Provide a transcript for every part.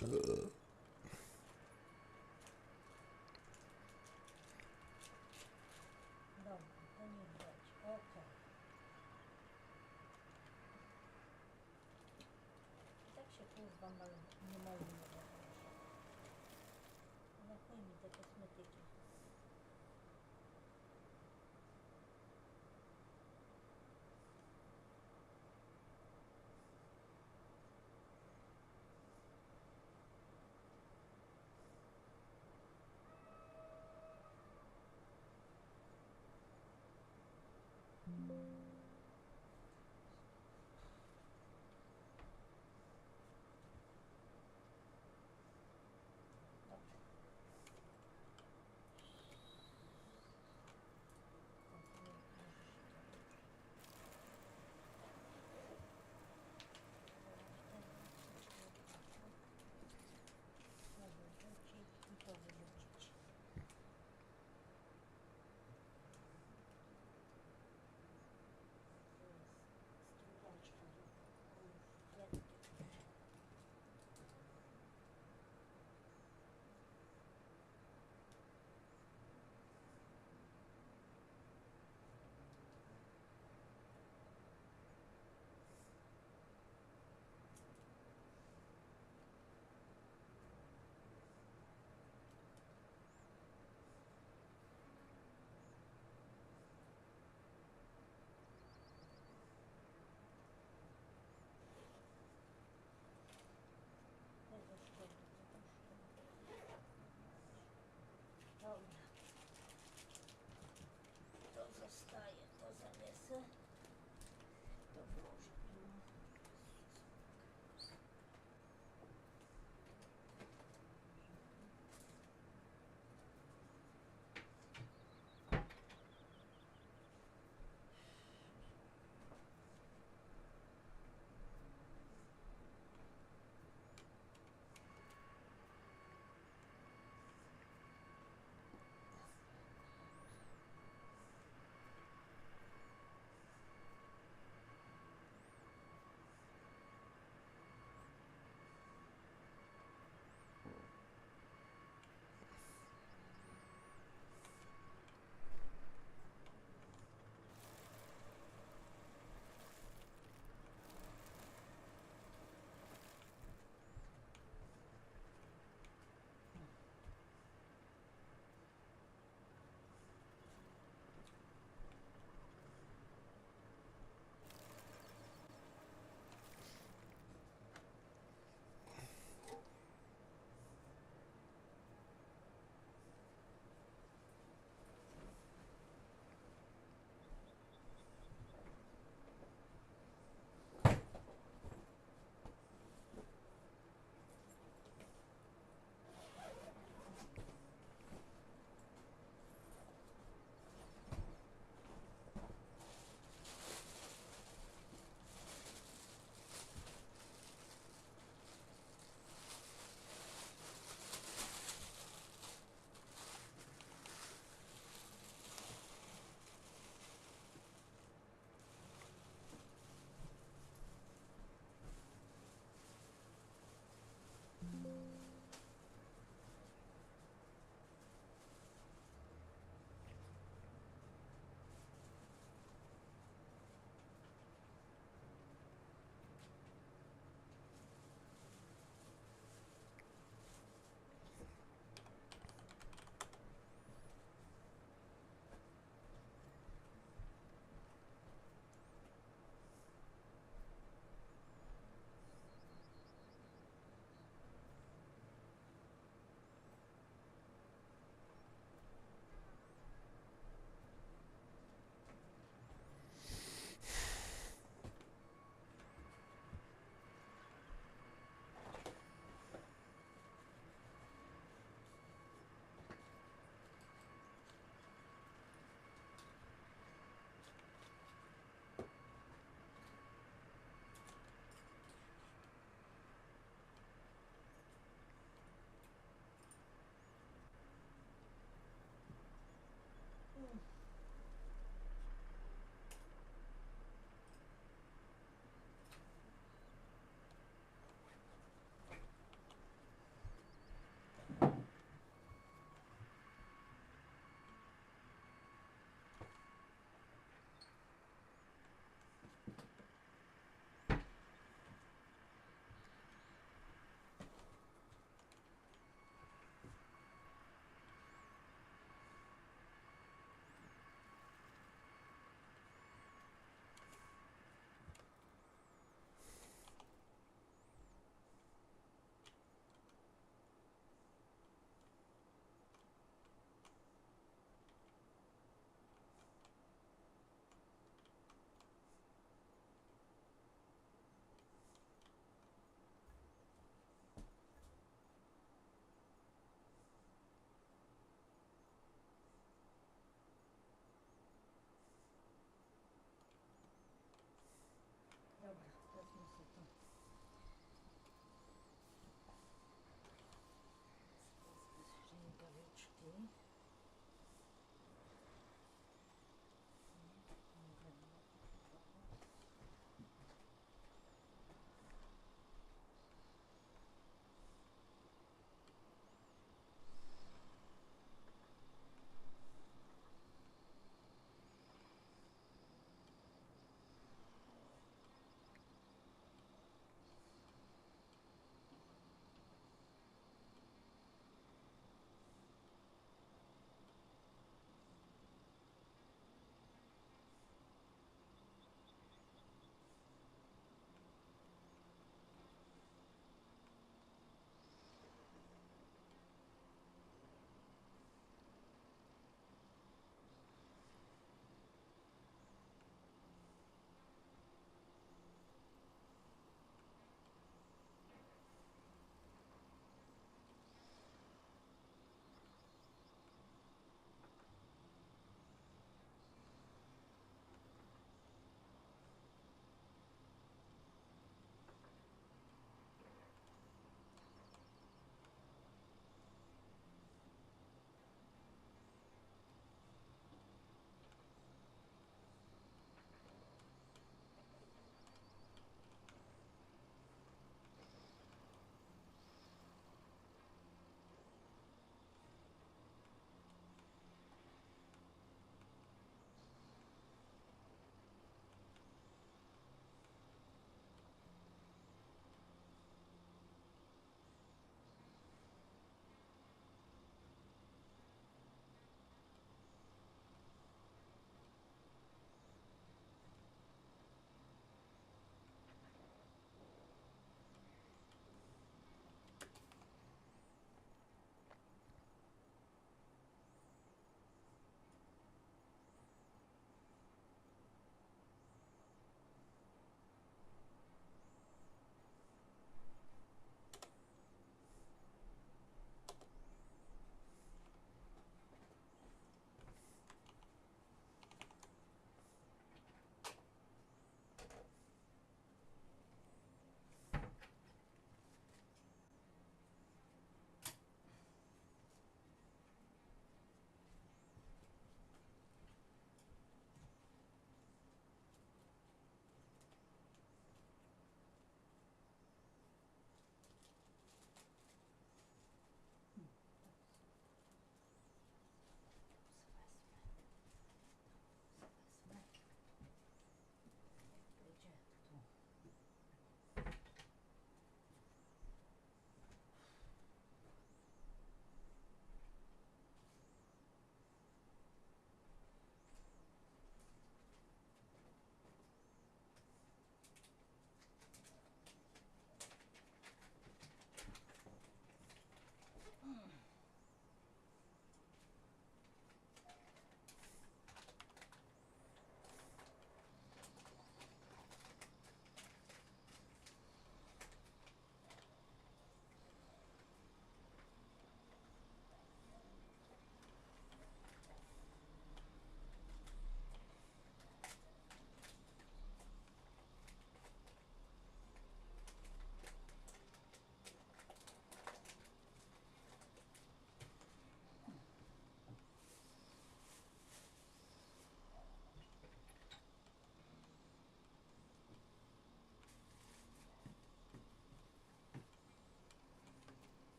Dobra, to niech będzie. Ok. I tak się kurwa nie maluje. Na chuj mi te kosmetyki.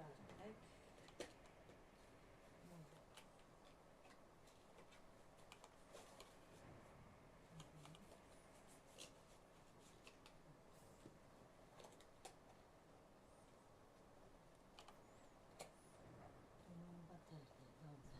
razie, tak? No. Tu mam baterię, dobrze.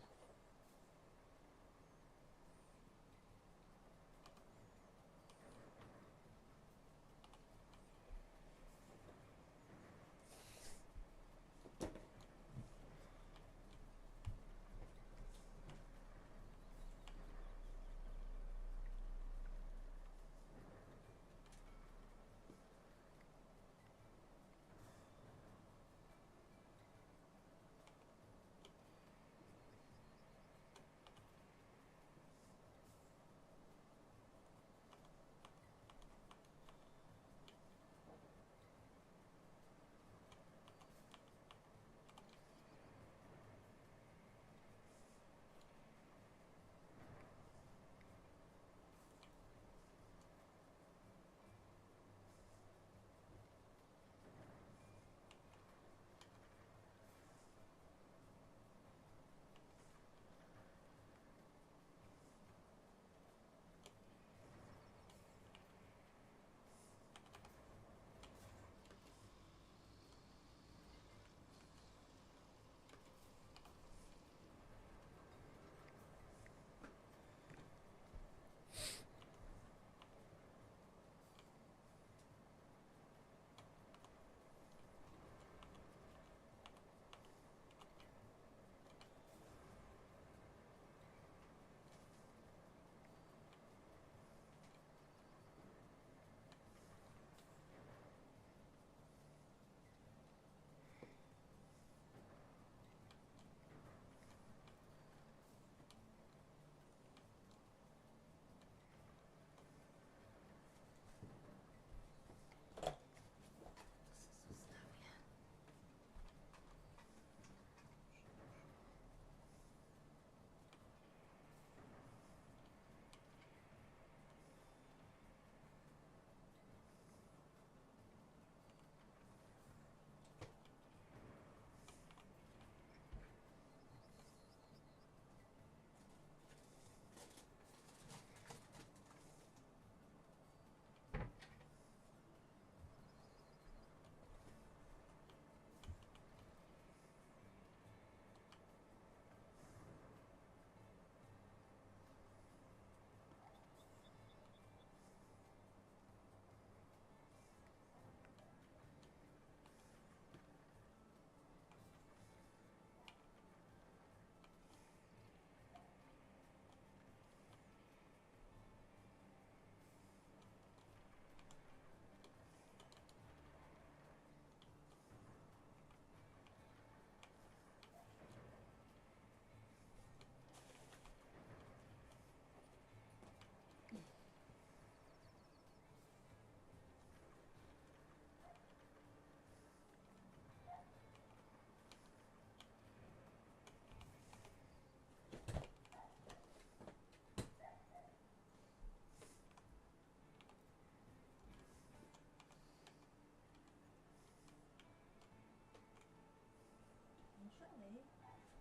Dalej,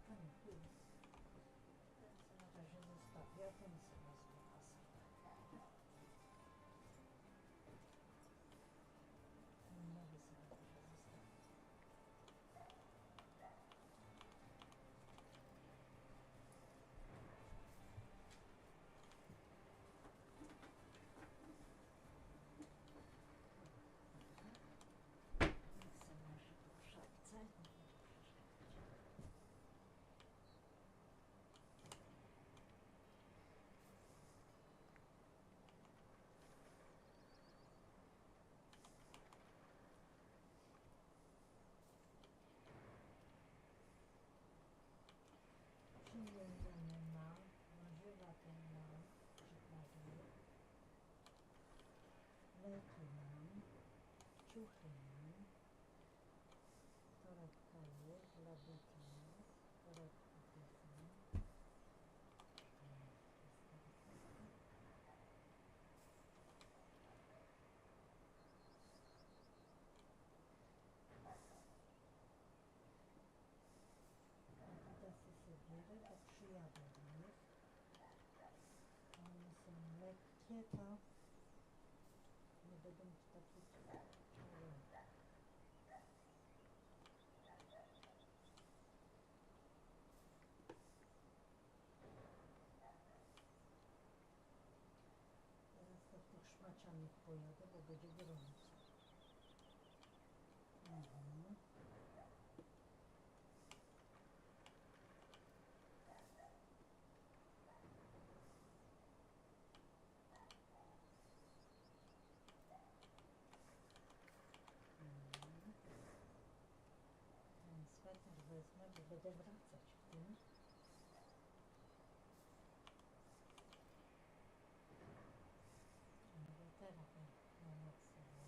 tam tu jest. Ten co na razie zostawię, a ten co wezmę pasek. Ten nowy sobie też zostawię. Niech sobie leży tu w szafce. Przywiązane mam, warzywa ten mam, przykładowo, leki mam, ciuchy mam, torebka jest, dla dzieci jest, torebki też mam. przyjadę do nich. One są lekkie, to nie będą takie ciągłe. Teraz to w tych szmacianych pojadę, bo będzie gorąco. Mhm. Ten sweter wezmę, bo będę wracać w tym. Bo teraz na noc sobie.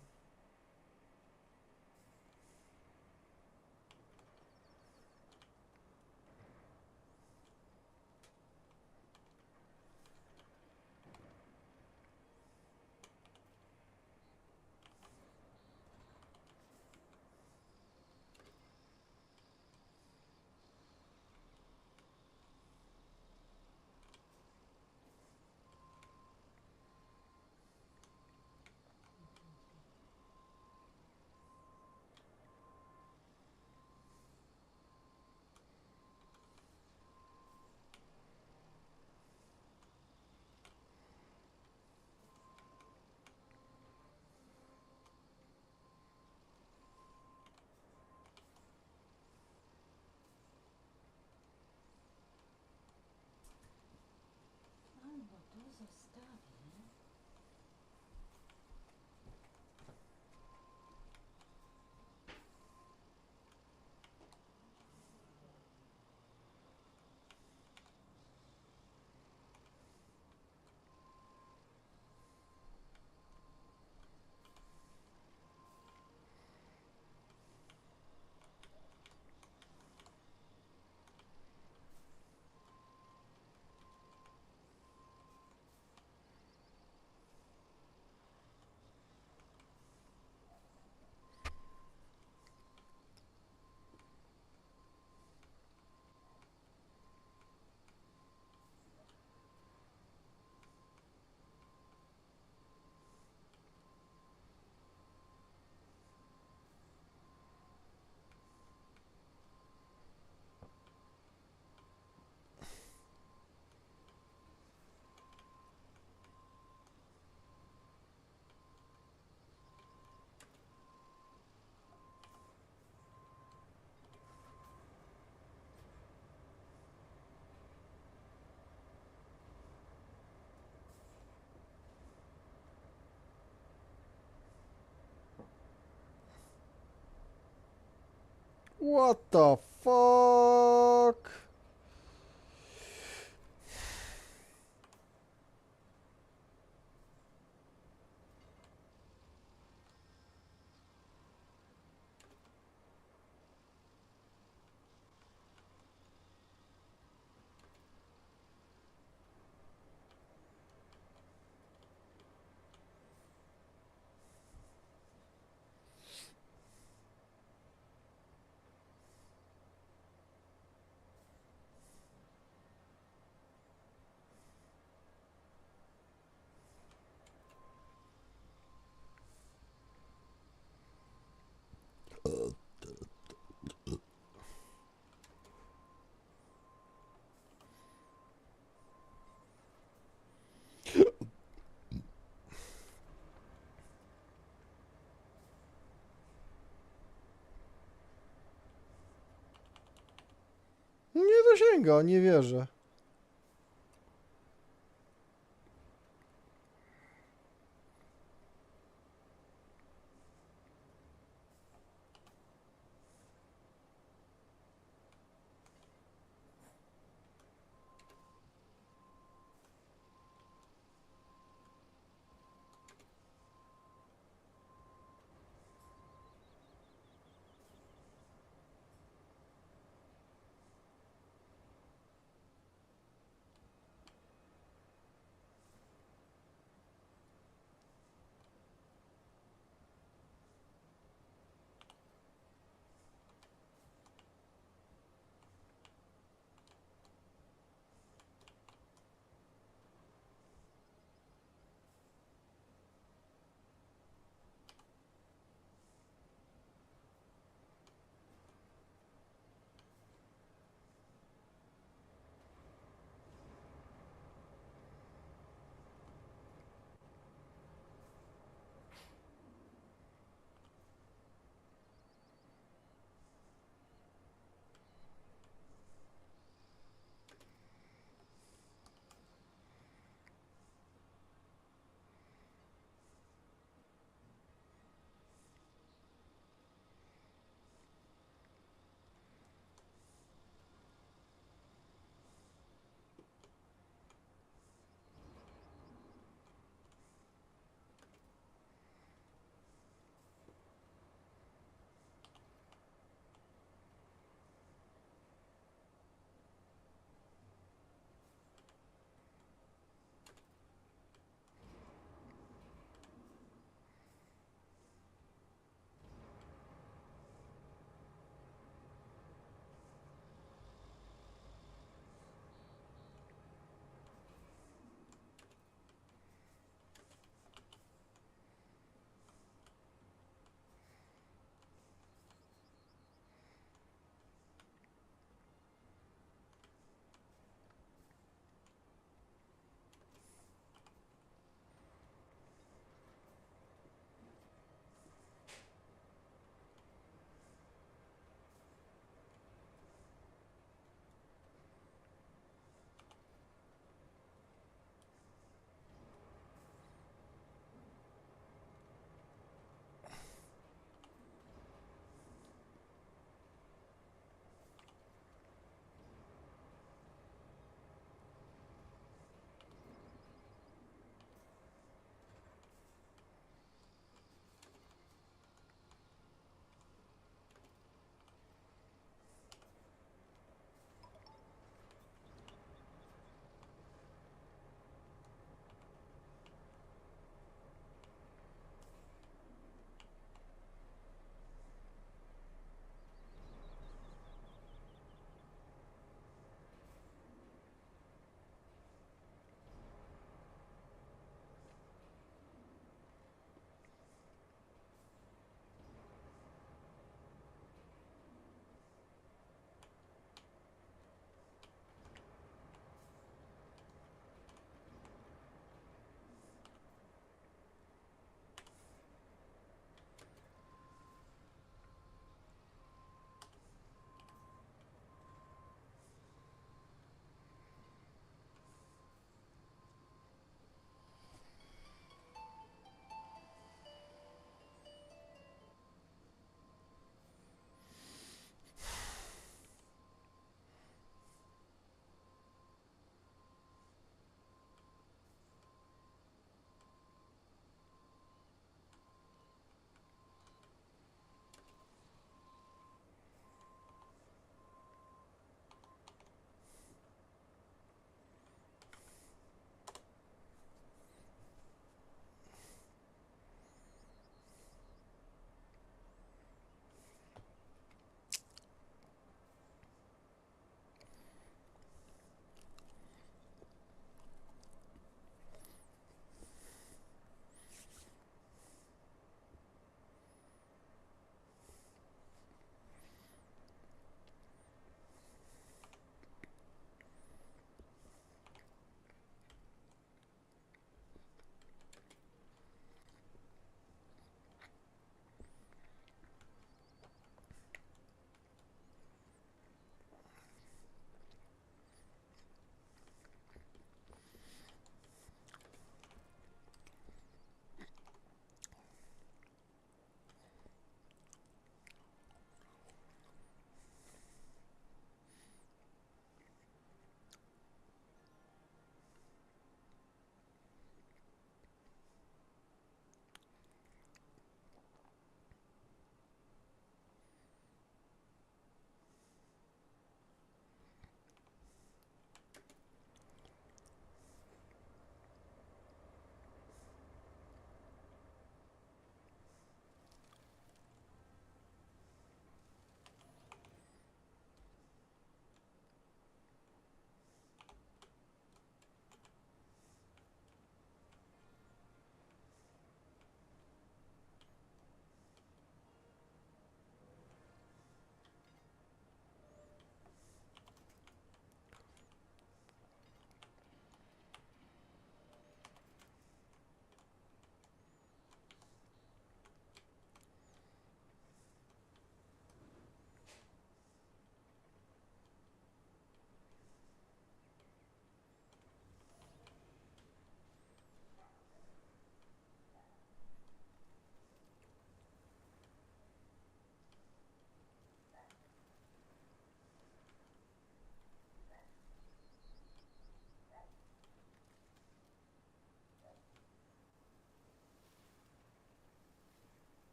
Albo tu zostawię. What the fuck? Nie dosięga, nie wierzę.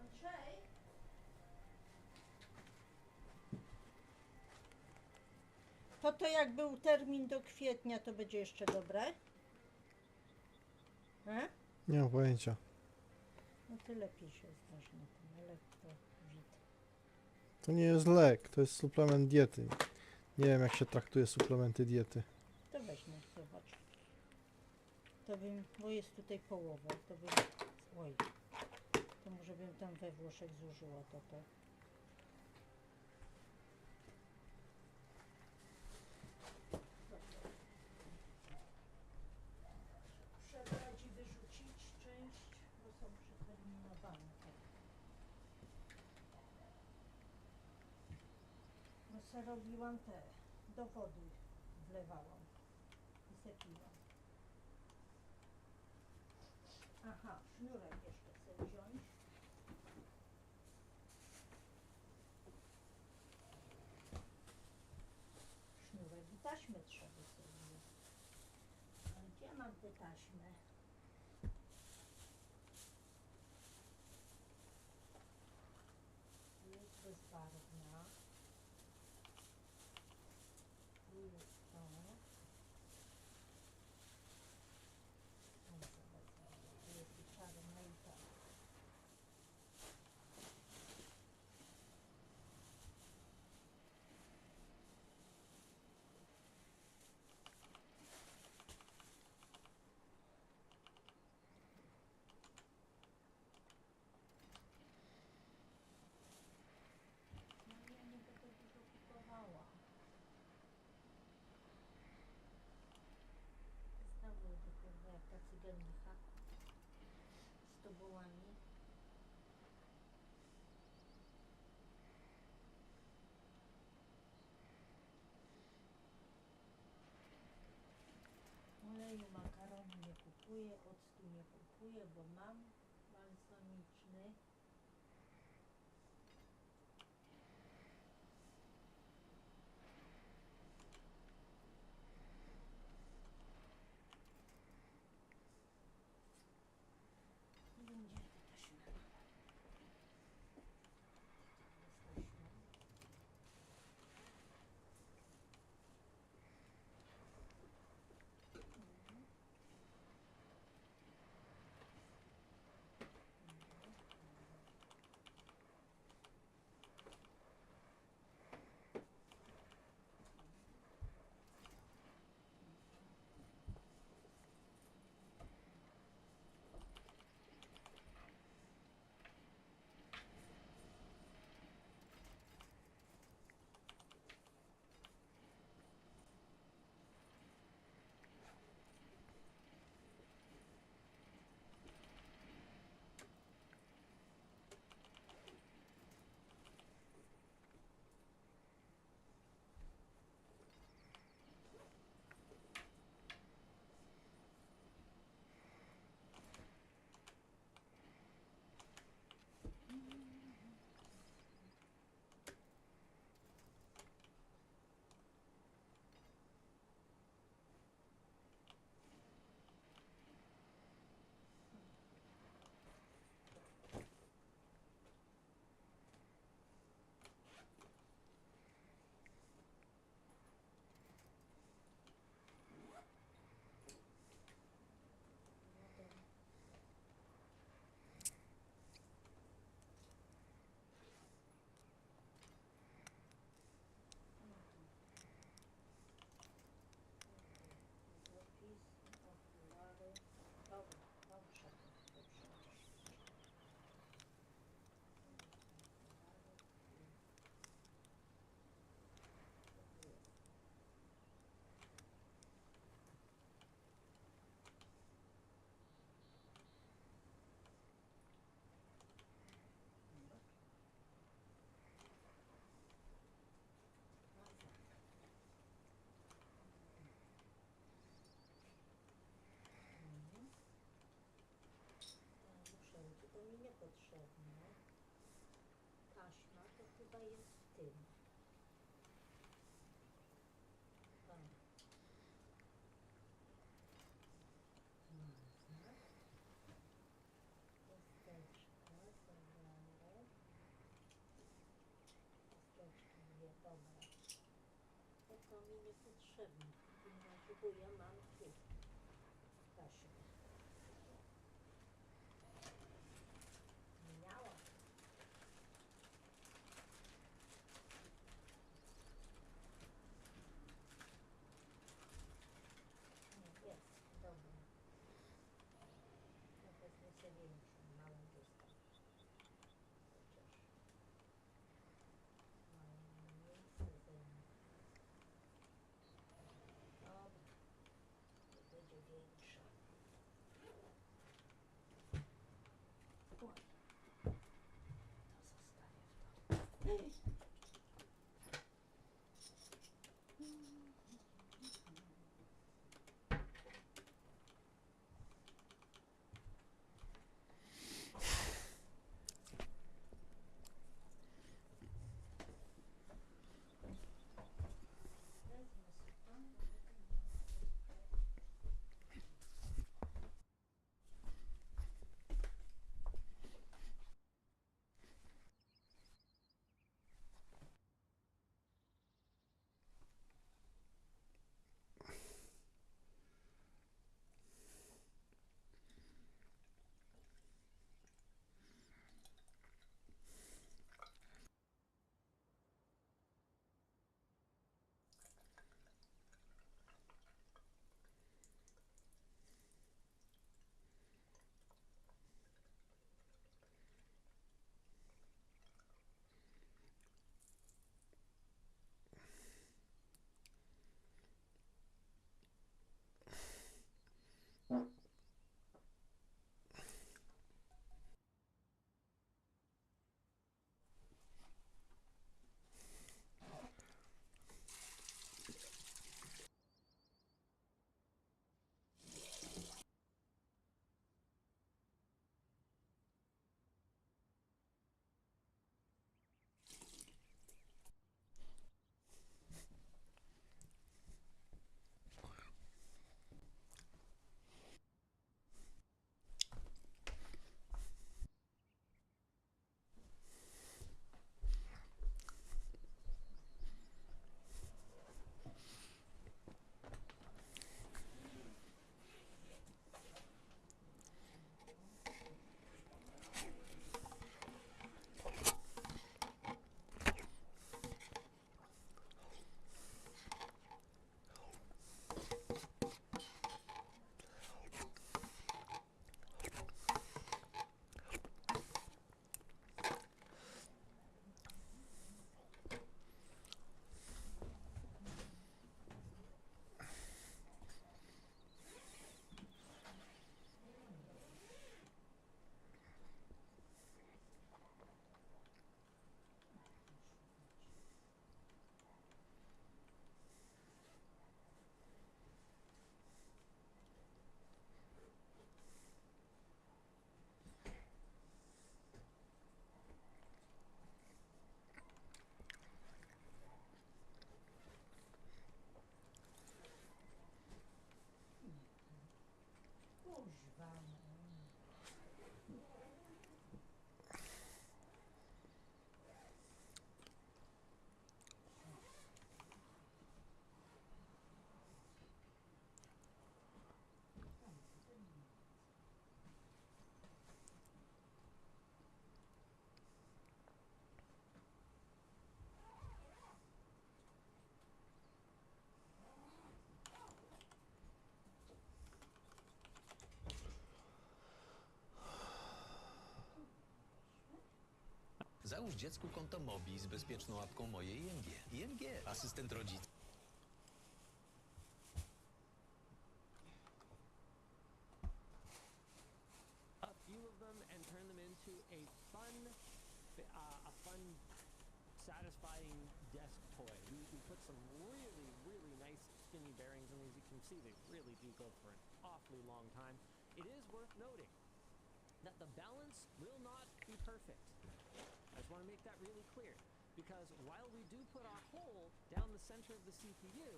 Andrzej? To jak był termin do kwietnia, to będzie jeszcze dobre? Nie mam pojęcia. No ty lepiej się znasz na tym, elektrowid. To nie jest lek, to jest suplement diety. Nie wiem, jak się traktuje suplementy diety. To weźmy, zobacz. To bym, bo jest tutaj połowa, to bym, oj, to może bym tam we Włoszech zużyła to. Przebrać i wyrzucić część, bo są przeterminowane. No se robiłam te, do wody wlewałam i sepiłam. Aha, sznurek jeszcze chcę wziąć. Sznurek i taśmę trzeba sobie. Ale gdzie mam te taśmy? Jest bezbarwna. Tu jest to. Tu jest i czarna i ta. No ja nie będę dużo kupowała. Znowu wygląda jak ta cyganicha z tobołami. Oleju makaronu nie kupuję, octu nie kupuję, bo mam balsamiczny. potrzebne. W tym razie, bo ja mam taśmę. Miałam. Nie, jest, dobra. Ja wezmę sobie większą, małą wystarczy. Chociaż małe miejsce zajmie. Dobra, to będzie większa. Oj, to zostawię w to. Załóż dziecku konto Mobi z bezpieczną apką Moje ING. ING, asystent rodzica. A few of them and turn them into a fun, satisfying desk toy. We put some really nice skinny bearings in these. You can see they really do go for an awfully long time. It is worth noting that the balance will not be perfect. I just want to make that really clear, because while we do put our hole down the center of the CPU,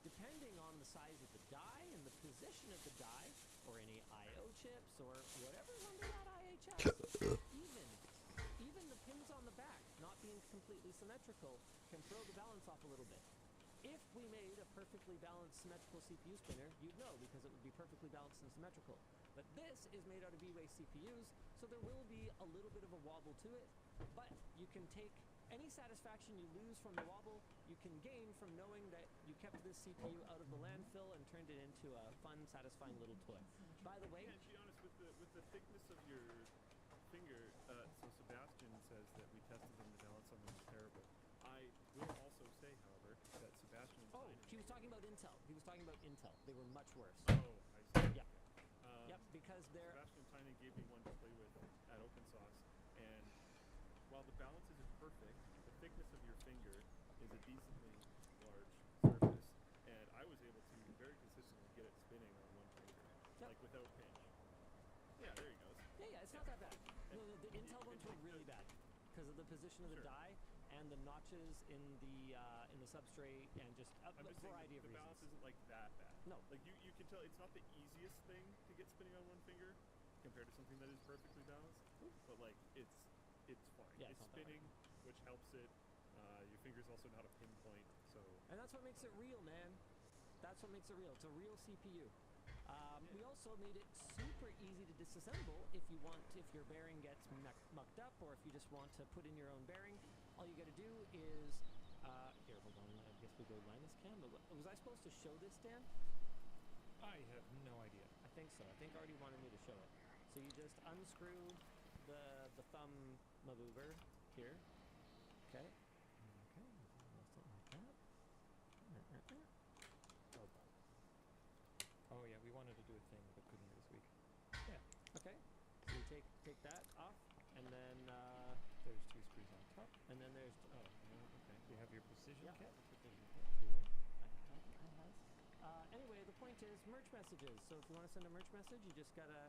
depending on the size of the die and the position of the die, or any I/O chips, or whatever's under that IHS, even the pins on the back not being completely symmetrical can throw the balance off a little bit. If we made a perfectly balanced symmetrical CPU spinner, you'd know because it would be perfectly balanced and symmetrical. But this is made out of E-Way CPUs, so there will be a little bit of a wobble to it, but you can take any satisfaction you lose from the wobble, you can gain from knowing that you kept this CPU out of the landfill and turned it into a fun, satisfying little toy. By the way, Yeah, to be honest, with the thickness of your finger, so Sebastian says that we tested them, the balance on them was terrible. I will also say, however, that Sebastian and oh, Tynan- he was talking about Intel. He was talking about Intel. They were much worse. Oh, I see. Yep. Okay. Yep, because they're... Sebastian and Tynan gave me one to play with at OpenSauce, and while the balance isn't perfect, the thickness of your finger is a decently large surface, and I was able to very consistently get it spinning on one finger, Yep. like without pinch. Yeah, there he goes. Yeah, it's not that bad. No, the Intel ones were really bad because of the position of the Sure. die and the notches in the substrate and just a I'm just saying variety that of the balance reasons. isn't like that bad. No. Like you can tell it's not the easiest thing to get spinning on one finger compared to something that is perfectly balanced, but like it's fine. Yeah, it's it's not that spinning, which helps it. Your finger's also not a pinpoint, so And that's what makes it real, man. That's what makes it real. It's a real CPU. We also made it super easy to disassemble if your bearing gets mucked up, or if you just want to put in your own bearing. All you got to do is, here, hold on. I guess we go Linus cam. Was I supposed to show this, Dan? I have no idea. I think so. I think Artie wanted me to show it. So you just unscrew the thumb maneuver here. Okay. Okay. Something like that. Oh, boy. Oh yeah, we wanted to do a thing but couldn't this week. Yeah, Okay. So you take that off, and then there's 2 screws on top. and then there's Okay. You have your precision Yeah. kit. Cool. Anyway, the point is merch messages. So if you want to send a merch message, you just gotta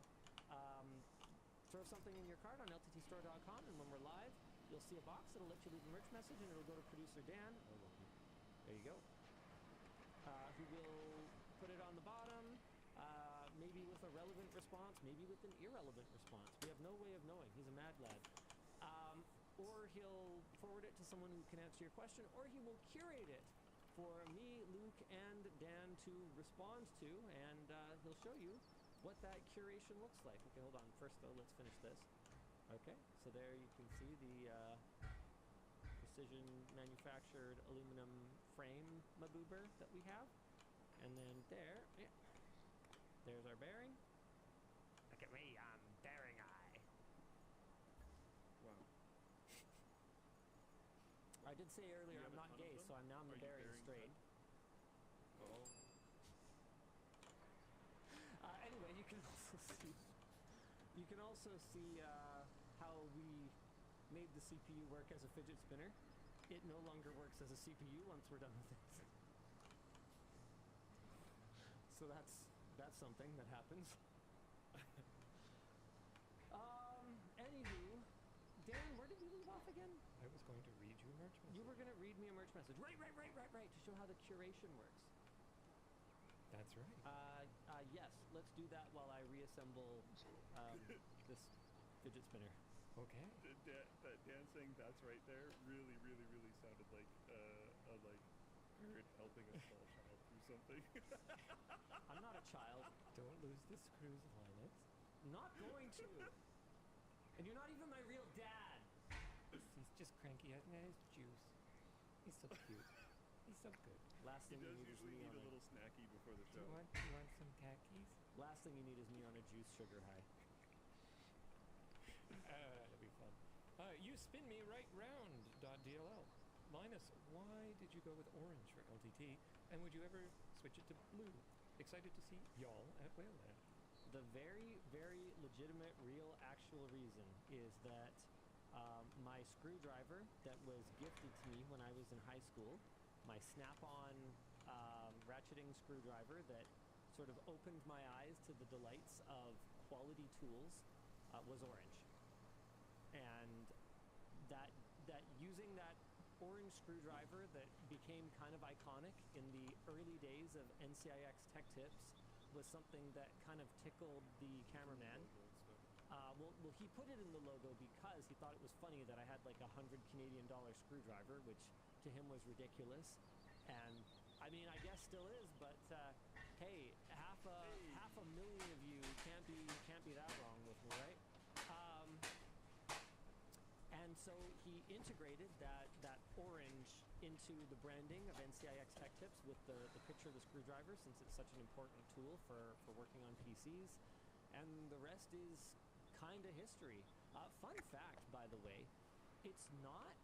throw something in your cart on lttstore.com, and when we're live, you'll see a box that'll let you leave a merch message, and it'll go to producer Dan. There you go. Who will put it on the bottom, maybe with a relevant response, maybe with an irrelevant response. We have no way of knowing. He's a mad lad. Or he'll forward it to someone who can answer your question, or he will curate it for me, Luke, and Dan to respond to, and he'll show you what that curation looks like. Okay, hold on. First, though, let's finish this. Okay, so there you can see the precision manufactured aluminum frame maboober that we have. And then there, yeah, there's our bearing. Look at me, I'm bearing eye. wow. I did say earlier You have I'm a not ton of gay, them? so now I'm Are you bearing bearing straight. Oh. Anyway, you can also see how we made the CPU work as a fidget spinner. It no longer works as a CPU once we're done with it. So that's something that happens. Anywho, Dan, where did we leave off again? I was going to read you a merch message. You were gonna read me a merch message. Right, to show how the curation works. That's right. Yes, let's do that while I reassemble this fidget spinner. Okay. Dan saying that's right there really, really, really sounded like a parent helping a small child through something. I'm not a child. Don't lose the screws, Linus. Not going to. And you're not even my real dad. He's just cranky. Has nice juice. He's so cute. He's so good. Last He thing you does need is usually me eat on a little snacky before the Do show. you want some khakis? Last thing you need is me on a juice sugar high. That'll be fun. You spin me right round. .dll. Linus, why did you go with orange for LTT? And would you ever switch it to blue? Excited to see y'all at Whaleland. The very, very legitimate, real, actual reason is that my screwdriver that was gifted to me when I was in high school, my snap-on ratcheting screwdriver that sort of opened my eyes to the delights of quality tools, was orange. And that using that orange screwdriver that became kind of iconic in the early days of NCIX Tech Tips was something that kind of tickled the cameraman. Well, he put it in the logo because he thought it was funny that I had like $100 Canadian screwdriver, which to him was ridiculous. And I mean, I guess still is, but hey, half a million of you can't be that wrong with me, right? And so he integrated that orange into the branding of NCIX Tech Tips with the picture of the screwdriver, since it's such an important tool for working on PCs. And the rest is kind of history. Fun fact, by the way, it's not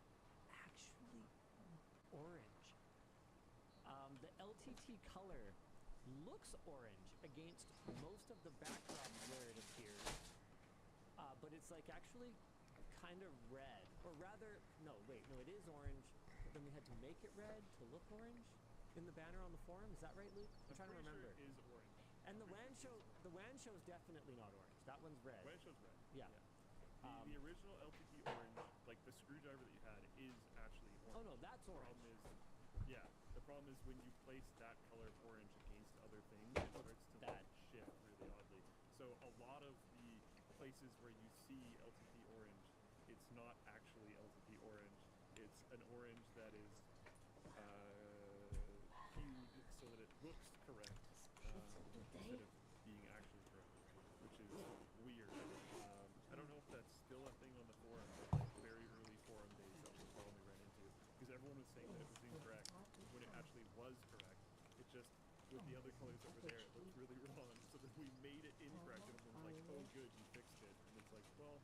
actually orange. The LTT color looks orange against most of the background where it appears, but it's like actually kind of red, or rather, no, it is orange, but then we had to make it red to look orange in the banner on the forum. Is that right, Luke? I'm trying to remember. Sure it is orange. And the WAN show is definitely not orange. That one's red. WAN show's red. Yeah. The original LTT orange, like the screwdriver that you had, is actually orange. Oh no, that's orange. The problem is when you place that color of orange against other things, it starts to shift really oddly. So a lot of the places where you see LTT orange, it's not actually LTT orange. It's an orange that is hued so that it looks correct instead of being actually correct, which is weird. I don't know if that's still a thing on the forum, but like very early forum days, that was the problem we ran into, because everyone was saying that it was incorrect when it actually was correct. It just, with the other colors that were there, it looked really wrong, so then we made it incorrect, and everyone's like, oh good, you fixed it, and it's like, well...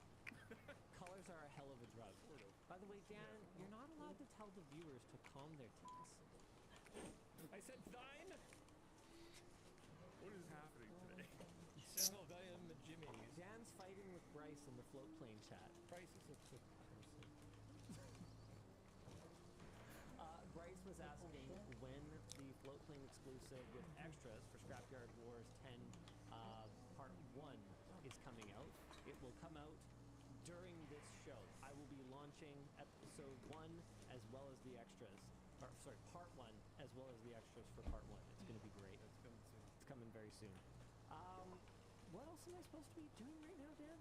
Colors are a hell of a drug. Sort of. By the way, Dan, you're not allowed to tell the viewers to calm their tits. I said thine. What is happening today? Several I am Jimmy. Dan's fighting with Bryce in the float plane chat. Price is a quick person. Bryce was asking when the float plane exclusive with extras for Scrapyard Wars 10 Part 1 is coming out. It will come out during this show. I will be launching episode 1 as well as the extras. Part 1 as well as the extras for Part 1. It's going to be great. That's coming soon. It's coming very soon. What else am I supposed to be doing right now, Dan?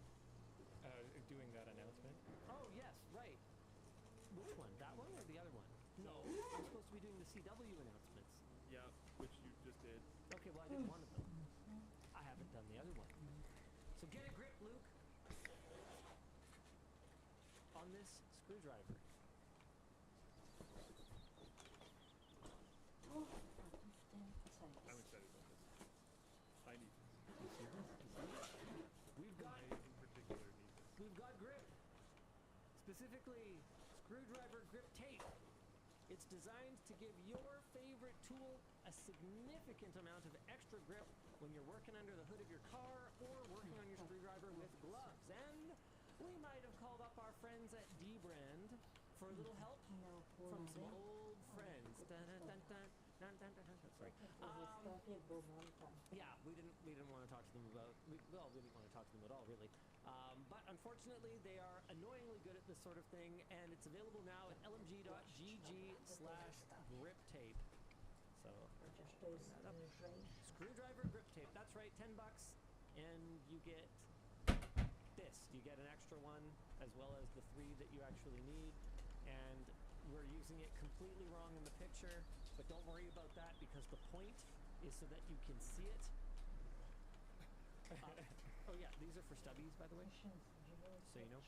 Doing that announcement. Oh, yes, right. Which one? That one or the other one? No, I'm supposed to be doing the CW announcements. Yeah, which you just did. Okay, well, I did one of them. I haven't done the other one. So get a grip, Luke, on this screwdriver. I'm excited about this. I need this. We've got I, in particular, need this. We've got grip. Specifically, screwdriver grip tape. It's designed to give your favorite tool a significant amount of extra grip when you're working under the hood of your car or working on your screwdriver with gloves. And we might have called up our friends at D-Brand for a little help from some old friends. Dun, dun, dun, dun. Dun, dun, dun, dun, dun. Sorry. Yeah, we didn't want to talk to them about. We didn't want to talk to them at all, really. But unfortunately, they are annoyingly good at this sort of thing, and it's available now at lmg.gg/grip tape. So screwdriver grip tape. That's right, $10, and you get this. You get an extra one as well as the 3 that you actually need, and we're using it completely wrong in the picture, but don't worry about that because the point is so that you can see it. Oh yeah, these are for stubbies, by the way, so you know.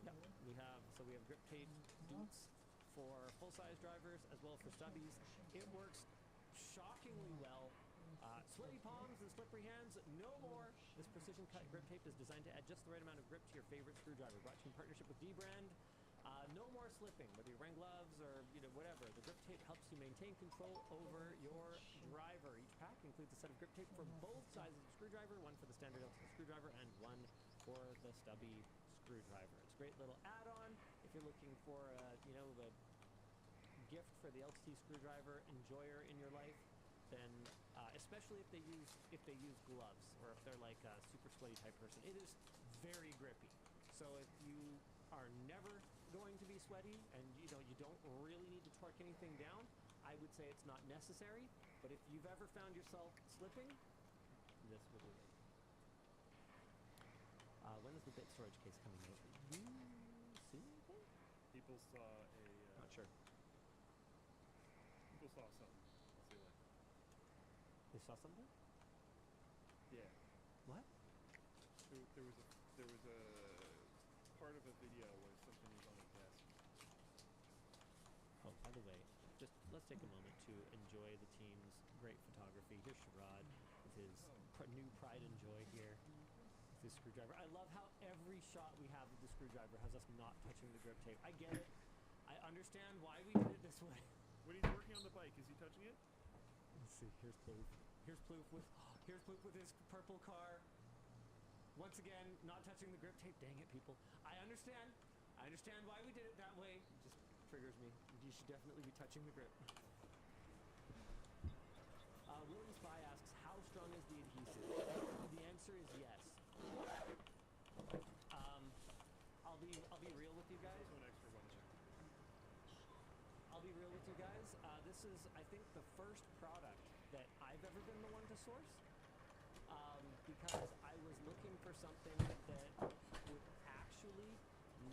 Yep, we have grip tape dupes for full-size drivers as well as for stubbies. It works shockingly well. Sweaty palms and slippery hands, no more. This precision cut grip tape is designed to add just the right amount of grip to your favorite screwdriver. Brought to you in partnership with D-Brand. No more slipping, whether you're wearing gloves or whatever. The grip tape helps you maintain control over your driver. Each pack includes a set of grip tape for both sizes of screwdriver, one for the standard LTT screwdriver and one for the stubby screwdriver. It's a great little add-on if you're looking for a gift for the LTT screwdriver enjoyer in your life. Then, especially if they use gloves or if they're like a super sweaty type person, it is very grippy. So if you are never going to be sweaty and you don't really need to torque anything down, I would say it's not necessary. But if you've ever found yourself slipping, this will do it. When is the bit storage case coming out? Soon, I think? People saw a... Not sure. People saw something. They saw something? Yeah. What? There was a part of a video where something was on a desk. Oh, by the way, just let's take a moment to enjoy the team's great photography. Here's Sherrod with his new pride and joy here with his screwdriver. I love how every shot we have with the screwdriver has us not touching the grip tape. I get it. I understand why we did it this way. When he's working on the bike, is he touching it? Let's see. Here's Plouffe. Here's Plouffe with his purple car. Once again, not touching the grip tape. Dang it, people. I understand. I understand why we did it that way. It just triggers me. You should definitely be touching the grip. William Spy asks, how strong is the adhesive? The answer is yes. I'll be real with you guys. Also an extra bunch. I'll be real with you guys. This is, I think, the first product that I've ever been the one to source. Because I was looking for something that would actually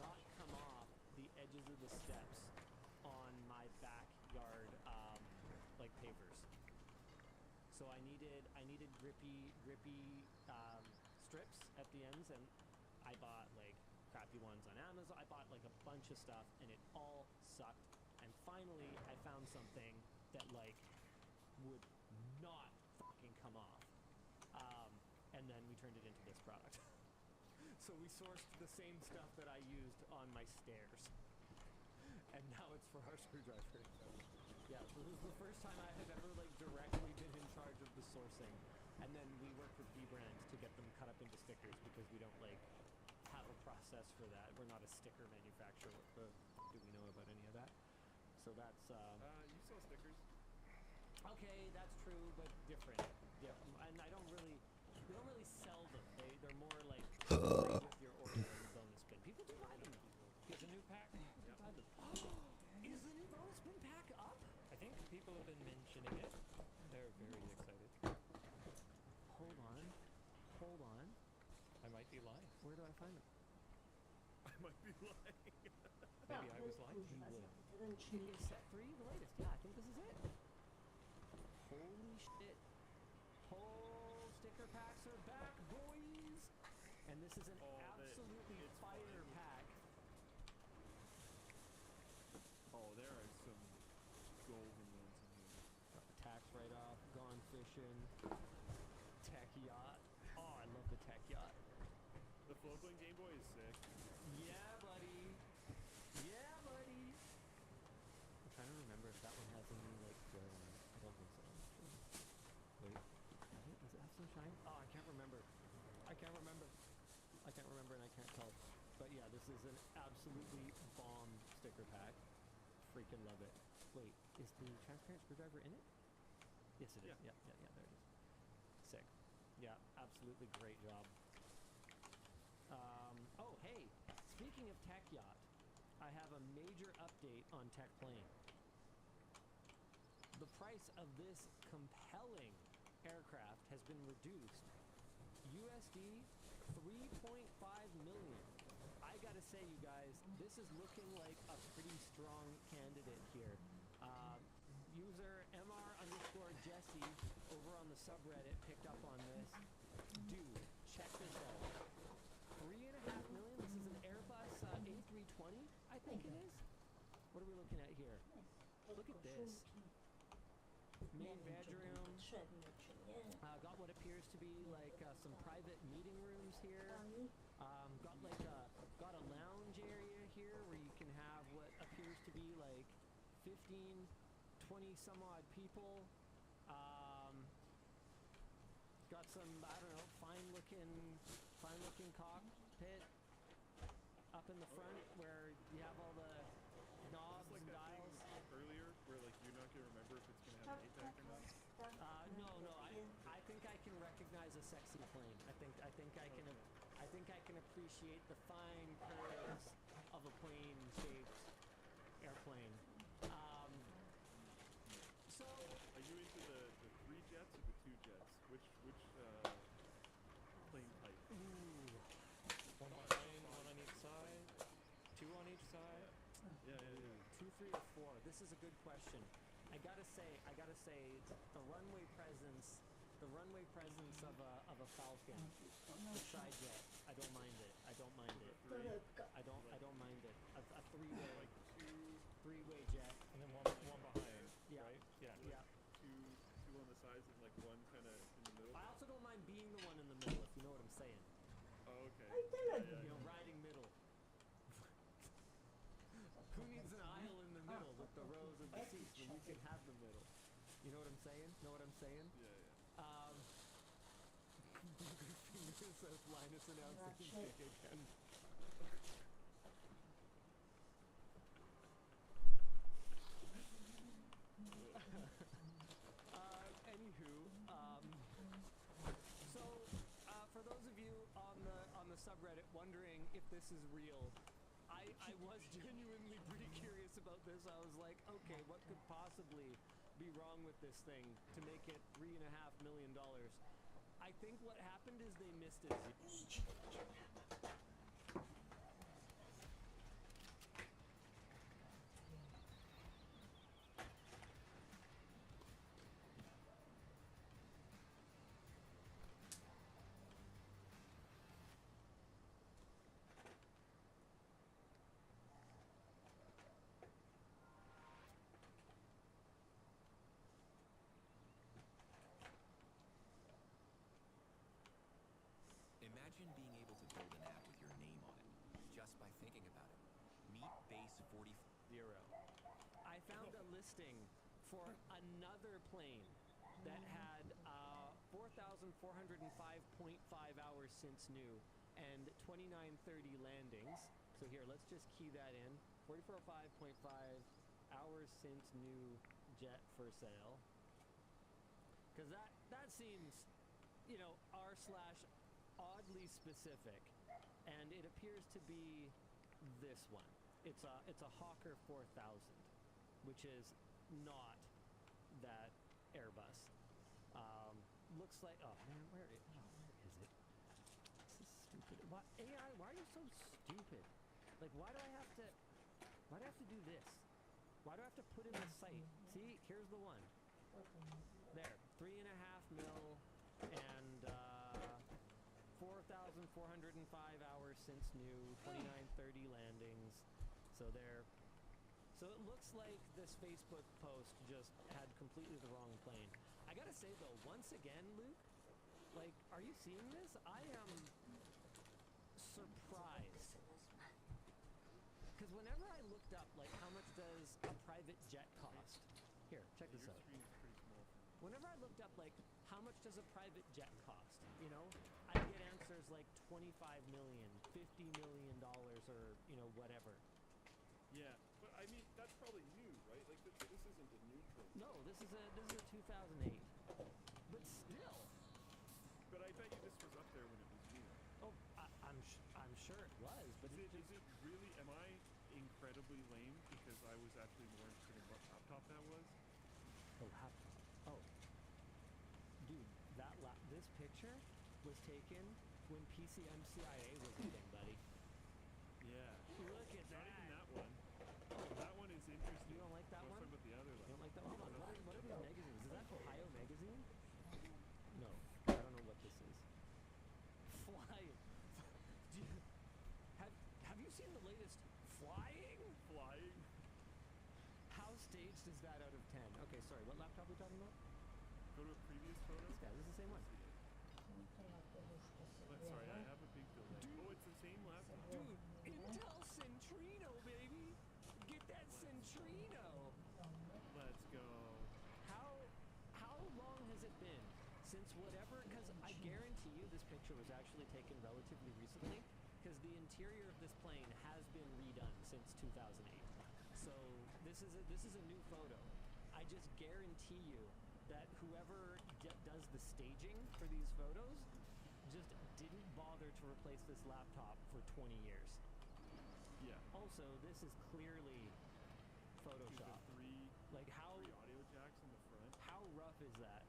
not come off the edges of the steps on my backyard, like pavers. So I needed grippy strips at the ends, and I bought like crappy ones on Amazon. I bought like a bunch of stuff, and it all sucked. And finally, I found something that like would not fucking come off. And then we turned it into this product. So we sourced the same stuff that I used on my stairs. And now it's for our screwdriver. Yeah, so this is the first time I have ever like directly been in charge of the sourcing. And then we worked with B-Brands to get them cut up into stickers because we don't like have a process for that. We're not a sticker manufacturer. What the f- do we know about any of that? So that's You sell stickers. okay, that's true, but different. Yeah, and we don't really sell them. They're more like with your order and bonus bin. People do buy them. Here's a new pack. People buy them. Is the new bonus bin pack up? I think people have been mentioning it. They're very excited. Hold on. I might be lying. Where do I find them? I might be lying. Maybe I was lying. Is set 3 the latest? Yeah, I think this is it. Holy shit. Whole sticker packs are back, boys! And this is an absolutely it's fire fine. pack. Oh, there are some golden ones in here. Got the tax write-off, gone fishing, tech yacht. Oh, I love the tech yacht. The floating Game Boy is sick. Yeah, buddy. Yeah, buddy. I'm trying to remember if that one has any, like, glare on it. I don't think so. Wait. Does it have some shine? Oh, I can't remember. I can't remember and I can't tell. But yeah, this is an absolutely bomb sticker pack. Freaking love it. Wait, is the transparent screwdriver in it? Yes, it is. Yeah. Yeah, there it is. Sick. Yeah, absolutely great job. Oh, hey, speaking of Tech Yacht, I have a major update on Tech Plane. The price of this compelling aircraft has been reduced. USD 3.5 million. I gotta say, you guys, this is looking like a pretty strong candidate here. User MR_Jesse over on the subreddit picked up on this. Dude, check this out. 3.5 million. This is an Airbus A320, I think it is. What are we looking at here? Look at this. Main bedroom. Got what appears to be like some private meeting rooms here. Got a lounge area here where you can have what appears to be like 15, 20 some odd people. Got some, I don't know, fine looking cockpit up in the front where you have all the knobs It's like and that dials. thing earlier where like you're not gonna remember if it's gonna have an APAC or not. No, I think I can recognize a sexy plane. I think I can appreciate the fine curves of a plane-shaped airplane. So Are you into the 3 jets or the 2 jets? Which plane type? Ooh. One on each side. 2 on each side. Yeah. 2, 3, or 4. This is a good question. I gotta say, the runway presence toy presence of a Falcon. No, A tri-jet. I don't mind it. I don't mind it. I don't mind it. A three-way, like two, three-way jet. And then one behind, Yeah. right? Yeah. Yeah. two on the sides and like one kind of in the middle. I also don't mind being the one in the middle, if you know what I'm saying. Oh, okay. I tell Yeah, you. You know, riding middle. Who needs an aisle in the middle with the rows of the seats when we can have the middle? You know what I'm saying? Know what I'm saying? yeah. Finger says Linus announcing Ratchet. kick again. Anywho, so for those of you on the subreddit wondering if this is real, I was genuinely pretty curious about this. I was like, okay, what could possibly be wrong with this thing to make it $3.5 million? I think what happened is they missed it. Imagine being able to build an app with your name on it, just by thinking about it. Meet Base 40. I found a listing for another plane that had 4,405.5 hours since new and 2930 landings. So here, let's just key that in. 4405.5 hours since new jet for sale. Because that seems, you know, r/oddly specific, and it appears to be this one. It's a Hawker 4000, which is not that Airbus. Looks like, oh man, where is it? This is stupid. Why, AI? Why are you so stupid? Like, why do I have to do this? Why do I have to put in the site? See, here's the one. There, 3.5 mil and 4,405 hours since new, 2930 landings. So there. So it looks like this Facebook post just had completely the wrong plane. I gotta say though, once again, Luke, like, are you seeing this? I am surprised. Because whenever I looked up, like, how much does a private jet cost? Here, check this Your out. screen is pretty small. Whenever I looked up, like, how much does a private jet cost? You know, I get answers like 25 million, $50 million, or, you know, whatever. Yeah, but I mean that's probably new, right? Like this isn't a new thing. No, this is a 2008. But still. But I bet you this was up there when it was new. Oh, I'm sure it was, but Is it really? Am I incredibly lame because I was actually more interested in what laptop that was? the laptop. Oh, dude, this picture was taken when PCMCIA was a thing, buddy. Yeah. Look at Not that. even that one. That one is interesting. You don't like that I was one? talking about the other You one. don't like that one? Hold on, what are these magazines? Is that Ohio Magazine? No, I don't know what this is. Flying. Have you seen the latest flying? Flying. How staged is that out of 10? Okay, sorry, what laptop are we talking about? Go to a previous photo. This guy, this is the same one. Sorry, I have a big delay. Oh, it's the same laptop. Dude, Intel Centrino, baby! Get that Centrino! Let's go. How long has it been since whatever, because I guarantee you this picture was actually taken relatively recently, because the interior of this plane has been redone since 2008. So this is a new photo. I just guarantee you that whoever does the staging for these photos just didn't bother to replace this laptop for 20 years. Yeah. Also, this is clearly Photoshop. Three Like how audio jacks in the front. how rough is that?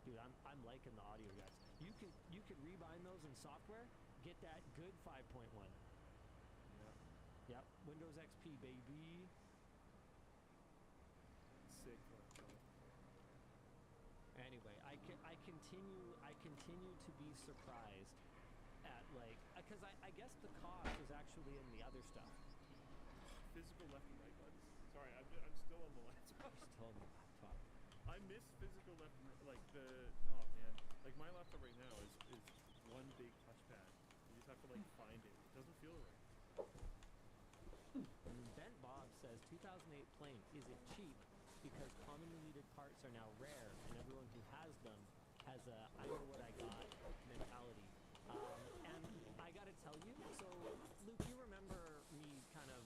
Dude, I'm liking the audio guys. You could rebind those in software, get that good 5.1. Yeah. Yep, Windows XP baby. Sick laptop. Anyway, I continue continue to be surprised at like, because I guess the cost is actually in the other stuff. Physical left and right buttons. Sorry, I'm still on the laptop. Just told me laptop. I miss physical left and like the oh man, like my laptop right now is one big touchpad. You just have to like find it. It doesn't feel right. Bent Bob says 2008 plane, is it cheap? Because commonly needed parts are now rare, and everyone who has them has a I know what I got mentality. And I gotta tell you, so Luke, you remember me kind of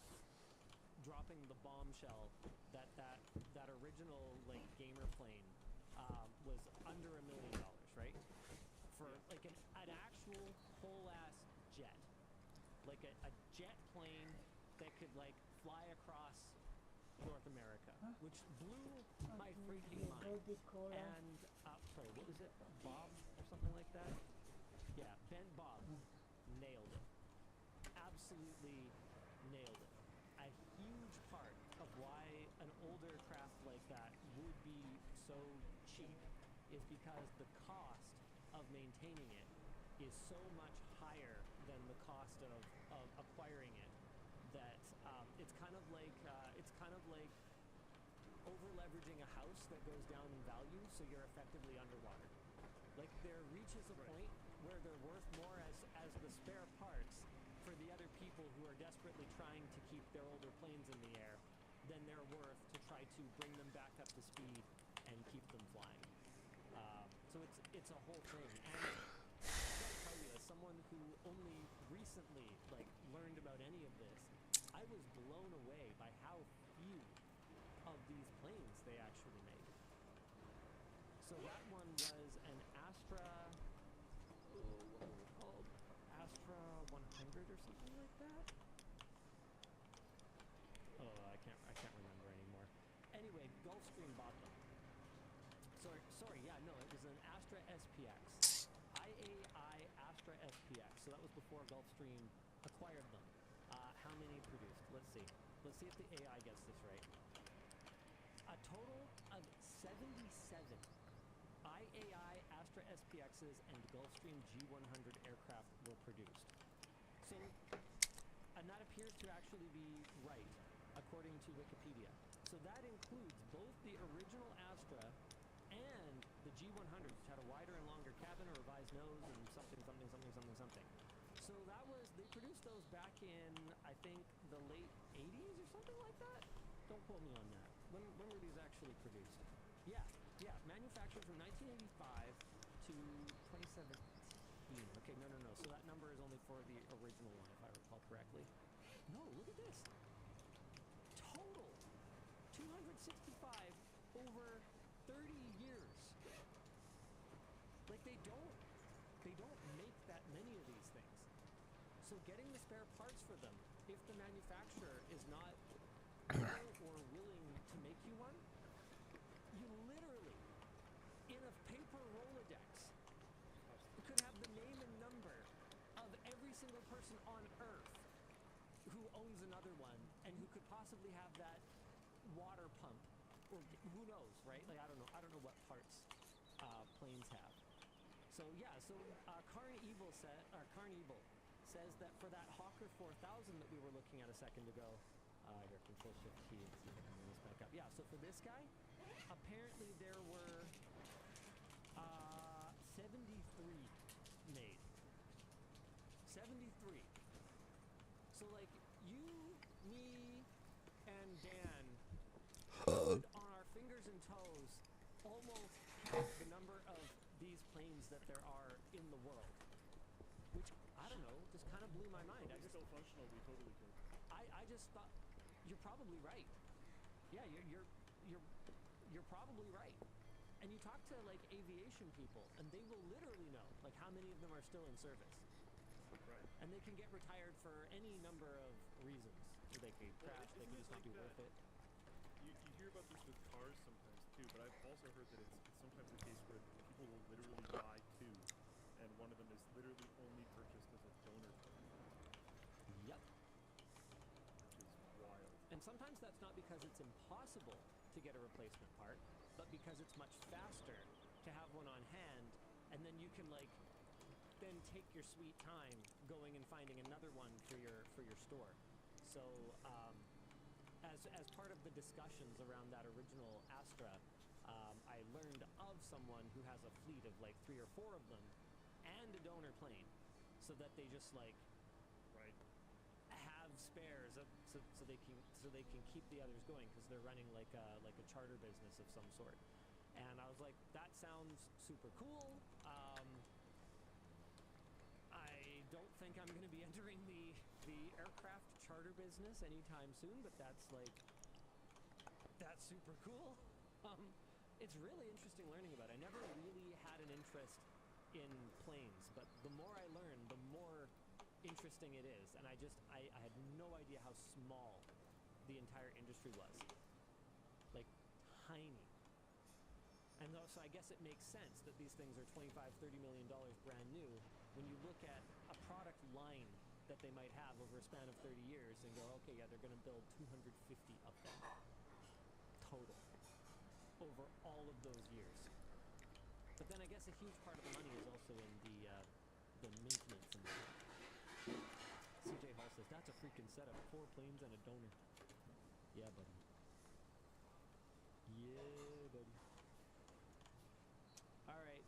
dropping the bombshell that original like gamer plane was under $1 million, right? For like an actual whole ass jet, like a jet plane that could like fly across North America, which blew my freaking mind. And sorry, what was it? Bob or something like that? Yeah, Ben Bob nailed it. Absolutely nailed it. A huge part of why an older craft like that would be so cheap is because the cost of maintaining it is so much higher than the cost of acquiring it that it's kind of like over leveraging a house that goes down in value, so you're effectively underwater. Like there reaches a point where they're worth more as the spare parts for the other people who are desperately trying to keep their older planes in the air than they're worth to try to bring them back up to speed and keep them flying. So it's a whole thing. And I gotta tell you, as someone who only recently like learned about any of this, I was blown away by how few of these planes they actually make. So that one was an Astra, what was it called? Astra 100 or something like that? Oh, I can't remember anymore. Anyway, Gulfstream bought them. Sorry, yeah, no, it was an Astra SPX. IAI Astra SPX. So that was before Gulfstream acquired them. How many produced? Let's see. Let's see if the AI gets this right. A total of 77 IAI Astra SPXs and Gulfstream G100 aircraft were produced. So, and that appears to actually be right, according to Wikipedia. So that includes both the original Astra and the G100, which had a wider and longer cabin, a revised nose, and something. So that was, they produced those back in, I think, the late 80s or something like that? Don't quote me on that. When were these actually produced? Yeah, manufactured from 1985 to 2017. Okay, no. So that number is only for the original one, if I recall correctly. No, look at this. Total 265 over 30 years. Like they don't make that many of these things. So getting the spare parts for them, if the manufacturer is not able or willing to make you one, you literally, in a paper Rolodex, could have the name and number of every single person on Earth who owns another one and who could possibly have that water pump, or who knows, right? Like I don't know what parts planes have. So yeah, Carnival says that for that Hawker 4000 that we were looking at a second ago, here, Control Shift T and see if I can bring this back up. Yeah, so for this guy, apparently there were 73 made. 73. So like you, me, and Dan could, on our fingers and toes, almost count the number of these planes that there are in the world. Which, I don't know, just kind of blew my mind. If they're still functional, we totally could. I just thought, you're probably right. Yeah, you're probably right. And you talk to like aviation people, and they will literally know like how many of them are still in service. Right. And they can get retired for any number of reasons. They could crash, they could just not be worth it. You hear about this with cars sometimes too, but I've also heard that it's sometimes the case where people will literally buy two, and one of them is literally only purchased as a donor plane. Yep. Which is wild. And sometimes that's not because it's impossible to get a replacement part, but because it's much faster to have one on hand, and then you you can like then take your sweet time going and finding another one for your store. So as part of the discussions around that original Astra, I learned of someone who has a fleet of like 3 or 4 of them and a donor plane, so that they just like Right. have spares so they can keep the others going, because they're running like a charter business of some sort. And I was like, that sounds super cool. I don't think I'm going to be entering the aircraft charter business anytime soon, but that's super cool. It's really interesting learning about it. I never really had an interest in planes, but the more I learn, the more interesting it is. And I had no idea how small the entire industry was. Like, tiny. And so I guess it makes sense that these things are $25–30 million brand new when you look at a product line that they might have over a span of 30 years and go, okay, yeah, they're going to build 250 of them total over all of those years. But then I guess a huge part of the money is also in the maintenance and the CJ Hall says, that's a freaking setup. 4 planes and a donor. Yeah, buddy. Yeah, buddy. Alright.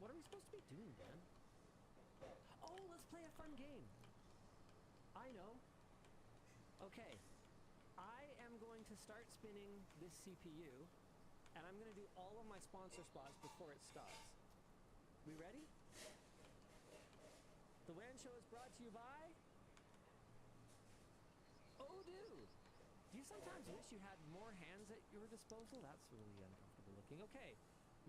What are we supposed to be doing, Dan? Oh, let's play a fun game. I know. Okay. I am going to start spinning this CPU, and I'm going to do all of my sponsor spots before it stops. We ready? The WAN show is brought to you by Odoo. Do you sometimes wish you had more hands at your disposal? That's really uncomfortable looking. Okay,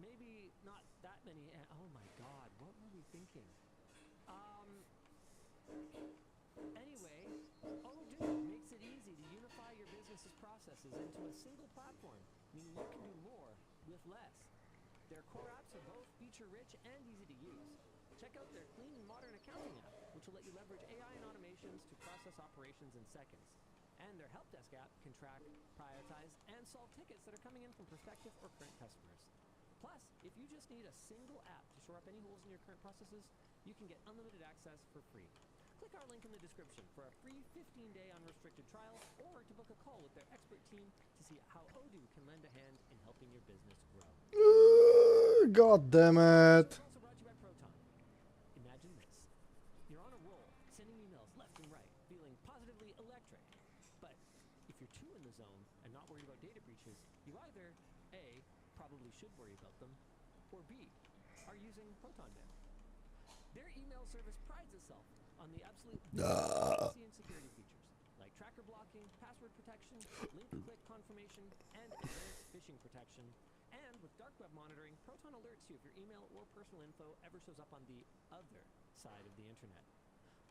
maybe not that many. Oh my God, what were we thinking? Anyway, Odoo makes it easy to unify your business's processes into a single platform, meaning you can do more with less. Their core apps are both feature-rich and easy to use. Check out their clean and modern accounting app, which will let you leverage AI and automations to process operations in seconds. And their help desk app can track, prioritize, and solve tickets that are coming in from prospective or current customers. Plus, if you just need a single app to shore up any holes in your current processes, you can get unlimited access for free. Click our link in the description for a free 15-day unrestricted trial, or to book a call with their expert team to see how Odoo can lend a hand in helping your business grow. God damn it. It's also brought to you by Proton. Imagine this. You're on a roll, sending emails left and right, feeling positively electric. But if you're too in the zone and not worried about data breaches, you either A, probably should worry about them, or B, are using Proton Mail. Their email service prides itself on the absolute privacy and security features, like tracker blocking, password protection, link-click confirmation, and advanced phishing protection. And with dark web monitoring, Proton alerts you if your email or personal info ever shows up on the other side of the internet.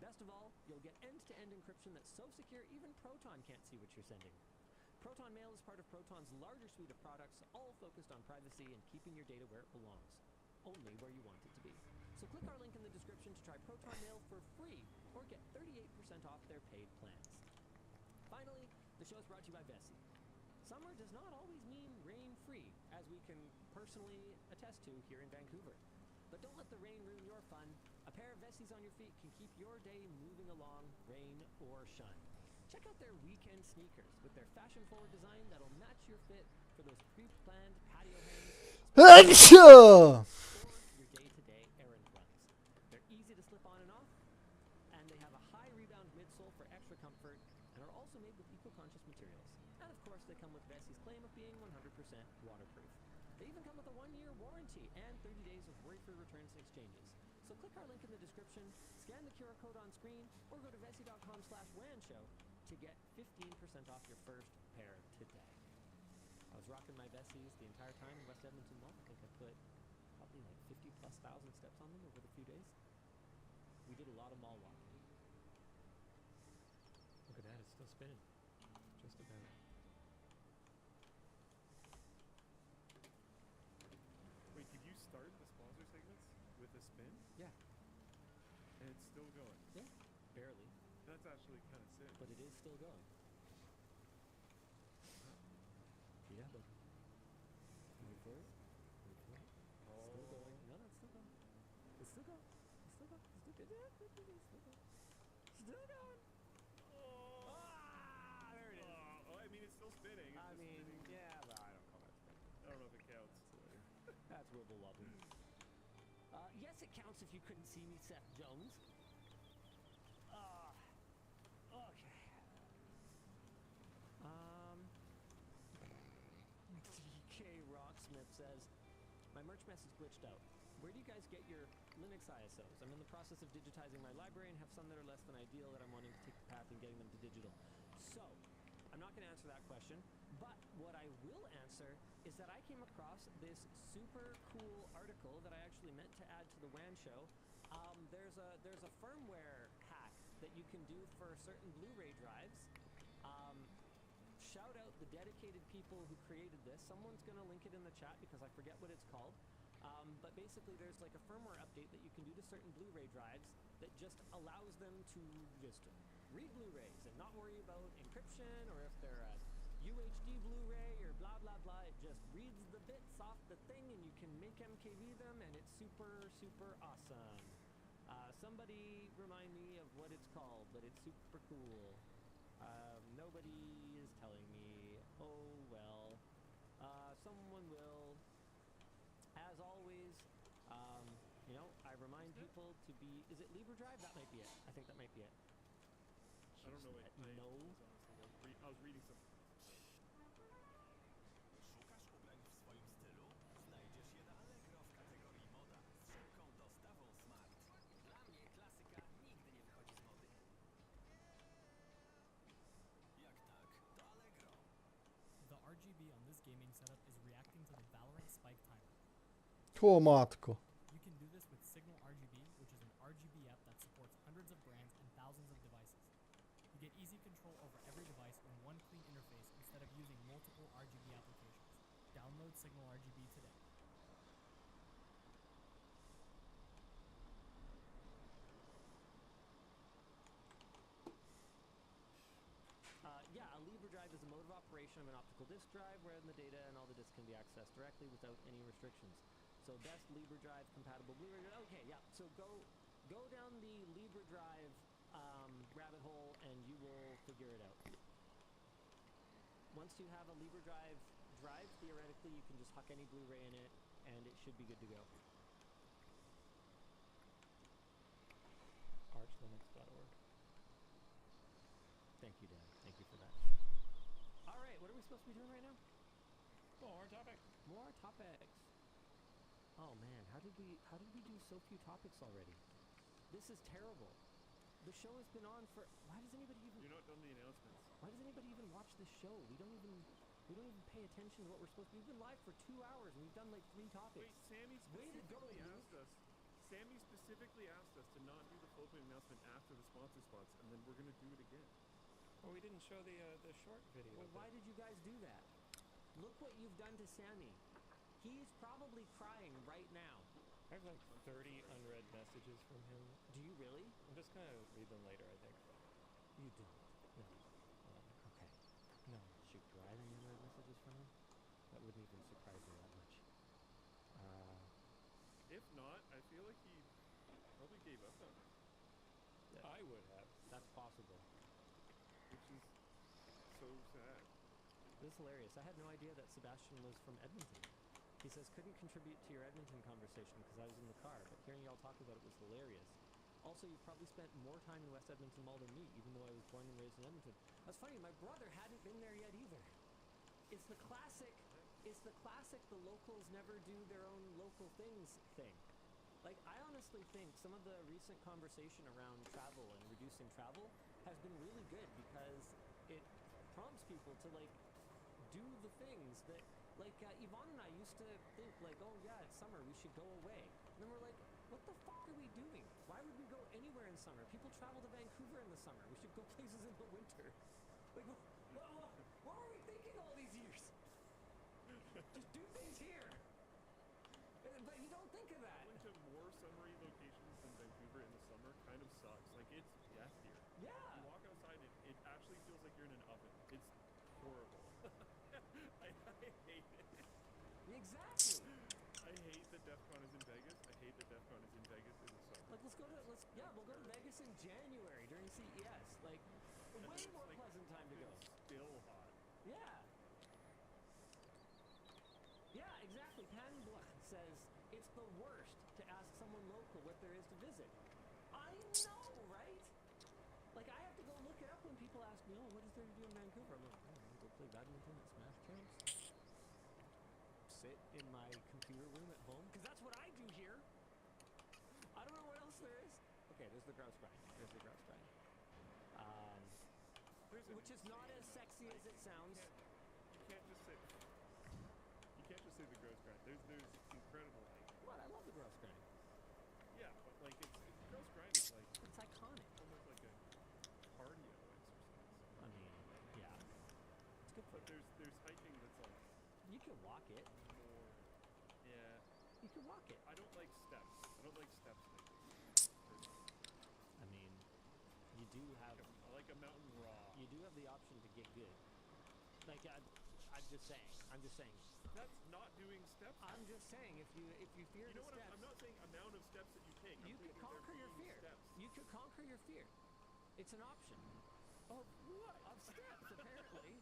Best of all, you'll get end-to-end encryption that's so secure even Proton can't see what you're sending. Proton Mail is part of Proton's larger suite of products, all focused on privacy and keeping your data where it belongs, only where you want it to be. So click our link in the description to try Proton Mail for free, or get 38% off their paid plans. Finally, the show is brought to you by Vessi. Summer does not always mean rain-free, as we can personally attest to here in Vancouver. But don't let the rain ruin your fun. A pair of Vessis on your feet can keep your day moving along, rain or shine. Check out their weekend sneakers with their fashion-forward design that'll match your fit for those pre-planned patio hangs Achoo! or your day-to-day errand runs. They're easy to slip on and off, and they have a high rebound midsole for extra comfort, and are also made with eco-conscious materials. And of course, they come with Vessi's claim of being 100% waterproof. They even come with a 1-year warranty and 30 days of worry-free returns and exchanges. So click our link in the description, scan the QR code on screen, or go to vessi.com/wanshow to get 15% off your first pair today. I was rocking my Vessis the entire time in West Edmonton Mall. I think I put probably like 50,000+ steps on them over the few days. We did a lot of mall walking. Look at that, it's still spinning. Just about. Wait, did you start the sponsor segments with a spin? Yeah. And it's still going. Yeah, barely, That's actually kind of sick. but it is still going. Yeah, but wait for it. Wait for it. Oh. Still going. No, that's still going. Still going. Oh. Ah, there it is. Oh, I mean, it's still spinning. It's I just mean, spinning. yeah, but I don't call that spinning. I don't know if it counts. That's wibble wobble. Yes, it counts if you couldn't see me, Seth Jones. Okay. DK Rocksmith says, my merch message glitched out. Where do you guys get your Linux ISOs? I'm in the process of digitizing my library and have some that are less than ideal that I'm wanting to take the path in getting them to digital. So, I'm not going to answer that question, but what I will answer is that I came across this super cool article that I actually meant to add to the WAN show. There's a firmware hack that you can do for certain Blu-ray drives. Shout out the dedicated people who created this. Someone's going to link it in the chat because I forget what it's called. But basically there's like a firmware update that you can do to certain Blu-ray drives that just allows them to just read Blu-rays and not worry about encryption or if they're a UHD Blu-ray or blah blah blah. It just reads the bits off the thing and you can make MKV them and it's super super awesome. Somebody remind me of what it's called, but it's super cool. Nobody is telling me. Oh well. Someone will. As always, you know, I remind people to be. Is it LibreDrive? That might be it. I think that might be it. I don't know. Wait, No. I was reading something. Szukasz ubrań w swoim stylu? Znajdziesz je na Allegro w kategorii moda z szybką dostawą smart. Dla mnie klasyka nigdy nie wychodzi z mody. Jak tak, to Allegro. The RGB on this gaming setup is reacting to the Valorant spike timer. O matko. You can do this with Signal RGB, which is an RGB app that supports hundreds of brands and thousands of devices. You get easy control over every device in one clean interface instead of using multiple RGB applications. Download Signal RGB today. Yeah, a LibreDrive is a mode of operation of an optical disk drive wherein the data and all the disks can be accessed directly without any restrictions. So best LibreDrive compatible Blu-ray. Okay, yeah. So go down the LibreDrive rabbit hole and you will figure it out. Once you have a LibreDrive drive, theoretically you can just huck any Blu-ray in it and it should be good to go. archlinux.org. Thank you, Dan. Thank you for that. All right, what are we supposed to be doing right now? More topic. More topics. Oh man, how did we do so few topics already? This is terrible. The show has been on for. Why does anybody even? You're not done the announcements. Why does anybody even watch this show? We don't even pay attention to what we're supposed to. We've been live for 2 hours and we've done like 3 topics. Wait, Sammy Way to go, specifically Luke. asked us. Sammy specifically asked us to not do the full announcement after the sponsor spots, and then we're gonna do it again. Well, we didn't show the short video. Well, why did you guys do that? Look what you've done to Sammy. He's probably crying right now. I have like 30 unread messages from him. Do you really? I'm just gonna read them later, I think. You don't. No. Okay. No. Shoot, do I have any unread messages from him? That wouldn't even surprise me that much. If not, I feel like he probably gave up on it, I would have. That's possible. which is so sad. This is hilarious. I had no idea that Sebastian was from Edmonton. He says, couldn't contribute to your Edmonton conversation because I was in the car, but hearing y'all talk about it was hilarious. Also, you've probably spent more time in West Edmonton Mall than me, even though I was born and raised in Edmonton. That's funny, my brother hadn't been there yet either. It's the classic, the locals never do their own local things thing. Like, I honestly think some of the recent conversation around travel and reducing travel has been really good because it prompts people to, like, do the things that, like, Yvonne and I used to think, like, oh yeah, it's summer, we should go away. And then we're like, what the fuck are we doing? Why would we go anywhere in summer? People travel to Vancouver in the summer. We should go places in the winter. Like, what were we thinking all these years? Just do things here. But you don't think of that. Going to more summery locations than Vancouver in the summer kind of sucks. Like, it's death here. Yeah. You walk outside, it actually feels like you're in an oven. It's horrible. I hate it. Exactly. I hate that DEF CON is in Vegas. I hate that DEF CON is in Vegas in the summer. Like, let's We'll go to Vegas in January during CES. Like, a way It's more like- pleasant time to go. It's still hot. Yeah. Yeah, exactly. Panbloch says it's the worst to ask someone local what there is to visit. I know, right? Like, I have to go look it up when people ask me, oh, what is there to do in Vancouver? I'm like, I don't know, go play badminton at Smash Champs. Sit in my computer room at home, because that's what I do here. I don't know what else there is. Okay, there's the grouse grind. There's the grouse grind. Which is not as sexy as it sounds. You can't just say the gross grind. There's incredible hiking. What? I love the grouse grind. Yeah, but like it's gross grind is like It's iconic. almost like a cardio exercise. I mean, yeah. It's good for But there's hiking that's like you can walk it. more. Yeah, You can walk it. I don't like steps. I don't like steps like this. I mean, you do have I like a mountain raw. you do have the option to get good. Like I'm just saying. That's not doing steps. I'm just saying if you fear You the know what? steps, I'm not saying amount of steps that you take. you I'm could thinking conquer there your being fear. Steps. You could conquer your fear. It's an option. Of what? Of steps, apparently.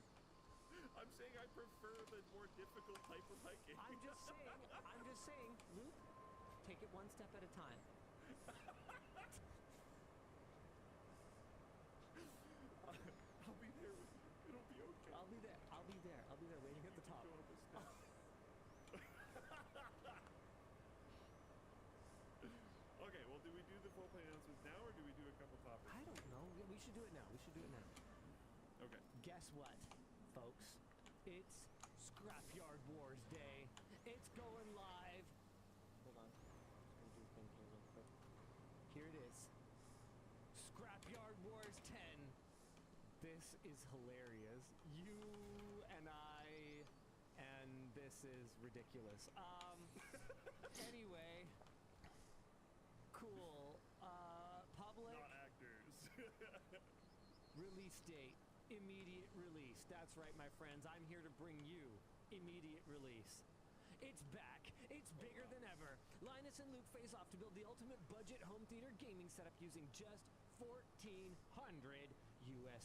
I'm saying I prefer the more difficult type of hiking. I'm just saying, Luke, take it one step at a time. I'll be there with you. It'll be okay. I'll be there waiting at the top. Go up a step. Okay, well, do we do the full play announcements now, or do we do a couple topics? I don't know. Yeah, we should do it now. Okay. Guess what, folks? It's Scrapyard Wars Day. It's going live. Hold on. I'm gonna do a thing here real quick. Here it is. Scrapyard Wars 10. This is hilarious. You and I, and this is ridiculous. Anyway. Cool. Public. Not actors. Release date. Immediate release. That's right, my friends. I'm here to bring you immediate release. It's back. It's bigger than ever. Linus and Luke face off to build the ultimate budget home theater gaming setup using just $1,400 US.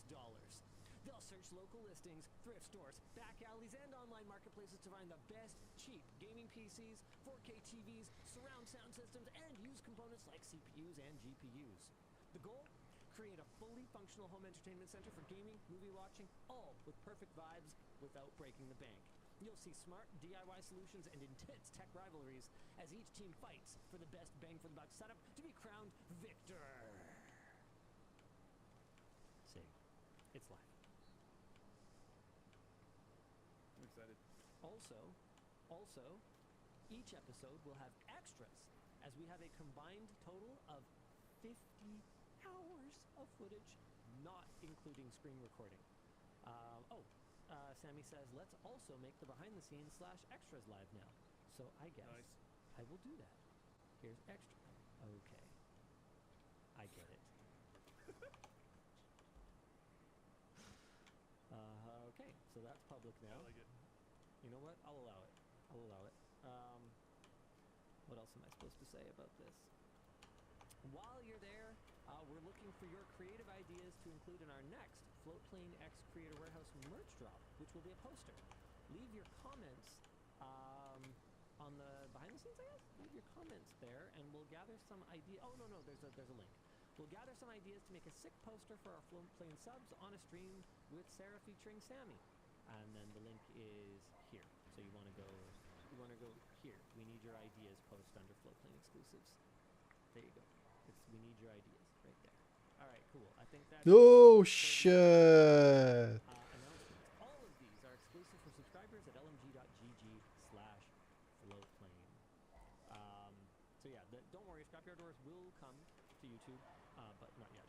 They'll search local listings, thrift stores, back alleys, and online marketplaces to find the best cheap gaming PCs, 4K TVs, surround sound systems, and used components like CPUs and GPUs. The goal? Create a fully functional home entertainment center for gaming, movie watching, all with perfect vibes without breaking the bank. You'll see smart DIY solutions and intense tech rivalries as each team fights for the best bang for the buck setup to be crowned victor. See, it's live. I'm excited. Also, each episode will have extras as we have a combined total of 50 hours of footage, not including screen recording. Sammy says, let's also make the behind-the-scenes / extras live now. So I guess Nice. I will do that. Here's extra. Okay. I get it. Okay, so that's public now. I like it. You know what? I'll allow it. What else am I supposed to say about this? While you're there, we're looking for your creative ideas to include in our next Floatplane X Creator Warehouse merch drop, which will be a poster. Leave your comments on the behind the scenes, I guess? Leave your comments there, and we'll gather some ideas. Oh, no, there's a link. We'll gather some ideas to make a sick poster for our Floatplane subs on a stream with Sarah featuring Sammy. And then the link is here. So you want to go here. We need your ideas post under Floatplane exclusives. There you go. We need your ideas right there. All right, cool. I think that's Oh shit! announcements. All of these are exclusive for subscribers at lmg.gg/floatplane. So yeah, don't worry. Scrapyard Wars will come to YouTube, but not yet.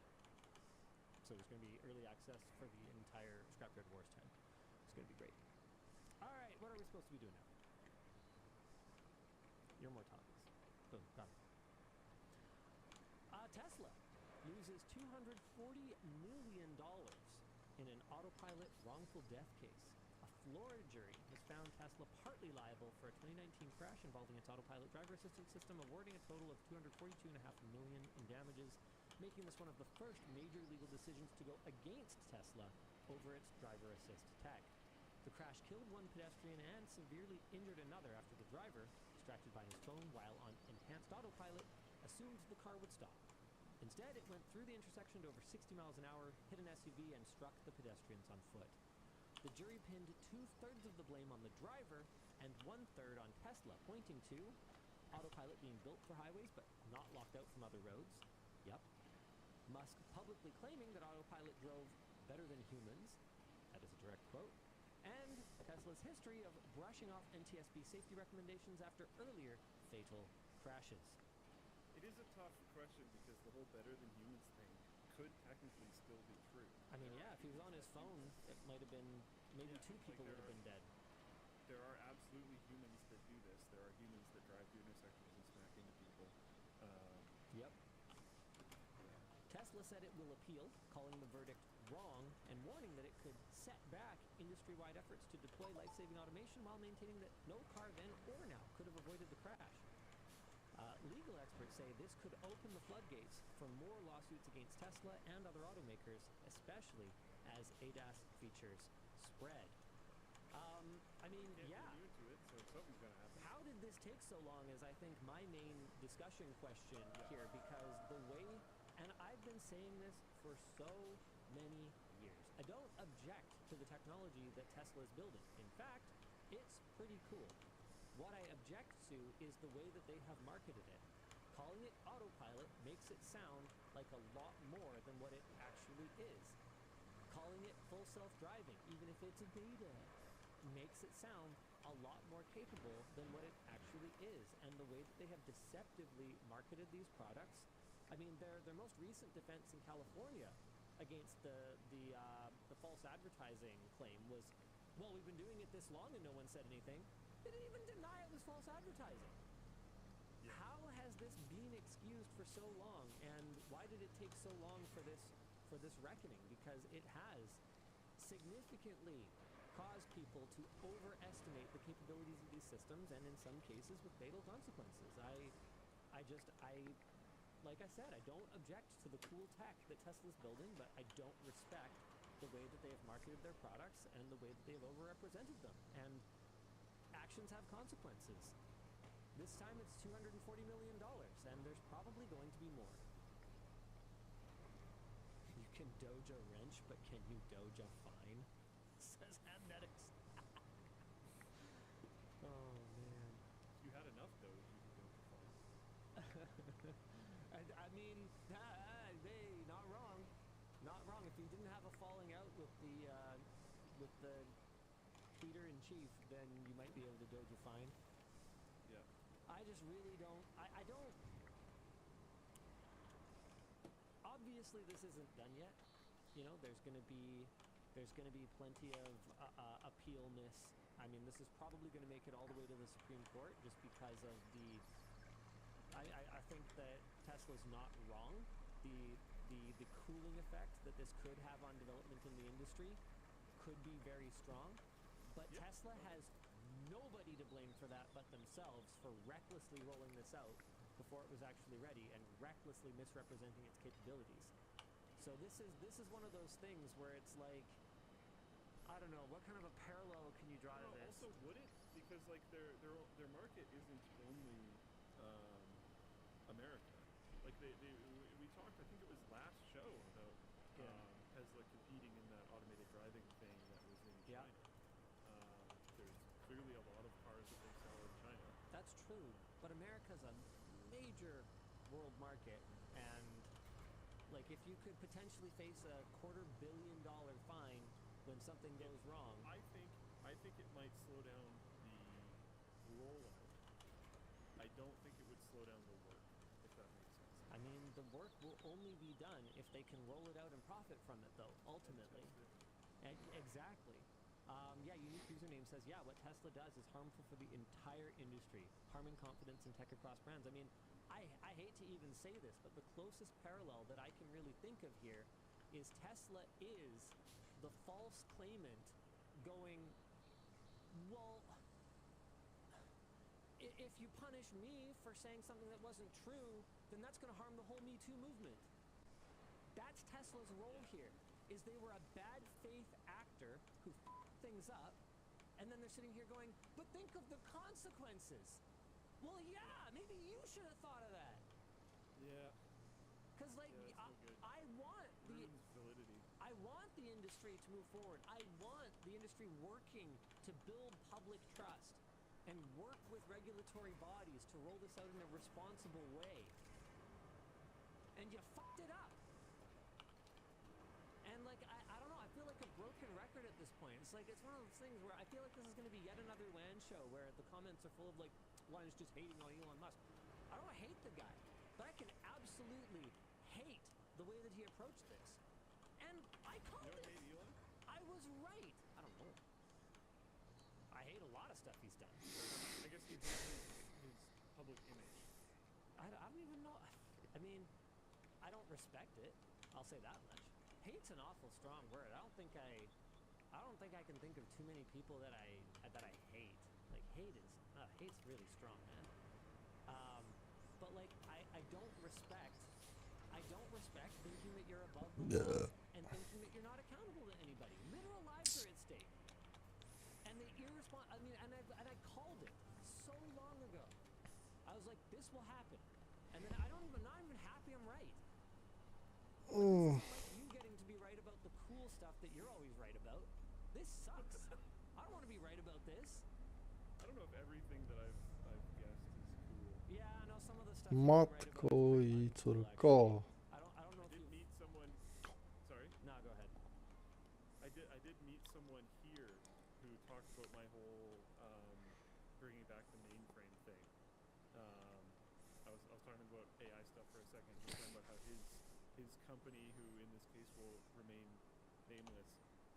So there's going to be early access for the entire Scrapyard Wars 10. It's going to be great. All right, what are we supposed to be doing now? Your more topics. Boom, got it. Tesla loses $240 million in an autopilot wrongful death case. A Florida jury has found Tesla partly liable for a 2019 crash involving its autopilot driver assistance system, awarding a total of $242.5 million in damages, making this one of the first major legal decisions to go against Tesla over its driver assist tech. The crash killed one pedestrian and severely injured another after the driver, distracted by his phone while on enhanced autopilot, assumed the car would stop. Instead, it went through the intersection at over 60 miles an hour, hit an SUV, and struck the pedestrians on foot. The jury pinned 2/3 of the blame on the driver and 1/3 on Tesla, pointing to autopilot being built for highways but not locked out from other roads. Yep. Musk publicly claiming that autopilot drove better than humans. That is a direct quote. And Tesla's history of brushing off NTSB safety recommendations after earlier fatal crashes. It is a tough question because the whole better than humans thing could technically still be true. I mean, yeah, if he was on his phone, it might have been, maybe Yeah, two people like would have been dead. There are absolutely humans that do this. There are humans that drive through intersections and smack into people. Yep. Tesla said it will appeal, calling the verdict wrong and warning that it could set back industry-wide efforts to deploy life-saving automation while maintaining that no car then or now could have avoided the crash. Legal experts say this could open the floodgates for more lawsuits against Tesla and other automakers, especially as ADAS features spread. I mean, Can't yeah. be new to it, so something's gonna happen. How did this take so long is, I think, my main discussion question here, because the way, and I've been saying this for so many years, I don't object to the technology that Tesla is building. In fact, it's pretty cool. What I object to is the way that they have marketed it. Calling it autopilot makes it sound like a lot more than what it actually is. Calling it full self-driving, even if it's a beta, makes it sound a lot more capable than what it actually is. And the way that they have deceptively marketed these products, I mean, their most recent defense in California against the false advertising claim was, well, we've been doing it this long and no one said anything. They didn't even deny it was false advertising. Yeah. How has this been excused for so long, and why did it take so long for this reckoning? Because it has significantly caused people to overestimate the capabilities of these systems, and in some cases with fatal consequences. Like I said, I don't object to the cool tech that Tesla's building, but I don't respect the way that they have marketed their products and the way that they have overrepresented them. And actions have consequences. This time it's $240 million, and there's probably going to be more. You can doge a wrench, but can you doge a fine? Says Adnetics. Oh, man. If you had enough dough, you could go for fun. I mean, hey, not wrong. Not wrong. If you didn't have a falling out with the Peter-in-Chief, then you might be able to doge a fine. Yeah. I just really don't. I don't. Obviously, this isn't done yet. You know, there's gonna be plenty of appealness. I mean, this is probably going to make it all the way to the Supreme Court, just because of the. I think that Tesla's not wrong. The cooling effect that this could have on development in the industry could be very strong. But Yep. Tesla has nobody to blame for that but themselves for recklessly rolling this out before it was actually ready and recklessly misrepresenting its capabilities. So this is one of those things where it's like, I don't know, what kind of a parallel can you draw to this? Also, would it? Because like their market isn't only America. Like we talked, I think it was last show about Tesla competing in that automated driving thing that was in Yeah. China. There's clearly a lot of cars that they sell in China. That's true, but America's a major world market, and like if you could potentially face a $250 million fine when something goes wrong. I think it might slow down the rollout. I don't think it would slow down the work, if that makes sense. I mean, the work will only be done if they can roll it out and profit from it, though, ultimately. Exactly. Yeah, Unique Username says, yeah, what Tesla does is harmful for the entire industry, harming confidence in tech across brands. I mean, I hate to even say this, but the closest parallel that I can really think of here is Tesla is the false claimant going Well, if you punish me for saying something that wasn't true, then that's going to harm the whole Me Too movement. That's Tesla's role here, is they were a bad faith actor who f***ed things up, and then they're sitting here going, but think of the consequences. Well, yeah, maybe you should have thought of that. Yeah. Because, like, Yeah, that's no good. I want the Ruins validity. I want the industry to move forward. I want the industry working to build public trust and work with regulatory bodies to roll this out in a responsible way. And you fucked it up. And like, I don't know, I feel like a broken record at this point. It's like, it's one of those things where I feel like this is going to be yet another land show where the comments are full of like, Linus just hating on Elon Musk. I don't hate the guy, but I can absolutely hate the way that he approached this. And I called You don't it. hate Elon? I was right. I don't know. I hate a lot of stuff he's done. I guess he hates his public image. I don't even know. I mean, I don't respect it. I'll say that much. Hate's an awful strong word. I don't think I can think of too many people that I hate. Like hate's really strong, man. But like I don't respect thinking that you're above the law and thinking that you're not accountable to anybody. Literal lives are at stake. And the and I called it so long ago. I was like, this will happen. And then not even happy I'm right. Oh. This isn't like you getting to be right about the cool stuff that you're always right about. This sucks. I don't want to be right about this. I don't know if everything that I've guessed is cool. Yeah, I know some of the stuff you're right about is Matko pretty i much cool, córko. actually. I don't know I if did you. meet someone. Sorry. No, go ahead. I did meet someone here who talked about my whole bringing back the mainframe thing. I was talking about AI stuff for a second. He was talking about how his company, who in this case will remain nameless,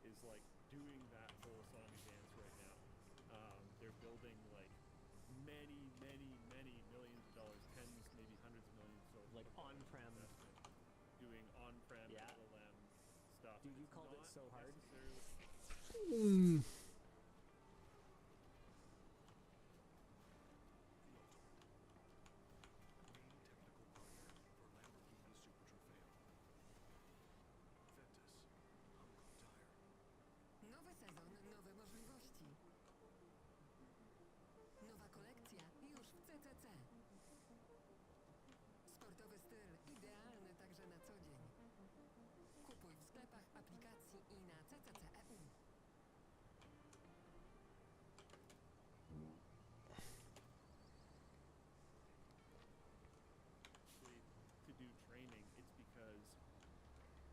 is like doing that whole song and dance right now. They're building like many millions of dollars, tens, maybe hundreds of millions of dollars. Like on-prem. Investment, doing on-prem Yeah. LLM stuff. Dude, you It's called it not so hard. necessarily- Nowy sezon, nowe możliwości. Nowa kolekcja już w CCC. Sportowy styl idealny także na co dzień. Kupuj w sklepach, aplikacji i na CCC.eu. To do training, it's because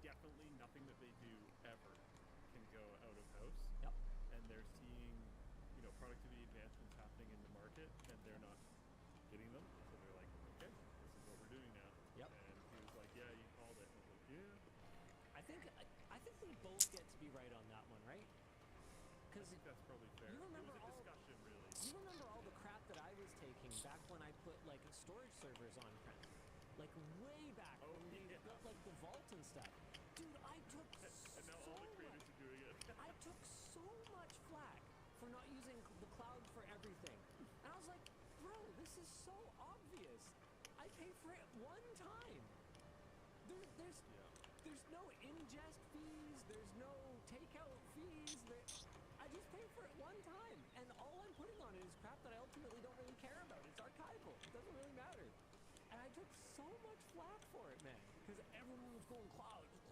definitely nothing that they do ever can go out of house. Yep. And they're seeing, productivity advancements happening in the market, and they're not getting them. So they're like, okay, this is what we're doing now. Yep. And he was like, yeah, you called it. And I was like, yeah. I think we both get to be right on that one, right? I Because think that's probably fair. you It remember was a all- discussion, really. you remember all the crap that I was taking back when I put like storage servers on prem, like way back Oh, when we yeah. built like the vault and stuff. Dude, I took And now so all the much. creators are doing it. I took so much flack for not using the cloud for everything. And I was like, bro, this is so obvious. I pay for it one time. There's no ingest fees, there's no takeout fees. I just pay for it one time. And all I'm putting on it is crap that I ultimately don't really care about. It's archival. It doesn't really matter. And I took so much flack for it, man. Because everyone was going cloud, it's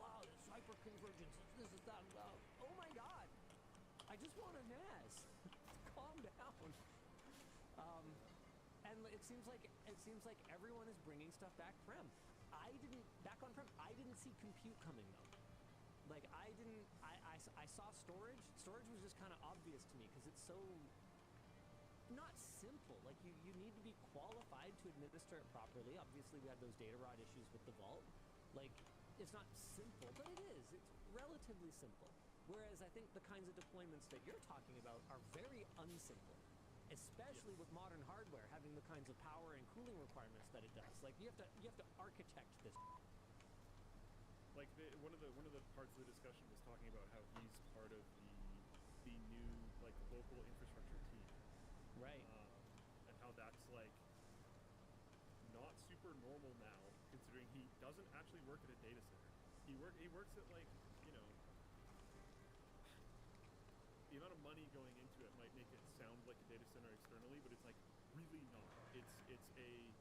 hyper-convergence, it's this, it's that, blah. Oh my god. I just want a NAS. Calm down. And it seems like everyone is bringing stuff back prem. Back on prem, I didn't see compute coming though. Like I saw storage. Storage was just kind of obvious to me because it's so not simple. Like you need to be qualified to administer it properly. Obviously we had those data rod issues with the vault. Like it's not simple, but it is. It's relatively simple. Whereas I think the kinds of deployments that you're talking about are very unsimple, especially with modern hardware having the kinds of power and cooling requirements that it does. Like you have to architect this. Like one of the parts of the discussion was talking about how he's part of the new like local infrastructure team. Right. And how that's like not super normal now, considering he doesn't actually work at a data center. He works at like, you know, the amount of money going into it might make it sound like a data center externally, but it's like really not.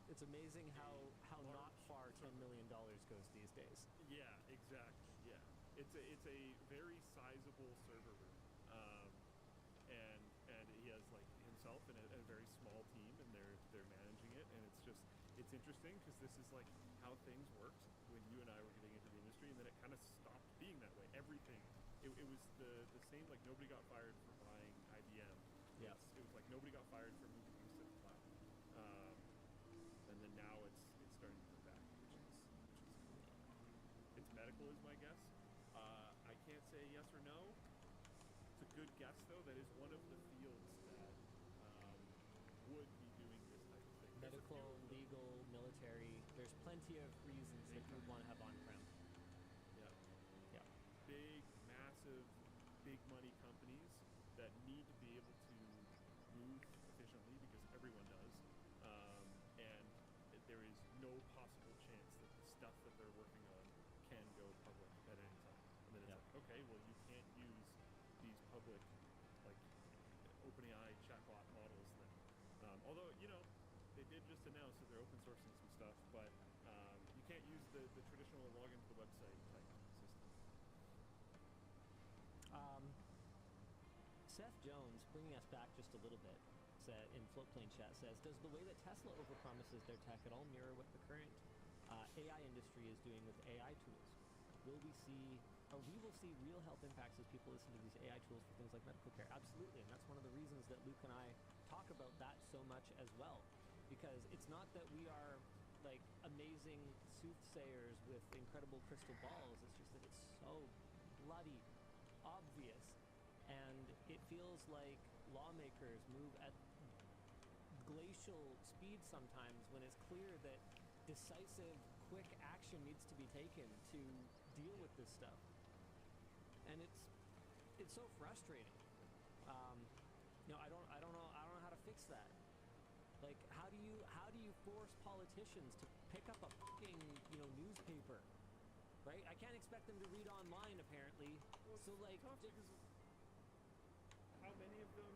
It's amazing how not large far $10 million goes these days. Yeah, exactly. Yeah, it's a very sizable server room, and he has like himself and a very small team, and they're managing it, and it's interesting because this is like how things worked when you and I were getting into the industry, and then it kind of stopped being that way. Everything it was the same. Like nobody got fired for buying IBM. Yeah. It was like nobody got fired for moving things to the cloud. And then now it's starting to come back, which is it's medical is my guess. I can't say yes or no. It's a good guess though. That is one of the fields that would be doing this type of thing. There's a few Medical, of them. legal, military. There's plenty of reasons that you would want to have on-prem. Yeah. Yeah. Big, massive, big money companies that need to be able to move efficiently because everyone does. And there is no possible chance that the stuff that they're working on can go public at any time. And then it's Yeah. like, okay, well, you can't use these public, like, OpenAI chatbot models then. Although, you know, they did just announce that they're open sourcing some stuff, but you can't use the traditional login to the website type system. Seth Jones, bringing us back just a little bit, in Floatplane Chat says, does the way that Tesla overpromises their tech at all mirror what the current AI industry is doing with AI tools? We will see real health impacts as people listen to these AI tools for things like medical care? Absolutely, and that's one of the reasons that Luke and I talk about that so much as well, because it's not that we are like amazing soothsayers with incredible crystal balls, it's just that it's so bloody obvious, and it feels like lawmakers move at glacial speed sometimes when it's clear that decisive, quick action needs to be taken to deal with this stuff. And it's so frustrating. I don't know how to fix that. Like, how do you force politicians to pick up a fucking newspaper, right? I can't expect them to read online apparently. Well, So like, tough because how many of them?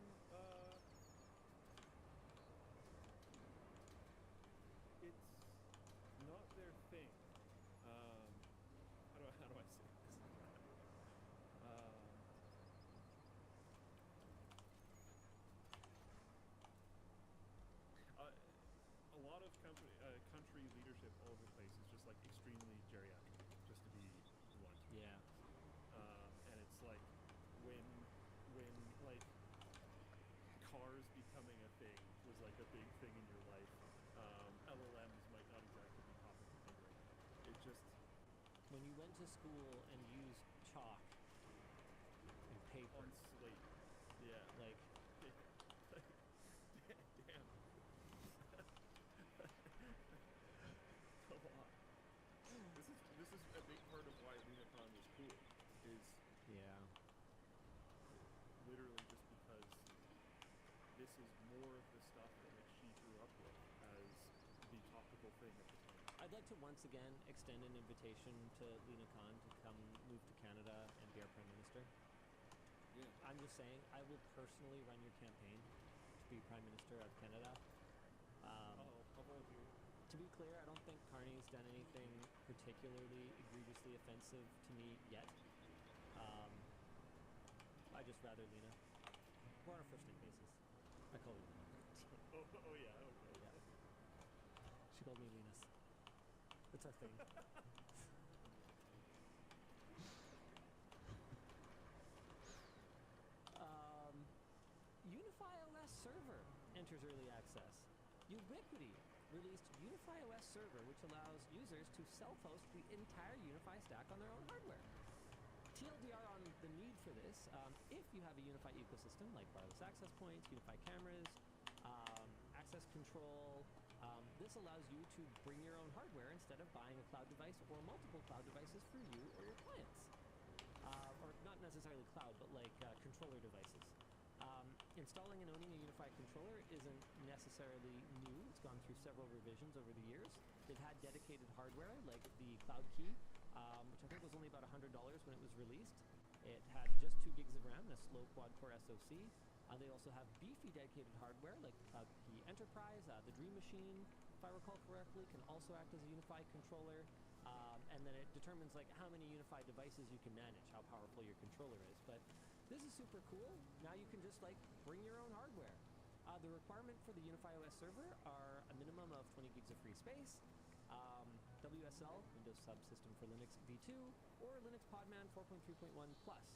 It's not their thing. How do I say this? A lot of country leadership all over the place is just like extremely geriatric, just to be blunt. yeah, And it's like when like cars becoming a thing was like a big thing in your life. LLMs might not exactly be top of the thing right now. It just when you went to school and used chalk and paper, on slate. Yeah. like Damn. Come on. This is a big part of why LunaCon was cool. Is yeah. literally just because this is more of the stuff that like she grew up with as the topical thing at the time. I'd like to once again extend an invitation to Lena Khan to come move to Canada and be our Prime Minister. Yeah. I'm just saying, I will personally run your campaign to be Prime Minister of Canada. I'll hold you. To be clear, I don't think Carney's done anything particularly egregiously offensive to me yet. I just rather Lena. We're on a first name basis. I call her Lena. Oh yeah, okay. Yeah. She called me Linus. It's our thing. Unify OS Server enters early access. Ubiquiti released Unify OS Server, which allows users to self-host the entire Unify stack on their own hardware. TLDR on the need for this, if you have a Unify ecosystem like wireless access points, Unify cameras, access control, this allows you to bring your own hardware instead of buying a cloud device or multiple cloud devices for you or your clients. Or not necessarily cloud, but like controller devices. installing and owning a unified controller isn't necessarily new. It's gone through several revisions over the years. They've had dedicated hardware like the Cloud Key, which I think was only about $100 when it was released. It had just 2 gigs of RAM and a slow quad-core SoC. They also have beefy dedicated hardware like the Cloud Key Enterprise. The Dream Machine, if I recall correctly, can also act as a unified controller. And then it determines like how many unified devices you can manage, how powerful your controller is. But this is super cool. Now you can just like bring your own hardware. The requirement for the Unify OS server are a minimum of 20 gigs of free space, WSL, Windows Subsystem for Linux v2, or Linux Podman 4.3.1 plus.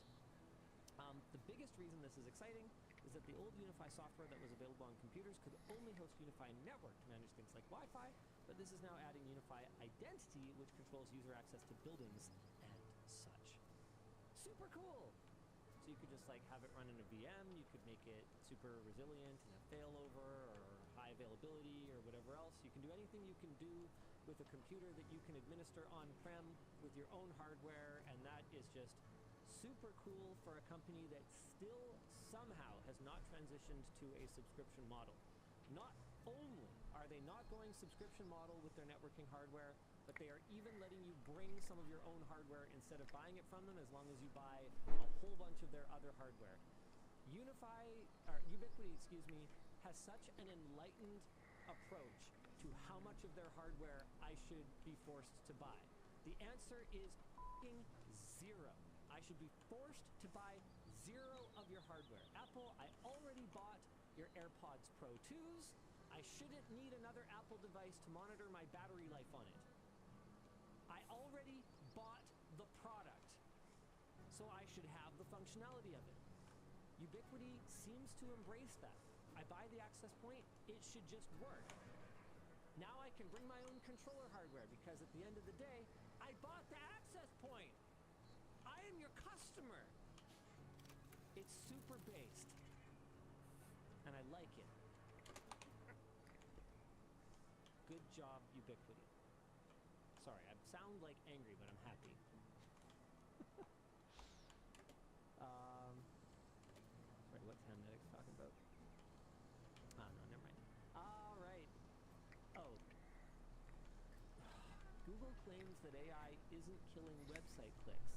The biggest reason this is exciting is that the old Unify software that was available on computers could only host Unify Network to manage things like Wi-Fi, but this is now adding Unify Identity, which controls user access to buildings and such. Super cool! So you could just like have it run in a VM, you could make it super resilient and have failover or high availability or whatever else. You can do anything you can do with a computer that you can administer on-prem with your own hardware, and that is just super cool for a company that still somehow has not transitioned to a subscription model. Not only are they not going subscription model with their networking hardware, but they are even letting you bring some of your own hardware instead of buying it from them, as long as you buy a whole bunch of their other hardware. Ubiquiti, has such an enlightened approach to how much of their hardware I should be forced to buy. The answer is f***ing 0. I should be forced to buy 0 of your hardware. Apple, I already bought your AirPods Pro 2s. I shouldn't need another Apple device to monitor my battery life on it. I already bought the product, so I should have the functionality of it. Ubiquiti seems to embrace that. I buy the access point, it should just work. Now I can bring my own controller hardware because at the end of the day, I bought the access point. I am your customer. It's super based, and I like it. Good job, Ubiquiti. Sorry, I sound like angry, but I'm happy. Sorry, what's Hamnetics talking about? No, never mind. All right. Oh. Google claims that AI isn't killing website clicks,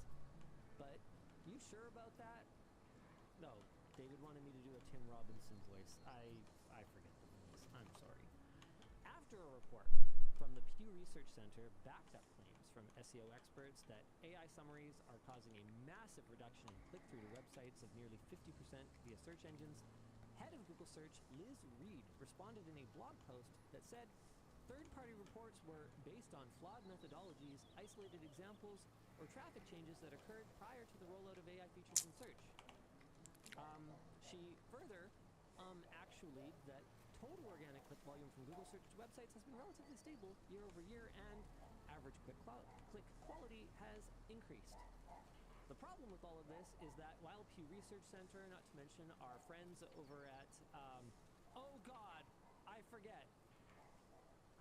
but you sure about that? No, David wanted me to do a Tim Robinson voice. I forget the voice. I'm sorry. After a report from the Pew Research Center backed up claims from SEO experts that AI summaries are causing a massive reduction in click-through to websites of nearly 50% via search engines, head of Google Search Liz Reed responded in a blog post that said third-party reports were based on flawed methodologies, isolated examples, or traffic changes that occurred prior to the rollout of AI features in search. She further, actually, that total organic click volume from Google search websites has been relatively stable year over year, and average click quality has increased. The problem with all of this is that while Pew Research Center, not to mention our friends over at, oh God, I forget,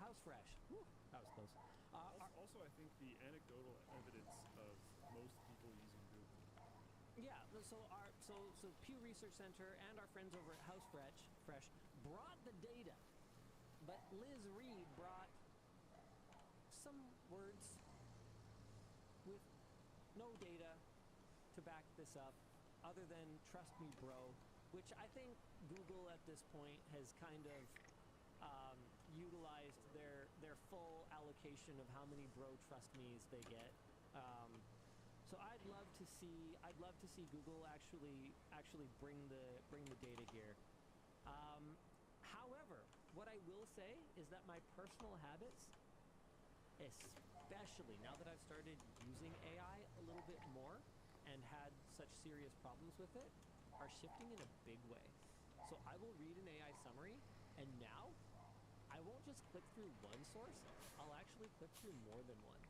HouseFresh. Whew, that was close. Also, I think the anecdotal evidence of most people using Google. Yeah, so Pew Research Center and our friends over at HouseFresh brought the data, but Liz Reed brought some words with no data to back this up, other than "trust me, bro," which I think Google at this point has kind of utilized their full allocation of how many bro trust me's they get. So I'd love to see Google actually bring the data here. However, what I will say is that my personal habits, especially now that I've started using AI a little bit more and had such serious problems with it, are shifting in a big way. So I will read an AI summary, and now I won't just click through one source, I'll actually click through more than one.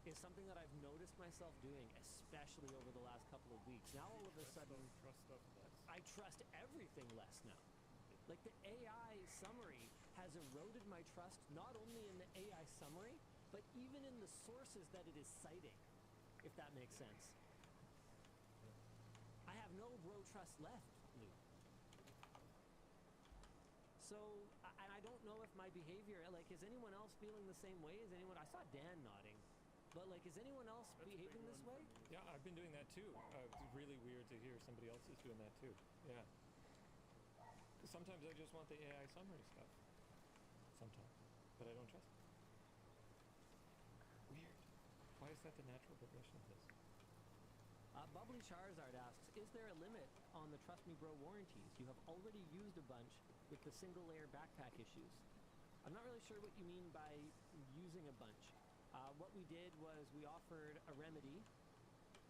It's something that I've noticed myself doing, especially over the last couple of weeks. Now all of a sudden, Trust stuff less. I trust everything less now. Like the AI summary has eroded my trust not only in the AI summary, but even in the sources that it is citing, if that makes sense. I have no bro trust left, Luke. So, and I don't know if my behavior, like, is anyone else feeling the same way? Is anyone? I saw Dan nodding, but like, is anyone else That's a big behaving this one way? for me. Yeah, I've been doing that too. It's really weird to hear somebody else is doing that too. Yeah. 'Cause sometimes I just want the AI summary stuff. Sometimes. But I don't trust it. Weird. Why is that the natural progression of this? Bubbly Charizard asks, is there a limit on the Trust Me Bro warranties? You have already used a bunch with the single layer backpack issues. I'm not really sure what you mean by using a bunch. What we did was we offered a remedy,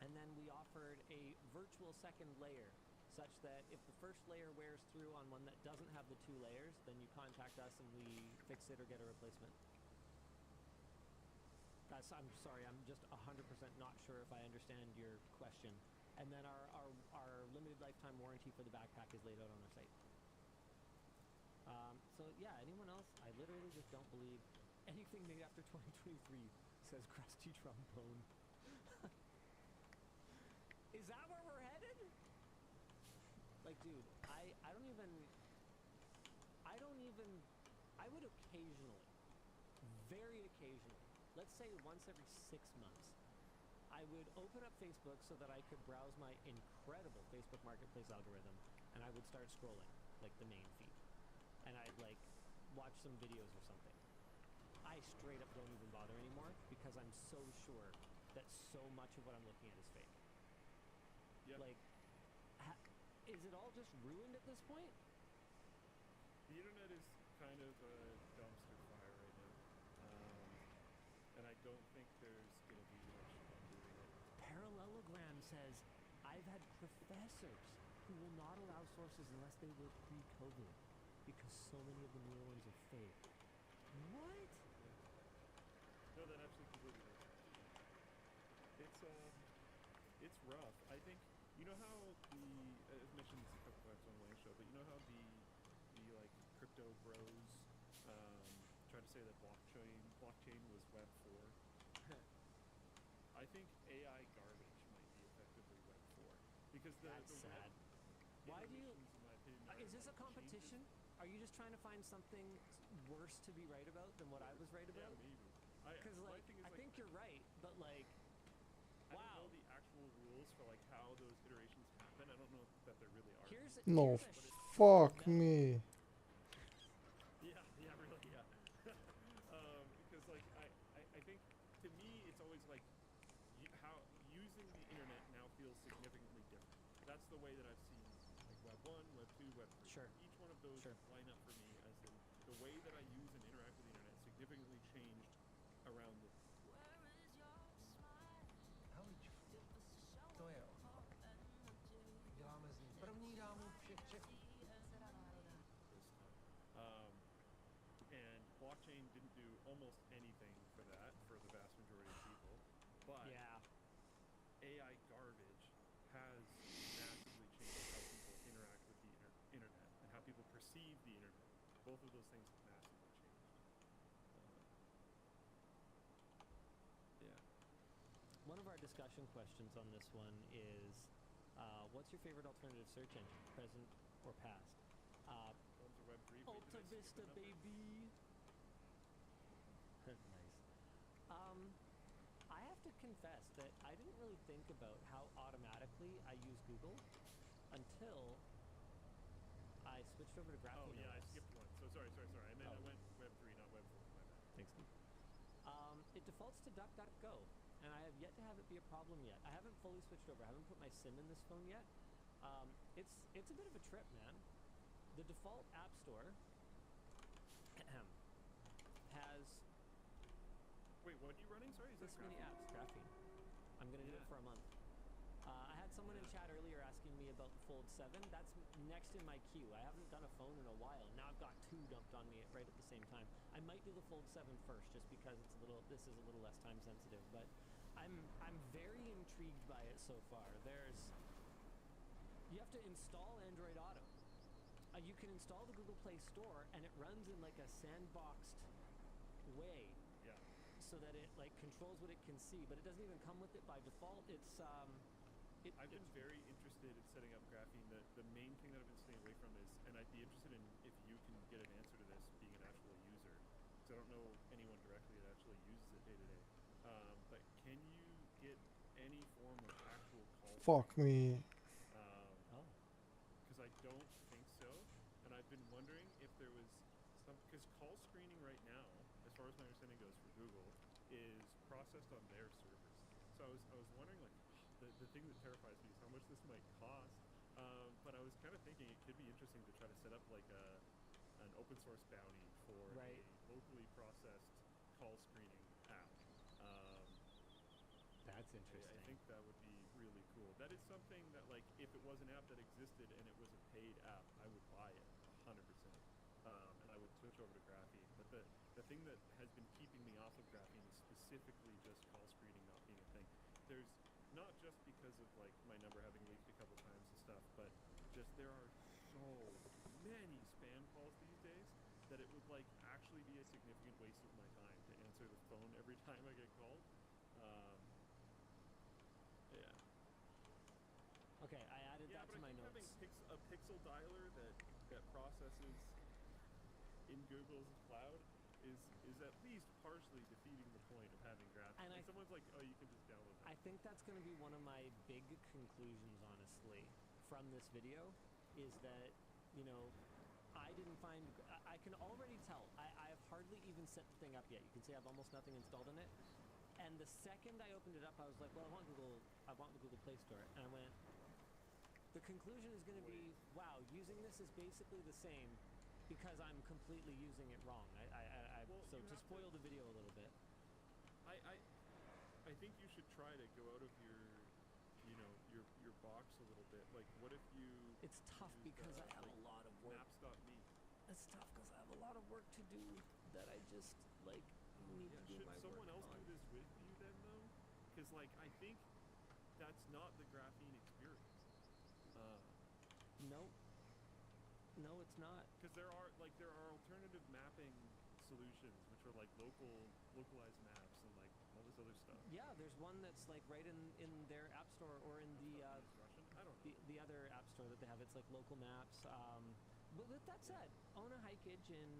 and then we offered a virtual second layer, such that if the first layer wears through on one that doesn't have the 2 layers, then you contact us and we fix it or get a replacement. I'm sorry, I'm just 100% not sure if I understand your question. And then our limited lifetime warranty for the backpack is laid out on our site. So yeah, anyone else? I literally just don't believe anything made after 2023, says Krusty Trombone. Is that where we're headed? Like, dude, I would occasionally, very occasionally, let's say once every 6 months, I would open up Facebook so that I could browse my incredible Facebook Marketplace algorithm, and I would start scrolling, like the main feed. And I'd like watch some videos or something. I straight up don't even bother anymore because I'm so sure that so much of what I'm looking at is fake. Yeah. Like, is it all just ruined at this point? The internet is kind of a dumpster fire right now. And I don't think there's going to be much undoing it. Parallelogram says, I've had professors who will not allow sources unless they were pre-COVID because so many of the newer ones are fake. What? No, that actually completely makes sense. It's rough. I think, you know how I've mentioned this a couple times on Wayne's show, but you know how the like crypto bros tried to say that blockchain was Web 4. I think AI garbage might be effectively Web 4 because That's the sad. web Why do you? innovations, in my opinion, Is this a like competition? changes. Are you just trying to find something worse to be right about than what I was right Yeah, about? maybe. Because My like, thing is, I think you're right, but like, I wow. don't know the actual rules for like how those iterations happen. I don't know that there really are. No, Here's a fuck me. Yeah, really, yeah. Because like I think to me it's always like how using the internet now feels significantly different. That's the way that I've seen like Web 1, Web 2, Web 3. Sure. Each one of those Sure. line up for me as in the way that I use and interact with the internet significantly changed around the To je ono. Děláme z ní první dámu všech Čechů. this time. And blockchain didn't do almost anything for that for the vast majority of people. But Yeah. AI garbage has massively changed how people interact with the internet and how people perceive the internet. Both of those things have massively changed. Yeah. One of our discussion questions on this one is, what's your favorite alternative search engine, present or past? One's a Web 3. Wait, Alta did I skip Vista, a number? baby. Nice. I have to confess that I didn't really think about how automatically I use Google until I switched over to Graphene Oh yeah, I OS. skipped one. So sorry. I meant Oh. I went Web 3, not Web 4. My bad. Thanks, Steve. It defaults to DuckDuckGo, and I have yet to have it be a problem yet. I haven't fully switched over. I haven't put my SIM in this phone yet. It's a bit of a trip, man. The default app store has Wait, what are you running? Sorry, is this that many apps. Graphene. I'm gonna do it Yeah. for a month. I had someone in chat earlier asking me about the Fold 7. That's next in my queue. I haven't done a phone in a while. Now I've got 2 dumped on me right at the same time. I might do the Fold 7 first, just because this is a little less time sensitive. But I'm very intrigued by it so far. You have to install Android Auto. You can install the Google Play Store, and it runs in like a sandboxed way, Yeah. so that it like controls what it can see, but it doesn't even come with it by default. It's I've been very interested in setting up graphene. The main thing that I've been staying away from is, and I'd be interested in if you can get an answer to this being an actual user, because I don't know anyone directly that actually uses it day to day. But can you get any form of actual call? Fuck me. Oh. Because I don't think so, and I've been wondering if there was some, because call screening right now, as far as my understanding goes for Google, is processed on their servers. So I was wondering, like, the thing that terrifies me is how much this might cost. But I was kind of thinking it could be interesting to try to set up like an open source bounty for Right. a locally processed call screening app. That's I interesting. think that would be really cool. That is something that, like, if it was an app that existed and it was a paid app, I would buy it 100%. And I would switch over to Graphene. But the thing that has been keeping me off of Graphene is specifically just call screening not being a thing. There's not just because of, like, my number having leaked a couple times and stuff, but just there are so many spam calls these days that it would, like, actually be a significant waste of my time to answer the phone every time I get called. Yeah. Okay, I added Yeah, that but to I my think notes. having a pixel dialer that processes in Google's cloud is at least partially defeating the point of having Graphene. And Like, someone's like, oh, you can just download that. I think that's going to be one of my big conclusions, honestly, from this video, is that, you know, I didn't find, I can already tell, I have hardly even set the thing up yet. You can see I have almost nothing installed in it. And the second I opened it up, I was like, well, I want the Google Play Store. And I went, the conclusion is going to be, wow, using this is basically the same because I'm completely using it wrong. Well, so you to have spoil the video a little bit. I think you should try to go out of your, you know, your box a little bit. Like, what if you? It's tough use, because I have like, a lot of work. Maps.me. It's tough because I have a lot of work to do that I just, like, need to do Should my someone work else on. do this with you then, though? Because, like, I think that's not the graphene experience. No, it's not. Because there are alternative mapping solutions which are like localized maps and like all this other stuff. Yeah, there's one that's like right in their app store or in the Russian? I don't know. the other app store that they have. It's like local maps. But with that said, Ona Hikage in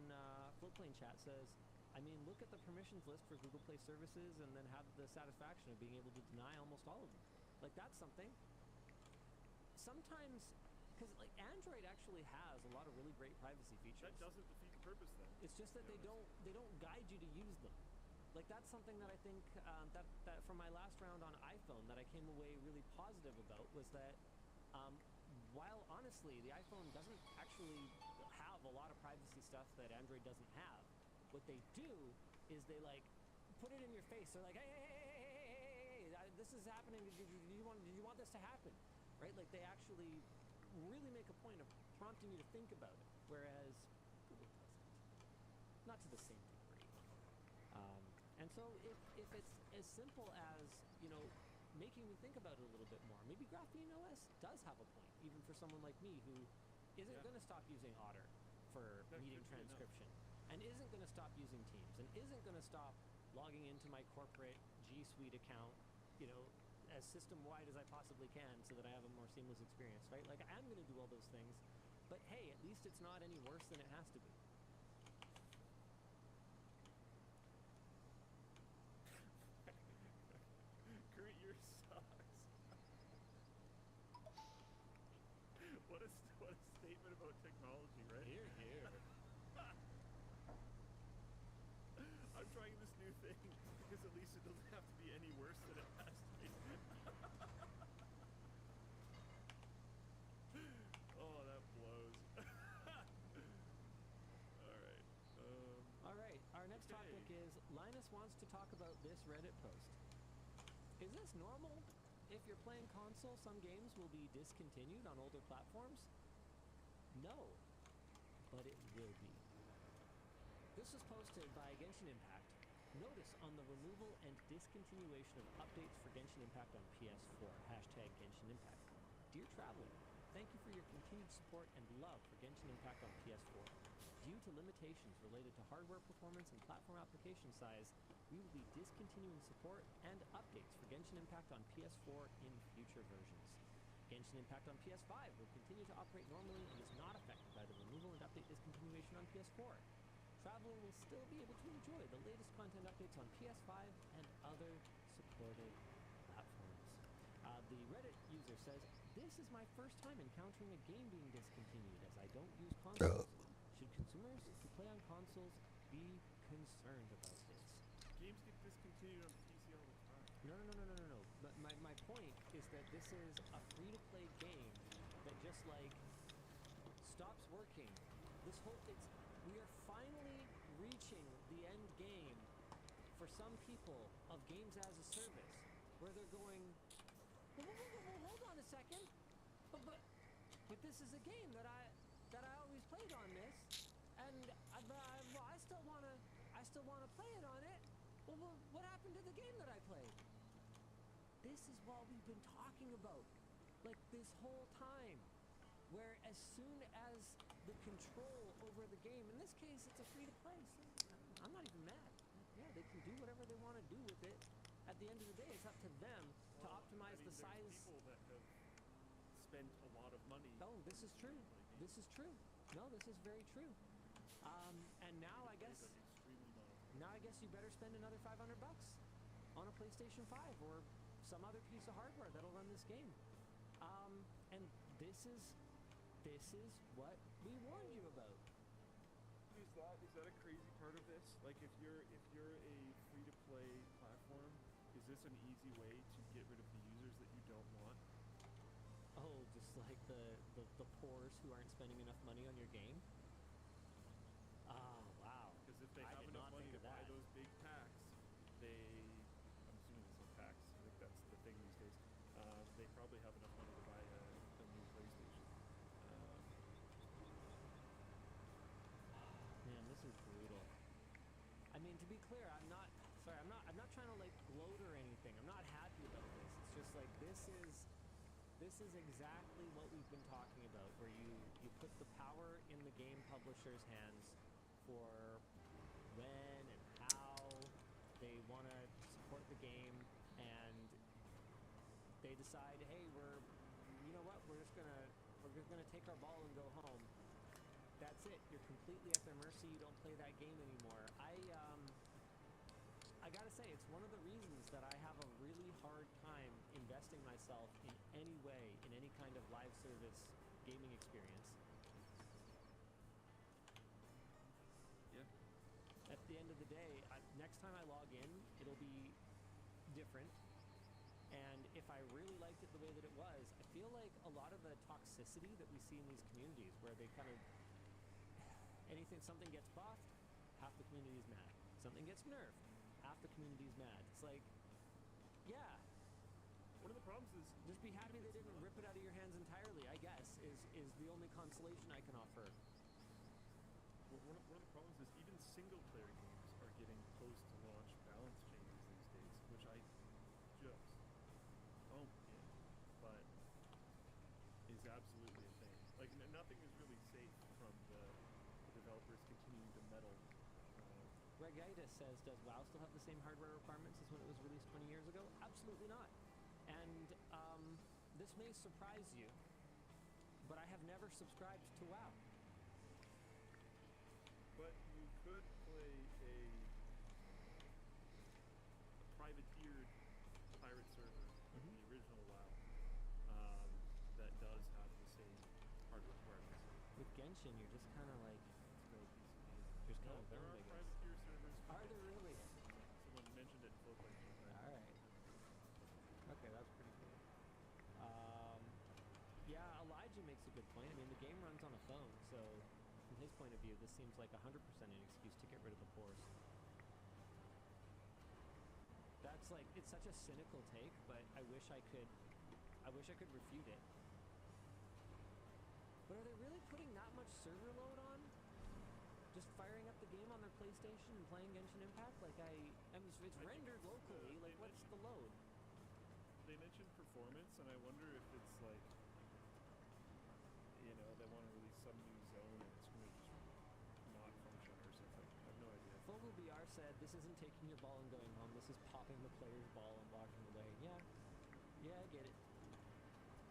Floatplane Chat says, I mean, look at the permissions list for Google Play services and then have the satisfaction of being able to deny almost all of them. Like, that's something. Sometimes, because like Android actually has a lot of really great privacy features. That doesn't defeat the purpose then. It's just that they don't guide you to use them. Like, that's something that I think that from my last round on iPhone that I came away really positive about was that while honestly the iPhone doesn't actually have a lot of privacy stuff that Android doesn't have, what they do is they like put it in your face. They're like, hey, this is happening. Did you want this to happen? Right? Like, they actually really make a point of prompting you to think about it, whereas Google doesn't. Not to the same degree. And so if it's as simple as, you know, making me think about it a little bit more, maybe Graphene OS does have a point, even for someone like me who isn't going to stop using Otter for That meeting could be enough. transcription, and isn't going to stop using Teams, and isn't going to stop logging into my corporate G Suite account, you know, as system-wide as I possibly can so that I have a more seamless experience, right? Like, I'm going to do all those things, but hey, at least it's not any worse than it has to be. Current year sucks. What a statement about technology, right? Here. I'm trying this new thing because at least it doesn't have to be any worse than it has to be. Oh, that blows. All right, our next topic is Linus wants to talk about this Reddit post. Is this normal? If you're playing console, some games will be discontinued on older platforms? No, but it will be. This was posted by Genshin Impact. Notice on the removal and discontinuation of updates for Genshin Impact on PS4. Hashtag Genshin Impact. Dear Traveler, thank you for your continued support and love for Genshin Impact on PS4. Due to limitations related to hardware performance and platform application size, we will be discontinuing continuing support and updates for Genshin Impact on PS4 in future versions. Genshin Impact on PS5 will continue to operate normally and is not affected by the removal and update discontinuation on PS4. Traveler will still be able to enjoy the latest content updates on PS5 and other supported platforms. The Reddit user says, "This is my first time encountering a game being discontinued as I don't use consoles. Should consumers who play on consoles be concerned about this?" Games get discontinued on PC all the time. No. But my point is that this is a free-to-play game that just like stops working. We are finally reaching the end game for some people of games as a service, where they're going, well, hold on a second, but this is a game that I always played on this, and I still wanna play it on it. Well, what happened to the game that I played? This is what we've been talking about, like this whole time, where as soon as the control over the game, in this case it's a free-to-play, so I'm not even mad. Yeah, they can do whatever they want to do with it. At the end of the day, it's up to them to optimize the size. There's people that have spent a lot of money. Oh, this is true. This is true. No, this is very true. And now I guess you better spend another $500 on a PlayStation 5 or some other piece of hardware that'll run this game. And this is what we warned you about. Is that a crazy part of this? Like, if you're a free-to-play platform, is this an easy way to get rid of the users that you don't want? Oh, just like the poors who aren't spending enough money on your game? Oh, wow. Because if they I have did enough not money think to of buy that. those big packs, I'm assuming it's a packs. I think that's the thing these days. They probably have enough money to buy a new PlayStation. Man, this is brutal. I mean, to be clear, I'm not trying to like gloat or anything. I'm not happy about this. It's just like this is exactly what we've been talking about, where you put the power in the game publisher's hands for when and how they want to support the game, and they decide, hey, you know what, we're just gonna take our ball and go home. That's it. You're completely at their mercy. You don't play that game anymore. I gotta say, it's one of the reasons that I have a really hard time investing myself in any way in any kind of live service gaming experience. Yeah. At the end of the day, next time I log in, it'll be different. And if I really liked it the way that it was, I feel like a lot of the toxicity that we see in these communities, where they kind of something gets buffed, half the community is mad. Something gets nerfed, half the community is mad. It's like, yeah. One of the problems is Just be happy they didn't rip it out of your hands entirely, I guess, is the only consolation I can offer. one of the problems is even single-player games are getting post-launch balance changes these days, which I just don't get, but is absolutely a thing. Like, nothing is really safe from the developers continuing to meddle. Regitis says, does WoW still have the same hardware requirements as when it was released 20 years ago? Absolutely not. And this may surprise you, but I have never subscribed to WoW. But you could play a privateered pirate server like the original WoW that does have the same hardware requirements. With Genshin, you're just kind of like, Still a piece of music. Just kind No, of there are bone privateer servers. for are there Genshin. really? Someone mentioned it both ways. Alright. Okay, that's pretty cool. Yeah, Elijah makes a good point. I mean, the game runs on a phone, so from his point of view, this seems like 100% an excuse to get rid of the pores. That's like, it's such a cynical take, but I wish I could refute it. But are they really putting that much server load on? Just firing up the game on their PlayStation and playing Genshin Impact? Like, I mean, it's rendered locally. Like, what's the load? They mentioned performance, and I wonder if it's like, they want to release some new zone and it's going to just not function or something. I have no idea. Fogel BR said, this isn't taking your ball and going home, this is popping Yeah, I get it.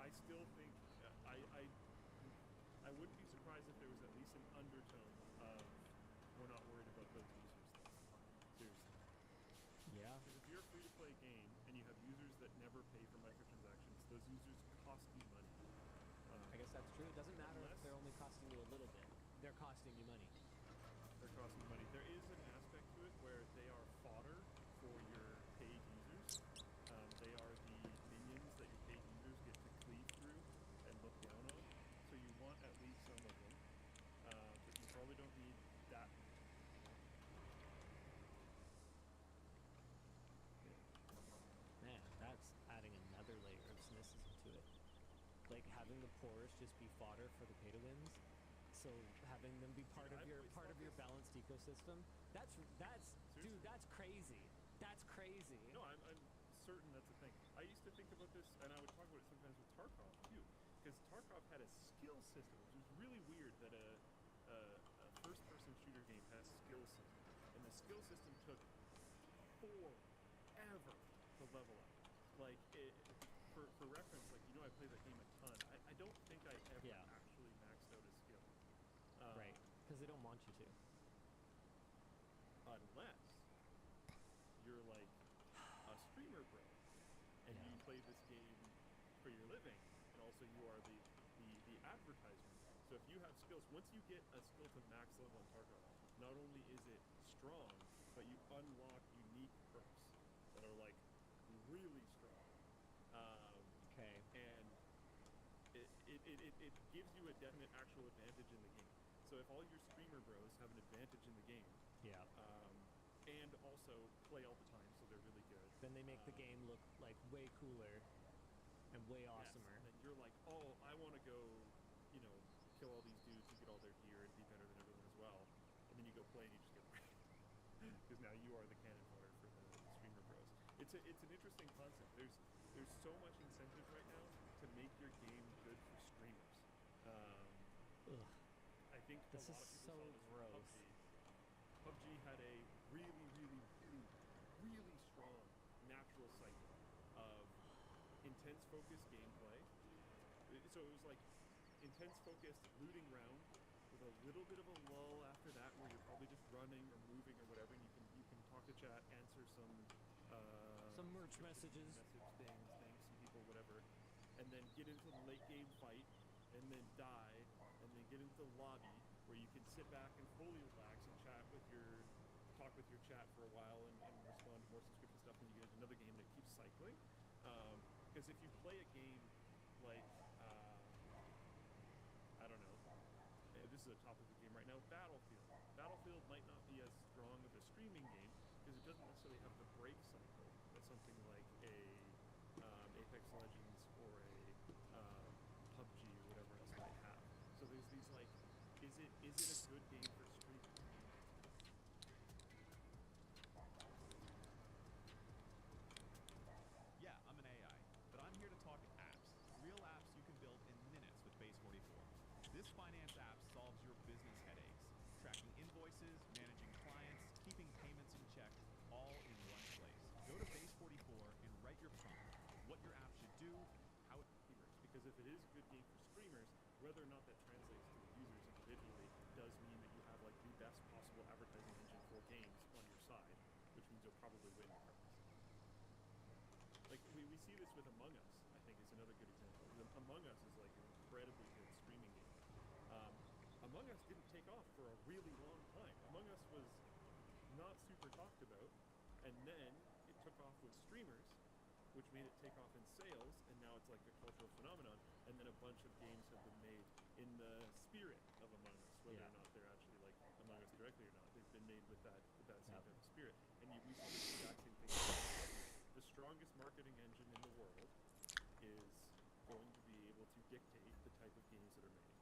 I still think I wouldn't be surprised if there was at least an undertone of we're not worried about those users though. Seriously. Yeah. Because if you're a free-to-play game and you have users that never pay for microtransactions, those users cost you money. I guess that's true. It doesn't matter if Unless- they're only costing you a little bit. They're costing you money. They're costing money. There is an aspect to it where they are fodder for your paid users. They are the minions that your paid users get to cleave through and look down on. So you want at least some of them, but you probably don't need that many. Man, that's adding another layer of cynicism to it. Like having the poorest just be fodder for the pay-to-wins. So having them be part I've of your always part thought of your this. balanced ecosystem. That's Seriously? dude, that's crazy. That's crazy. No, I'm certain that's a thing. I used to think about this, and I would talk about it sometimes with Tarkov too, because Tarkov had a skill system, which was really weird that a first-person shooter game has skill system, and the skill system took forever to level up. Like for reference, like I played that game a ton. I don't think I ever Yeah. actually maxed out a skill. Right. Because they don't want you to. Unless you're like a streamer bro and Yeah. you play this game for your living, and also you are the advertisement. So if you have skills, once you get a skill to max level on Tarkov, not only is it strong, but you unlock unique perks that are like really strong. Okay. And it gives you a definite actual advantage in the game. So if all your streamer bros have an advantage in the game, Yeah. and also play all the time, so they're really good. Then they make the game look like way cooler and way Yes, awesomer. and then you're like, oh, I want to go, kill all these dudes and get all their gear and be better than everyone as well. And then you go play and you just get wrecked. Because now you are the cannon fodder for the streamer bros. It's an interesting concept. There's so much incentive right now to make your game good for streamers. Ugh. I think This a lot is of people so saw this with gross. PUBG had a really, really, really, really strong natural cycle of intense focused gameplay. So it was like intense focused looting round with a little bit of a lull after that where you're probably just running or moving or whatever, and you can talk to chat, answer some merch messages. things, thanks some people, whatever, and then get into the late game fight and then die and then get into the lobby where you can sit back and fully relax and talk with your chat for a while and respond to more subscription stuff, and you get into another game that keeps cycling. Because if you play a game like I don't know, this is a topical game right now, Battlefield. Battlefield might not be as strong of a streaming game because it doesn't necessarily have the break cycle that something like a Apex Legends or a PUBG or whatever else might have. So there's these like, is it a good game for streaming? Yeah, I'm an AI, but I'm here to talk apps. Real apps you can build in minutes with Base 44. This finance app solves your business headaches, tracking invoices, managing clients, keeping payments in check, all in one place. Go to Base 44 and write your prompt, what your app should do, how it Streamers, because if it is a good game for streamers, whether or not that translates to the users individually does mean that you have like the best possible advertising engine for games on your side, which means you'll probably win regardless. Like we see this with Among Us, I think is another good example. Among Us is like an incredibly good streaming game. Among Us didn't take off for a really long time. Among Us was not super talked about, and then it took off with streamers, which made it take off in sales, and now it's like a cultural phenomenon, and then a bunch of games have been made in the spirit of Among Us, whether or not they're actually like Among Us directly or not. They've been made with that same type of spirit. And we see the exact same thing. The strongest marketing engine in the world is going to be able to dictate the type of games that are made,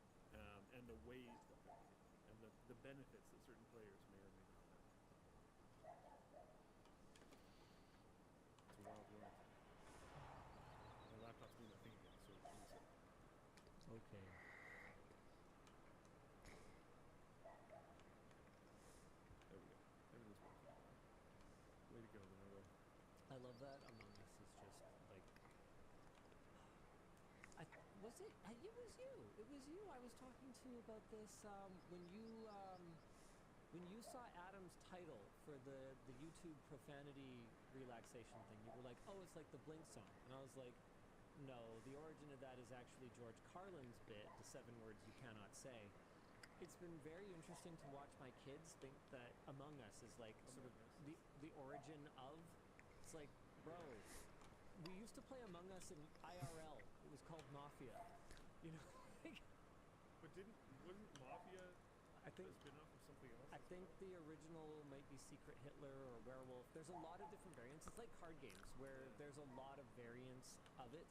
and the ways that they're made, and the benefits that certain players may or may not have. It's a wild world. My laptop's doing that thing again, so it's reset. Okay. There we go. Everything's working. Way to go, Lenovo. I love that Among Us is just like Was it? It was you. It was you. I was talking to you about this when you saw Adam's title for the YouTube profanity relaxation thing. You were like, "Oh, it's like the Blink song," and I was like, "No, the origin of that is actually George Carlin's bit, the 7 words you cannot say." It's been very interesting to watch my kids think that Among Us is like sort of the origin of. It's like, bro, we used to play Among Us in IRL. It was called Mafia. You know, like, But wasn't Mafia I think a spin-off of something else? I think the original might be Secret Hitler or Werewolf. There's a lot of different variants. It's like card games where there's a lot of variants of it,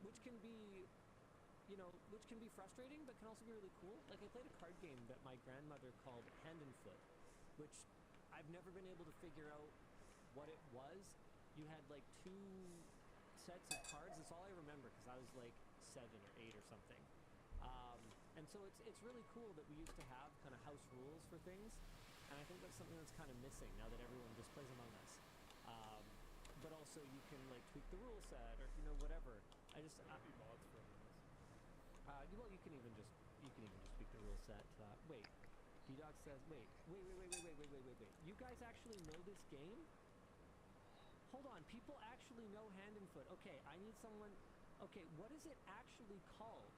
which can be, which can be frustrating, but can also be really cool. Like I played a card game that my grandmother called Hand and Foot, which I've never been able to figure out what it was. You had like 2 sets of cards. That's all I remember because I was like 7 or 8 or something. And so it's really cool that we used to have kind of house rules for things, and I think that's something that's kind of missing now that everyone just plays Among Us. But also you can like tweak the rule set or whatever. There might be mods for Among Us. Well, you can even just tweak the rule set. Wait, D-Dog says wait. You guys actually know this game? Hold on, people actually know Hand and Foot. Okay, I need someone. Okay, what is it actually called?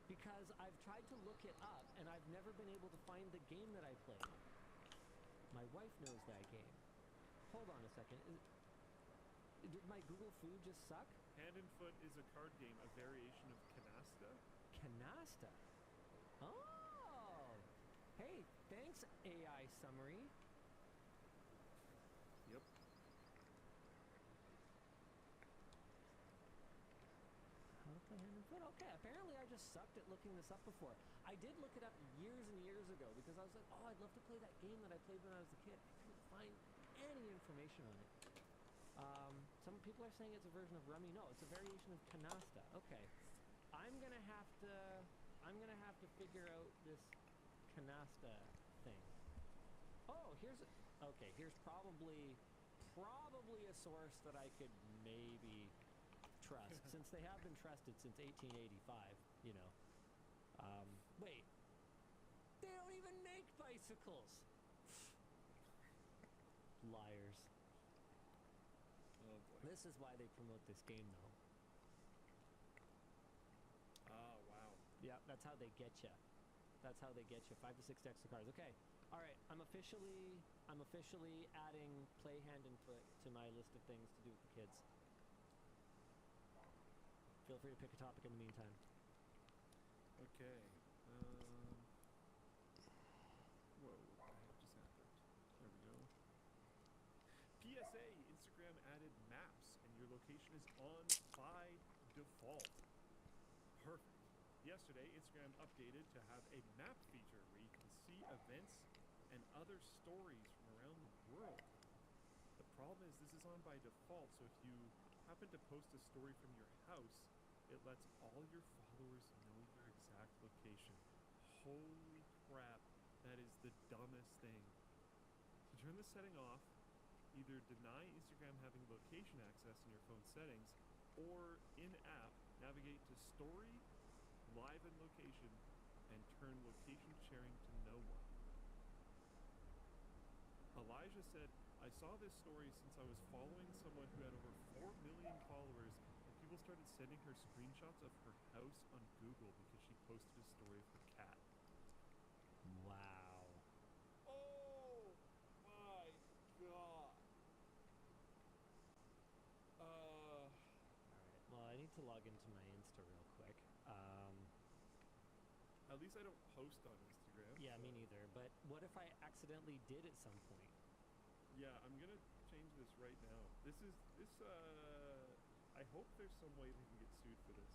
Because I've tried to look it up and I've never been able to find the game that I played. My wife knows that game. Hold on a second. Did my Google Food just suck? Hand and Foot is a card game, a variation of Canasta. Canasta. Oh. Hey, thanks AI summary. Yep. How to play Hand and Foot? Okay, apparently I just sucked at looking this up before. I did look it up years and years ago because I was like, oh, I'd love to play that game that I played when I was a kid. I couldn't find any information on it. Some people are saying it's a version of Rummy. No, it's a variation of Canasta. Okay. I'm gonna have to figure out this Canasta thing. Oh, here's probably a source that I could maybe trust, since they have been trusted since 1885, wait, they don't even make bicycles. Liars. Oh boy. This is why they promote this game, though. Ah, wow. Yeah, that's how they get you. 5 to 6 decks of cards. Okay. All right. I'm officially adding Play Hand and Foot to my list of things to do with the kids. Feel free to pick a topic in the meantime. Okay. Whoa, what the heck just happened? There we go. PSA, Instagram added maps, and your location is on by default. Perfect. Yesterday, Instagram updated to have a map feature where you can see events and other stories from around the world. The problem is this is on by default, so if you happen to post a story from your house, it lets all your followers know your exact location. Holy crap, that is the dumbest thing. To turn this setting off, either deny Instagram having location access in your phone settings, or in-app navigate to Story, Live and Location, and turn location sharing to no one. Elijah said, I saw this story since I was following someone who had over 4 million followers, and people started sending her screenshots of her house on Google because she posted a story of her cat. Wow. Oh my god. All right. Well, I need to log into my Insta real quick. At least I don't post on Instagram. Yeah, so. me neither. But what if I accidentally did at some point? Yeah, I'm gonna change this right now. I hope there's some way they can get sued for this.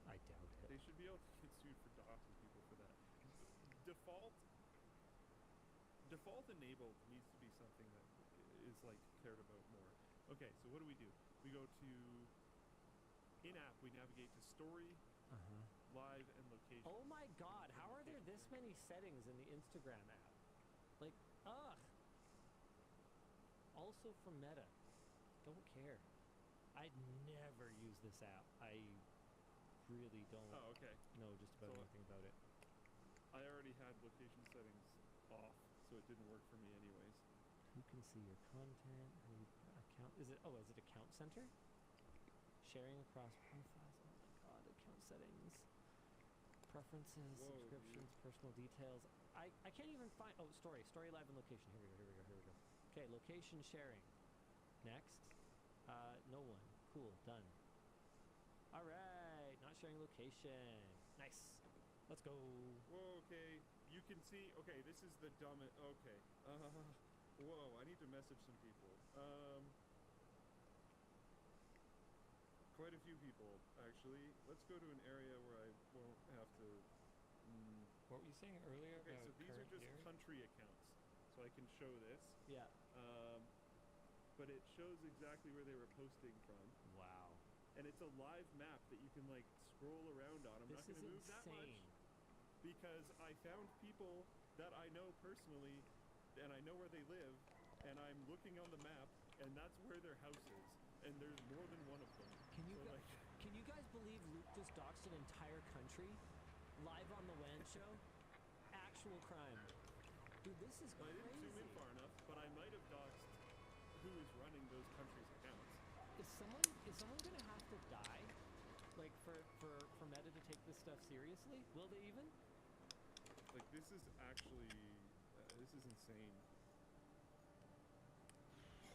I doubt it. They should be able to get sued for doxing people for that. Default enabled needs to be something that is like cared about more. Okay, so what do? We go to in-app, we navigate to Story, Live, and Location. Oh my god, how are there this many settings in the Instagram app? Like, ugh. Also for Meta. Don't care. I'd never use this app. I really don't Oh, okay. know just about So- anything about it. I already had location settings off, so it didn't work for me anyways. Who can see your content? Who account? Is it? Oh, is it account center? Sharing across profiles. Oh my god, account settings, preferences, Whoa, subscriptions, personal details. I can't even find. Oh, story live and location. Here we go. Okay, location sharing. Next. No one. Cool. Done. All right. Not sharing location. Nice. Let's go. Whoa, okay. You can see. Okay, this is the dumbest. Okay. Whoa, I need to message some people. Quite a few people, actually. Let's go to an area where I won't have to. What were you saying earlier Okay, about so these are current just year? country accounts, so I can show this. Yeah. But it shows exactly where they were posting from, Wow. and it's a live map that you can like scroll around on. I'm This not going is to move that much insane. because I found people that I know personally, and I know where they live, and I'm looking on the map, and that's where their house is, and there's more than one of them. Can you So, gu- like, Can you guys believe Luke just doxed an entire country live on the WAN show? Actual crime. Dude, this is I crazy. didn't zoom in far enough, but I might have doxed who is running those countries' accounts. Is someone gonna have to die? Like for Meta to take this stuff seriously? Will they even? Like, this is actually, this is insane.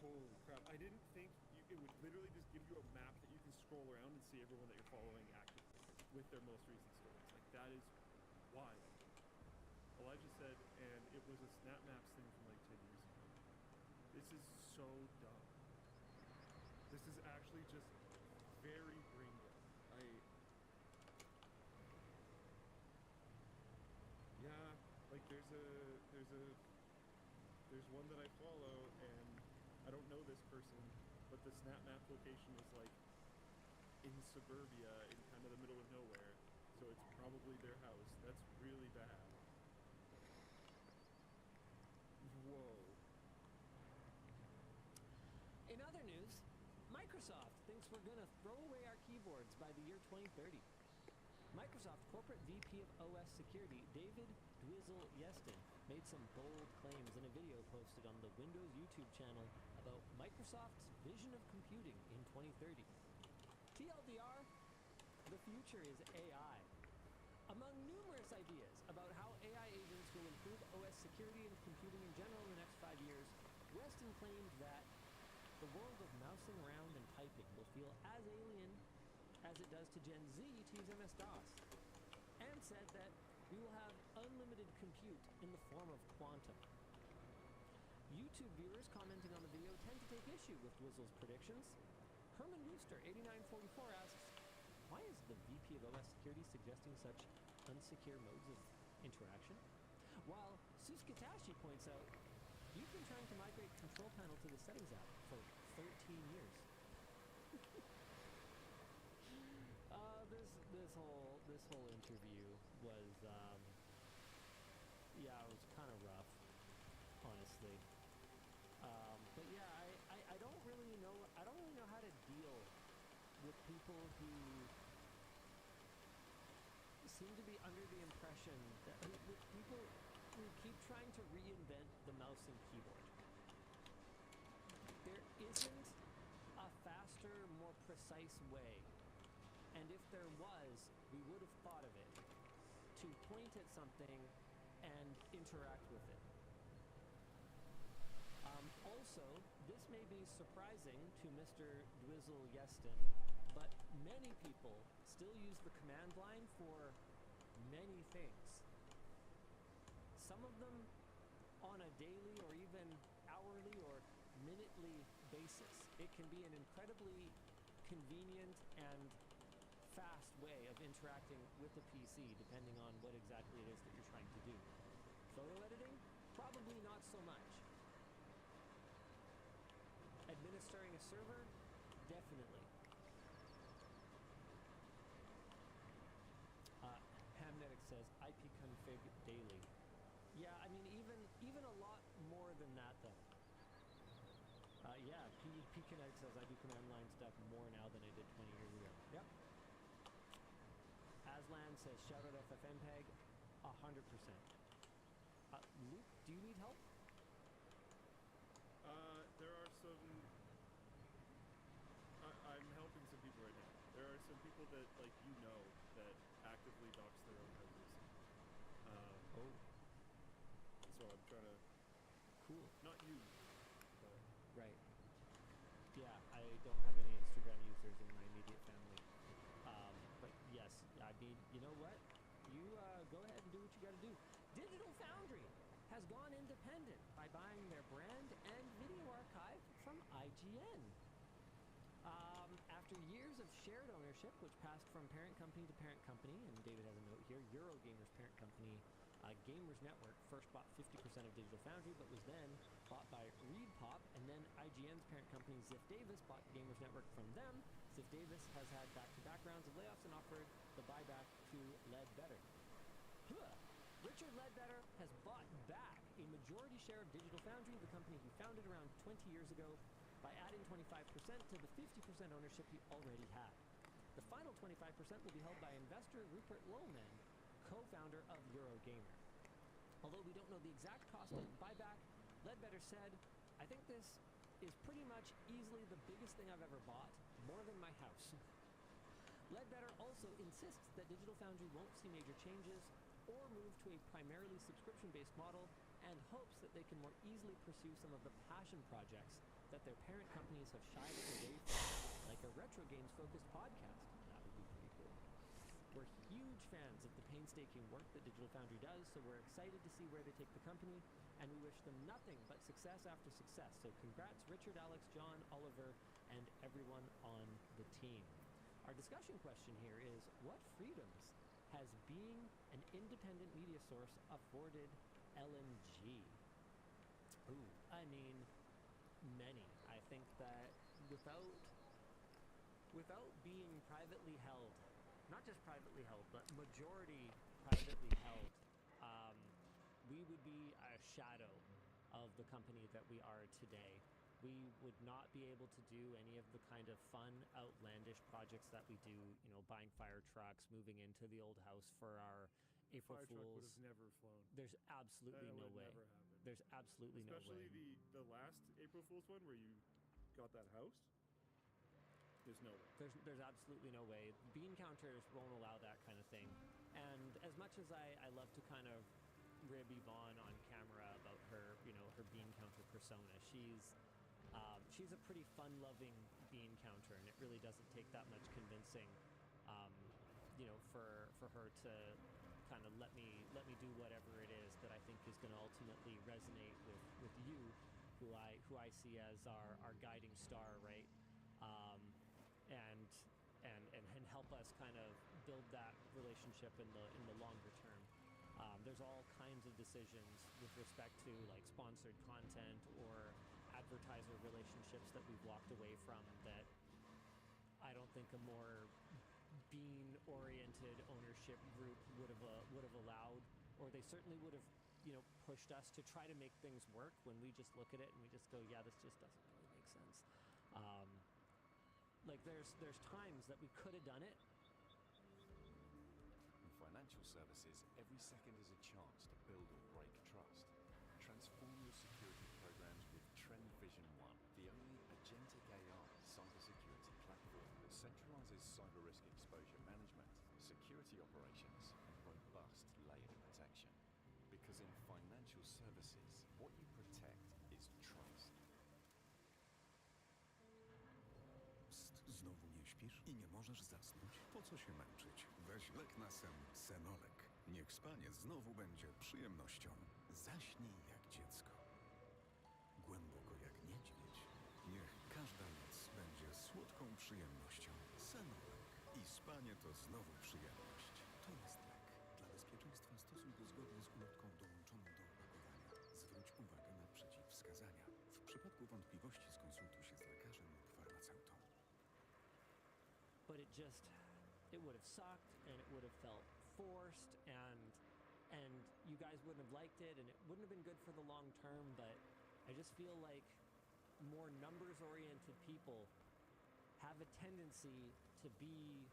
Holy crap. I didn't think it would literally just give you a map that you can scroll around and see everyone that you're following actively with their most recent stories. Like, that is wild. Elijah said, and it was a Snap Maps thing from like 10 years ago. This is so dumb. This is actually just very brain dead. Yeah, like there's one that I follow, and I don't know this person, but the Snap Map location is like in suburbia, in kind of the middle of nowhere, so it's probably their house. That's really bad. Whoa. In other news, Microsoft thinks we're gonna throw away our keyboards by the year 2030. Microsoft corporate VP of OS security, David Dwizzle Yeston, made some bold claims in a video posted on the Windows YouTube channel about Microsoft's vision of computing in 2030. TLDR, the future is AI. Among numerous ideas about how AI agents will improve OS security and computing in general in the next 5 years, Weston claimed that the world of mousing around and typing will feel as alien as it does to Gen Z to use MS-DOS, and said that we will have unlimited compute in the form of quantum. YouTube viewers commenting on the video tend to take issue with Dwizzle's predictions. Herman Rooster 8944 asks, why is the VP of OS security suggesting such unsecure modes of interaction? While Suskatashi points out, you've been trying to migrate Control Panel to the Settings app for 13 years. This whole interview was yeah, it was kind of rough, honestly. But yeah, I don't really know how to deal with people who seem to be under the impression that with people who keep trying to reinvent the mouse and keyboard. There isn't a faster, more precise way, and if there was, we would have thought of it, to point at something and interact with it. Also, this may be surprising to Mr. Dwizzle Yeston, but many people still use the command line for many things. Some of them on a daily or even hourly or minutely basis. It can be an incredibly convenient and fast way of interacting with a PC, depending on what exactly it is that you're trying to do. Photo editing? Probably not so much. Administering a server? Definitely. Hamnetic says ipconfig daily. Yeah, I mean even a lot more than that though. Yeah, he P-Kinetic says I do command line stuff more now than I did 20 years ago. Yep. Aslan says shout out FFmpeg. 100%. Luke, do you need help? There are some. I'm helping some people right now. There are some people that that actively dox their own houses. Oh. So I'm trying to. Cool. Not you. But Right. Yeah, I don't have any Instagram users in my immediate family. But yes, I mean, you know what? You go ahead and do what you got to do. Digital Foundry has gone independent by buying their brand and video archive from IGN. After years of shared ownership, which passed from parent company to parent company, and David has a note here, Eurogamer's parent company, Gamers Network, first bought 50% of Digital Foundry, but was then bought by ReedPop, and then IGN's parent company, Ziff Davis, bought Gamers Network from them. Ziff Davis has had back-to-back rounds of layoffs and offered the buyback to Ledbetter. Richard Ledbetter has bought back a majority share of Digital Foundry, the company he founded around 20 years ago, by adding 25% to the 50% ownership he already had. The final 25% will be held by investor Rupert Lohman, co-founder of Eurogamer. Although we don't know the exact cost of the buyback, Ledbetter said, I think this is pretty much easily the biggest thing I've ever bought, more than my house. Ledbetter also insists that Digital Foundry won't see major changes or move to a primarily subscription-based model, and hopes that they can more easily pursue some of the passion projects that their parent companies have shied away from, like a retro games-focused podcast. That would be pretty cool. We're huge fans of the painstaking work that Digital Foundry does, so we're excited to see where they take the company, and we wish them nothing but success after success. So congrats, Richard, Alex, John, Oliver, and everyone on the team. Our discussion question here is, what freedoms has being an independent media source afforded LMG? Ooh, I mean, many. I think that without being privately held, not just privately held, but majority privately held, we would be a shadow of the company that we are today. We would not be able to do any of the kind of fun, outlandish projects that we do, you know, buying fire trucks, moving into the old house for our April fire truck would Fools. have never flown. There's absolutely no way. Never happened. There's absolutely no way. Especially the last April Fool's one where you got that house. There's no way. There's absolutely no way. Bean counters won't allow that kind of thing. And as much as I love to kind of rib Yvonne on camera about her, you know, her bean counter persona, she's a pretty fun-loving bean counter, and it really doesn't take that much convincing, you know, for her to kind of let me do whatever it is that I think is going to ultimately resonate with you, who I see as our guiding star, right? And help us kind of build that relationship in the longer term. There's all kinds of decisions with respect to like sponsored content or advertiser relationships that we've walked away from that I don't think a more bean-oriented ownership group would have allowed, or they certainly would have, you know, pushed us to try to make things work when we just look at it and we just go, yeah, this just doesn't really make sense. Like there's times that we could have done it. In financial services, every second is a chance to build or break trust. Transform your security programs with Trend Vision One, the only agentic AI cybersecurity platform that centralizes cyber risk exposure management, security operations, and robust layered protection. Because in financial services, what you protect is trust. Znowu nie śpisz i nie możesz zasnąć? Po co się męczyć? Weź lek na sen Senolek. Niech spanie znowu będzie przyjemnością. Zaśnij jak dziecko. Głęboko jak niedźwiedź. Niech każda noc będzie słodką przyjemnością. Senolek. I spanie to znowu przyjemność. To jest lek. Dla bezpieczeństwa stosuj go zgodnie z ulotką dołączoną do opakowania. Zwróć uwagę na przeciwwskazania. W przypadku wątpliwości skonsultuj się z lekarzem lub farmaceutą. But it would have sucked, and it would have felt forced, and you guys wouldn't have liked it, and it wouldn't have been good for the long term. But I just feel like more numbers-oriented people have a tendency to be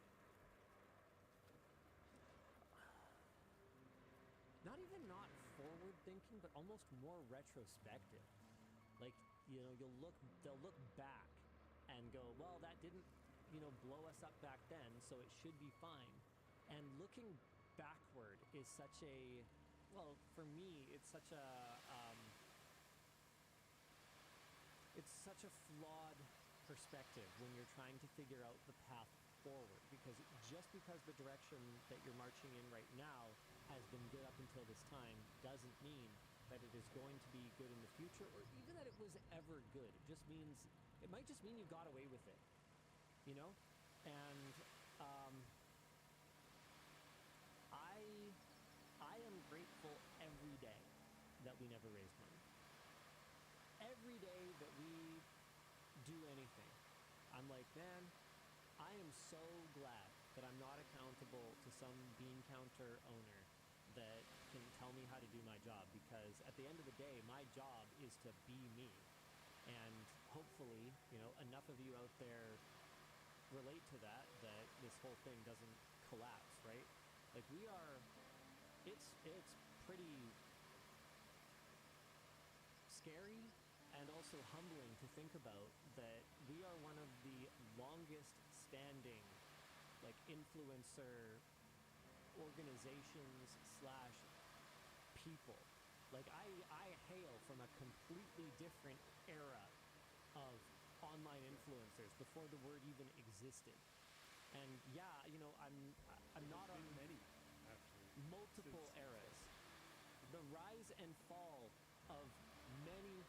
not even not forward thinking, but almost more retrospective. Like, you know, they'll look back and go, well, that didn't, you know, blow us up back then, so it should be fine. And looking backward is such a, well, for me, it's such a flawed perspective when you're trying to figure out the path forward, because just because the direction that you're marching in right now has been good up until this time doesn't mean that it is going to be good in the future, or even that it was ever good. It might just mean you got away with it, you know? And I am grateful every day that we never raised money. Every day that we do anything, I'm like, man, I am so glad that I'm not accountable to some bean counter owner that can tell me how to do my job, because at the end of the day, my job is to be me. And hopefully, you know, enough of you out there relate to that this whole thing doesn't collapse, right? Like, it's pretty scary and also humbling to think about that we are one of the longest standing, like, influencer organizations / people. Like, I hail from a completely different era of online influencers before the word even existed. And yeah, you know, I'm not on many, actually, multiple eras. The rise and fall of many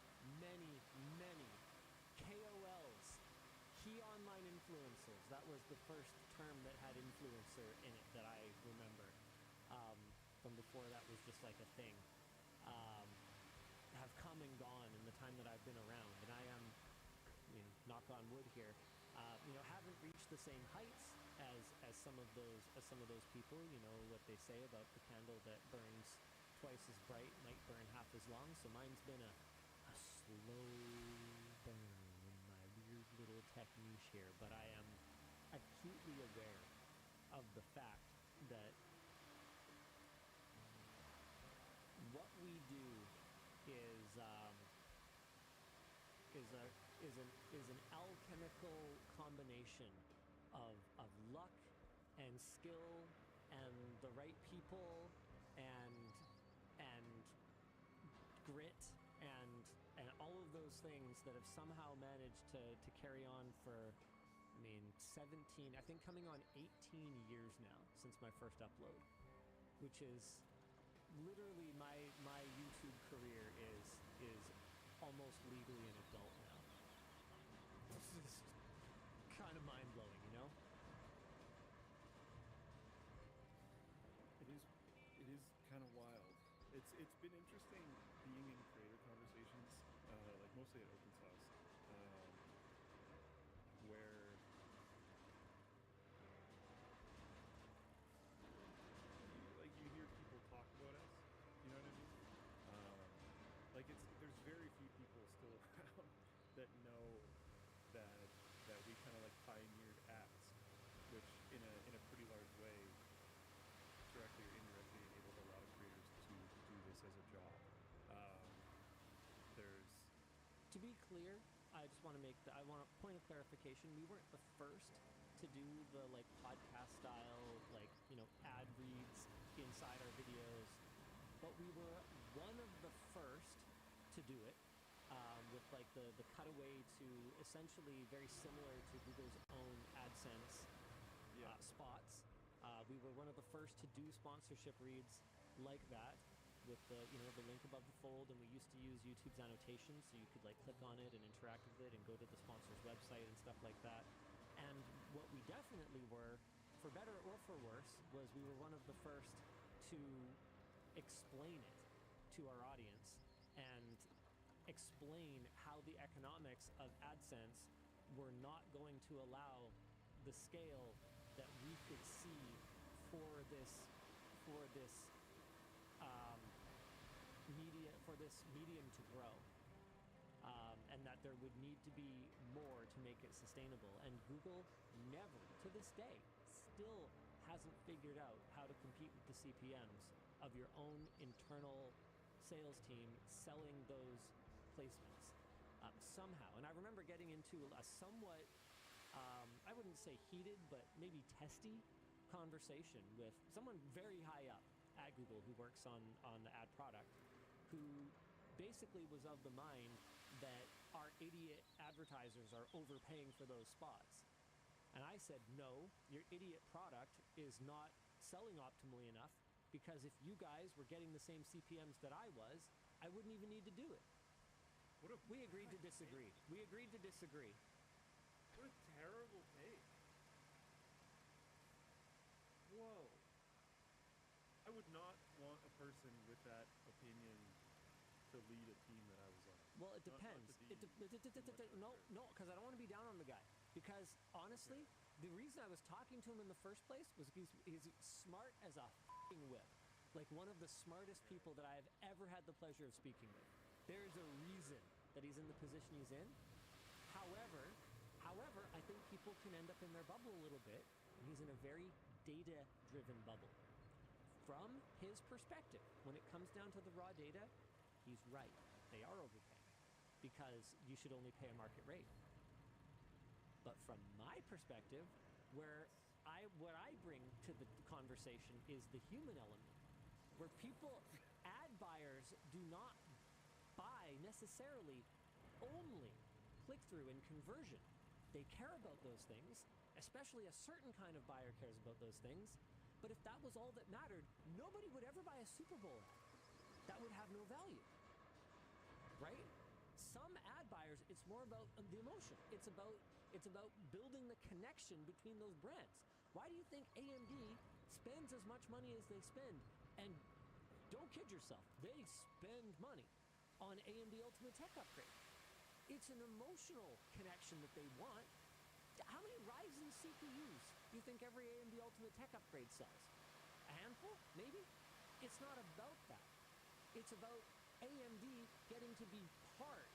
KOLs, key online influencers. That was the first term that had influencer in it that I remember. From before that was just like a thing. Have come and gone in the time that I've been around, and I am, you know, knock on wood here, you know, haven't reached the same heights as some of those people. You know what they say about the candle that burns twice as bright might burn half as long. So mine's been a slow burn in my weird little tech niche here, but I am acutely aware of the fact that what we do is an alchemical combination of luck and skill and the right people and grit and all of those things that have somehow managed to carry on for, I mean, 17, I think coming on 18 years now since my first upload, which is literally my YouTube career is almost legally an adult now. This is kind of mind-blowing, you know? It is kind of wild. It's been interesting being in creator conversations, like mostly at Open Source, where you hear people talk about us. You know what I mean? Like, there's very few people still around that know that we kind of like pioneered apps, which in a pretty large way, directly or indirectly, enabled a lot of creators to do this as a job. To be clear, I just want to I want a point of clarification. We weren't the first to do the, like, podcast style, like, you know, ad reads inside our videos, but we were one of the first to do it, with, like, the cutaway to essentially very similar to Google's own AdSense spots. We were one of the first to do sponsorship reads like that, with the, you know, the link above the fold, and we used to use YouTube's annotations, so you could, like, click on it and interact with it and go to the sponsor's website and stuff like that. And what we definitely were, for better or for worse, was we were one of the first to explain it to our audience and explain how the economics of AdSense were not going to allow the scale that we could see for this medium to grow, and that there would need to be more to make make it sustainable. And Google never, to this day, still hasn't figured out how to compete with the CPMs of your own internal sales team selling those placements somehow. And I remember getting into a somewhat, I wouldn't say heated, but maybe testy conversation with someone very high up at Google who works on the ad product, who basically was of the mind that our idiot advertisers are overpaying for those spots. And I said, no, your idiot product is not selling optimally enough, because if you guys were getting the same CPMs that I was, I wouldn't even need to do it. We agreed to disagree. We agreed to disagree. What a terrible take. Whoa. I would not want a person with that opinion to lead a team that I was on. Well, it depends. No, because I don't want to be down on the guy. Because honestly, the reason I was talking to him in the first place was because he's smart as a f***ing whip. Like one of the smartest people that I have ever had the pleasure of speaking with. There is a reason that he's in the position he's in. However, I think people can end up in their bubble a little bit, and he's in a very data-driven bubble. From his perspective, when it comes down to the raw data, he's right. They are overpaying because you should only pay a market rate. But from my perspective, what I bring to the conversation is the human element, where ad buyers do not buy necessarily only click-through and conversion. They care about those things, especially a certain kind of buyer cares about those things. But if that was all that mattered, nobody would ever buy a Super Bowl ad. That would have no value, right? Some ad buyers, it's more about the emotion. It's about building the connection between those brands. Why do you think AMD spends as much money as they spend? And don't kid yourself, they spend money on AMD Ultimate Tech Upgrade. It's an emotional connection that they want. How many Ryzen CPUs do you think every AMD Ultimate Tech Upgrade sells? A handful? Maybe? It's not about that. It's about AMD getting to be part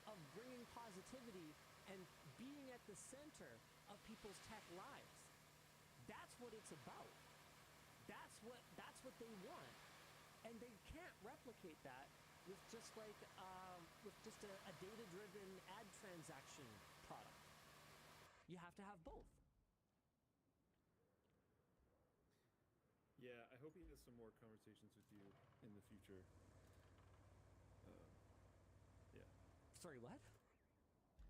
of bringing positivity and being at the center of people's tech lives. That's what it's about. That's what they want. And they can't replicate that with just like a data-driven ad transaction product. You have to have both. Yeah, I hope he has some more conversations with you in the future. Yeah. Sorry, what?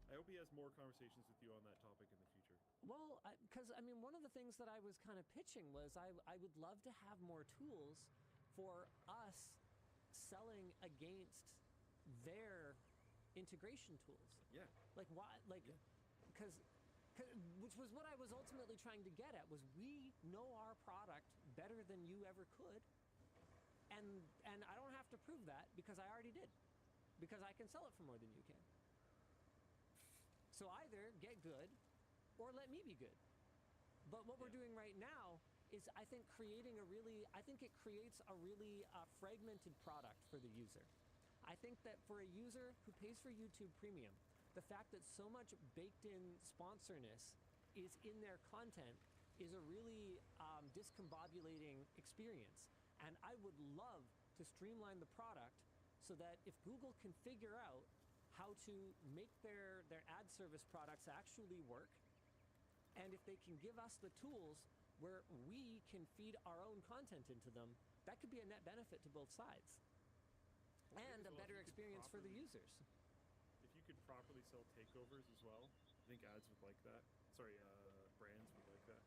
I hope he has more conversations with you on that topic in the future. Well, because I mean, one of the things that I was kind of pitching was I would love to have more tools for us selling against their integration tools. Yeah. Like why? Like, because which was what I was ultimately trying to get at, was we know our product better than you ever could, and I don't have to prove that because I already did, because I can sell it for more than you can. So either get good or let me be good. But what we're doing right now is, I think, it creates a really fragmented product for the user. I think that for a user who pays for YouTube Premium, the fact that so much baked-in sponsorness is in their content is a really discombobulating experience. And I would love to streamline the product so that if Google can figure out how to make their ad service products actually work, and if they can give us the tools where we can feed our own content into them, that could be a net benefit to both sides. And a better experience for the users. If you could properly sell takeovers as well, I think ads would like that. Sorry, brands would like that.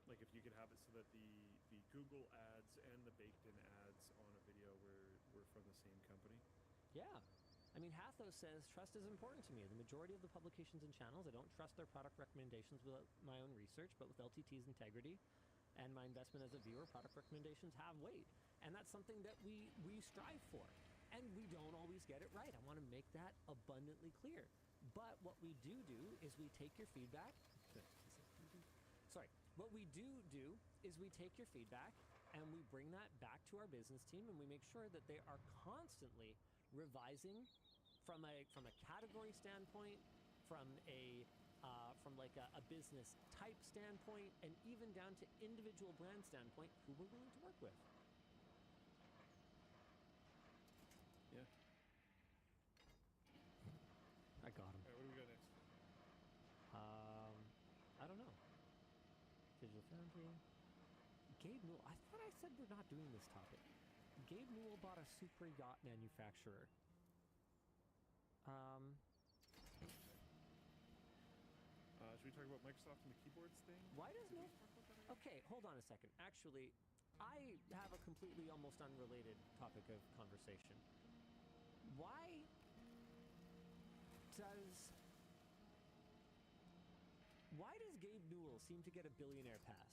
Like if you could have it so that the Google ads and the baked-in ads on a video were from the same company. Yeah. I mean, Hathos says, trust is important to me. The majority of the publications and channels, I don't trust their product recommendations without my own research, but with LTT's integrity and my investment as a viewer, product recommendations have weight. And that's something that we strive for. And we don't always get it right. I want to make that abundantly clear. But what we do is we take your feedback. Sorry. What we do is we take your feedback and we bring that back to our business team, and we make sure that they are constantly revising from a category standpoint from like a business type standpoint, and even down to individual brand standpoint, who we're willing to work with. Yeah. I got him. All right, what do we got next? I don't know. Digital Foundry. Gabe Newell. I thought I said we're not doing this topic. Gabe Newell bought a super yacht manufacturer. Should we talk about Microsoft and the keyboards thing? Why does Did no? we talk about that already? Okay, hold on a second. Actually, I have a completely almost unrelated topic of conversation. Why does Gabe Newell seem to get a billionaire pass?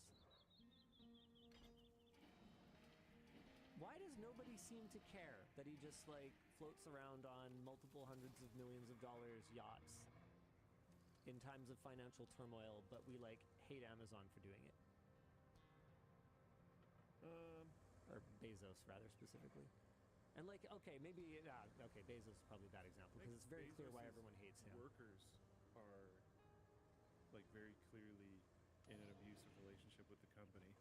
Why does nobody seem to care that he just like floats around on multiple hundreds of millions of dollars yachts in times of financial turmoil, but we like hate Amazon for doing it? Or Bezos, rather specifically. And like, okay, maybe, okay, Bezos is probably a bad example because it's very clear why everyone hates him. Workers are like very clearly in an abusive relationship with the company.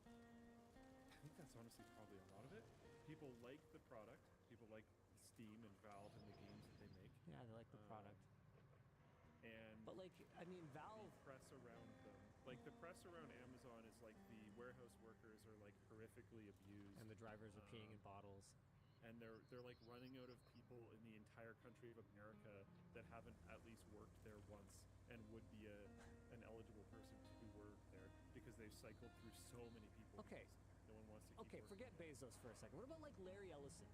I think that's honestly probably a lot of it. People like the product. People like Steam and Valve and the games that they make. Yeah, they like the product. But like, I mean, Valve... The press around them. Like, the press around Amazon is like the warehouse workers are like horrifically abused. And the drivers are peeing in bottles. And they're like running out of people in the entire country of America that haven't at least worked there once and would be an eligible person to work there because they've cycled through so many people. Okay. No one wants to keep Okay, working. forget Bezos for a second. What about like Larry Ellison?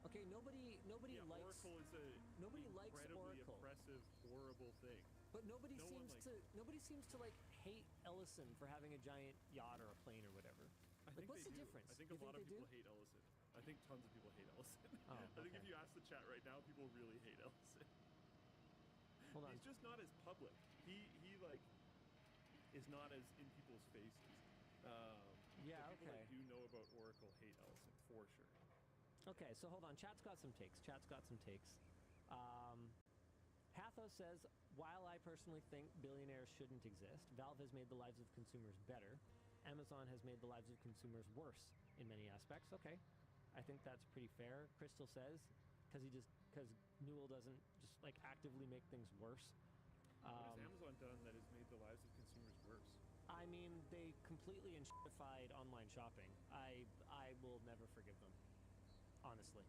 Okay, nobody Yeah, likes Oracle is a nobody likes incredibly Oracle. oppressive, horrible thing. But nobody No one seems to like hate Ellison for having a giant yacht or a plane or whatever. I Like, think what's they the do. difference? I think You a lot of they people do? hate Ellison. I think tons of people hate Ellison. Oh, I think if okay. you ask the chat right now, people really hate Ellison. Hold on. He's just not as public. He like is not as in people's faces. Yeah, the people okay. that do know about Oracle hate Ellison for sure. Okay, so hold on. Chat's got some takes. Hathos says, while I personally think billionaires shouldn't exist, Valve has made the lives of consumers better. Amazon has made the lives of consumers worse in many aspects. Okay, I think that's pretty fair. Crystal says, because Newell doesn't just like actively make things worse. What has Amazon done that has made the lives of consumers worse? I mean, they completely enshittified online shopping. I will never forgive them, honestly.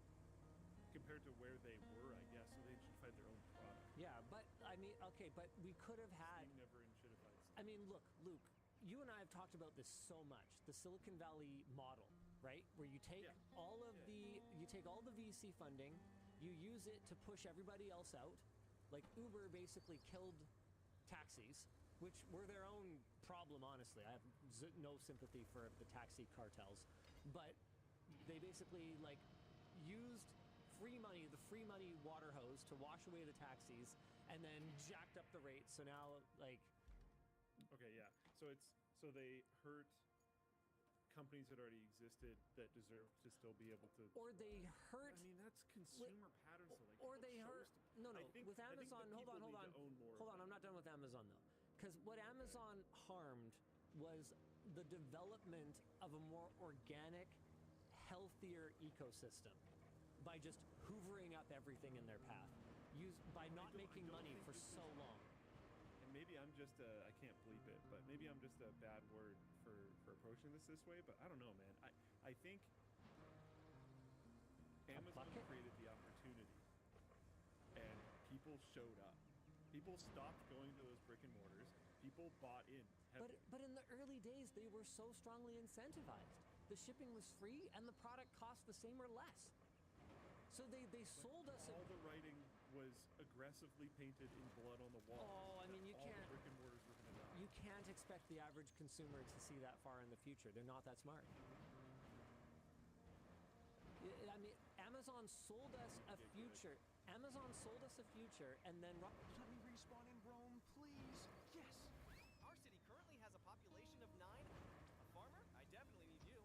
Compared to where they were, I guess, so they enshittified their own product. Yeah, but I mean, okay, but we could have had. Steam never enshittified Steam. I mean, look, Luke, you and I have talked about this so much. The Silicon Valley model, right? Where you take all of the VC funding, you use it to push everybody else out. Like Uber basically killed taxis, which were their own problem, honestly. I have no sympathy for the taxi cartels, but they basically like used the free money water hose to wash away the taxis, and then jacked up the rates. So now, like, okay, yeah. So they hurt companies that already existed that deserve to still be able to. or they hurt. I mean, that's consumer patterns. So like, Or people they chose hurt. to- No, I think- with I think the Amazon. Hold people on. need to own more of Hold on. them. I'm not done with Amazon though, because what Amazon harmed was the development of a more organic, healthier ecosystem by just hoovering up everything in their path, by not making don't money think for this so is- long. And maybe I'm just I can't bleep it, but maybe I'm just a bad word for approaching this way. But I don't know, man. I think Amazon bucket? created the opportunity, and people showed up. People stopped going to those brick and mortars. People bought in heavily. But in the early days, they were so strongly incentivized. The shipping was free, and the product cost the same or less. So they sold us. All the writing was aggressively painted in blood on the wall. Oh, I mean, you all can't. The brick and mortars were going to die. You can't expect the average consumer to see that far in the future. They're not that smart. I mean, Amazon sold us a future. Amazon sold us a future, and then Let me respawn in Rome, please. Yes. Our city currently has a population of 9. A farmer? I definitely need you.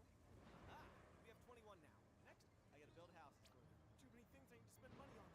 Ah, we have 21 now. Next, I gotta build houses for them. Too many things I need to spend money on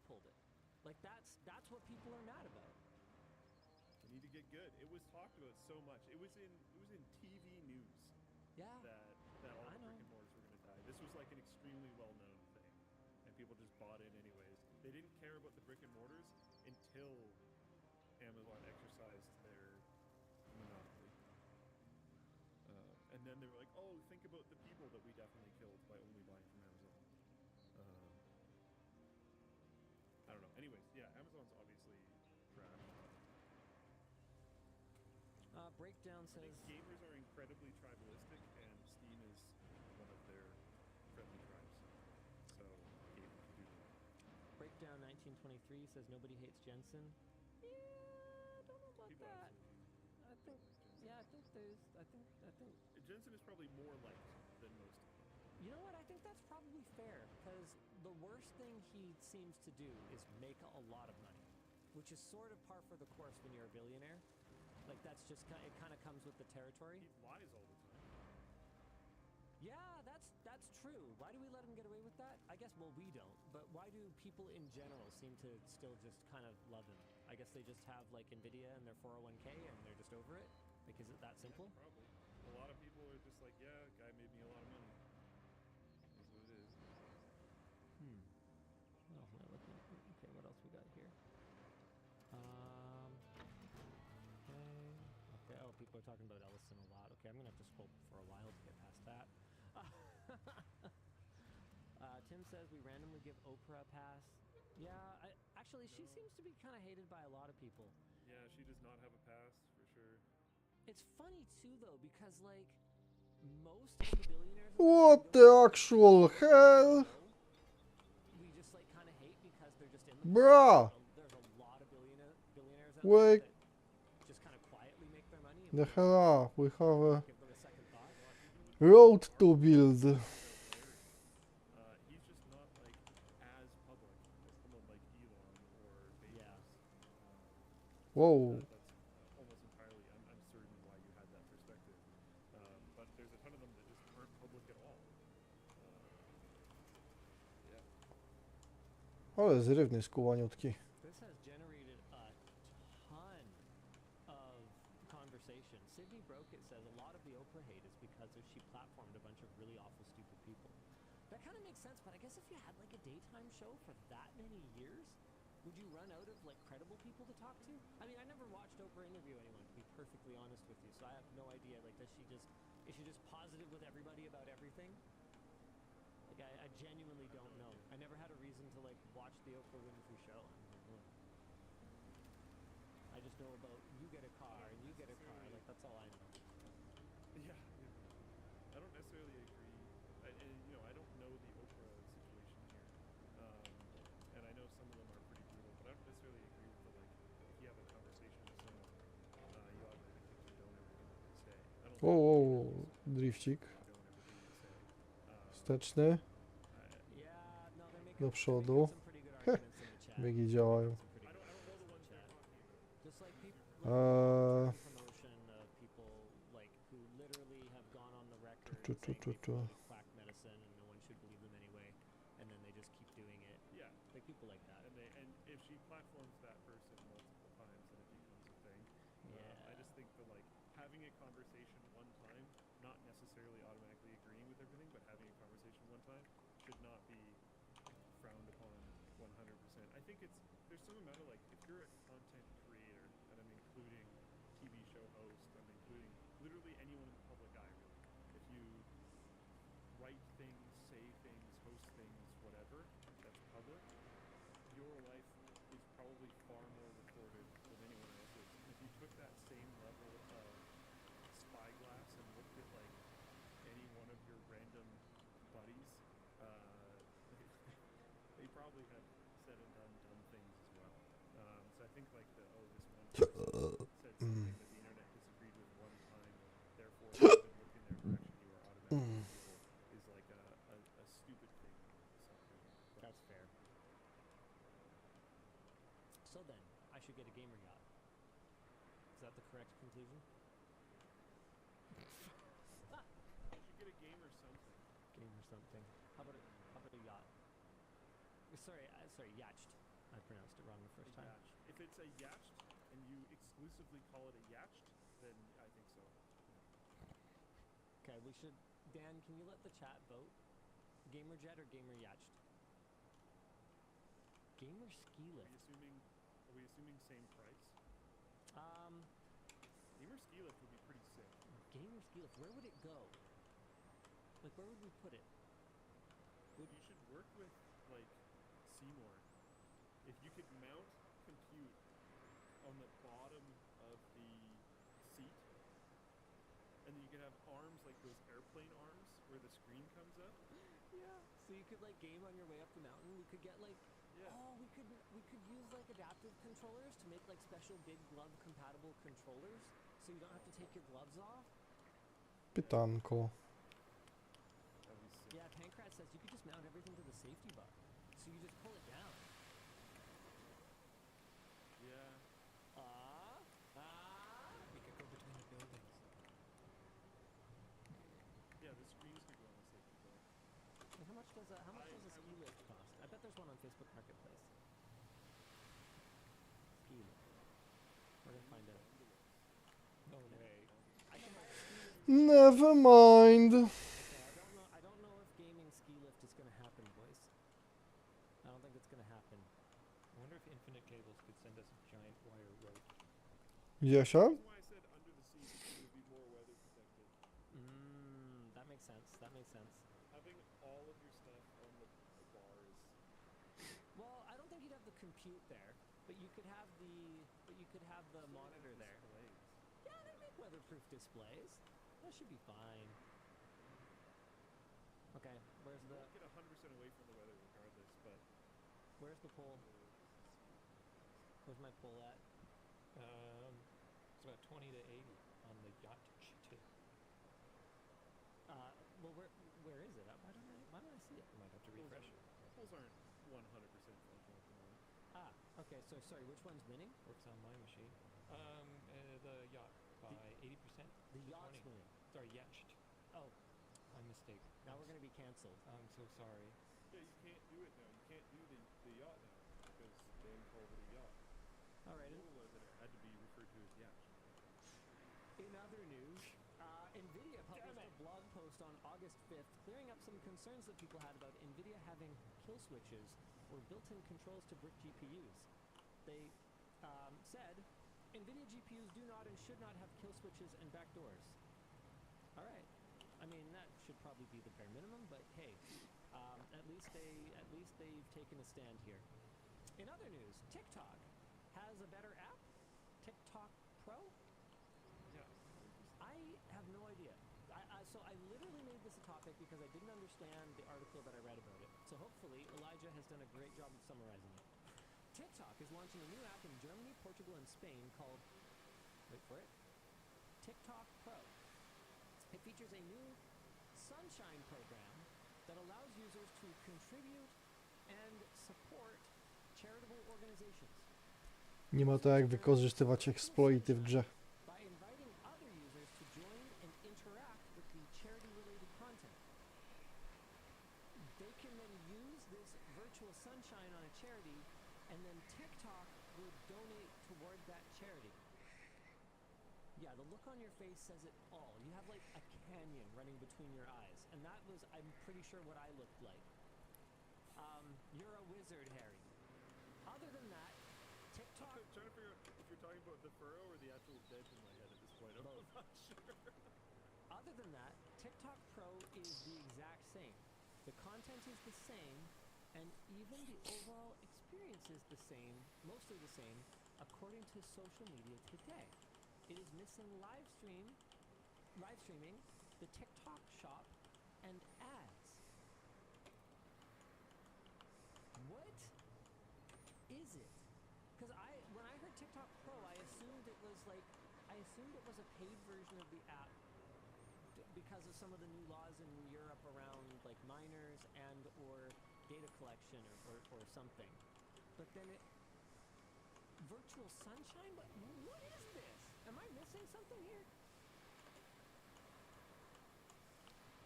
pulled it. Like that's what people are mad about. You need to get good. It was talked about so much. It was in TV news Yeah. that all I the know. brick and mortars were going to die. This was like an extremely well-known thing, and people just bought in anyways. They didn't care about the brick and mortars until Amazon exercised their monopoly. And then they were like, oh, think about the people that we definitely killed by only buying from Amazon. I don't know. Anyways, yeah, Amazon's obviously crap. Breakdown I think says gamers are incredibly tribalistic, and Steam is one of their friendly tribes. So gamers do that. Breakdown 1923 says nobody hates Jensen. Yeah, I don't know about People that. absolutely I think don't like Jensen. yeah, I think Jensen is probably more liked than most of them. you know what? I think that's probably fair because the worst thing he seems to do is make a lot of money, which is sort of par for the course when you're a billionaire. Like that's just it kind of comes with the territory. He lies all the time. Yeah, that's true. Why do we let him get away with that? I guess we don't. But why do people in general seem to still just kind of love him? I guess they just have like Nvidia and their 401k and they're just over it. Like, is it that simple? Yeah, probably. A lot of people are just like, yeah, guy made me a lot of money. That's what it is. What else am I looking at? Okay, what else we got here? Okay. Oh, people are talking about Ellison a lot. Okay, I'm gonna have to scroll for a while to get past that. Tim says we randomly give Oprah a pass. Yeah, actually, she seems to be kind of hated by a lot of people. Yeah, she does not have a pass for sure. It's funny too, though, because like most of the billionaires. What the actual hell? We just like kind of hate because they're just in the. Bruh! There's a lot of billionaires out Wait. there that just kind of quietly make their money. The hell up. We have a Give them a second thought. road to build. He's just not like as public as someone like Elon or Bezos. Yeah. Whoa. That's almost entirely. I'm certain why you had that perspective. But there's a ton of them that just aren't public at all. Yeah. Ale zrywny skubaniutki. This has generated a ton of conversation. Sydney Broke It says a lot of the Oprah hate is because she platformed a bunch of really awful, stupid people. That kind of makes sense, but I guess if you had like a daytime show for that many years, would you run out of like credible people to talk to? I mean, I never watched Oprah interview anyone, to be perfectly honest with you, so I have no idea. Like, is she just positive with everybody about everything? Like, I genuinely don't know. I never had a reason to like watch the Oprah Winfrey show. I just know about you get a car and you get a car. Like, that's all I know. Yeah. I don't necessarily agree. And you know, I don't know the Oprah situation here. And I know some of them are pretty brutal, but I don't necessarily agree with the like, if you have a conversation with someone, you automatically condone everything that they say. I don't Wow, think wow, drifcik. condone everything they say. Wsteczny. Yeah, no, they're making, Do przodu. some pretty good arguments in the chat. Biegi działają. Some pretty good arguments in the chat. Just like people promotion of people like who literally have gone on the record saying they promoted quack medicine and no one should believe them anyway, and then they just keep doing it. Yeah. Like people like that. And if she platforms that person multiple times, then it becomes a thing. Yeah. I just think that like having a conversation one time, not necessarily automatically agreeing with everything, but having a conversation one time should not be frowned upon 100%. I think there's some amount of like, if you're a content creator, and I'm including TV show hosts, I'm including literally anyone in the public eye really. If you write things, say things, host things, whatever, that's public, your life is probably far more recorded than anyone else's. And if you took that same level of spyglass and looked at like any one of your random buddies, they probably have said and done dumb things as well. So I think like this one person said something that the internet disagreed with one time, therefore if you look in their direction, you are automatically evil, is like a stupid thing to stop doing. That's fair. So then, I should get a gamer yacht. Is that the correct conclusion? You should get a game or something. Game or something. How about a yacht? Sorry, yacht. I pronounced it wrong the A first time. yacht. If it's a yacht and you exclusively call it a yacht, then I think so. Okay, we should. Dan, can you let the chat vote? Gamerjet or Gamer Yacht? Gamer Ski Lift. Are we assuming same price? Um, Gamer Ski Lift would be pretty sick. Gamer Ski Lift. Where would it go? Like, where would we put it? You should work with, like, Seymour. If you could mount compute on the bottom of the seat, and then you could have arms like those airplane arms where the screen comes up. Yeah. So you could like game on your way up the mountain. We could get like, oh, we could use like adaptive controllers to make like special big glove compatible controllers, so you don't have to take your gloves off. Pytanko. That'd be sick. Yeah, Pancrat says you could just mount everything to the safety bar, so you just pull it down. Yeah. We could go between the buildings. Yeah, the screens could go on the safety bar. And how much does a ski lift cost? I bet there's one on Facebook Marketplace. Ski lift. We're gonna find out. No way. I can buy a ski lift. Never mind. Okay, I don't know if gaming ski lift is gonna happen, boys. I don't think it's gonna happen. I wonder if Infinite Cables could send us a giant wire rope. Yesha? That's why I said under the seat it would be more weather protected. That makes sense. That makes sense. Having all of your stuff on the bars. Well, I don't think you'd have the compute there, but you could have the monitor there. Yeah, they make weatherproof displays. That should be fine. Okay, where's You the won't get 100% away from the weather regardless, but where's the pole? Where's my pole at? It's about 20 to 80 on the yacht. Well, where is it? Why don't I see it? Might have to refresh it. poles aren't 100% functional at the moment. Okay. So sorry, which one's winning? Works on my machine. The yacht by 80%. The to yacht's 20. winning. Sorry, yacht. Oh, My mistake. now we're gonna be canceled. I'm so sorry. Yeah, you can't do it now. You can't do the yacht now because Dan called it a yacht. All right. The rule was that it had to be referred to as yacht. In other news, NVIDIA published a blog post on August 5th clearing up some concerns that people had about NVIDIA having kill switches or built-in controls to brick GPUs. They said, NVIDIA GPUs do not and should not have kill switches and backdoors. All right. I mean, that should probably be the bare minimum, but hey, at least they've taken a stand here. In other news, TikTok has a better app, TikTok Pro. I have no idea. So I literally made this a topic because I didn't understand the article that I read about it. So hopefully Elijah has done a great job of summarizing it. TikTok is launching a new app in Germany, Portugal, and Spain called, wait for it, TikTok Pro. It features a new Sunshine program that allows users to contribute and support charitable organizations. Nie ma to jak wykorzystywać exploity w grze. By inviting other users to join and interact with the charity-related content. They can then use this virtual sunshine on a charity, and then TikTok will donate toward that charity. Yeah, the look on your face says it all. You have like a canyon running between your eyes, and that was, I'm pretty sure, what I looked like. You're a wizard, Harry. Other than that, TikTok... I'm trying to figure out if you're talking about the furrow or the actual dent in my head at this point. I'm not sure. Other than that, TikTok Pro is the exact same. The content is the same, and even the overall experience is the same, mostly the same, according to social media today. It is missing live streaming, the TikTok shop, and ads. What is it? Because when I heard TikTok Pro, I assumed it was a paid version of the app because of some of the new laws in Europe around like minors and or data collection or something. But then virtual sunshine? What is this? Am I missing something here?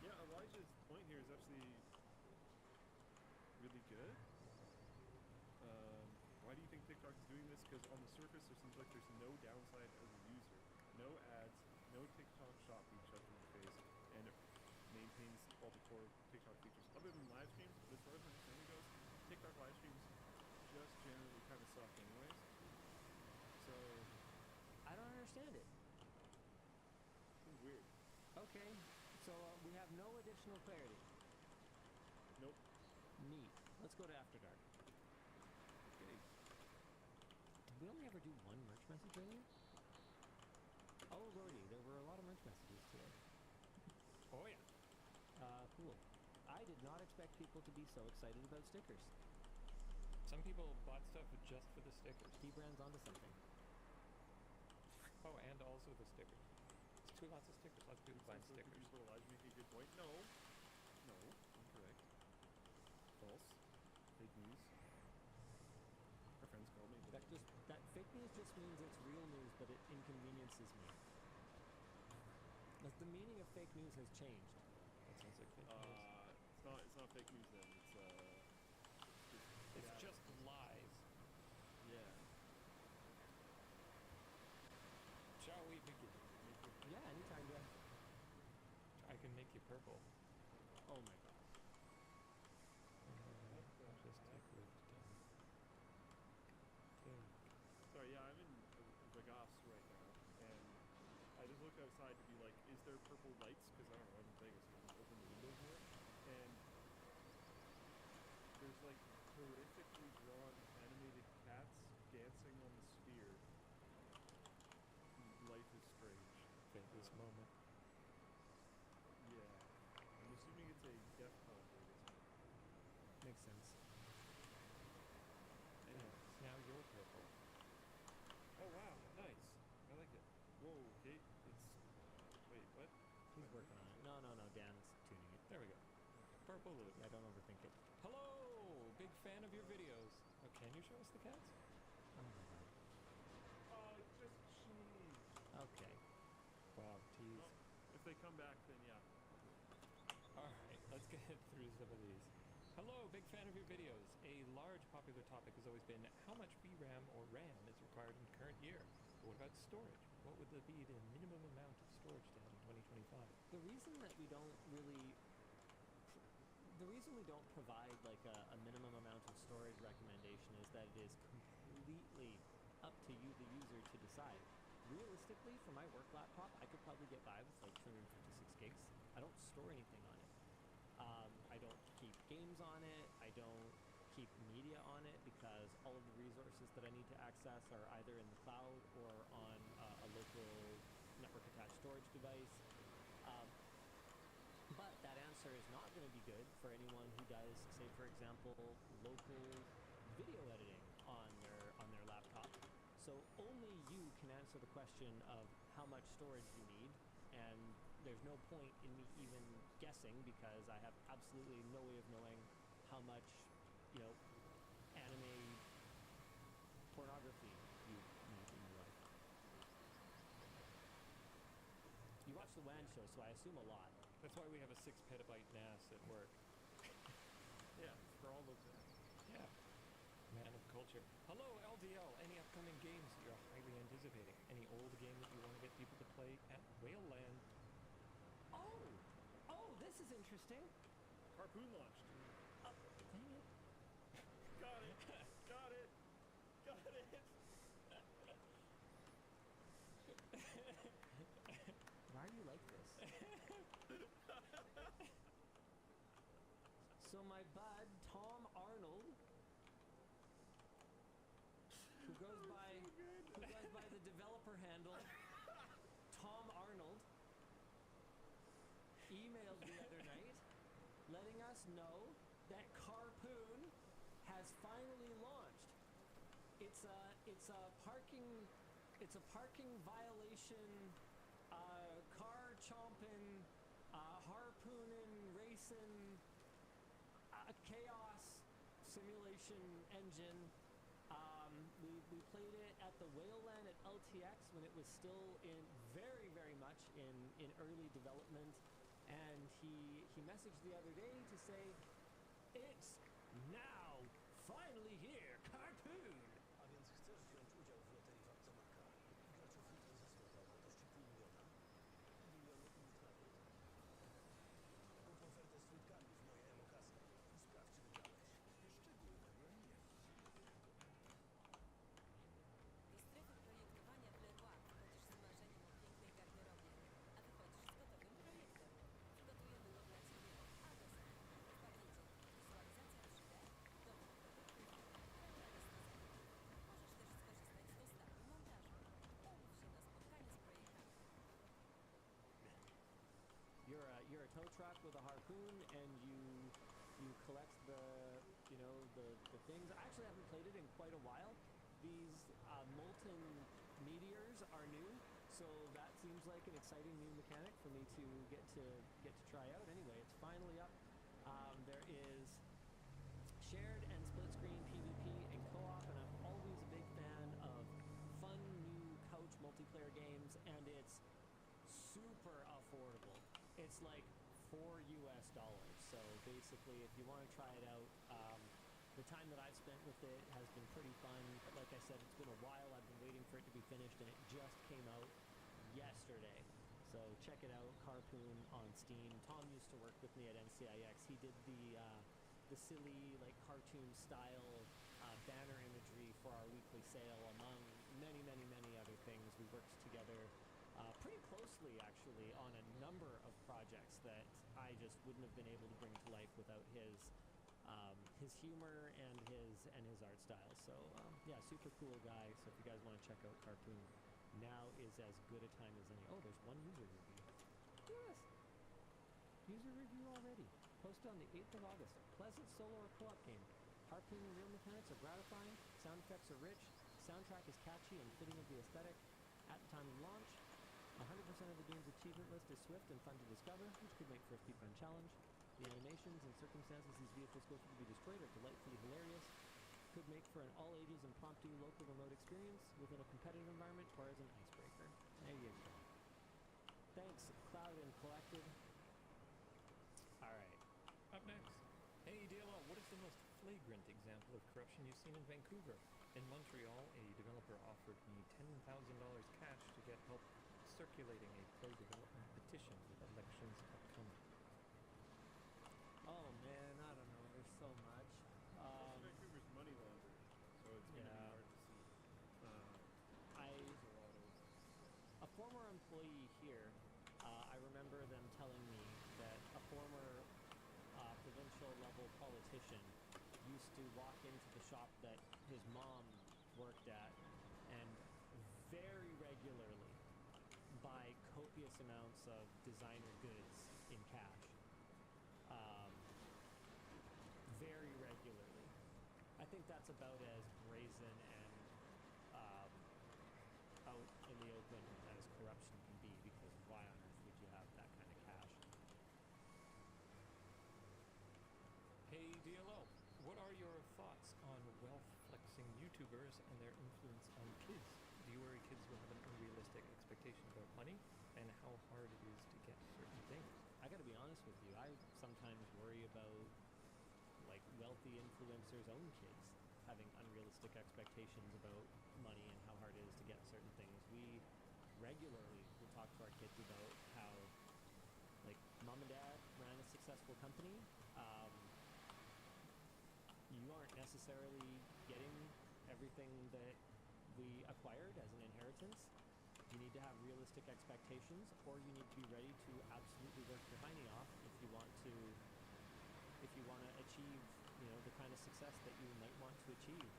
Yeah, Elijah's point here is actually really good. Why TikTok is doing this because on the surface there seems like there's no downside as a user. No ads, no TikTok shop being shoved in your face, and it maintains all the core TikTok features. Other than live streams, but as far as my understanding goes, TikTok live streams just generally kind of suck anyways. So, I don't understand it. it's weird. Okay, so we have no additional clarity. Nope. Neat. Let's go to After Dark. Okay. Did we only ever do one merch message earlier? Oh, lordy, there were a lot of merch messages today. Oh yeah. Cool. I did not expect people to be so excited about stickers. Some people bought stuff just for the stickers. T-Brand's onto something. Oh, and also the stickers. Lots of stickers. Lots of people buying Sounds like stickers. people are making a good point. No. No. Incorrect. False. Fake news. Our friends call me. That fake news just means it's real news, but it inconveniences me. Like the meaning of fake news has changed. That sounds like fake news. It's not fake news then. It's just lies. Yeah. Shall we begin? Yeah, anytime, yeah. I can make you purple. Oh my gosh. I'll just take lift down. Sorry, yeah, I'm in Vegas right now, and I just looked outside to be like, is there purple lights? Because I don't know, I'm in Vegas, so I can open the window here, and there's like horrifically drawn animated cats dancing on the sphere. Life is strange. This moment. Yeah. I'm assuming it's a Def Con Vegas. Makes sense. Anyways, now you're purple. Oh wow, nice. I like it. Whoa, okay. Wait, what? He's working on it. No, Dan's tuning it. There we go. Purple Lou. Yeah, don't overthink it. Hello! Big fan of your videos. Oh, can you show us the cats? Oh my god. Oh, it's just cheese. Okay. Wow, tease. Well, if they come back, then yeah. Alright, let's get through some of these. Hello, big fan of your videos. A large popular topic has always been how much VRAM or RAM is required in the current year. But what about storage? What would be the minimum amount of storage to have in 2025? The reason we don't provide like a minimum amount of storage recommendation is that it is completely up to you, the user, to decide. Realistically, for my work laptop, I could probably get by with like 256 gigs. I don't store anything on it. I don't keep games on it. I don't keep media on it because all of the resources that I need to access are either in the cloud or on a local network attached storage device. But that answer is not going to be good for anyone who does, say for example, local video editing on their laptop. So only you can answer the question of how much storage you need, and there's no point in me even guessing because I have absolutely no way of knowing how much, anime pornography you need in your life. You watch the WAN show, so I assume a lot. That's why we have a 6 petabyte NAS at work. Yeah, for all those things. Yeah. Man of culture. Hello, LDL. Any upcoming games that you're highly anticipating? Any old game that you want to get people to play at Whaleland? Oh, this is interesting. Harpoon launched. Dang it. Got it. Got it. Got it. Why are you like this? So my bud, Tom Arnold, who goes by the developer handle Tom Arnold, emailed the other night letting us know that Harpoon has finally launched. It's a parking violation, car chomping, harpooning, racing, chaos simulation engine. We played it at the Whaleland at LTX when it was still very, very much in early development, and he messaged the other day to say, it's now finally here, Harpoon. A więc harpoon and you collect the the things. I actually haven't played it in quite a while. These molten meteors are new, so that seems like an exciting new mechanic for me to get to try out. Anyway, it's finally up. There is shared and split screen PvP and co-op, and I'm always a big fan of fun new couch multiplayer games, and it's super affordable. It's like $4 US. So basically, if you want to try it out, the time that I've spent with it has been pretty fun. But like I said, it's been a while. I've been waiting for it to be finished, and it just came out yesterday. So check it out, Harpoon on Steam. Tom used to work with me at NCIX. He did the silly, like, cartoon style banner imagery for our weekly sale, among many, many, many other things. We worked together pretty closely, actually, on a number of projects that I just wouldn't have been able to bring to life without his humor and his art style. So yeah, super cool guy. So if you guys want to check out Harpoon, now is as good a time as any. Oh, there's one user review. Look at this. User review already. Posted on the 8th of August. A pleasant solo or co-op game. Harpoon and real mechanics are gratifying. Sound effects are rich. Soundtrack is catchy and fitting of the aesthetic. At the time of launch, 100% of the game's achievement list is swift and fun to discover, which could make for a speedrun challenge. The animations and circumstances these vehicles go through to be destroyed are delightfully hilarious. Could make for an all-ages impromptu local remote experience within a competitive environment or as an icebreaker. There you go. Thanks, Cloud and Collected. Alright. Up next. Hey DLL, what is the most flagrant example of corruption you've seen in Vancouver? In Montreal, a developer offered me $10,000 cash to get help circulating a pro-development petition with elections upcoming. Oh man, I don't know. There's so much. Vancouver's money laundering, so it's going to be hard to see. There's a lot of... A former employee here, I remember them telling me that a former provincial level politician used to walk into the shop that his mom worked at and very regularly buy copious amounts of designer goods in cash. Very regularly. I think that's about as brazen and out in the open as corruption can be, because why on earth would you have that kind of cash? Hey DLL, what are your thoughts on wealth-flexing YouTubers and their influence on kids? Do you worry kids will have an unrealistic expectation about money and how hard it is to get certain things? I gotta be honest with you, I sometimes worry about like wealthy influencers' own kids having unrealistic expectations about money and how hard it is to get certain things. We regularly will talk to our kids about how, like, mom and dad ran a successful company. You aren't necessarily getting everything that we acquired as an inheritance. You need to have realistic expectations, or you need to be ready to absolutely work your hiney off if you want to achieve, the kind of success that you might want to achieve.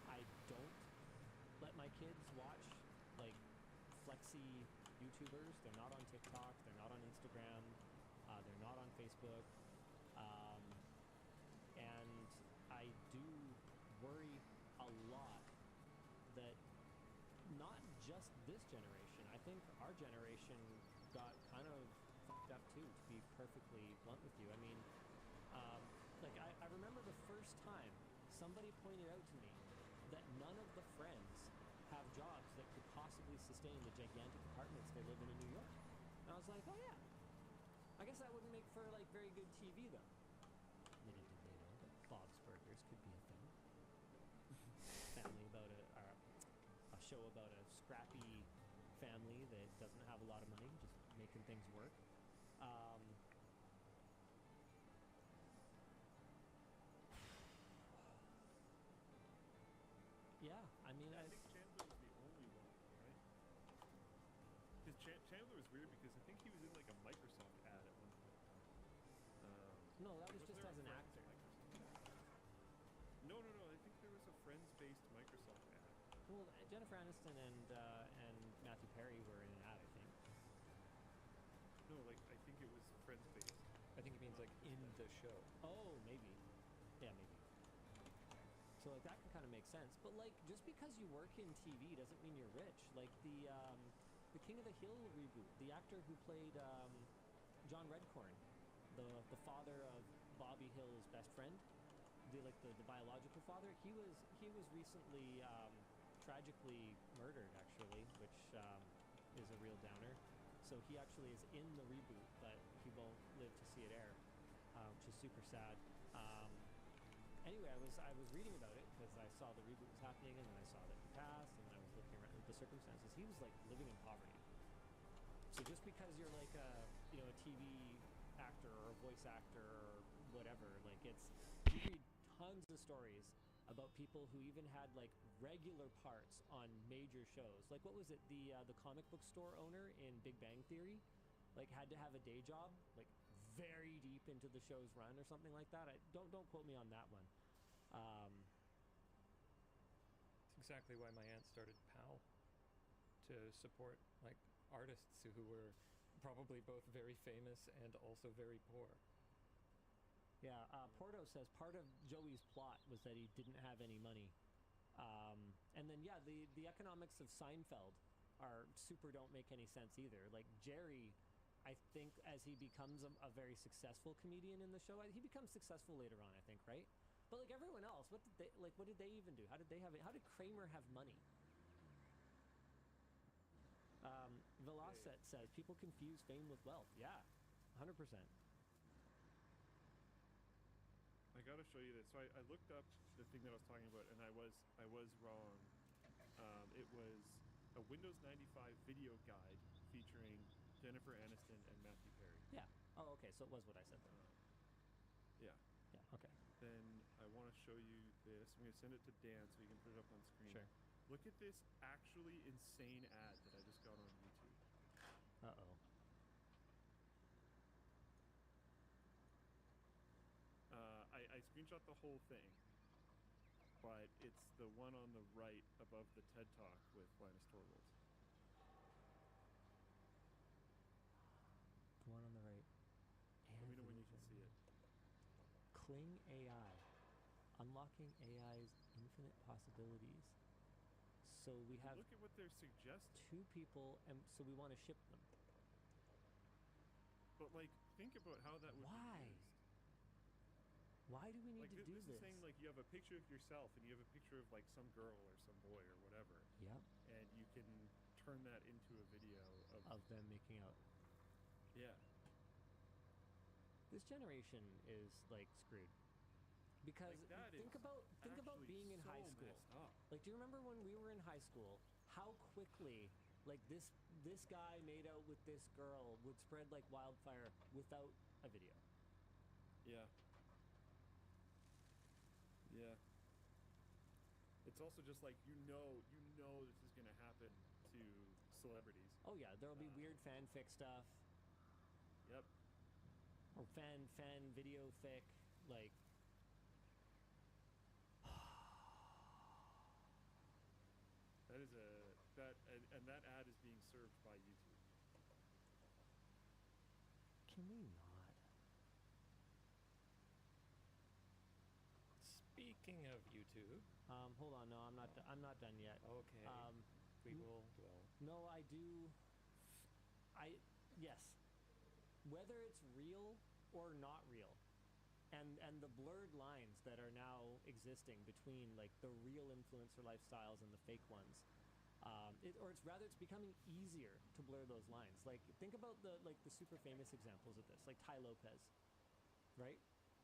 I don't let my kids watch like flexy YouTubers. They're not on TikTok. They're not on Instagram. They're not on Facebook. And I do worry a lot that not just this generation, I think our generation got kind of fucked up too, to be perfectly blunt with you. I mean, I remember the first time somebody pointed out to me that none of the friends have jobs that could possibly sustain the gigantic apartments they live in New York. And I was like, oh yeah, I guess that wouldn't make for like very good TV though. Little did they know that Bob's Burgers could be a thing. Family about a show about a scrappy family that doesn't have a lot of money, just making things work. Yeah, I mean, I think Chandler was the only one, right? Because Chandler was weird because I think he was in like a Microsoft ad at one point. No, that was Was just there as a an Friends actor. Microsoft ad? No. I think there was a Friends-based Microsoft ad. Well, Jennifer Aniston and Matthew Perry were in an ad, I think. No, like I think it was Friends-based. the show. Oh, maybe. Yeah, maybe. So like that can kind of make sense. But like just because you work in TV doesn't mean you're rich. Like the King of the Hill reboot, the actor who played John Redcorn, the father of Bobby Hill's best friend, the biological father, he was recently tragically murdered actually, which is a real downer. So he actually is in the reboot, but he won't live to see it air, which is super sad. Anyway, I was reading about it because I saw the reboot was happening, and then I saw that he passed, and then I was looking around at the circumstances. He was like living in poverty. So just because you're like a TV actor or a voice actor or whatever, like you read tons of stories about people who even had like regular parts on major shows. Like what was it? The comic book store owner in Big Bang Theory, like had to have a day job, like very deep into the show's run or something like that. Don't quote me on that one. It's exactly why my aunt started PAL, to support like artists who were probably both very famous and also very poor. Yeah, Porto says part of Joey's plot was that he didn't have any money. And then, yeah, the economics of Seinfeld are super don't make any sense either. Like, Jerry, I think, as he becomes a very successful comedian in the show, he becomes successful later on, I think, right? But, like, everyone else, what did they even do? How did Kramer have money? Velocet says, people confuse fame with wealth. Yeah, 100%. I gotta show you this. So I looked up the thing that I was talking about, and I was wrong. It was a Windows 95 video guide featuring Jennifer Aniston and Matthew Perry. Yeah. Oh, okay. So it was what I said then. Yeah. Yeah. Okay. Then I want to show you this. I'm gonna send it to Dan so you can put it up on screen. Sure. Look at this actually insane ad that I just got on YouTube. Uh-oh. I screenshot the whole thing, but it's the one on the right above the TED Talk with Linus Torvalds. The one on the right. Let me know when you can see it. Kling AI. Unlocking AI's infinite possibilities. So we have Look at what they're suggesting. 2 people, and so we want to ship them. But like, think about how that would Why? be used. Why do we need to do this this? is saying like you have a picture of yourself and you have a picture of like some girl or some boy or whatever. Yep. And you can turn that into a video Of them making out. Yeah. This generation is like screwed. Because Like, that think is about being in so high school. messed up. Like, do you remember when we were in high school, how quickly like this guy made out with this girl would spread like wildfire without a video? Yeah. Yeah. It's also just like you know this is gonna happen to celebrities. Oh yeah, there'll be weird fanfic stuff. Yep. Or fan video fic, like that ad is being served by YouTube. can we not? Speaking of YouTube, Hold on, no, I'm not done yet. okay, we will dwell. No, I do. Yes. Whether it's real or not real, and the blurred lines that are now existing between like the real influencer lifestyles and the fake ones, it's becoming easier to blur those lines. Like think about the super famous examples of this, like Ty Lopez, right?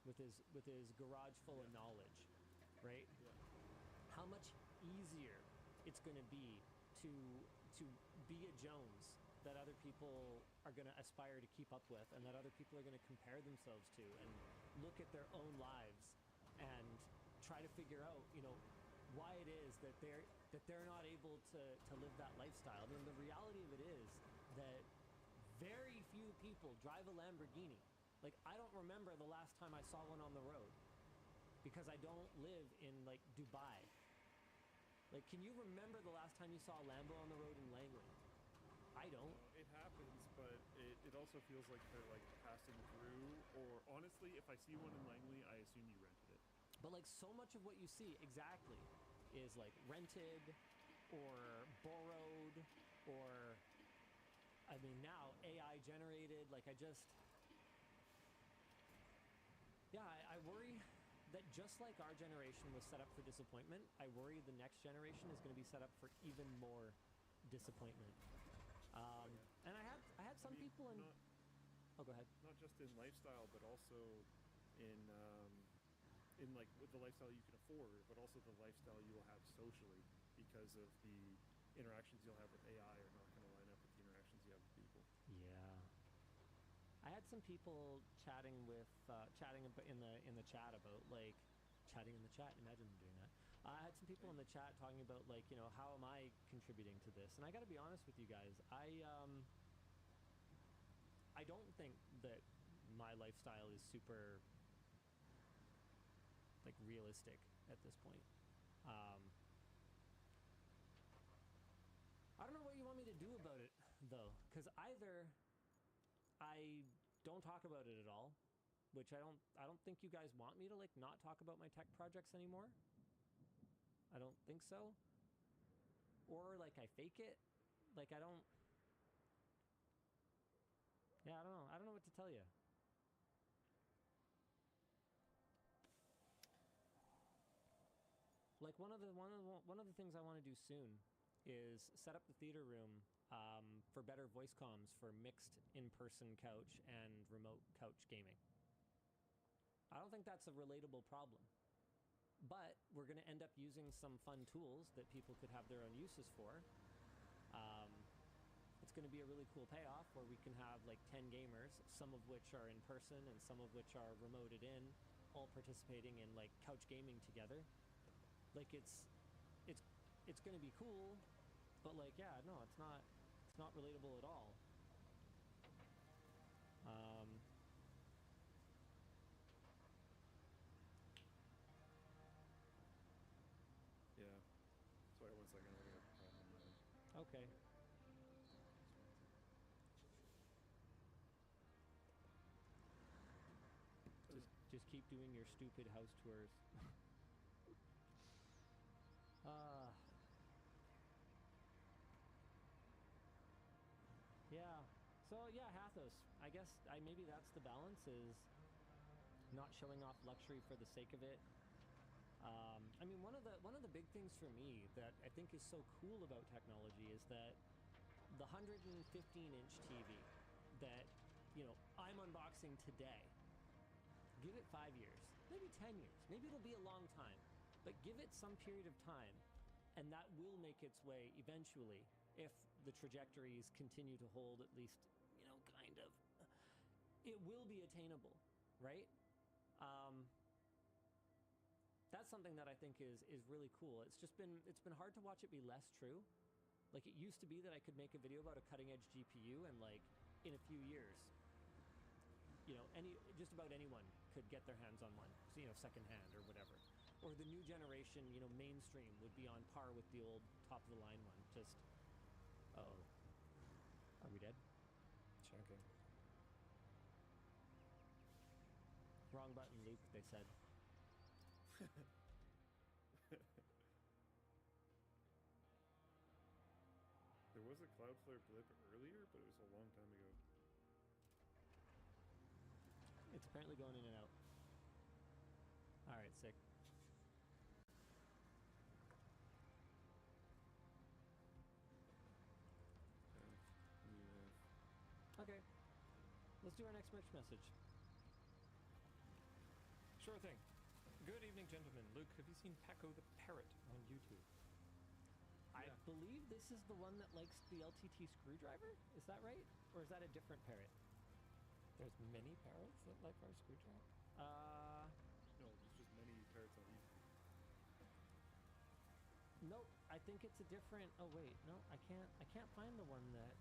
With his garage full of knowledge, right? Yeah. How much easier it's going to be to be a Jones that other people are going to aspire to keep up with, and that other people are going to compare themselves to, and look at their own lives and try to figure out, why it is that they're not able to live that lifestyle. I mean, the reality of it is that very few people drive a Lamborghini. Like, I don't remember the last time I saw one on the road because I don't live in like Dubai. Like, can you remember the last time you saw a Lambo on the road in Langley? I don't. It happens, but it also feels like they're like passing through. Or honestly, if if I see one in Langley, I assume you rented it. But like so much of what you see exactly is like rented or borrowed or I mean now AI generated. Like I worry that just like our generation was set up for disappointment, I worry the next generation is going to be set up for even more disappointment. And I had some people in. Oh, go ahead. Not just in lifestyle, but also in like with the lifestyle you can afford, but also the lifestyle you will have socially because of the interactions you'll have with AI are not going to line up with the interactions you have with people. Yeah. I had some people chatting in the chat about like chatting in the chat. Imagine them doing that. I had some people in the chat talking about like, you know, how am I contributing to this? And I got to be honest with you guys. I don't think that my lifestyle is super like realistic at this point. I don't know what you want me to do about it though, because either I don't talk about it at all, which I don't think you guys want me to like not talk about my tech projects anymore. I don't think so. Or like I fake it. Like I don't know. I don't know what to tell you. Like one of the things I want to do soon is set up the theater room for better voice comms for mixed in-person couch and remote couch gaming. I don't think that's a relatable problem, but we're going to end up using some fun tools that people could have their own uses for. It's going to be a really cool payoff where we can have like 10 gamers, some of which are in person and some of which are remoted in, all participating in like couch gaming together. Like it's going to be cool, but like yeah, no, it's not relatable at all. Yeah. Sorry, 1 second. I got a problem. Okay. Just keep doing your stupid house tours. Yeah. So yeah, Hathos. I guess maybe that's the balance, is not showing off luxury for the sake of it. I mean, one of the big things for me that I think is so cool about technology is that the 115-inch TV that, you know, I'm unboxing today, give it 5 years, maybe 10 years, maybe it'll be a long time, but give it some period of time, and that will make its way eventually, if the trajectories continue to hold at least, you know, kind of, it will be attainable, right? That's something that I think is really cool. It's been hard to watch it be less true. Like, it used to be that I could make a video about a cutting-edge GPU and, like, in a few years, you know, just about anyone could get their hands on one, so, you know, secondhand or whatever. Or the new generation, you know, mainstream would be on par with the old top-of-the-line one. Just, uh-oh. Are we dead? Checking. Wrong button, Luke, they said. There was a Cloudflare blip earlier, but it was a long time ago. It's apparently going in and out. All right, sick. Okay. Let's do our next merch message. Sure thing. Good evening, gentlemen. Luke, have you seen Paco the Parrot on YouTube? I believe this is the one that likes the LTT screwdriver? Is that right? Or is that a different parrot? There's many parrots that like our screwdriver? No, there's just many parrots on YouTube. Nope, I think it's a different. Oh wait, no, I can't find the one that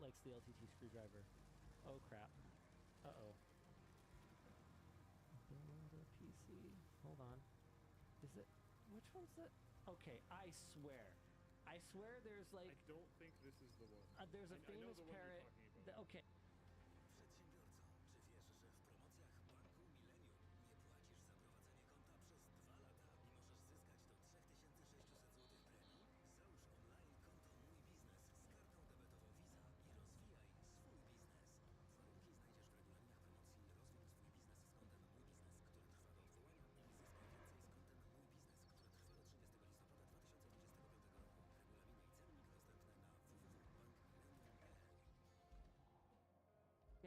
likes the LTT screwdriver. Oh crap. Uh-oh. Build a PC. Hold on. Is it? Which one's that? Okay, I swear there's like. I don't think this is the one. There's a famous I know the parrot. one you're talking about. Okay. Przedsiębiorco, czy wiesz, że w promocjach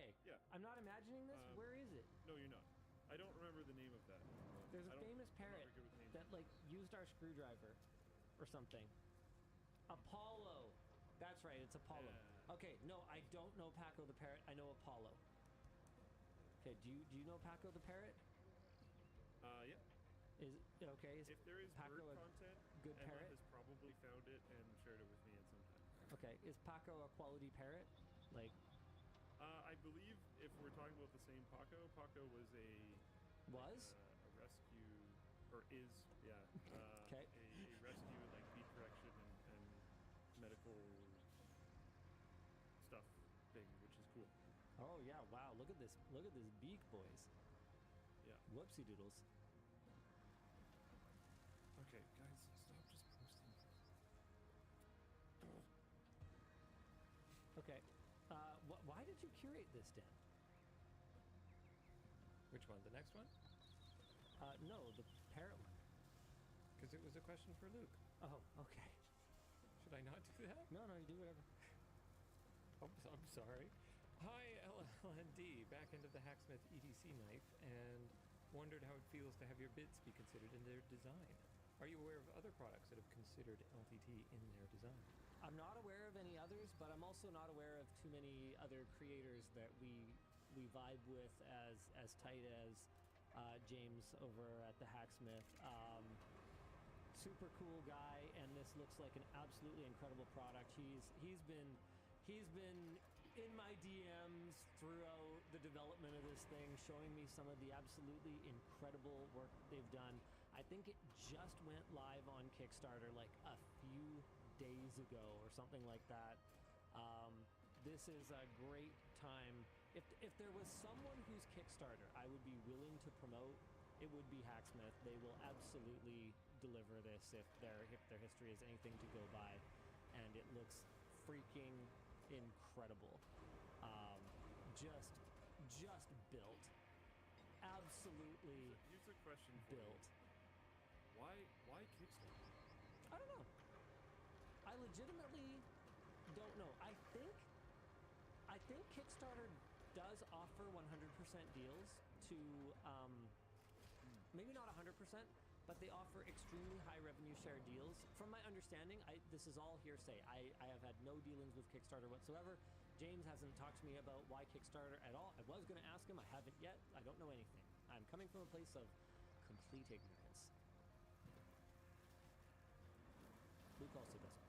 Okay. Yeah. I'm not imagining this. Where is it? No, you're not. I don't remember the name of that. There's I a don't- famous I'm not parrot very good with names. that like used our screwdriver or something. Apollo. That's right, it's Apollo. Yeah. Okay, no, I don't know Paco the parrot. I know Apollo. Okay, do you know Paco the parrot? Yeah. Is okay? Is If there is Paco bird a content, good Emma parrot? has probably found it and shared it with me at some time. Okay, is Paco a quality parrot? Like, I believe if we're talking about the same Paco, Paco was a rescue, or is, yeah, okay, a rescue and like beat correction and medical stuff thing, which is cool. oh yeah, wow! Look at this beak, boys. Yeah. Whoopsie doodles. Okay, guys, stop just posting. Okay, why did you curate this, Dan? Which one? The next one? No, the parrot one. Because it was a question for Luke. Oh, okay. Should I not do that? No, you do whatever. Oh, I'm sorry. Hi, LLND, back into the Hacksmith EDC knife, and wondered how it feels to have your bits be considered in their design. Are you aware of other products that have considered LTT in their design? I'm not aware of any others, but I'm also not aware of too many other creators that we vibe with as tight as James over at the Hacksmith. Super cool guy, and this looks like an absolutely incredible product. He's been in my DMs throughout the development of this thing, showing me some of the absolutely incredible work that they've done. I think it just went live on Kickstarter like a few days ago or something like that. This is a great time. If there was someone whose Kickstarter I would be willing to promote, it would be Hacksmith. They will absolutely deliver this if their history is anything to go by, and it looks freaking incredible. Just built. Absolutely Here's a question for built. you. Why Kickstarter? I don't know. I legitimately don't know. I think Kickstarter does offer 100% deals to, maybe not 100%, but they offer extremely high revenue share deals. From my understanding, this is all hearsay. I have had no dealings with Kickstarter whatsoever. James hasn't talked to me about why Kickstarter at all. I was going to ask him. I haven't yet. I don't know anything. I'm coming from a place of complete ignorance. Luke also doesn't.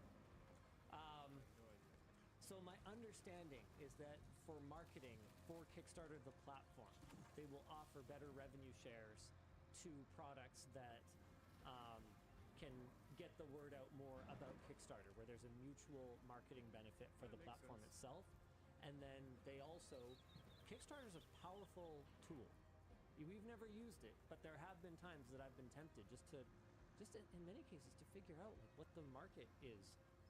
So my understanding is that for marketing for Kickstarter, the platform, they will offer better revenue shares to products that can get the word out more about Kickstarter, where there's a mutual marketing benefit for the platform itself. And then they also, Kickstarter is a powerful tool. We've never used it, but there have been times that I've been tempted just in many cases to figure out like what the market is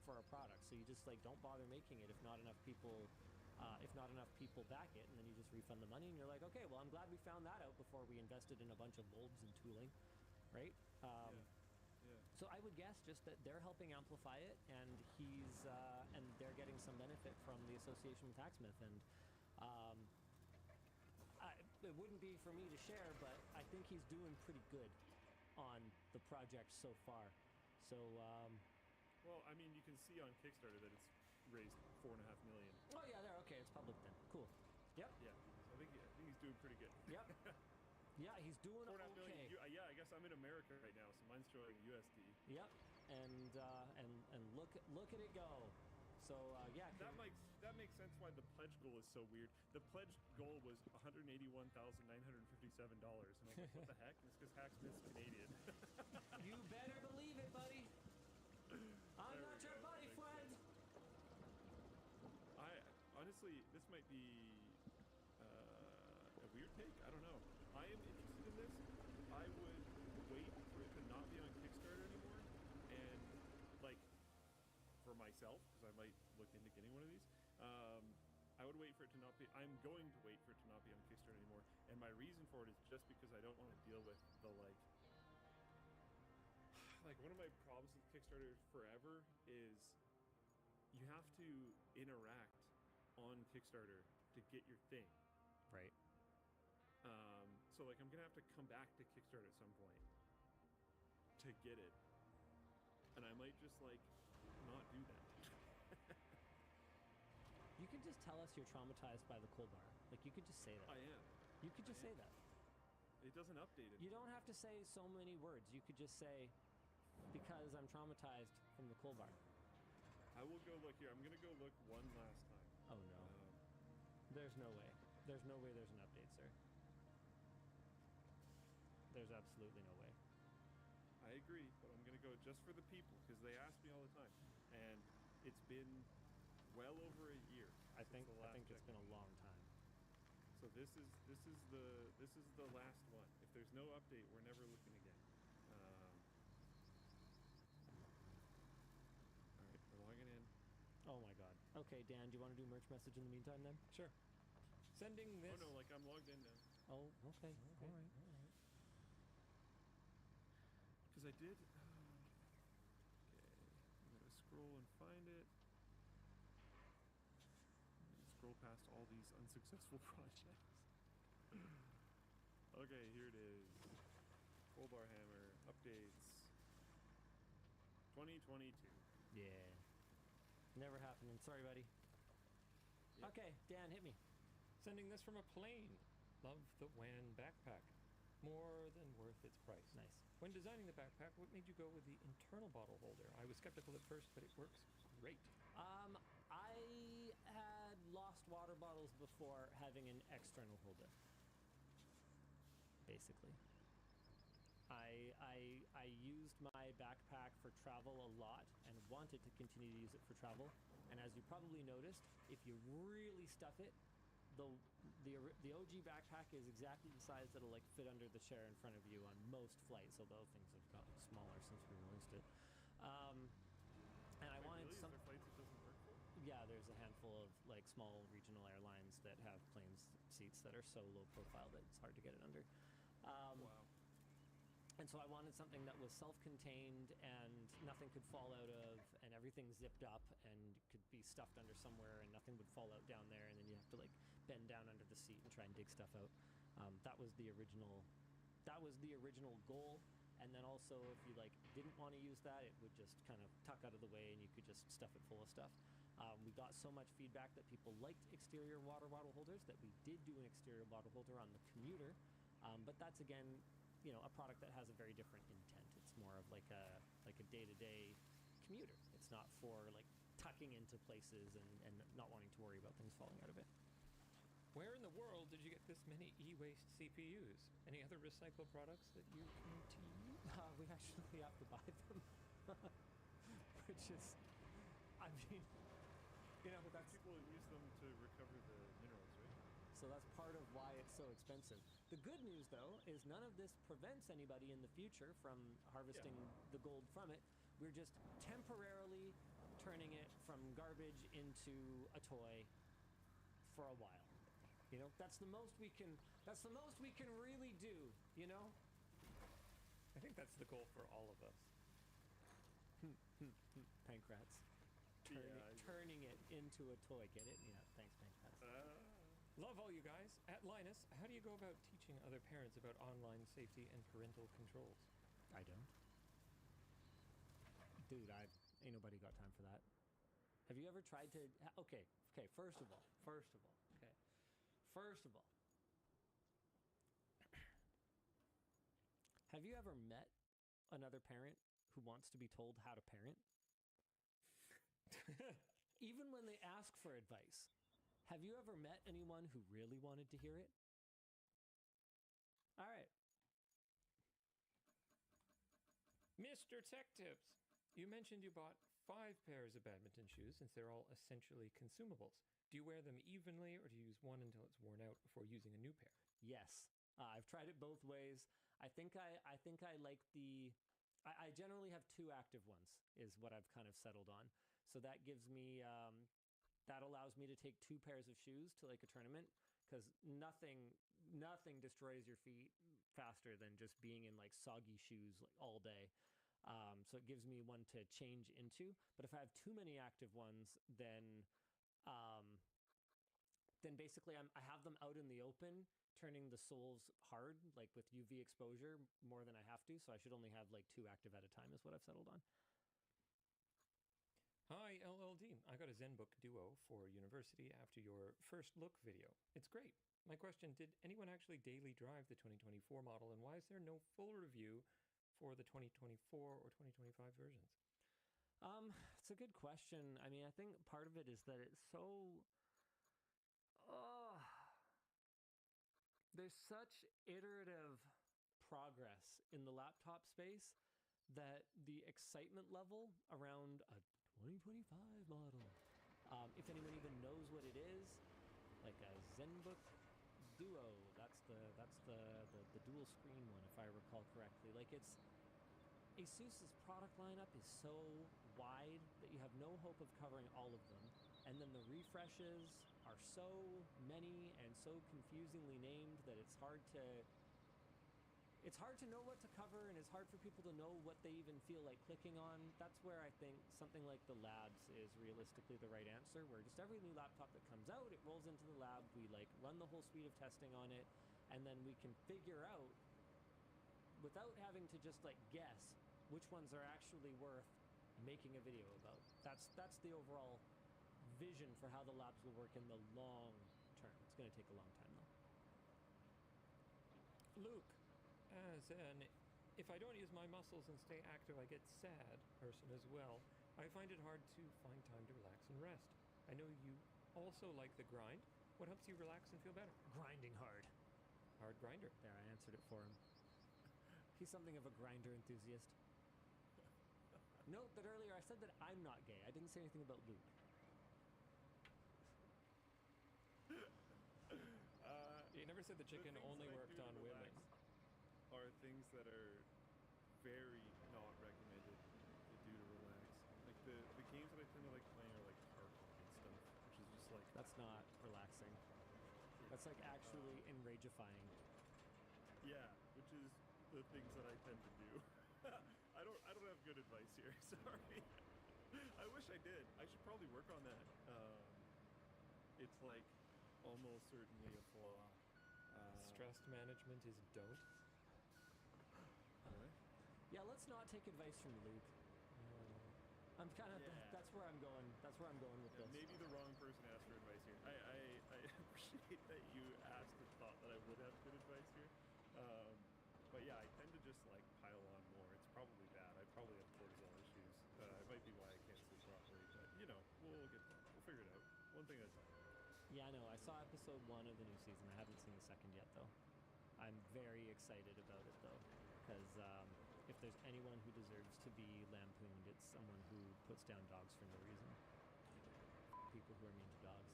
for a product. So you just like don't bother making it if not enough people back it, and then you just refund the money and you're like, okay, well, I'm glad we found that out before we invested in a bunch of bulbs and tooling, right? Yeah. So I would guess just that they're helping amplify it, and and they're getting some benefit from the association with Hacksmith, and it wouldn't be for me to share, but I think he's doing pretty good on the project so far. So well, I mean, you can see on Kickstarter that it's raised $4.5 million. oh yeah, there. Okay, it's public then. Cool. Yep. Yeah. So I think he's doing pretty good. Yep. Yeah, he's doing $4.5 okay. million. Yeah, I guess I'm in America right now, so mine's showing USD. Yep. And look at it go. So yeah. That makes sense why the pledge goal is so weird. The pledge goal was $181,957, and I was like, what the heck? And it's because Hacksmith's Canadian. You better believe it, buddy. I'm There not we your go. buddy, Makes friend. I honestly, this might be a weird take. I don't know. I am interested in this. I would wait for it to not be on Kickstarter anymore, and like for myself, because I might look into getting one of these. I would wait for it to not be. I'm going to wait for it to not be on Kickstarter anymore, and my reason for it is just because I don't want to deal with the like one of my problems with Kickstarter forever is you have to interact on Kickstarter to get your thing. Right. So like I'm gonna have to come back to Kickstarter at some point to get it, and I might just like not do that. You can just tell us you're traumatized by the coal bar. Like, you could just say that. I am. You could just say that. It doesn't update it. You don't have to say so many words. You could just say, because I'm traumatized from the coal bar. I will go look here. I'm gonna go look one last time. Oh no. There's no way. There's no way there's an update, sir. There's absolutely no way. I agree, but I'm gonna go just for the people because they ask me all the time, and it's been well over a year. I think it's been a long time. So this is the last one. If there's no update, we're never looking again. All right, we're logging in. Oh my god. Okay, Dan, do you want to do merch message in the meantime then? Sure. Sending this. Oh no, like I'm logged in now. Oh, okay. All right. Because I did. Okay, I'm gonna scroll and find it. I'm gonna scroll past all these unsuccessful projects. Okay, here it is. Full bar hammer updates. 2022. Yeah. Never happening. Sorry, buddy. Yep. Okay, Dan, hit me. Sending this from a plane. Love the WAN backpack. More than worth its price. Nice. When designing the backpack, what made you go with the internal bottle holder? I was skeptical at first, but it works great. I had lost water bottles before having an external holder. Basically. I used my backpack for travel a lot and wanted to continue to use it for travel. And as you probably noticed, if you really stuff it, the OG backpack is exactly the size that'll like fit under the chair in front of you on most flights, although things have gotten smaller since we released it. And I wanted really? some. Is there flights it doesn't work for? Yeah, there's a handful of like small regional airlines that have planes seats that are so low profile that it's hard to get it under. Wow. And so I wanted something that was self-contained and nothing could fall out of, and everything zipped up and could be stuffed under somewhere, and nothing would fall out down there, and then you have to like bend down under the seat and try and dig stuff out. That was the original goal. And then also, if you like didn't want to use that, it would just kind of tuck out of the way, and you could just stuff it full of stuff. We got so much feedback that people liked exterior water bottle holders that we did do an exterior bottle holder on the commuter. But that's again, you know, a product that has a very different intent. It's more of like a day-to-day commuter. It's not for like tucking into places and not wanting to worry about things falling out of it. Where in the world did you get this many e-waste CPUs? Any other recycled products that you can tease? We actually have to buy them, which is, I mean, you know, that's People use them to recover the minerals, right? so that's part of why it's so expensive. The good news, though, is none of this prevents anybody in the future from harvesting the gold from it. We're just temporarily turning it from garbage into a toy for a while. You know, that's the most we can really do, you know? I think that's the goal for all of us. Pankrats. Yeah, Turning it into a toy. Get it? Yeah, thanks, Pankrats. Love all you guys. At Linus, how do you go about teaching other parents about online safety and parental controls? I don't. Dude, ain't nobody got time for that. Have you ever tried to... Okay, first of all. Have you ever met another parent who wants to be told how to parent? Even when they ask for advice. Have you ever met anyone who really wanted to hear it? All right. Mr. Tech Tips, you mentioned you bought 5 pairs of badminton shoes since they're all essentially consumables. Do you wear them evenly, or do you use one until it's worn out before using a new pair? Yes. I've tried it both ways. I think I like the... I generally have 2 active ones, is what I've kind of settled on. So that gives me... that allows me to take 2 pairs of shoes to like a tournament, because nothing destroys your feet faster than just being in like soggy shoes like all day. So it gives me one to change into. But if I have too many active ones, then then basically I have them out in the open, turning the soles hard, like with UV exposure more than I have to. So I should only have like 2 active at a time is what I've settled on. Hi, LLD. I got a ZenBook Duo for university after your first look video. It's great. My question, did anyone actually daily drive the 2024 model, and why is there no full review for the 2024 or 2025 versions? It's a good question. I mean, I think part of it is that it's so... there's such iterative progress in the laptop space that the excitement level around a 2025 model, if anyone even knows what it is, like a ZenBook Duo, that's the dual screen one, if I recall correctly. Like, it's ASUS's product lineup is so wide that you have no hope of covering all of them, and then the refreshes are so many and so confusingly named that it's hard to know what to cover, and it's hard for people to know what they even feel like clicking on. That's where I think something like the labs is realistically the right answer, where just every new laptop that comes out, it rolls into the lab, we like run the whole suite of testing on it, and then we can figure out, without having to just like guess, which ones are actually worth making a video about. That's the overall vision for how the labs will work in the long term. It's going to take a long time though. Luke, as an if I don't use my muscles and stay active, I get sad person as well. I find it hard to find time to relax and rest. I know you also like the grind. What helps you relax and feel better? Grinding hard. Hard grinder. There, I answered it for him. He's something of a grinder enthusiast. Note that earlier I said that I'm not gay. I didn't say anything about Luke. You never said the chicken only worked on women. Are things that are very not recommended to do to relax. Like the games that I tend to like playing are like car and stuff, which is just like... That's not relaxing. That's like actually enragifying. Yeah, which is the things that I tend to do. I don't have good advice here. Sorry. I wish I did. I should probably work on that. It's like almost certainly a flaw. Stress management is don't. What? Yeah, let's not take advice from Luke. I'm kind of that's where I'm going. That's where I'm going with this. Maybe the wrong person asked for advice here. I appreciate that you asked and thought that I would have good advice here. But yeah, I tend to just like pile on more. It's probably bad. I probably have cortisol issues. It might be why I can't sleep properly, but you know, we'll figure it out. One thing at a time. Yeah, I know. I saw episode 1 of the new season. I haven't seen the second yet, though. I'm very excited about it, though, because if there's anyone who deserves to be lampooned, it's someone who puts down dogs for no reason. People who are mean to dogs.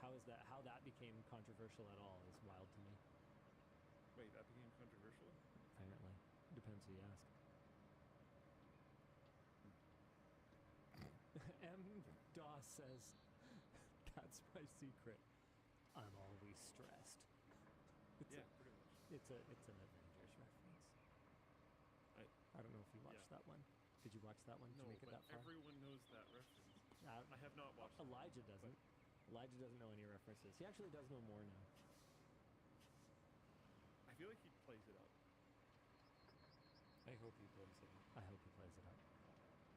How that became controversial at all is wild to me. Wait, that became controversial? Apparently. Depends who you ask. M. Doss says, that's my secret. I'm always stressed. Pretty much. It's an Avengers reference. I don't know if you watched that one. Did you watch that one? Did you make it that far? Everyone knows that reference. I have not watched Elijah doesn't. Elijah doesn't know any references. He actually does know more now. I feel like he plays it up. I hope he plays it up. I hope he plays it up.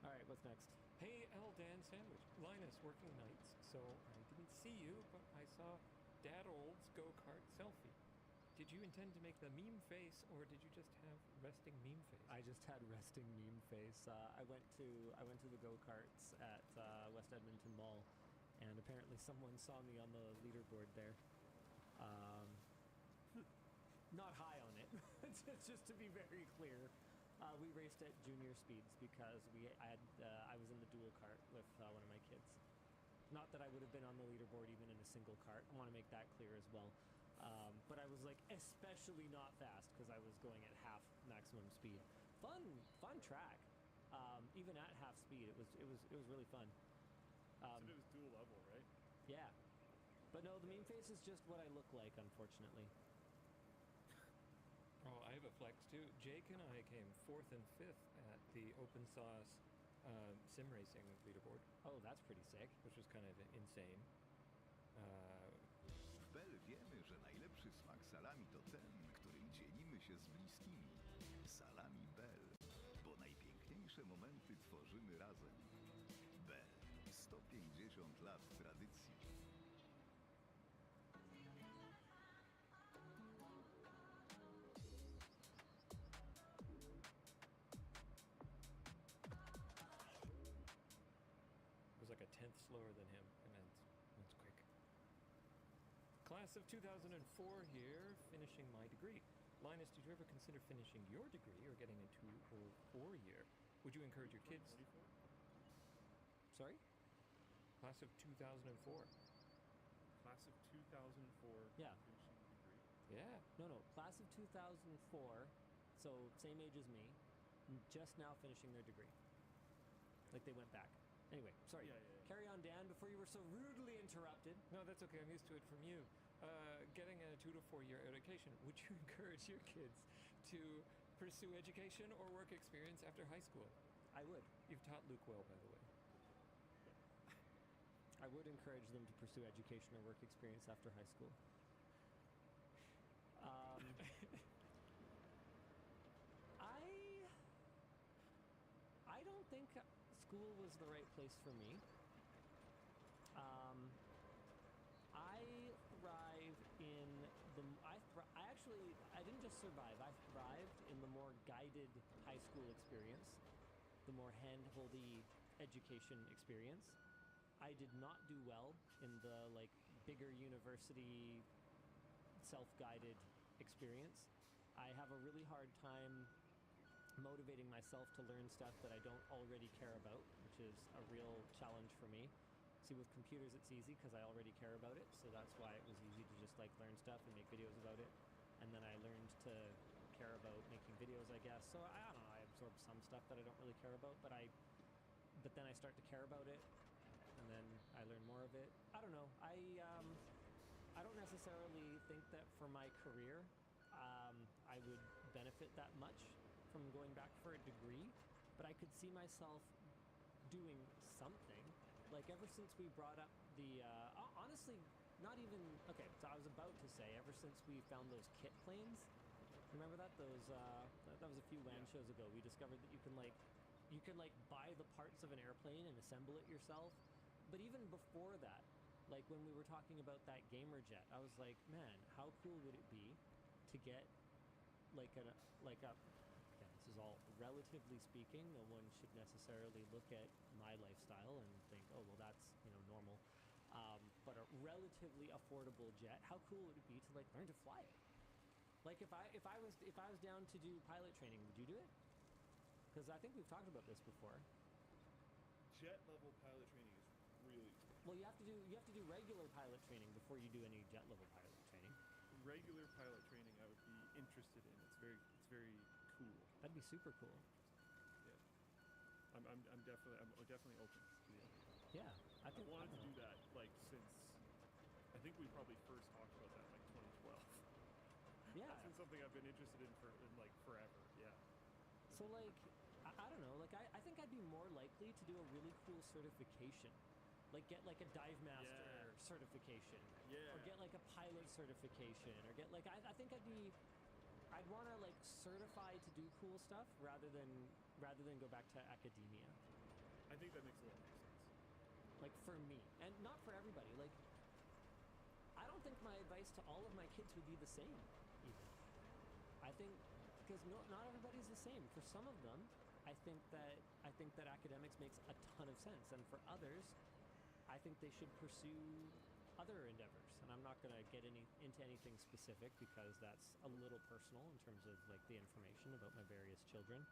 All right, what's next? Hey, L. Dan Sandwich. Linus, working nights, so I didn't see you, but I saw Dad Old's go-kart selfie. Did you intend to make the meme face, or did you just have resting meme face? I just had resting meme face. I went to the go-karts at West Edmonton Mall, and apparently someone saw me on the leaderboard there. Not high on it, just to be very clear. We raced at junior speeds because I was in the dual cart with one of my kids. Not that I would have been on the leaderboard even in a single cart. I want to make that clear as well. But I was like especially not fast because I was going at half maximum speed. Fun track. Even at half speed, it was really fun. So it was dual level, right? Yeah. But no, the meme face is just what I look like, unfortunately. Oh, I have a flex too. Jake and I came 4th and 5th at the open sauce sim racing leaderboard, Oh, that's pretty sick. which was kind of insane. W Bell wiemy, że najlepszy smak salami to ten, którym dzielimy się z bliskimi. Salami Bell, bo najpiękniejsze momenty tworzymy razem. Bell. 150 lat tradycji. It was like a tenth slower than him, and that's quick. Class of 2004 here, finishing my degree. Linus, did you ever consider finishing your degree or getting a 2 or 4 year? Would you encourage your kids? Sorry? Class of 2004. Class of 2004. Yeah. Finishing degree. Yeah. No, class of 2004, so same age as me, just now finishing their degree. Like they went back. Anyway, sorry. Yeah. Carry on, Dan, before you were so rudely interrupted. No, that's okay. I'm used to it from you. Getting a 2 to 4 year education. Would you encourage your kids to pursue education or work experience after high school? I would. You've taught Luke well, by the way. I would encourage them to pursue education or work experience after high school. I don't think school was the right place for me. I thrive in the. I didn't just survive. I thrived in the more guided high school experience, the more hand-holdy education experience. I did not do well in the like bigger university self-guided experience. I have a really hard time motivating myself to learn stuff that I don't already care about, which is a real challenge for me. See, with computers it's easy because I already care about it, so that's why it was easy to just like learn stuff and make videos about it. And then I learned to care about making videos, I guess. So I don't know, I absorb some stuff that I don't really care about, but then I start to care about it, and then I learn more of it. I don't know. I don't necessarily think that for my career I would benefit that much from going back for a degree, but I could see myself doing something. Like ever since we brought up the honestly, not even okay. So I was about to say, ever since we found those kit planes, remember that that was a few WAN shows ago. We discovered that you can buy the parts of an airplane and assemble it yourself. But even before that, like when we were talking about that gamer jet, I was like, man, how cool would it be to get like a again, this is all relatively speaking. No one should necessarily look at my lifestyle and think, oh well, that's normal. But a relatively affordable jet. How cool would it be to like learn to fly it? Like if I was down to do pilot training, would you do it? Because I think we've talked about this before. Jet level pilot training is really Well, you have to do regular pilot training before you do any jet level pilot training. regular pilot training. I would be interested in. It's very cool. That'd be super cool. Yeah, I'm definitely open to the idea. Yeah, I I've think wanted to do that like since I think we probably first talked about that in like 2012. Yeah. That's been something I've been interested in like forever. Yeah. So like, I don't know. Like I think I'd be more likely to do a really cool certification, like get like a dive master certification, or get like a pilot certification, or get like I think I'd want to like certify to do cool stuff rather than go back to academia. I think that makes a lot more sense. Like for me, and not for everybody. Like I don't think my advice to all of my kids would be the same. Even I think because not everybody's the same. For some of them, I think that academics makes a ton of sense, and for others, I think they should pursue other endeavors. And I'm not going to get into anything specific because that's a little personal in terms of like the information about my various children.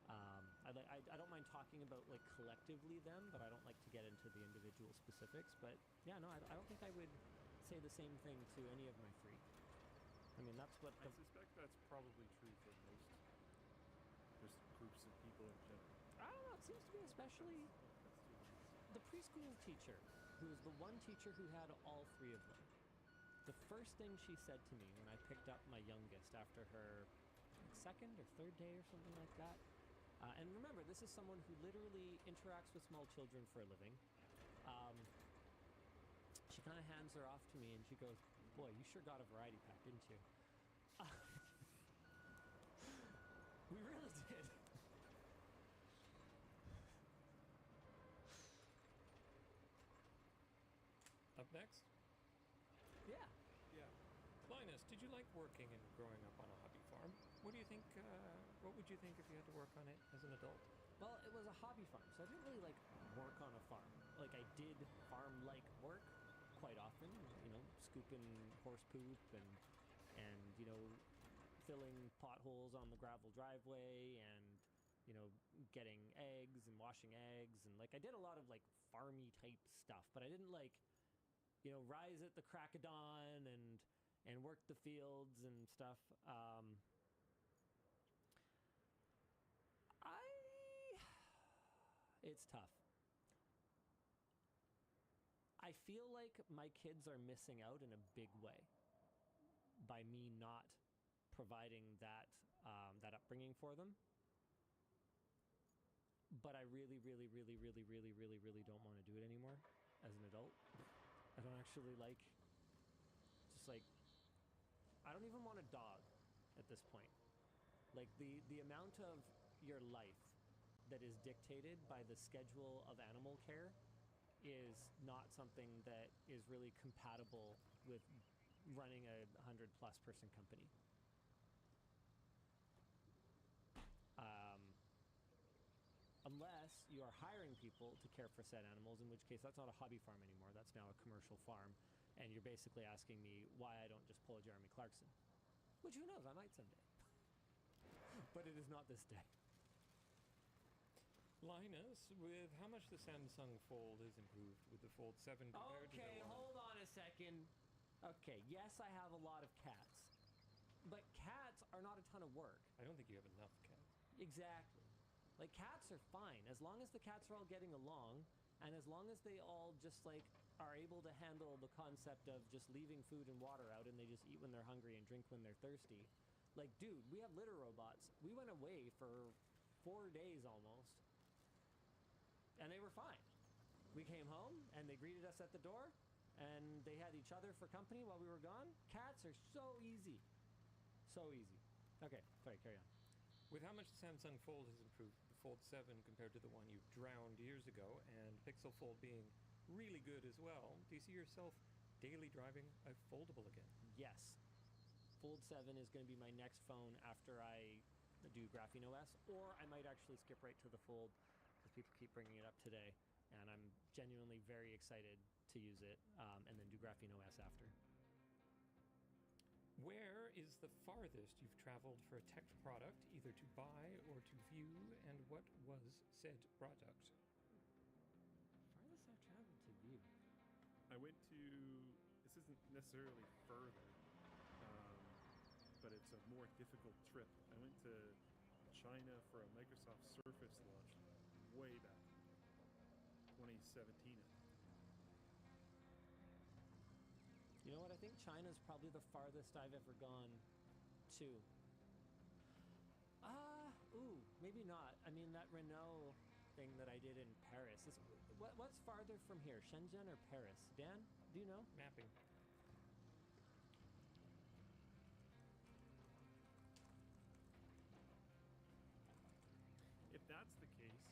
I don't mind talking about like collectively them, but I don't like to get into the individual specifics. But yeah, no, I don't think I would say the same thing to any of my three. I mean, that's what I suspect that's probably true for most just groups of people in general. I don't know. It seems to be especially the preschool teacher, who was the one teacher who had all three of them. The first thing she said to me when I picked up my youngest after her second or third day or something like that, And remember, this is someone who literally interacts with small children for a living. She kind of hands her off to me and she goes, "Boy, you sure got a variety pack, didn't you?" We really did. Up next, Yeah. Yeah. Linus, did you like working and growing up on a hobby farm? What do you think, what would you think if you had to work on it as an adult? Well, it was a hobby farm, so I didn't really like work on a farm. Like I did farm-like work quite often, you know, scooping horse poop and you know, filling potholes on the gravel driveway and you know, getting eggs and washing eggs and like I did a lot of like farmy type stuff, but I didn't like, you know, rise at the crack of dawn and work the fields and stuff. It's tough. I feel like my kids are missing out in a big way by me not providing that that upbringing for them. But I really don't want to do it anymore as an adult. I don't actually like, just like, I don't even want a dog at this point. Like the amount of your life that is dictated by the schedule of animal care is not something that is really compatible with running a 100+ person company. Unless you are hiring people to care for said animals, in which case that's not a hobby farm anymore, that's now a commercial farm, and you're basically asking me why I don't just pull a Jeremy Clarkson. Which, who knows, I might someday. But it is not this day. Linus, with how much the Samsung Fold has improved with the Fold 7 compared to the Okay, one... hold on a second. Okay, yes, I have a lot of cats. But cats are not a ton of work. I don't think you have enough cats. Exactly. Like, cats are fine. As long as the cats are all getting along, and as long as they all just, like, are able to handle the concept of just leaving food and water out and they just eat when they're hungry and drink when they're thirsty. Like, dude, we have litter robots. We went away for 4 days almost. And they were fine. We came home, and they greeted us at the door, and they had each other for company while we were gone. Cats are so easy. So easy. Okay, sorry, carry on. With how much the Samsung Fold has improved, the Fold 7 compared to the one you drowned years ago, and Pixel Fold being really good as well, do you see yourself daily driving a foldable again? Yes. Fold 7 is going to be my next phone after I do Graphene OS, or I might actually skip right to the Fold, because people keep bringing it up today, and I'm genuinely very excited to use it, and then do Graphene OS after. Where is the farthest you've traveled for a tech product, either to buy or to view, and what was said product? Farthest I've traveled to view. I went to, this isn't necessarily further, but it's a more difficult trip. I went to China for a Microsoft Surface launch way back, 2017. You know what? I think China's probably the farthest I've ever gone to. Maybe not. I mean, that Renault thing that I did in Paris. What's farther from here, Shenzhen or Paris? Dan, do you know? Mapping. If that's the case,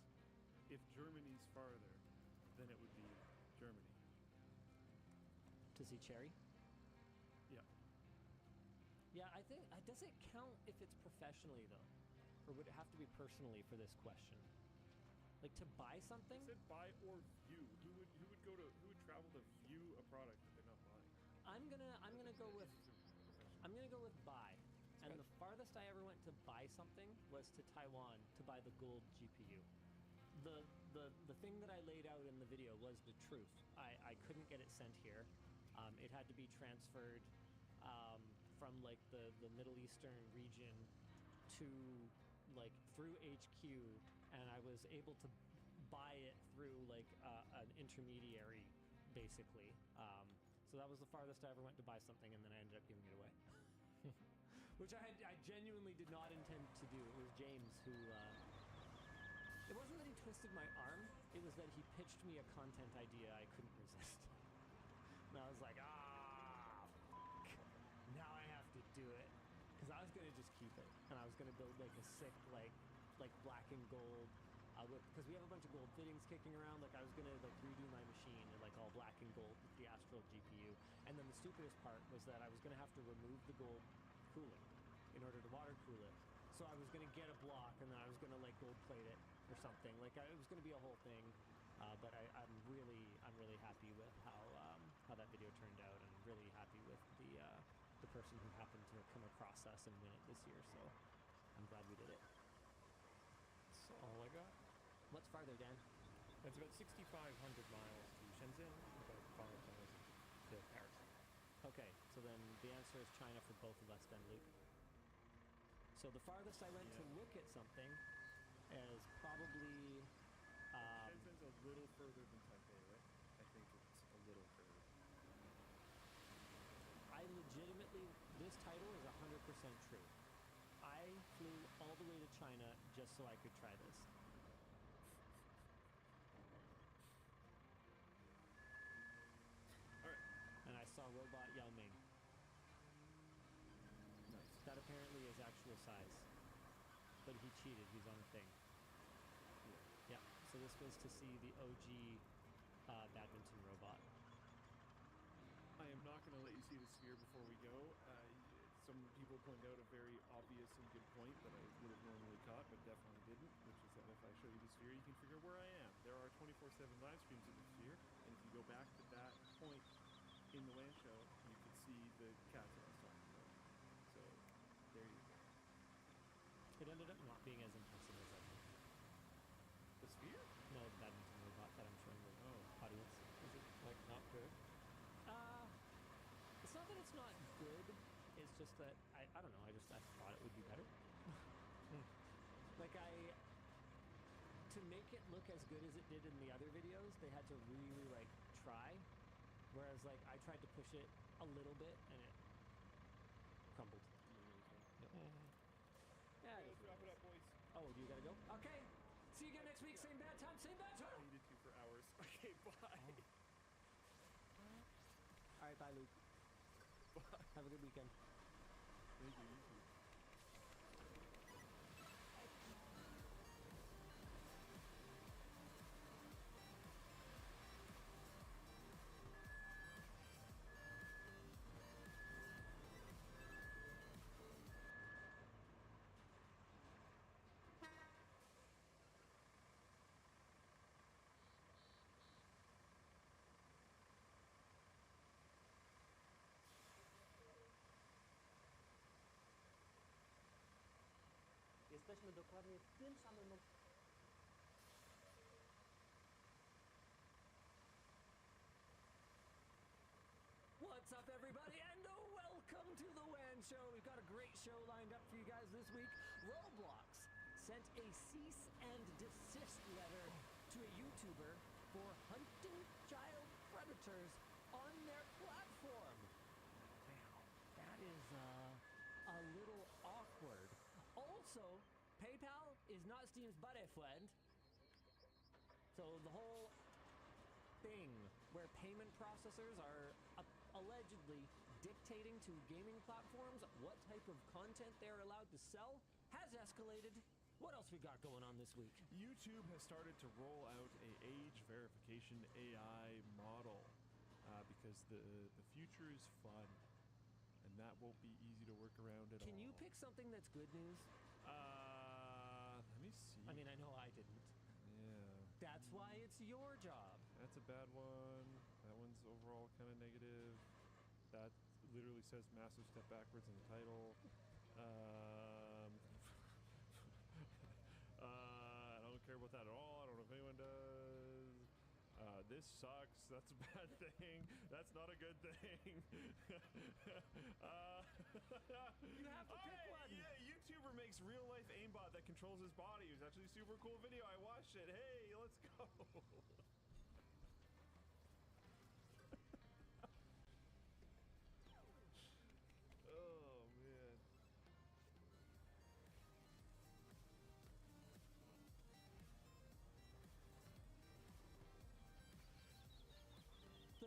if Germany's farther, then it would be Germany. To see Cherry? Yeah. Yeah, I think, does it count if it's professionally though? Or would it have to be personally for this question? Like to buy something? I said buy or view. Who would travel to view a product that they're not buying? I'm gonna go with buy. And the farthest I ever went to buy something was to Taiwan to buy the gold GPU. The thing that I laid out in the video was the truth. I couldn't get it sent here. It had to be transferred from like the Middle Eastern region to like through HQ, and I was able to buy it through like an intermediary basically. So that was the farthest I ever went to buy something, and then I ended up giving it away. Which I genuinely did not intend to do. It was James who It wasn't that he twisted my arm, it was that he pitched me a content idea I couldn't resist. And I was like, fuck. Now I have to do it. Because I was going to just keep it. And I was going to build like a sick, like black and gold, because we have a bunch of gold fittings kicking around. Like I was going to like redo my machine in like all black and gold with the Astral GPU. And then the stupidest part was that I was going to have to remove the gold cooling in order to water cool it. So I was going to get a block and then I was going to like gold plate it or something. Like it was going to be a whole thing. But I'm really happy with how that video turned out, and I'm really happy with the person who happened to come across us and win it this year. So I'm glad we did it. That's all I got. What's farther, Dan? It's about 6,500 miles to Shenzhen, about 5,000 to Paris. Okay, so then the answer is China for both of us then, Luke. So the farthest I went to look at something is probably... Shenzhen's a little further than Taipei, right? I think it's a little further. I legitimately, this title is 100% true. I flew all the way to China just so I could try this. Alright. And I saw Robot Yao Ming. Nice. That apparently is actual size. But he cheated, he's on a thing. Yeah, so this was to see the OG badminton robot. I am not going to let you see the sphere before we go. Some people point out a very obvious and good point that I would have normally caught, but definitely didn't, which is that if I show you the sphere, you can figure where I am. There are 24/7 live streams of the sphere, and if you go back to that point in the WAN show, you can see the cats that I was talking about. So, there you go. It ended up not being as impressive as I thought. The sphere? No, the badminton robot that I'm showing the audience. Is it like not good? It's not that it's not good. It's just that I don't know. I thought it would be better. Like to make it look as good as it did in the other videos, they had to really like try. Whereas like I tried to push it a little bit and it crumbled. Yeah. Let's wrap it up, boys. Oh, do you gotta go? Okay. See you again next week. Same bad time, same bad I channel. needed to for hours. Okay, bye. All right, bye, Luke. Bye. Have a good weekend. Thank you. You too. Jesteśmy dokładnie w tym samym What's up, everybody, and welcome to the WAN Show. We've got a great show lined up for you guys this week. Roblox sent a cease and desist letter to a YouTuber for hunting child predators on their platform. Wow, that is a little awkward. Also, PayPal is not Steam's buddy friend. So the whole thing where payment processors are allegedly dictating to gaming platforms what type of content they're allowed to sell has escalated. What else we got going on this week? YouTube has started to roll out a age verification AI model because the future is fun, and that won't be easy to work around at all. Can you pick something that's good news? Let me see. I mean, I know I didn't. Yeah. That's why it's your job. That's a bad one. That one's overall kind of negative. That literally says massive step backwards in the title. I don't care about that at all. I don't know if anyone does. This sucks. That's a bad thing. That's not a good thing. You have to pick one. Yeah, YouTuber makes real life aimbot that controls his body. It was actually a super cool video. I watched it. Hey, let's go. Oh, man.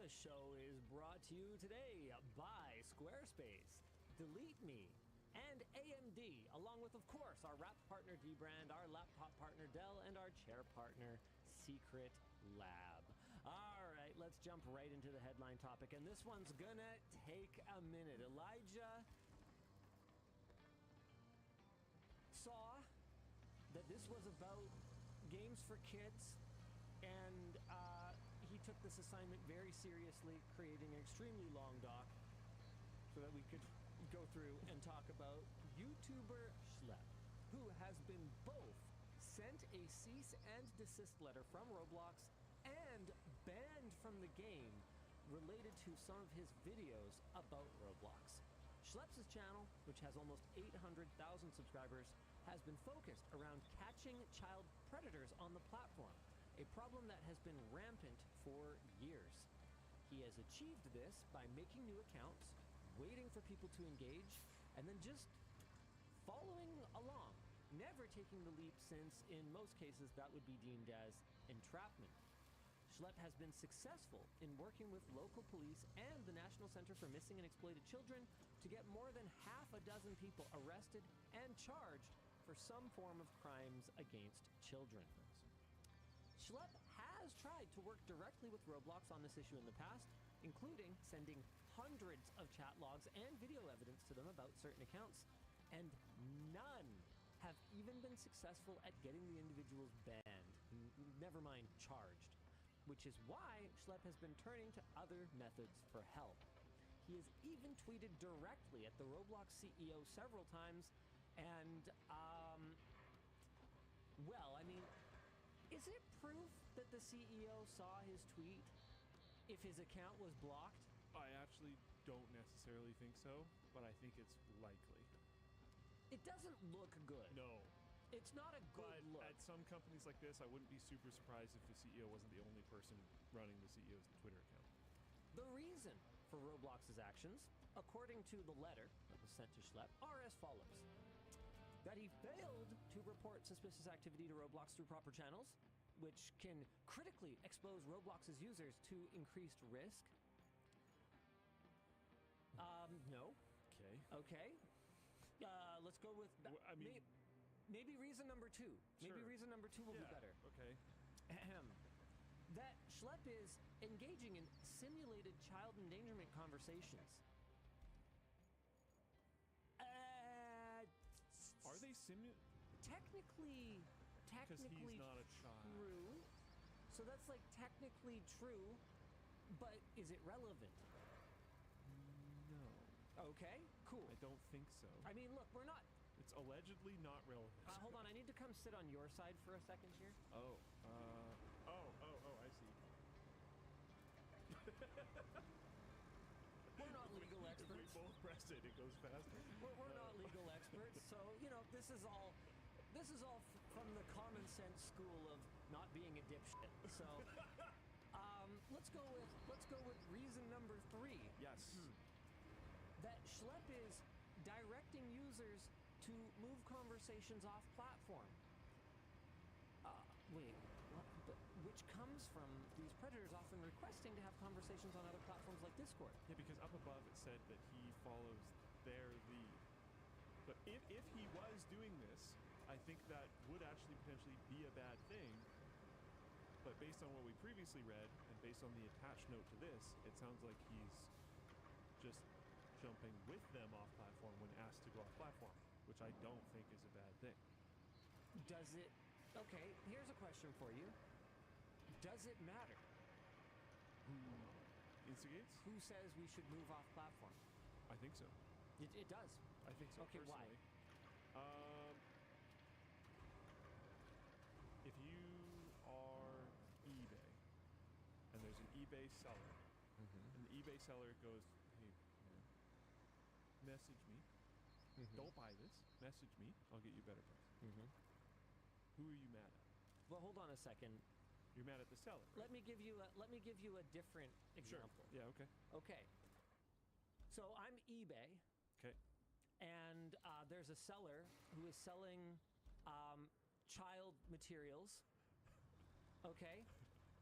The show is brought to you today by Squarespace, Delete Me, and AMD, along with, of course, our wrap partner dbrand, our laptop partner Dell, and our chair partner Secret Lab. All right, let's jump right into the headline topic, and this one's gonna take a minute. Elijah saw that this was about games for kids, and he took this assignment very seriously, creating an extremely long doc so that we could go through and talk about YouTuber Schlepp, who has been both sent a cease and desist letter from Roblox and banned from the game related to some of his videos about Roblox. Schlepp's channel, which has almost 800,000 subscribers, has been focused around catching child predators on the platform, a problem that has been rampant for years. He has achieved this by making new accounts, waiting for people to engage, and then just following along, never taking the leap, since in most cases that would be deemed as entrapment. Schlepp has been successful in working with local police and the National Center for Missing and Exploited Children to get more than half a dozen people arrested and charged for some form of crimes against children. Schlepp has tried to work directly with Roblox on this issue in the past, including sending hundreds of chat logs and video evidence to them about certain accounts, and none have even been successful at getting the individuals banned, never mind charged, which is why Schlepp has been turning to other methods for help. He has even tweeted directly at the Roblox CEO several times, and, well, I mean, is it proof that the CEO saw his tweet if his account was blocked? I actually don't necessarily think so, but I think it's likely. It doesn't look good. No. It's not a good But look. at some companies like this, I wouldn't be super surprised if the CEO wasn't the only person running the CEO's Twitter account. The reason for Roblox's actions, according to the letter that was sent to Schlepp, are as follows. That he failed to report suspicious activity to Roblox through proper channels, which can critically expose Roblox's users to increased risk. No. Okay. Okay. Let's go with... I mean... maybe reason number two. Maybe Sure. reason number two will be Yeah, better. okay. Ahem. That Schlepp is engaging in simulated child endangerment conversations. Are they Technically Because he's not a child. true. So that's like technically true, but is it relevant? No. Okay, cool. I don't think so. I mean, look, we're not... It's allegedly not relevant. hold on, I need to come sit on your side for a second here. Oh. I see. We're not legal If we experts. both press it, it goes faster. We're not legal experts, so, you know, this is all from the common sense school of not being a dipshit. So, let's go with reason number 3. Yes. That Schlepp is directing users to move conversations off platform. Which comes from these predators often requesting to have conversations on other platforms like Discord. Yeah, because up above it said that he follows their lead. But if he was doing this, I think that would actually potentially be a bad thing. But based on what we previously read, and based on the attached note to this, it sounds like he's just jumping with them off platform when asked to go off platform, which I don't think is a bad thing. Does it... Okay, here's a question for you. Does it matter Who instigates? who says we should move off platform? I think so. It does. I think so. Okay, why? personally. If you are eBay and there's an eBay seller, and the eBay seller goes, hey, message me. Don't buy this. Message me. I'll get you a better price. Who are you mad at? Well, hold on a second. You're mad at the seller. Right? Let me give you a different example. Yeah. Okay. Okay. So I'm eBay. Okay. And there's a seller who is selling child materials. Okay.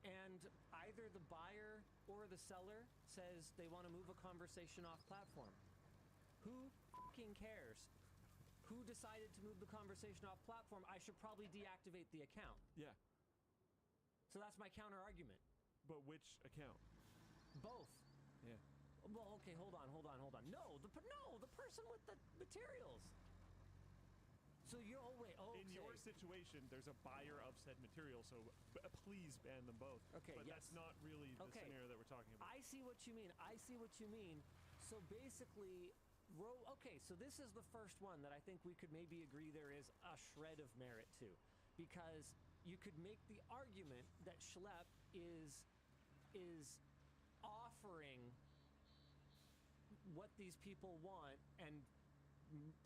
And either the buyer or the seller says they want to move a conversation off platform. Who fucking cares? Who decided to move the conversation off platform? I should probably deactivate the account. Yeah. So that's my counter argument. But which account? Both. Yeah. Well, okay, hold on. No, the person with the materials. So you're, oh wait, okay. In your situation, there's a buyer of said material, so please ban them both. Okay, but yes. that's not really the scenario that we're talking about. I see what you mean. So basically, okay, so this is the first one that I think we could maybe agree there is a shred of merit to. Because you could make the argument that Schlepp is offering what these people want and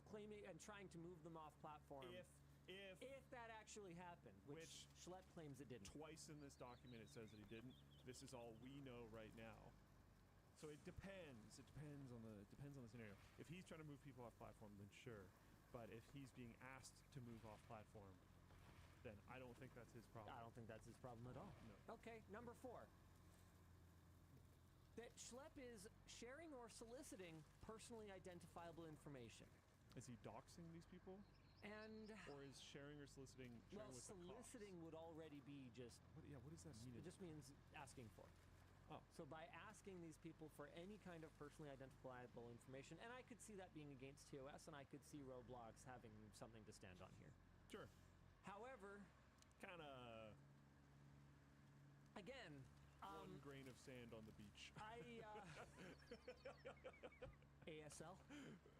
claiming and trying to move them off platform. If that actually happened, which Schlepp claims it didn't. Twice in this document it says that he didn't. This is all we know right now. So it depends. It depends on the scenario. If he's trying to move people off platform, then sure. But if he's being asked to move off platform, then I don't think that's his problem. I don't think that's his problem at all. No. Okay, number 4. That Schlepp is sharing or soliciting personally identifiable information. Is he doxing these people? And or is sharing or soliciting well, with soliciting would already be just what does that mean? It just means asking for. Oh. So by asking these people for any kind of personally identifiable information, and I could see that being against TOS, and I could see Roblox having something to stand on here. Sure. However, kind of again, one grain of sand on the beach. ASL.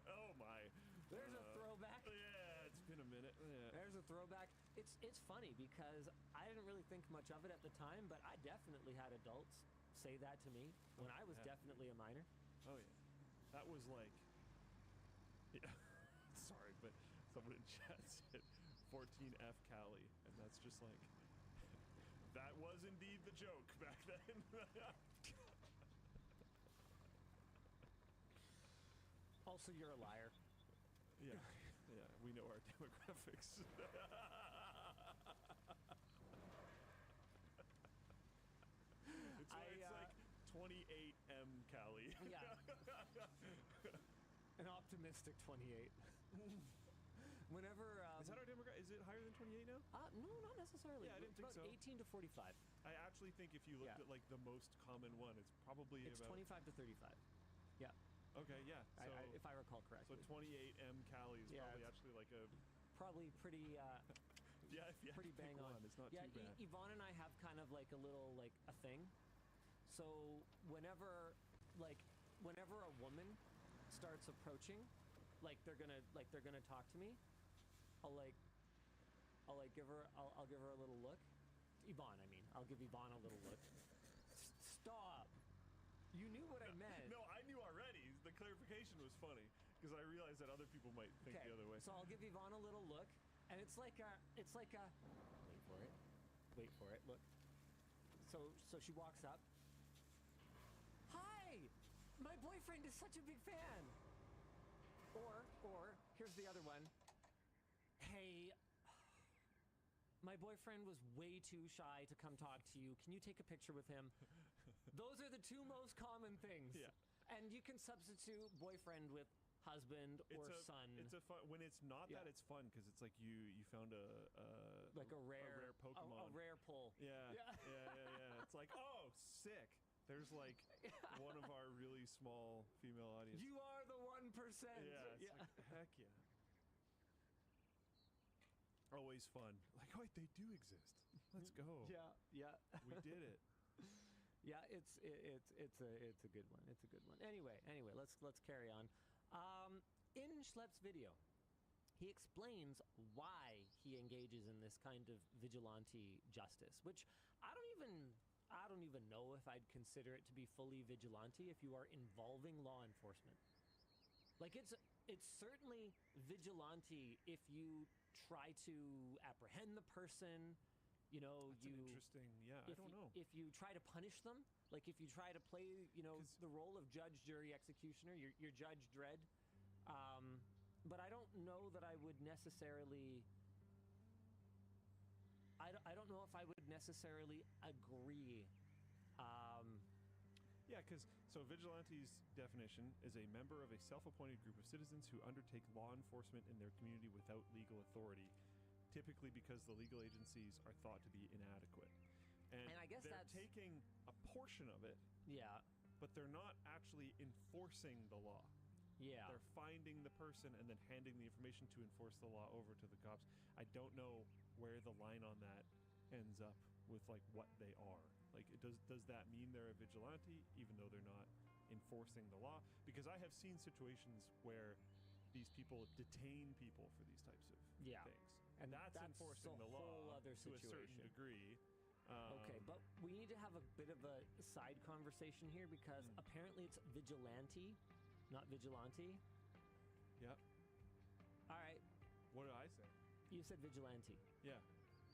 Oh my. There's a throwback. Yeah, it's been a minute. Yeah. There's a throwback. It's funny because I didn't really think much of it at the time, but I definitely had adults say that to me when I was definitely a minor. Oh yeah. That was like, yeah. Sorry, but someone in chat said 14F Cali, and that's just like, that was indeed the joke back then. Also, you're a liar. Yeah, yeah, we know our demographics. It's like 28M Cali. Yeah. An optimistic 28. Whenever is that our demographic? Is it higher than 28 now? No, not necessarily. Yeah, I didn't think about so. 18 to 45. I actually think if you looked at like the most common one, it's probably it's about 25 to 35. Yeah. Okay, yeah. So if I recall correctly. So 28M Cali is probably actually like a probably pretty yeah, if you pretty have to bang pick on. one, it's not Yeah, too bad. Yvonne and I have kind of like a little like a thing. So whenever a woman starts approaching, like they're gonna talk to me, I'll give her a little look. Yvonne, I mean, I'll give Yvonne a little look. Stop. You knew what I meant. No, I knew already. The clarification was funny because I realized that other people might think the other way. So I'll give Yvonne a little look, and it's like a wait for it. Look. So she walks up. Hi, my boyfriend is such a big fan. Or here's the other one. Hey, my boyfriend was way too shy to come talk to you. Can you take a picture with him? Those are the two most common things. Yeah. And you can substitute boyfriend with husband or son. It's a fun when it's not that it's fun because it's like you found a rare Pokemon, a rare pull. Yeah. It's like, oh, sick. There's like one of our really small female audience. You are the 1%. Yeah. Like, heck yeah. Always fun. Like, oh, wait, they do exist. Let's go. Yeah. We did it. Yeah, it's a good one. It's a good one. Anyway, let's carry on. In Schlepp's video, he explains why he engages in this kind of vigilante justice, which I don't even know if I'd consider it to be fully vigilante if you are involving law enforcement. Like it's certainly vigilante if you try to apprehend the person. You know, That's an interesting. Yeah, I don't know. If you try to punish them, like if you try to play, the role of judge, jury, executioner, you're Judge Dredd. But I don't know that I would necessarily. I don't know if I would necessarily agree Yeah, because so vigilante's definition is a member of a self-appointed group of citizens who undertake law enforcement in their community without legal authority, typically because the legal agencies are thought to be inadequate. And I guess they're that's- taking a portion of it, Yeah. but they're not actually enforcing the law. Yeah. They're finding the person and then handing the information to enforce the law over to the cops. I don't know where the line on that ends up with like what they are. Like, does that mean they're a vigilante even though they're not enforcing the law? Because I have seen situations where these people detain people for these types of things, And that's enforcing a the whole law other to a certain situation. degree. Okay, but we need to have a bit of a side conversation here because apparently it's vigilante, not vigilante. Yep. All right, What did I say? you said vigilante. Yeah.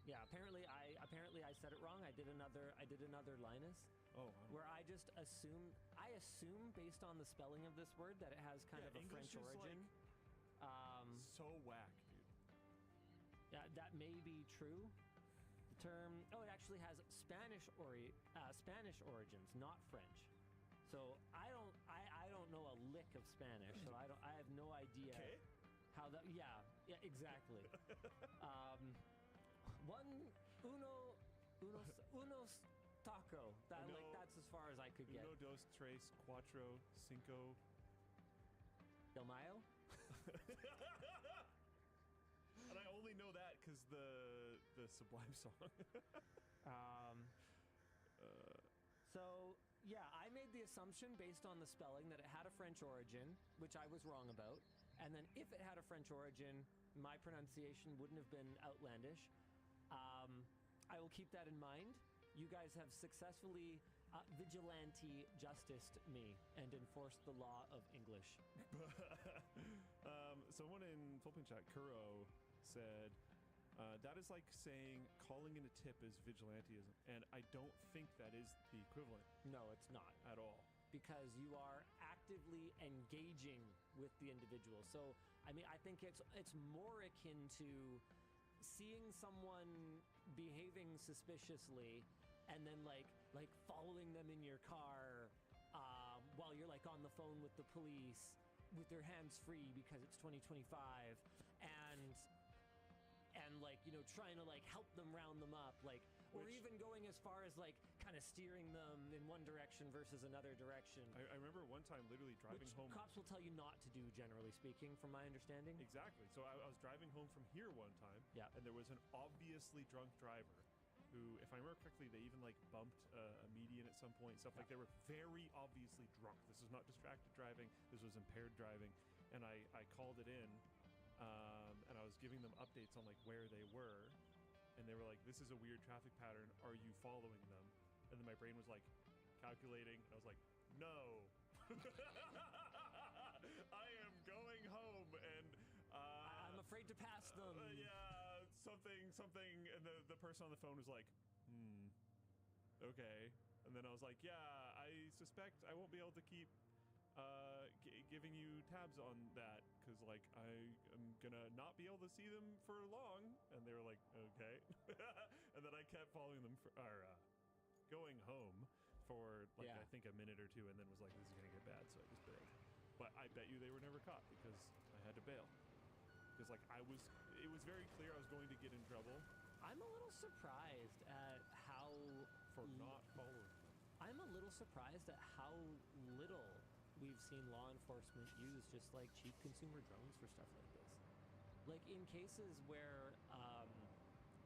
Yeah, apparently I said it wrong. I did another Linus Oh, where I just assume based on the spelling of this word that it has kind of a English French is, origin. so whack, dude. Yeah, that may be true. The term, it actually has Spanish origins, not French. So I don't know a lick of Spanish, so I have no idea Okay. how that. Yeah, exactly. Unos taco. That's as far as I could get. Uno, dos, tres, cuatro, cinco. Del Mayo. And I only know that because the Sublime song. So, yeah, I made the assumption based on the spelling that it had a French origin, which I was wrong about. And then if it had a French origin, my pronunciation wouldn't have been outlandish. I will keep that in mind. You guys have successfully vigilante justiced me and enforced the law of English. Someone in Flipping Chat, Kuro, said, that is like saying calling in a tip is vigilantism. And I don't think that is the equivalent. No, it's not. At all. Because you are actively engaging with the individual. So, I mean, I think it's more akin to seeing someone behaving suspiciously and then like following them in your car while you're like on the phone with the police with their hands free because it's 2025 and like, you know, trying to like help them round them up, like, or even going as far as like kind of steering them in one direction versus another direction. I remember one time literally driving Which home. cops will tell you not to do, generally speaking, from my understanding. Exactly. So I was driving home from here one time. Yeah. And there was an obviously drunk driver who, if I remember correctly, they even like bumped a median at some point. Stuff like they were very obviously drunk. This was not distracted driving. This was impaired driving. And I called it in. And I was giving them updates on like where they were, and they were like, "This is a weird traffic pattern. Are you following them?" And then my brain was like calculating, and I was like, "No, I am going home." And I'm afraid to pass them. Yeah, something. And the person on the phone was like, okay. And then I was like, "Yeah, I suspect I won't be able to keep giving you tabs on that because like I am gonna not be able to see them for long." And they were like, "Okay." And then I kept following them going home for like I think a minute or two, and then was like, "This is gonna get bad," so I just bailed. But I bet you they were never caught because I had to bail because like it was very clear I was going to get in trouble. I'm a little surprised at how for not following. I'm a little surprised at how little we've seen law enforcement use just like cheap consumer drones for stuff like this. Like in cases where,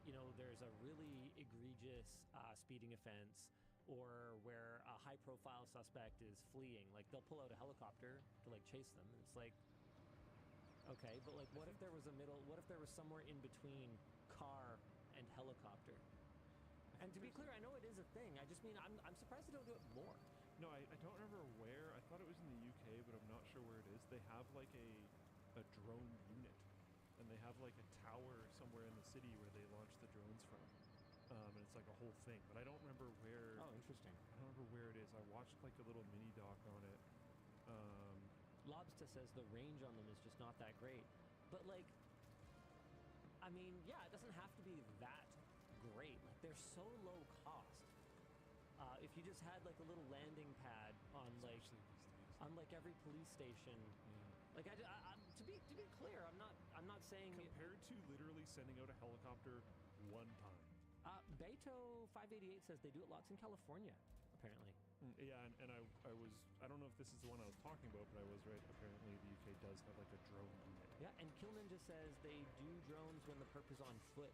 you know, there's a really egregious speeding offense or where a high profile suspect is fleeing, like they'll pull out a helicopter to like chase them. And it's like, okay, but like what if there was somewhere in between car and helicopter? And to be clear, I know it is a thing. I just mean, I'm surprised they don't do it more. No, I don't remember where. I thought it was in the UK, but I'm not sure where it is. They have like a drone unit, and they have like a tower somewhere in the city where they launch the drones from. And it's like a whole thing, but I don't remember where. Oh, interesting. I don't remember where it is. I watched like a little mini doc on it. Lobster says the range on them is just not that great. But like, I mean, yeah, it doesn't have to be that great. Like they're so low cost. If you just had like a little landing pad on like Especially these days. on like every police station. Yeah. Like to be clear, I'm not saying Compared to literally sending out a helicopter one time. Beto 588 says they do it lots in California, apparently. Yeah, and I don't know if this is the one I was talking about, but I was right. Apparently, the UK does have like a drone unit. Yeah, and Kill Ninja says they do drones when the perp is on foot,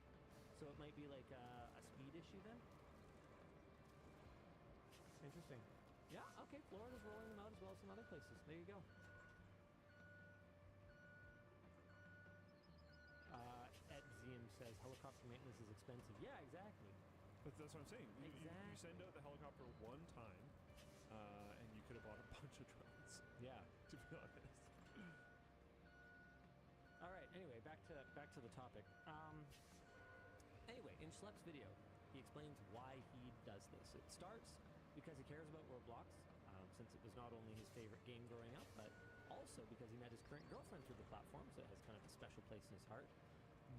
so it might be like a speed issue then. Interesting. Yeah, okay. Florida's rolling them out as well as some other places. There you go. Ed Ziem says helicopter maintenance is expensive. Yeah, exactly. But that's what I'm saying. You Exactly. send out the helicopter one time, and you could have bought a bunch of drones. Yeah. To be honest. All right. Anyway, back to the topic. Anyway, in Schlepp's video, he explains why he does this. It starts because he cares about Roblox, since it was not only his favorite game growing up, but also because he met his current girlfriend through the platform, so it has kind of a special place in his heart.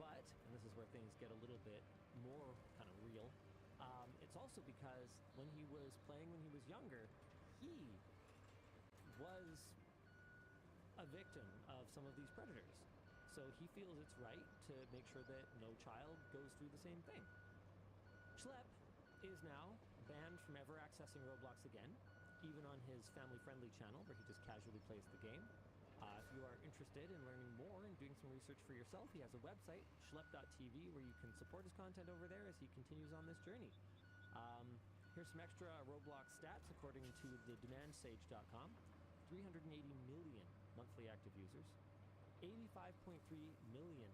But, and this is where things get a little bit more kind of real, it's also because when he was playing when he was younger, he was a victim of some of these predators. So he feels it's right to make sure that no child goes through the same thing. Schlepp is now banned from ever accessing Roblox again, even on his family-friendly channel where he just casually plays the game. If you are interested in learning more and doing some research for yourself, he has a website, schlepp.tv, where you can support his content over there as he continues on this journey. Here's some extra Roblox stats according to the demandsage.com. 380 million monthly active users, 85.3 million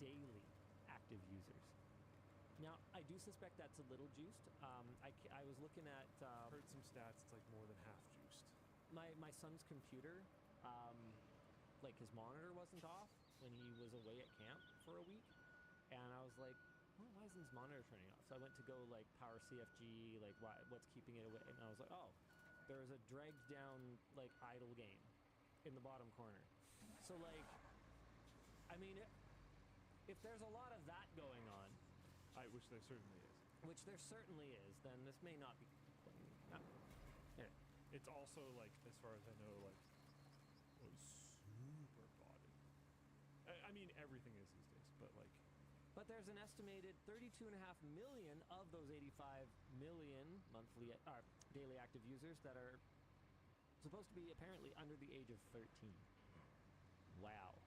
daily active users. Now, I do suspect that's a little juiced. I was looking at... Heard some stats, it's like more than half juiced. My son's computer, like his monitor wasn't off when he was away at camp for a week, and I was like, why isn't his monitor turning off? So I went to go like power CFG, like what's keeping it away, and I was like, oh, there's a dragged down like idle game in the bottom corner. So like, I mean, if there's a lot of that going on, Which there certainly is. which there certainly is, then this may not be. Yeah. It's also like, as far as I know, like super body. I mean, everything is these days, but like. But there's an estimated 32.5 million of those 85 million monthly daily active users that are supposed to be apparently under the age of 13. Wow.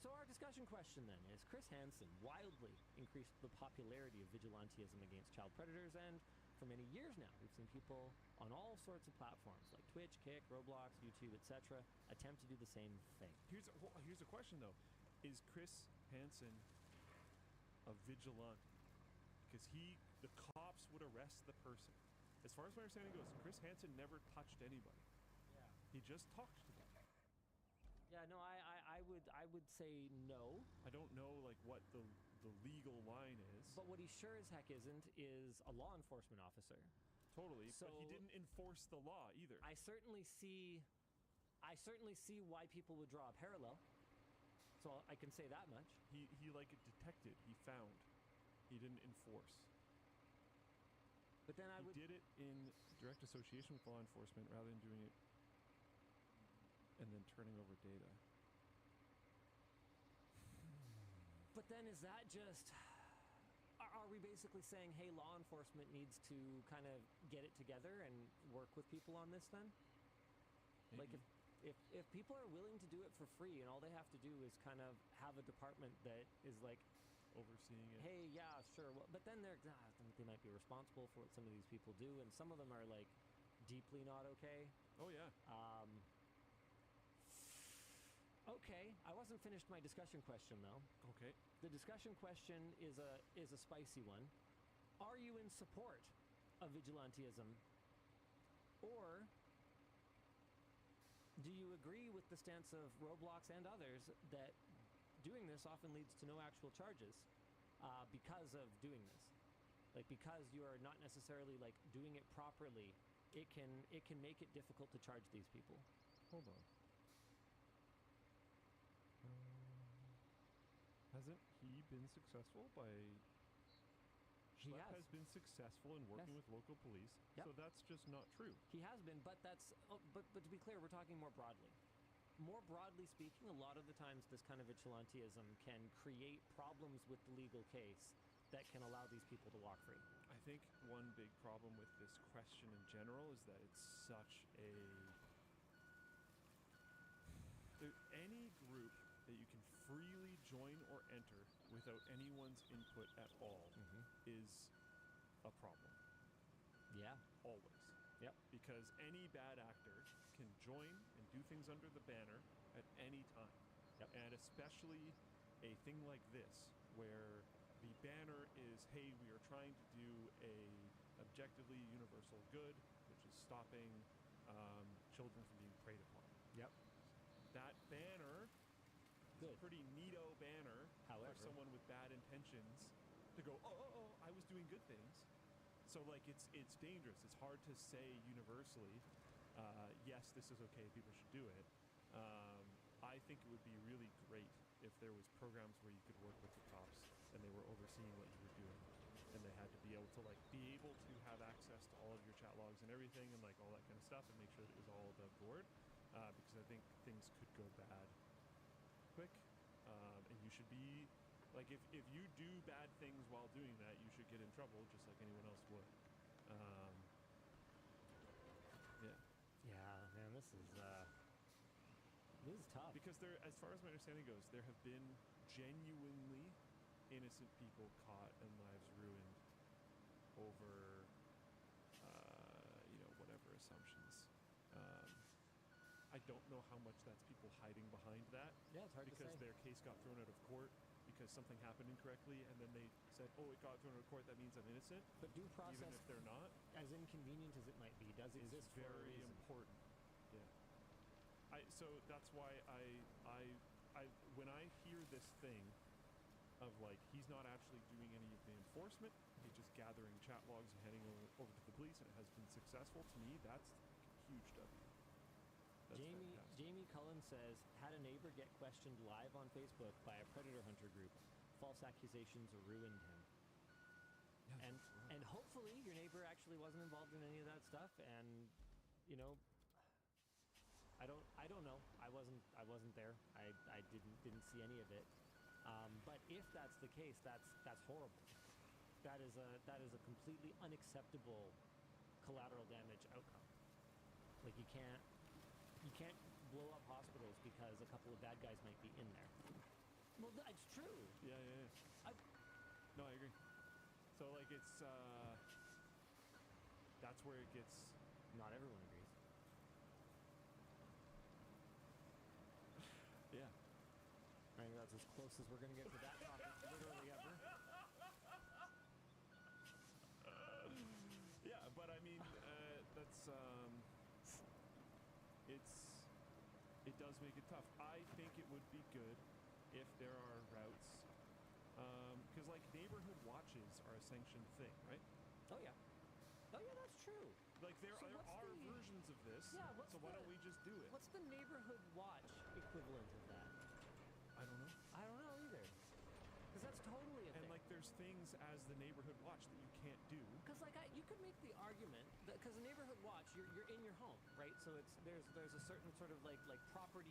So our discussion question then is, Chris Hansen wildly increased the popularity of vigilantism against child predators, and for many years now we've seen people on all sorts of platforms like Twitch, Kick, Roblox, YouTube, etc. attempt to do the same thing. Here's a question though: is Chris Hansen a vigilante? Because the cops would arrest the person. As far as my understanding goes, Chris Hansen never touched anybody. Yeah. He just talked to them. Yeah, no, I would say no. I don't know like what the legal line is. But what he sure as heck isn't is a law enforcement officer. Totally, So- but he didn't enforce the law either. I certainly see why people would draw a parallel. So I can say that much. He like detected. He found. He didn't enforce. But then He did it in direct association with law enforcement rather than doing it and then turning over data. But then is that just... Are we basically saying, hey, law enforcement needs to kind of get it together and work with people on this then? Like if people are willing to do it for free and all they have to do is kind of have a department that is like overseeing it. Hey, yeah, sure. Well, but then they might be responsible for what some of these people do, and some of them are like deeply not okay. Oh yeah. Okay, I wasn't finished my discussion question though. Okay. The discussion question is a spicy one. Are you in support of vigilantism, or do you agree with the stance of Roblox and others that doing this often leads to no actual charges because of doing this? Like, because you are not necessarily like doing it properly, it can make it difficult to charge these people. Hold on. Hasn't he been successful by He Schlepp has. has been successful in working Yes. with local police, Yep. so that's just not true. He has been, but that's but to be clear, we're talking more broadly. More broadly speaking, a lot of the times this kind of vigilantism can create problems with the legal case that can allow these people to walk free. I think one big problem with this question in general is that it's such a... Any group that you can freely join or enter without anyone's input at all is a problem. Yeah. Always. Yep. Because any bad actor can join and do things under the banner at any time. Yep. And especially a thing like this, where the banner is, hey, we are trying to do a objectively universal good, which is stopping children from being preyed upon. Yep. That banner is Good. a pretty neato banner However, for someone with bad intentions to go, oh, I was doing good things. So like it's dangerous. It's hard to say universally, yes, this is okay, people should do it. I think it would be really great if there was programs where you could work with the cops and they were overseeing what you were doing, and they had to be able to have access to all of your chat logs and everything and like all that kind of stuff, and make sure that it was all above board, because I think things could go bad quick, and you should be like, if you do bad things while doing that, you should get in trouble just like anyone else would. Yeah. yeah, man, this is tough. Because there, as far as my understanding goes, there have been genuinely innocent people caught and lives ruined over, whatever assumptions. I don't know how much that's people hiding behind that. Yeah, it's hard to because say. their case got thrown out of court because something happened incorrectly, and then they said, oh, it got thrown out of court, that means I'm innocent. But due process, even if they're not, as inconvenient as it might be, does is exist for a very reason. important. Yeah. So that's why I when I hear this thing of like, he's not actually doing any of the enforcement, he's just gathering chat logs and handing over to the police, and it has been successful, to me, that's a huge W. That's fantastic. Jamie Cullen says, had a neighbor get questioned live on Facebook by a predator hunter group. False accusations ruined him. Yeah, And hopefully your neighbor actually wasn't involved in any of that stuff, and I don't know. I wasn't there. I didn't see any of it. But if that's the case, that's horrible. That is a completely unacceptable collateral damage outcome. Like, you can't blow up hospitals because a couple of bad guys might be in there. Well, it's true. Yeah. No, I agree. So like, it's that's where it gets. Not everyone agrees. Yeah. I think that's as close as we're gonna get to that topic literally ever. Yeah, but I mean, that's it does make it tough. I think it would be good if there are routes, because like neighborhood watches are a sanctioned thing, right? Oh yeah, that's true. Like there So what's are the- versions of this. Yeah, so why don't we just do it? What's the neighborhood watch equivalent of that? I don't know. I don't know either. Because that's totally a And thing. like, there's things as the neighborhood watch that you can't do. Because like you could make the argument that because a neighborhood watch, you're in your home, right? So there's a certain sort of like property.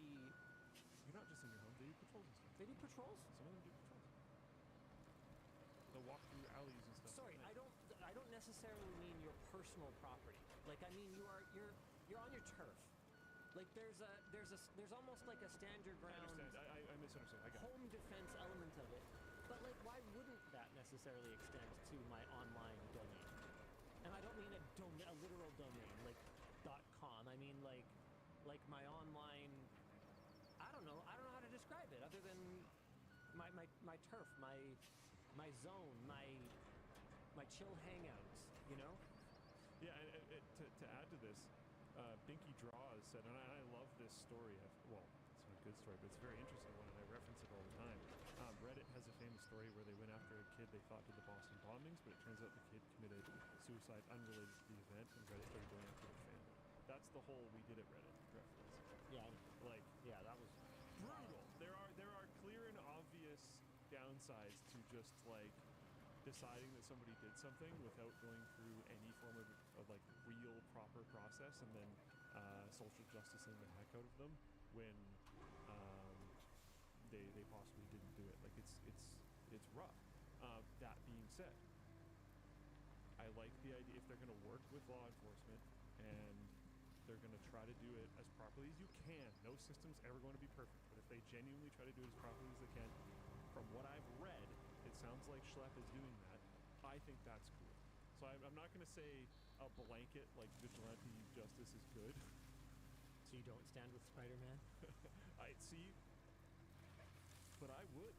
You're not just in your home. They do patrols and stuff. They do patrols. Some of them do patrols. They'll walk through alleys and stuff. Sorry, at night. I don't necessarily mean your personal property. Like, I mean you're on your turf. Like there's almost like a stand your I ground. understand. I misunderstood. I got it. Home defense element of it. But like, why wouldn't that necessarily extend to my online domain? And I don't mean a literal domain like .com. I mean like my online. I don't know how to describe it other than my turf, my zone, my chill hangouts. You know. Yeah, and to add to this, Binky Draws said, and I love this story. Well, it's not a good story, but it's a very interesting one, and I reference it all the time. Reddit has a famous story where they went after a kid they thought did the Boston bombings, but it turns out the kid committed suicide unrelated to the event, and Reddit started going after the family. That's the whole "we did it" Reddit reference. Yeah. Like, Yeah, that was brutal. There are clear and obvious downsides to just like deciding that somebody did something without going through any form of like real proper process, and then social justicing the heck out of them when they possibly didn't do it. Like it's rough. That being said, I like the idea if they're going to work with law enforcement and they're going to try to do it as properly as you can. No system's ever going to be perfect, but if they genuinely try to do it as properly as they can, from what I've read, it sounds like Schlepp is doing that. I think that's cool. So I'm not going to say a blanket like vigilante justice is good. So you don't stand with Spider-Man? I see, but I would.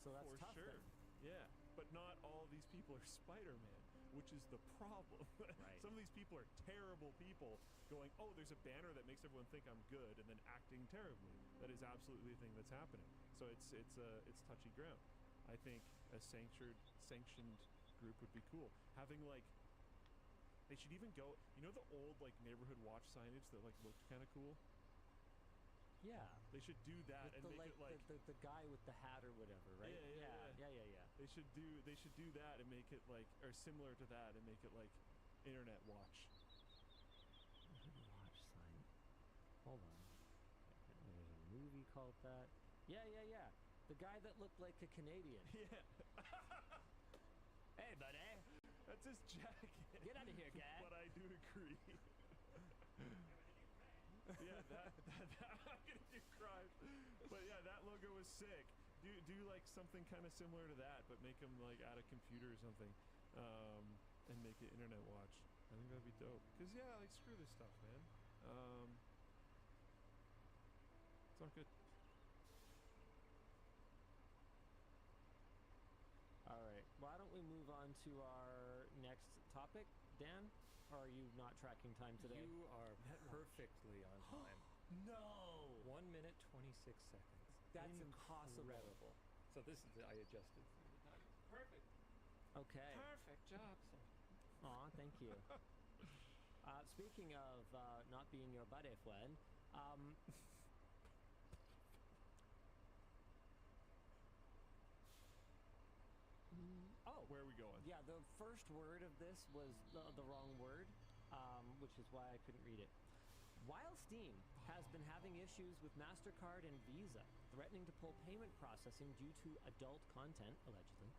So that's for tough sure. then. Yeah, but not all of these people are Spider-Man, which is the problem. Right. Some of these people are terrible people going, oh, there's a banner that makes everyone think I'm good, and then acting terribly. That is absolutely the thing that's happening. So it's touchy ground. I think a sanctioned group would be cool. Having like, they should even go, you know the old like neighborhood watch signage that like looked kind of cool? Yeah. They should do that and make it like the guy with the hat or whatever, right? Yeah. They should do that and make it like, or similar to that, and make it like internet watch. Watch sign. Hold on. There's a movie called that. Yeah. The guy that looked like a Canadian. Yeah. Hey, buddy. That's his jacket. Get out of here, guy. But I do agree. Yeah, that I'm gonna do crimes. But yeah, that logo was sick. Do like something kind of similar to that, but make them like at a computer or something, and make it internet watch. I think that'd be dope. Cause yeah, like screw this stuff, man. It's not good. All right. Why don't we move on to our next topic, Dan? Or are you not tracking time today? You are perfectly on time. No! 1 minute 26 seconds. That's impossible. Incredible. So this is I adjusted for the time. Perfect. Okay. Perfect job, sir. Aw, thank you. Speaking of not being your buddy friend, Where are we going? yeah, the first word of this was the wrong word, which is why I couldn't read it. While Steam has been having issues with MasterCard and Visa, threatening to pull payment processing due to adult content, allegedly,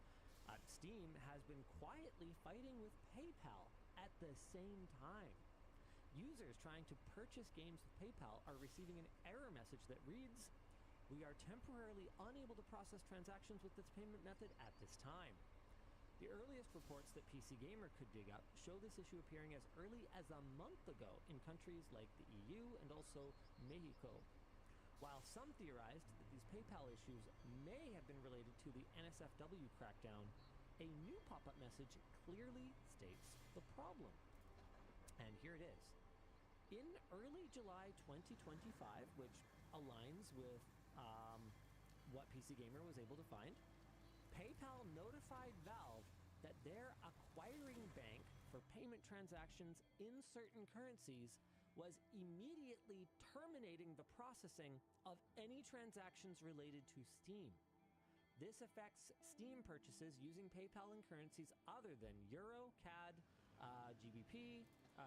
Steam has been quietly fighting with PayPal at the same time. Users trying to purchase games with PayPal are receiving an error message that reads, "We are temporarily unable to process transactions with this payment method at this time." The earliest reports that PC Gamer could dig up show this issue appearing as early as a month ago in countries like the EU and also Mexico. While some theorized that these PayPal issues may have been related to the NSFW crackdown, a new pop-up message clearly states the problem. And here it is. In early July 2025, which aligns with what PC Gamer was able to find, PayPal notified Valve that their acquiring bank for payment transactions in certain currencies was immediately terminating the processing of any transactions related to Steam. This affects Steam purchases using PayPal in currencies other than Euro, CAD, GBP,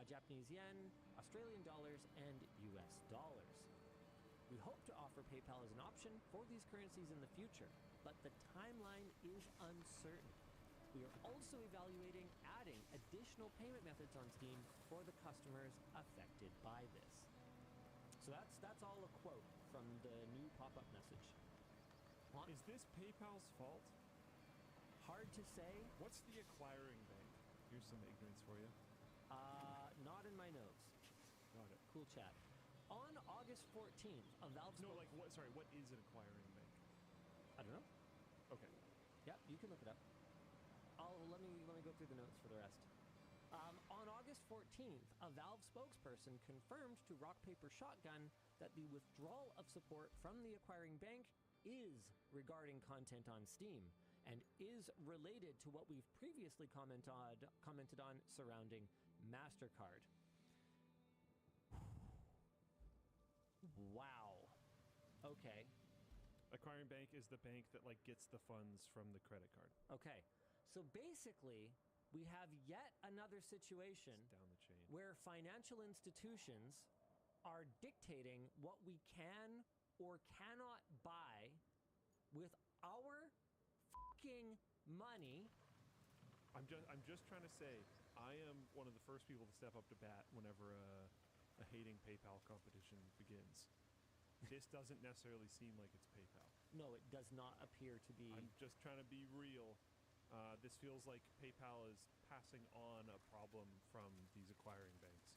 Japanese yen, Australian dollars, and US dollars. We hope to offer PayPal as an option for these currencies in the future, but the timeline is uncertain. We are also evaluating adding additional payment methods on Steam for the customers affected by this. So that's all a quote from the new pop-up message. Is this PayPal's fault? Hard to say. What's the acquiring bank? Here's some ignorance for you. Not in my notes. Got it. Cool chat. On August 14th, a Valve No, like what? Sorry, what is an acquiring bank? I don't know. Okay. Yep, you can look it up. Let me go through the notes for the rest. On August 14th, a Valve spokesperson confirmed to Rock Paper Shotgun that the withdrawal of support from the acquiring bank is regarding content on Steam and is related to what we've previously commented on surrounding MasterCard. Wow. Okay. Acquiring bank is the bank that like gets the funds from the credit card. Okay. So basically, we have yet another situation It's down the chain. where financial institutions are dictating what we can or cannot buy with our fucking money. I'm just trying to say, I am one of the first people to step up to bat whenever a hating PayPal competition begins. This doesn't necessarily seem like it's PayPal. No, it does not appear to be. I'm just trying to be real. This feels like PayPal is passing on a problem from these acquiring banks.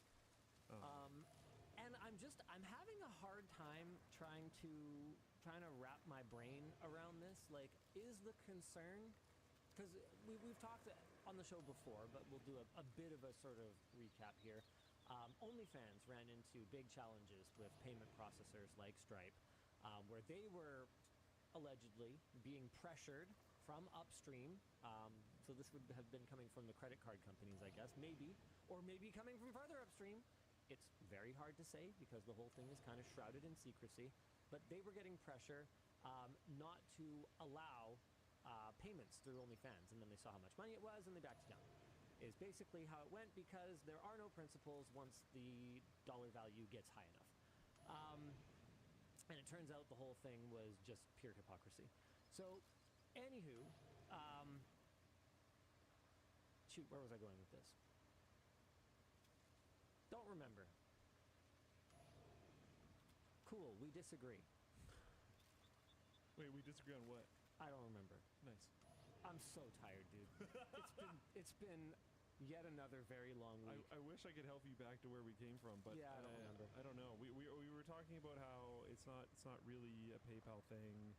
And I'm having a hard time trying to wrap my brain around this. Like, is the concern, because we've talked on the show before, but we'll do a bit of a sort of recap here. OnlyFans ran into big challenges with payment processors like Stripe, where they were allegedly being pressured from upstream. So this would have been coming from the credit card companies, I guess, maybe, or maybe coming from further upstream. It's very hard to say because the whole thing is kind of shrouded in secrecy, but they were getting pressure not to allow payments through OnlyFans, and then they saw how much money it was and they backed down. Is basically how it went, because there are no principles once the dollar value gets high enough. And it turns out the whole thing was just pure hypocrisy. So, anywho, shoot, where was I going with this? Don't remember. Cool, we disagree. Wait, we disagree on what? I don't remember. Nice. I'm so tired, dude. It's been yet another very long week. I wish I could help you back to where we came from, but yeah, I don't remember. I don't know. We were talking about how it's not really a PayPal thing.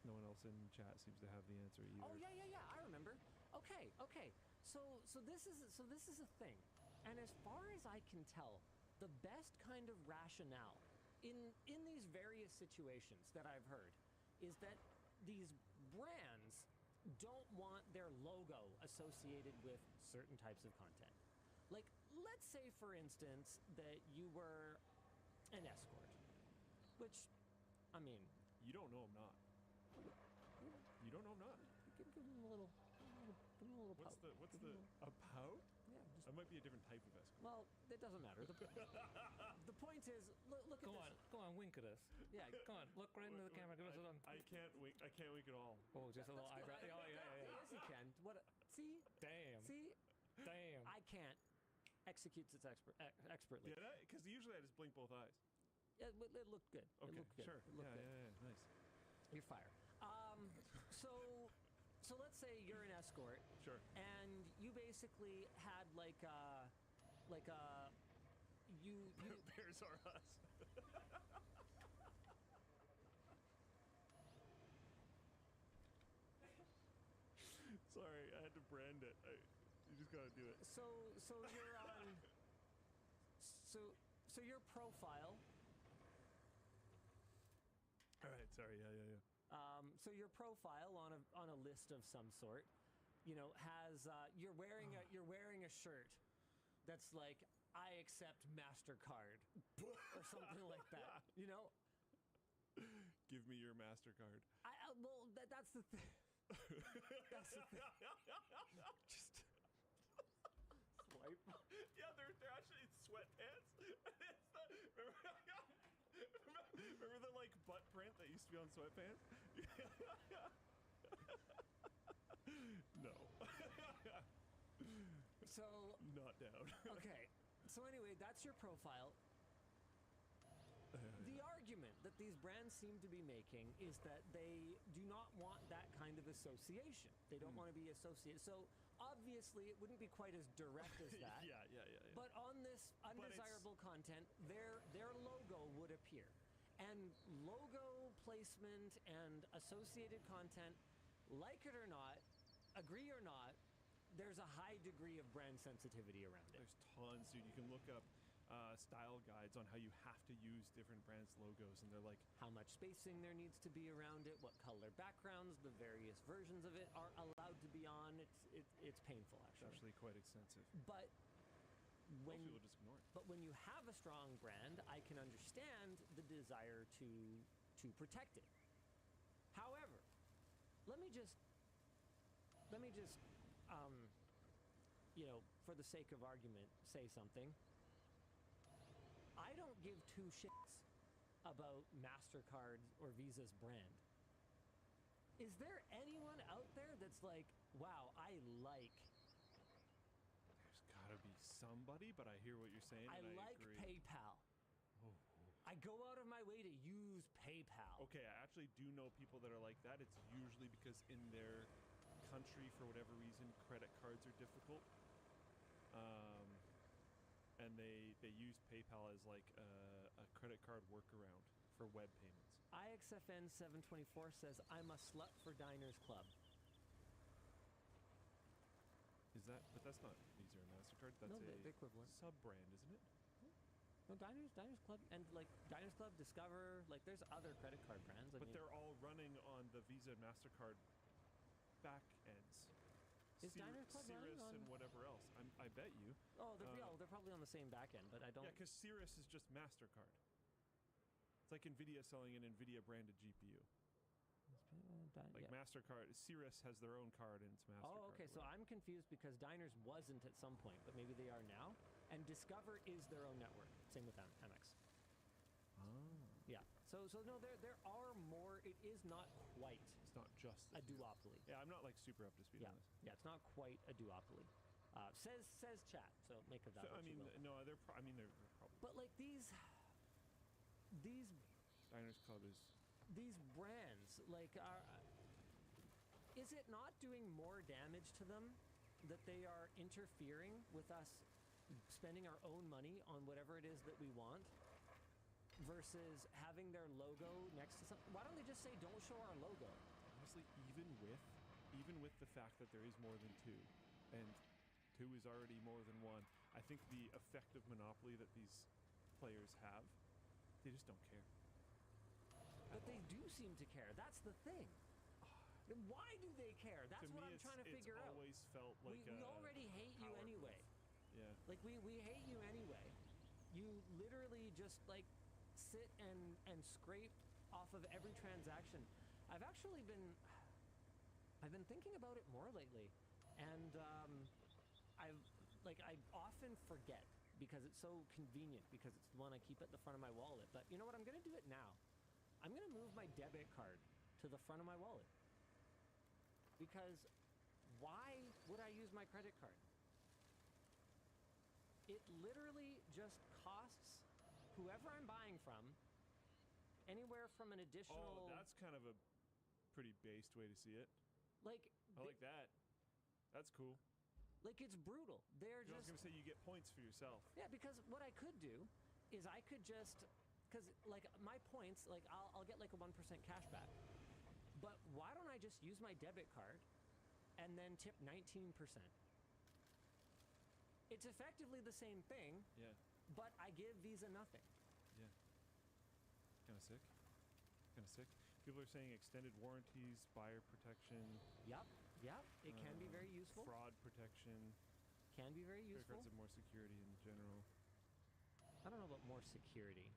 No one else in chat seems to have the answer either. Oh yeah, I remember. Okay. So this is a thing, and as far as I can tell, the best kind of rationale in these various situations that I've heard is that these brands don't want their logo associated with certain types of content. Like, let's say, for instance, that you were an escort, which, I mean, you don't know I'm not. You don't know I'm not. Give him a little What's pout. A pout? Yeah, just, That might be a different type of escort. well, it doesn't matter. The point is, look at this. Go on, wink at us. Yeah, Come on, look right into the camera. Give us a I can't wink at all. Oh, just a little Let's go. eyebrow. Oh, yeah. Yes, you can. What? See? Damn. See? Damn. I can't. Executes it expertly. Did I? Because usually I just blink both eyes. Yeah, it looked good. Okay, It looked good. sure. It looked good. Yeah, nice. You're fired. So let's say you're an escort. Sure. And you basically had like you Bears are us. Sorry, I had to brand it. You just gotta do it. so you're on so your profile. All right. Sorry. Yeah. So your profile on a list of some sort, you know, has you're wearing a shirt that's like, I accept MasterCard or something like that. You know, Give me your MasterCard. well, that's the thing. That's the thing. Just swipe. Yeah, they're actually sweatpants. Remember the like butt print that used to be on sweatpants? No. So Not down. okay. So anyway, that's your profile. The argument that these brands seem to be making is that they do not want that kind of association. They don't want to be associated. So obviously, it wouldn't be quite as direct as that. Yeah. But on this undesirable content, their logo would appear. And logo placement and associated content, like it or not, agree or not, there's a high degree of brand sensitivity around it. There's tons, dude. You can look up style guides on how you have to use different brands' logos, and they're like, how much spacing there needs to be around it, what color backgrounds the various versions of it are allowed to be on. It's painful, it's actually. actually quite extensive. But Most people just ignore it. But when you have a strong brand, I can understand the desire to protect it. However, let me just you know, for the sake of argument, say something. I don't give two shits about MasterCard's or Visa's brand. Is there anyone out there that's like, wow, I like... There's gotta be somebody, but I hear what you're saying, I and like agree. PayPal. Oh. I go out of my way to use PayPal. Okay, I actually do know people that are like that. It's usually because in their country, for whatever reason, credit cards are difficult. And they use PayPal as like a credit card workaround for web payments. IXFN 724 says, I'm a slut for Diners Club. Is that? But that's not Visa or MasterCard. That's No, the equivalent. sub-brand, isn't it? No, Diners Club, and like Diners Club, Discover, like there's other credit card brands. But they're all running on the Visa and MasterCard back ends. Is Diners Club running Cirrus on... and whatever else. I bet you. Oh, they're probably on the same back end, but I don't... Yeah, because Cirrus is just MasterCard. It's like NVIDIA selling an NVIDIA branded GPU. Like MasterCard, Cirrus has their own card and it's MasterCard. Oh, okay, so I'm confused because Diners wasn't at some point, but maybe they are now. And Discover is their own network. Same with Amex. Oh. Yeah. So no, there are more. It is not quite. It's not just a duopoly. Yeah, I'm not like super up to speed on this. Yeah, it's not quite a duopoly. Says chat. So make of that. So, what I mean, you will. no, they're probably. But like these Diners Club is. These brands, like, is it not doing more damage to them that they are interfering with us spending our own money on whatever it is that we want versus having their logo next to something? Why don't they just say, don't show our logo? Honestly, even with the fact that there is more than two, and two is already more than one, I think the effective monopoly that these players have, they just don't care. But they do seem to care. That's the thing. Why do they care? That's what I'm trying to figure out. It's always felt like we already hate you anyway. Yeah. Like we hate you anyway. You literally just like sit and scrape off of every transaction. I've been thinking about it more lately, and I often forget because it's so convenient because it's the one I keep at the front of my wallet. But you know what? I'm gonna do it now. I'm going to move my debit card to the front of my wallet. Because why would I use my credit card? It literally just costs whoever I'm buying from anywhere from an additional... Oh, that's kind of a pretty based way to see it. Like... I like that. That's cool. Like, it's brutal. They're just... I was going to say, you get points for yourself. Yeah, because what I could do is I could just... Because, like, my points, like, I'll get, like, a 1% cash back. But why don't I just use my debit card and then tip 19%? It's effectively the same thing. Yeah. But I give Visa nothing. Yeah. Kind of sick. Kind of sick. People are saying extended warranties, buyer protection. Yep. It can be very useful. Fraud protection. Can be very useful. Credit cards have more security in general. I don't know about more security.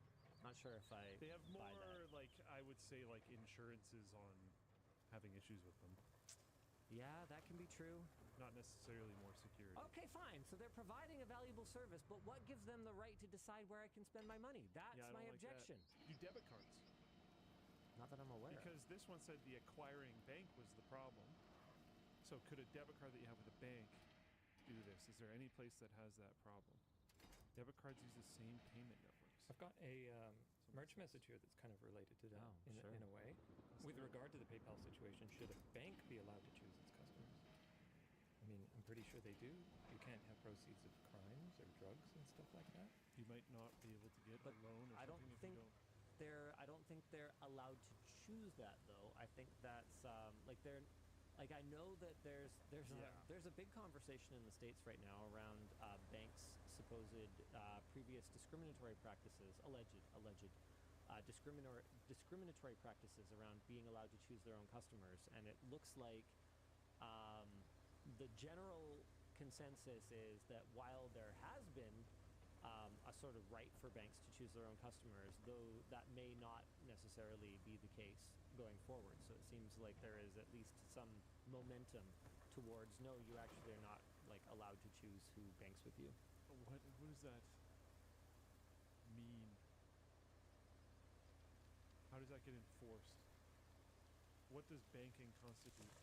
Not sure if I They have more, buy that. like, I would say, like, insurances on having issues with them. Yeah, that can be true. Not necessarily more security. Okay, fine. So they're providing a valuable service, but what gives them the right to decide where I can spend my money? That's Yeah, I my don't like that. objection. Do debit cards. Not that I'm aware. Because this one said the acquiring bank was the problem. So could a debit card that you have with a bank do this? Is there any place that has that problem? Debit cards use the same payment networks. I've got a merch message here that's kind of related to that in a way. With regard to the PayPal situation, should a bank be allowed to choose its customers? I mean, I'm pretty sure they do. You can't have proceeds of crimes or drugs and stuff like that. You might not be able to get a loan or I don't something think if you don't. I don't think they're allowed to choose that though. I think that's I know that there's a big conversation in the States right now around banks' supposed previous discriminatory practices, alleged discriminatory practices around being allowed to choose their own customers, and it looks like the general consensus is that while there has been a sort of right for banks to choose their own customers, though that may not necessarily be the case going forward. So it seems like there is at least some momentum towards, no, you actually are not like allowed to choose who banks with you. What does that mean? How does that get enforced? What does banking constitute?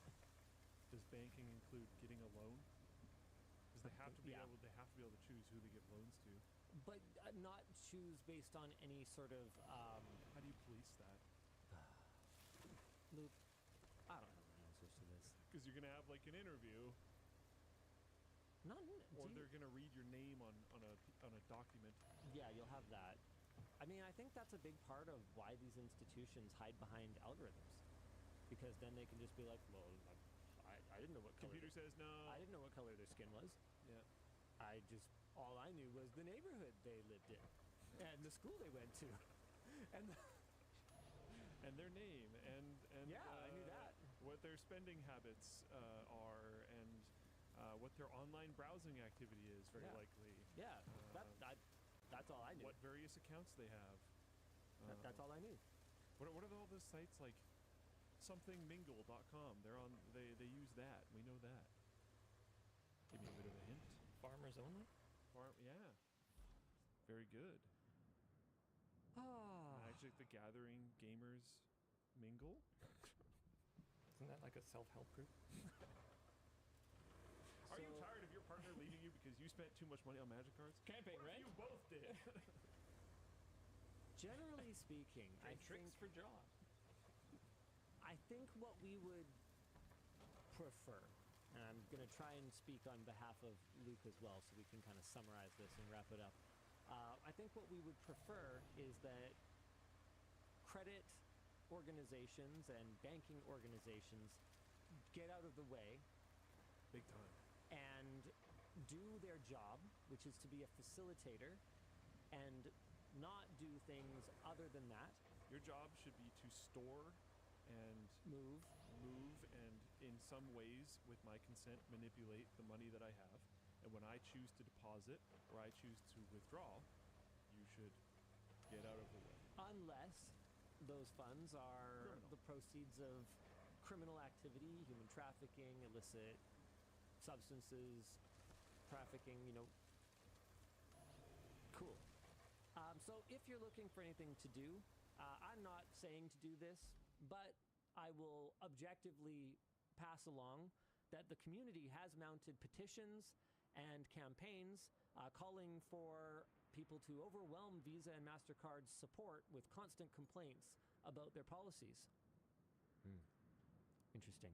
Does banking include getting a loan? Because they have to be Yeah. able to choose who they give loans to. But not choose based on any sort of How do you police that? Luke, I don't have the answers to this. Because you're gonna have like an interview, Not or they're gonna read your name on a document. Yeah, you'll have that. I mean, I think that's a big part of why these institutions hide behind algorithms, because then they can just be like, well, I didn't know what color. Computer says no. I didn't know what color their skin was. Yeah. All I knew was the neighborhood they lived in, and the school they went to, and And their name and Yeah, I knew that. What their spending habits are, and what their online browsing activity is, very Yeah. likely. yeah, that's all I knew. What various accounts they have. That's all I knew. What are all those sites like? Somethingmingle.com. They use that. We know that. Give me a bit of a hint. Farmers only? Yeah. Very good. Ah, Magic the Gathering gamers mingle. Isn't that like a self-help group? Are you So- tired of your partner leaving you because you spent too much money on Magic cards? Campaign, What if right? you both did. generally speaking, I Tricks think for John. what we would prefer, and I'm going to try and speak on behalf of Luke as well, so we can kind of summarize this and wrap it up. I think what we would prefer is that credit organizations and banking organizations get out of the way Big time. and do their job, which is to be a facilitator, and not do things other than that. Your job should be to store and Move. and in some ways, with my consent, manipulate the money that I have. And when I choose to deposit or I choose to withdraw, you should get out of the way. Unless those funds are Criminal. the proceeds of criminal activity, human trafficking, illicit substances, trafficking, Cool. So if you're looking for anything to do, I'm not saying to do this, but I will objectively pass along that the community has mounted petitions and campaigns calling for people to overwhelm Visa and MasterCard's support with constant complaints about their policies. Interesting.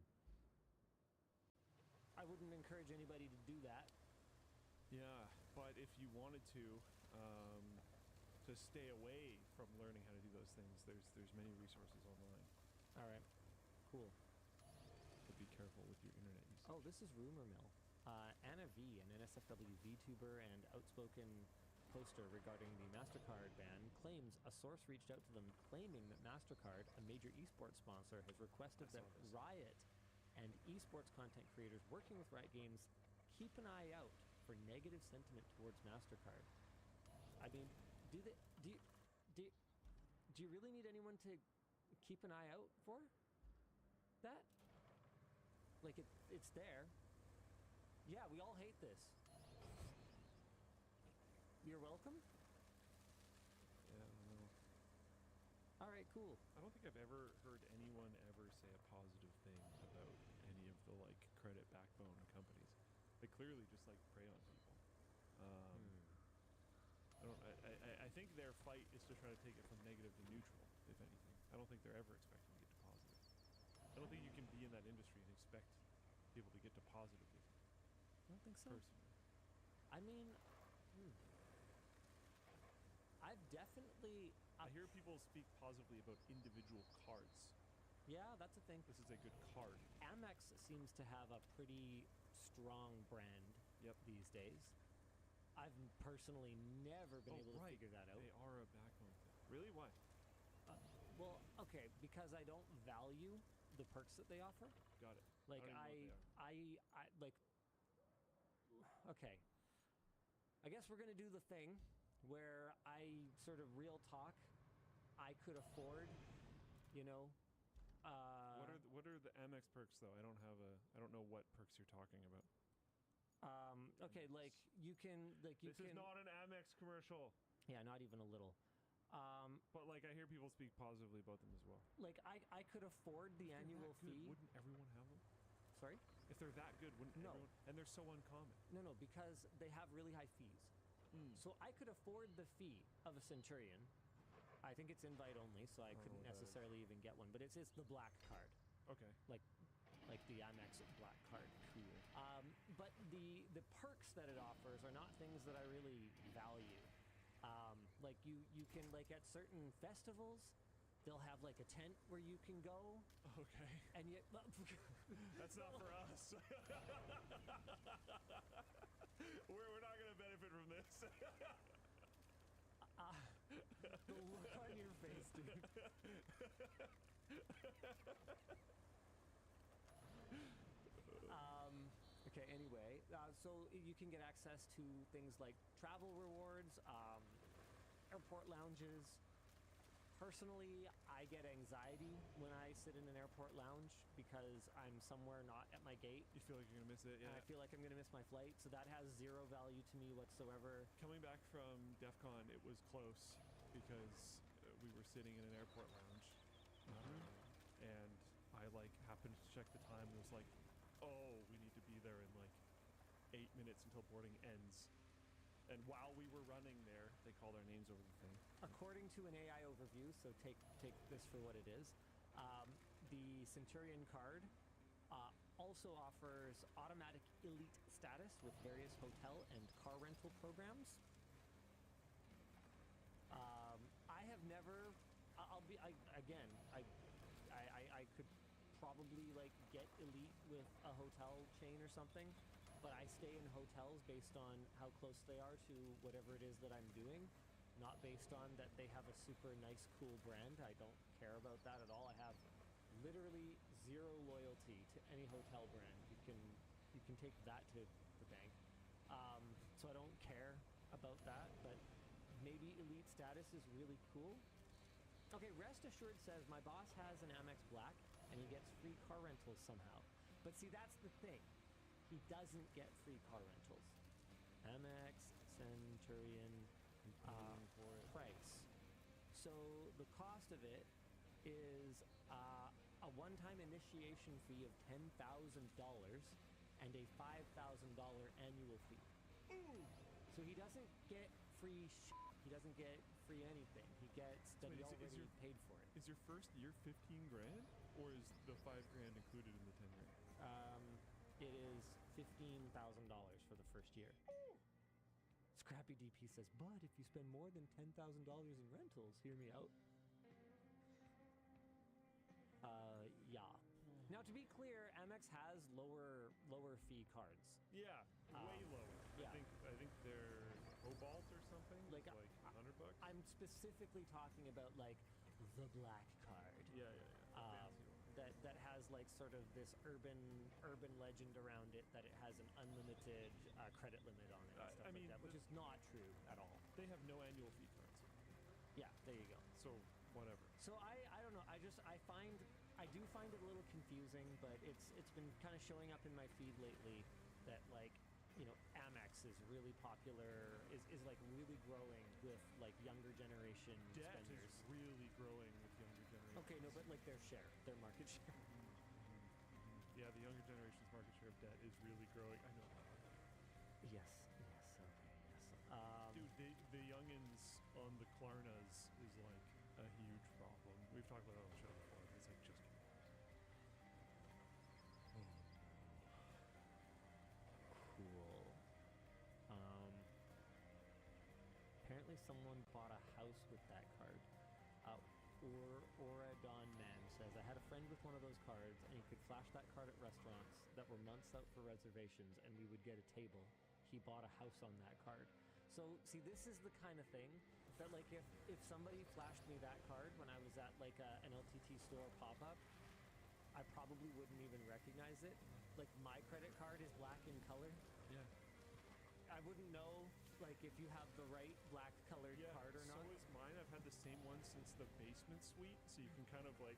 I wouldn't encourage anybody to do that. Yeah, but if you wanted to stay away from learning how to do those things, there's many resources online. All right. Cool. But be careful with your internet usage. Oh, this is Rumor Mill. Anna V, an NSFW VTuber and outspoken poster regarding the MasterCard ban, claims a source reached out to them claiming that MasterCard, a major esports sponsor, has requested I that saw this. Riot and esports content creators working with Riot Games keep an eye out for negative sentiment towards MasterCard. I mean, do you really need anyone to keep an eye out for that? Like it's there. Yeah, we all hate this. You're welcome. Yeah, I don't know. All right, cool. I don't think I've ever heard anyone ever say a positive thing about any of the credit backbone companies. They clearly just prey on people. I think their fight is to try to take it from negative to neutral, if anything. I don't think they're ever expecting to get to positive. I don't think you can be in that industry and expect people to get to positive with you, I don't think so. personally. I mean, I've definitely. I hear people speak positively about individual cards. Yeah, that's a thing. This is a good card. Amex seems to have a pretty strong brand these days. I've personally never been able to figure that out. They are a backbone thing. Really? Why? Well, okay, because I don't value the perks that they offer. Got it. Like I don't even know what they are. I like Okay. I guess we're gonna do the thing where I sort of real talk. I could afford, you know. What are the Amex perks though? I don't know what perks you're talking about. Okay, like you can This is not an Amex commercial. Yeah, not even a little. But like I hear people speak positively about them as well. Like I could afford the annual fee. Wouldn't everyone have them? Sorry? If they're that good, wouldn't No. everyone? And they're so uncommon. No, because they have really high fees. So I could afford the fee of a Centurion. I think it's invite only, so I couldn't necessarily even get one. But it's the black card, Okay. like the Amex black card. Cool. But the perks that it offers are not things that I really value. Like you can, like, at certain festivals, they'll have like a tent where you can go. Okay. And yet That's not for us. We're not gonna benefit from this. the look on your face, dude. Okay, anyway, so you can get access to things like travel rewards, airport lounges. Personally, I get anxiety when I sit in an airport lounge because I'm somewhere not at my gate. You feel like you're gonna miss it, yeah. And I feel like I'm gonna miss my flight, so that has zero value to me whatsoever. Coming back from DEF CON, it was close because we were sitting in an airport lounge, and I like happened to check the time and it was like, oh, we need to be there in like 8 minutes until boarding ends. And while we were running there, they called our names over the thing. According to an AI overview, so take this for what it is, the Centurion card also offers automatic elite status with various hotel and car rental programs. I have never. I could probably like get elite with a hotel chain or something. But I stay in hotels based on how close they are to whatever it is that I'm doing, not based on that they have a super nice, cool brand. I don't care about that at all. I have literally zero loyalty to any hotel brand. You can take that to the bank. So I don't care about that, but maybe elite status is really cool. Okay, Rest Assured says my boss has an Amex Black and he gets free car rentals somehow. But see, that's the thing. He doesn't get free car rentals. Amex, Centurion, price. So the cost of it is a one-time initiation fee of $10,000 and a $5,000 annual fee. So he doesn't get free shit. He doesn't get free anything. He gets that he already paid for it. Is your first year 15 grand, or is the 5 grand included in the 10 grand? It is $15,000 for the first year. Scrappy DP says, but if you spend more than $10,000 in rentals, hear me out. Yeah. Now, to be clear, Amex has lower fee cards. Yeah, way lower. Yeah. I think they're Cobalt or something. Like $100. I'm specifically talking about like the black card. Yeah. That has like sort of this urban legend around it that it has an unlimited credit limit on it and stuff like that, which is not true at all. They have no annual fee cards. Yeah, there you go. So whatever. So I don't know. I do find it a little confusing, but it's been kind of showing up in my feed lately that like, you know, Amex is really popular, is like really growing with like younger generation Debt spenders. is really growing with younger generation. Okay, no, but like their market share. Yeah, the younger generation's market share of debt is really growing. I know. Yes, okay, yes. Dude, the youngins on the Klarnas is like a huge problem. We've talked about it on the show before. It's like just. Cool. Apparently someone bought a house with that card. Oradon Man says, I had a friend with one of those cards and he could flash that card at restaurants that were months out for reservations and we would get a table. He bought a house on that card. So, see, this is the kind of thing that, like, if somebody flashed me that card when I was at, like, an LTT store pop-up, I probably wouldn't even recognize it. Like, my credit card is black in color. Yeah. I wouldn't know, like, if you have the right black colored Yeah, card or so not. is mine. I've had the same one since the basement suite, so you can kind of like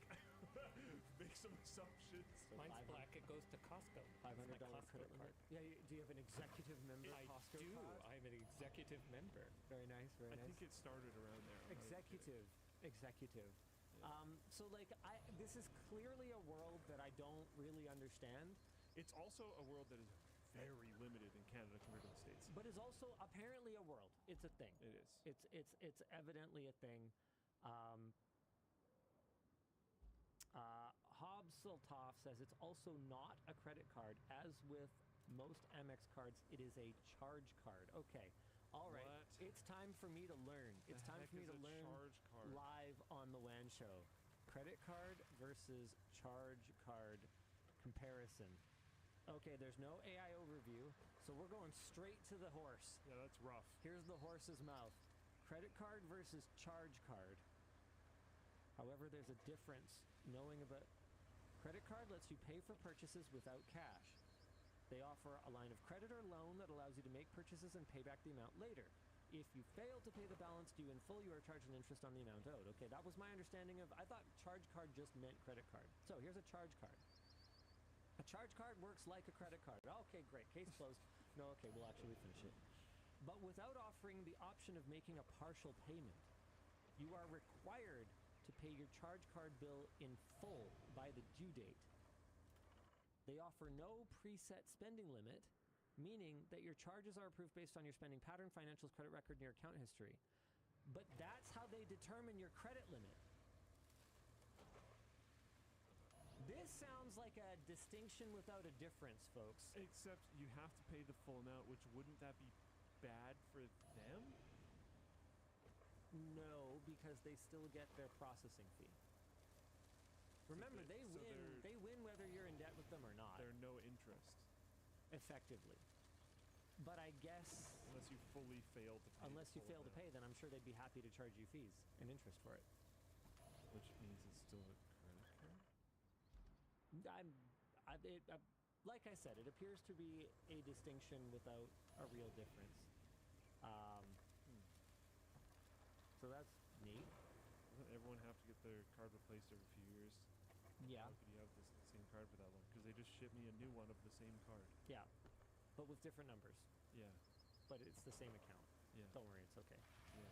make some assumptions. So Mine's 500 black. It goes to Costco. $500 It's my Costco credit limit. Yeah, do you have an executive member I Costco do. card? I'm an executive member. Very nice, very I nice. think it started around there. I'm not kidding. Executive. Yeah. So like this is clearly a world that I don't really understand, It's also a world that is very limited in Canada compared to the States. but is also apparently a world. It's a thing. It is. It's evidently a thing. Hobbs Sultaf says it's also not a credit card. As with most Amex cards, it is a charge card. Okay. All right. What? It's time for me to learn. It's time for me to learn charge card. live on the WAN show. Credit card versus charge card comparison. Okay, there's no AI overview, so we're going straight to the horse. Yeah, that's rough. Here's the horse's mouth. Credit card versus charge card. However, there's a difference knowing about credit card lets you pay for purchases without cash. They offer a line of credit or loan that allows you to make purchases and pay back the amount later. If you fail to pay the balance due in full, you are charged an interest on the amount owed. Okay, that was my understanding of, I thought charge card just meant credit card. So here's a charge card. A charge card works like a credit card. Okay, great. Case closed. No, okay, we'll actually finish it. But without offering the option of making a partial payment, you are required to pay your charge card bill in full by the due date. They offer no preset spending limit, meaning that your charges are approved based on your spending pattern, financials, credit record, and your account history. But that's how they determine your credit limit. This sounds like a distinction without a difference, folks. Except you have to pay the full amount, which wouldn't that be bad for them? No, because they still get their processing fee. Remember, they- so they're- they win whether you're in debt with them or not, They're no interest effectively. But I guess unless you fully fail to pay. unless the you full fail to amount, pay, then I'm sure they'd be happy to charge you fees and interest for it. which means it's still a credit card. Like I said, it appears to be a distinction without a real difference. So that's neat. Doesn't everyone have to get their card replaced every few years? Yeah, How could you have the same card for that long? Because they just ship me a new one of the same card. yeah, but with different numbers. Yeah, But it's the same account. yeah, Don't worry, it's okay. yeah.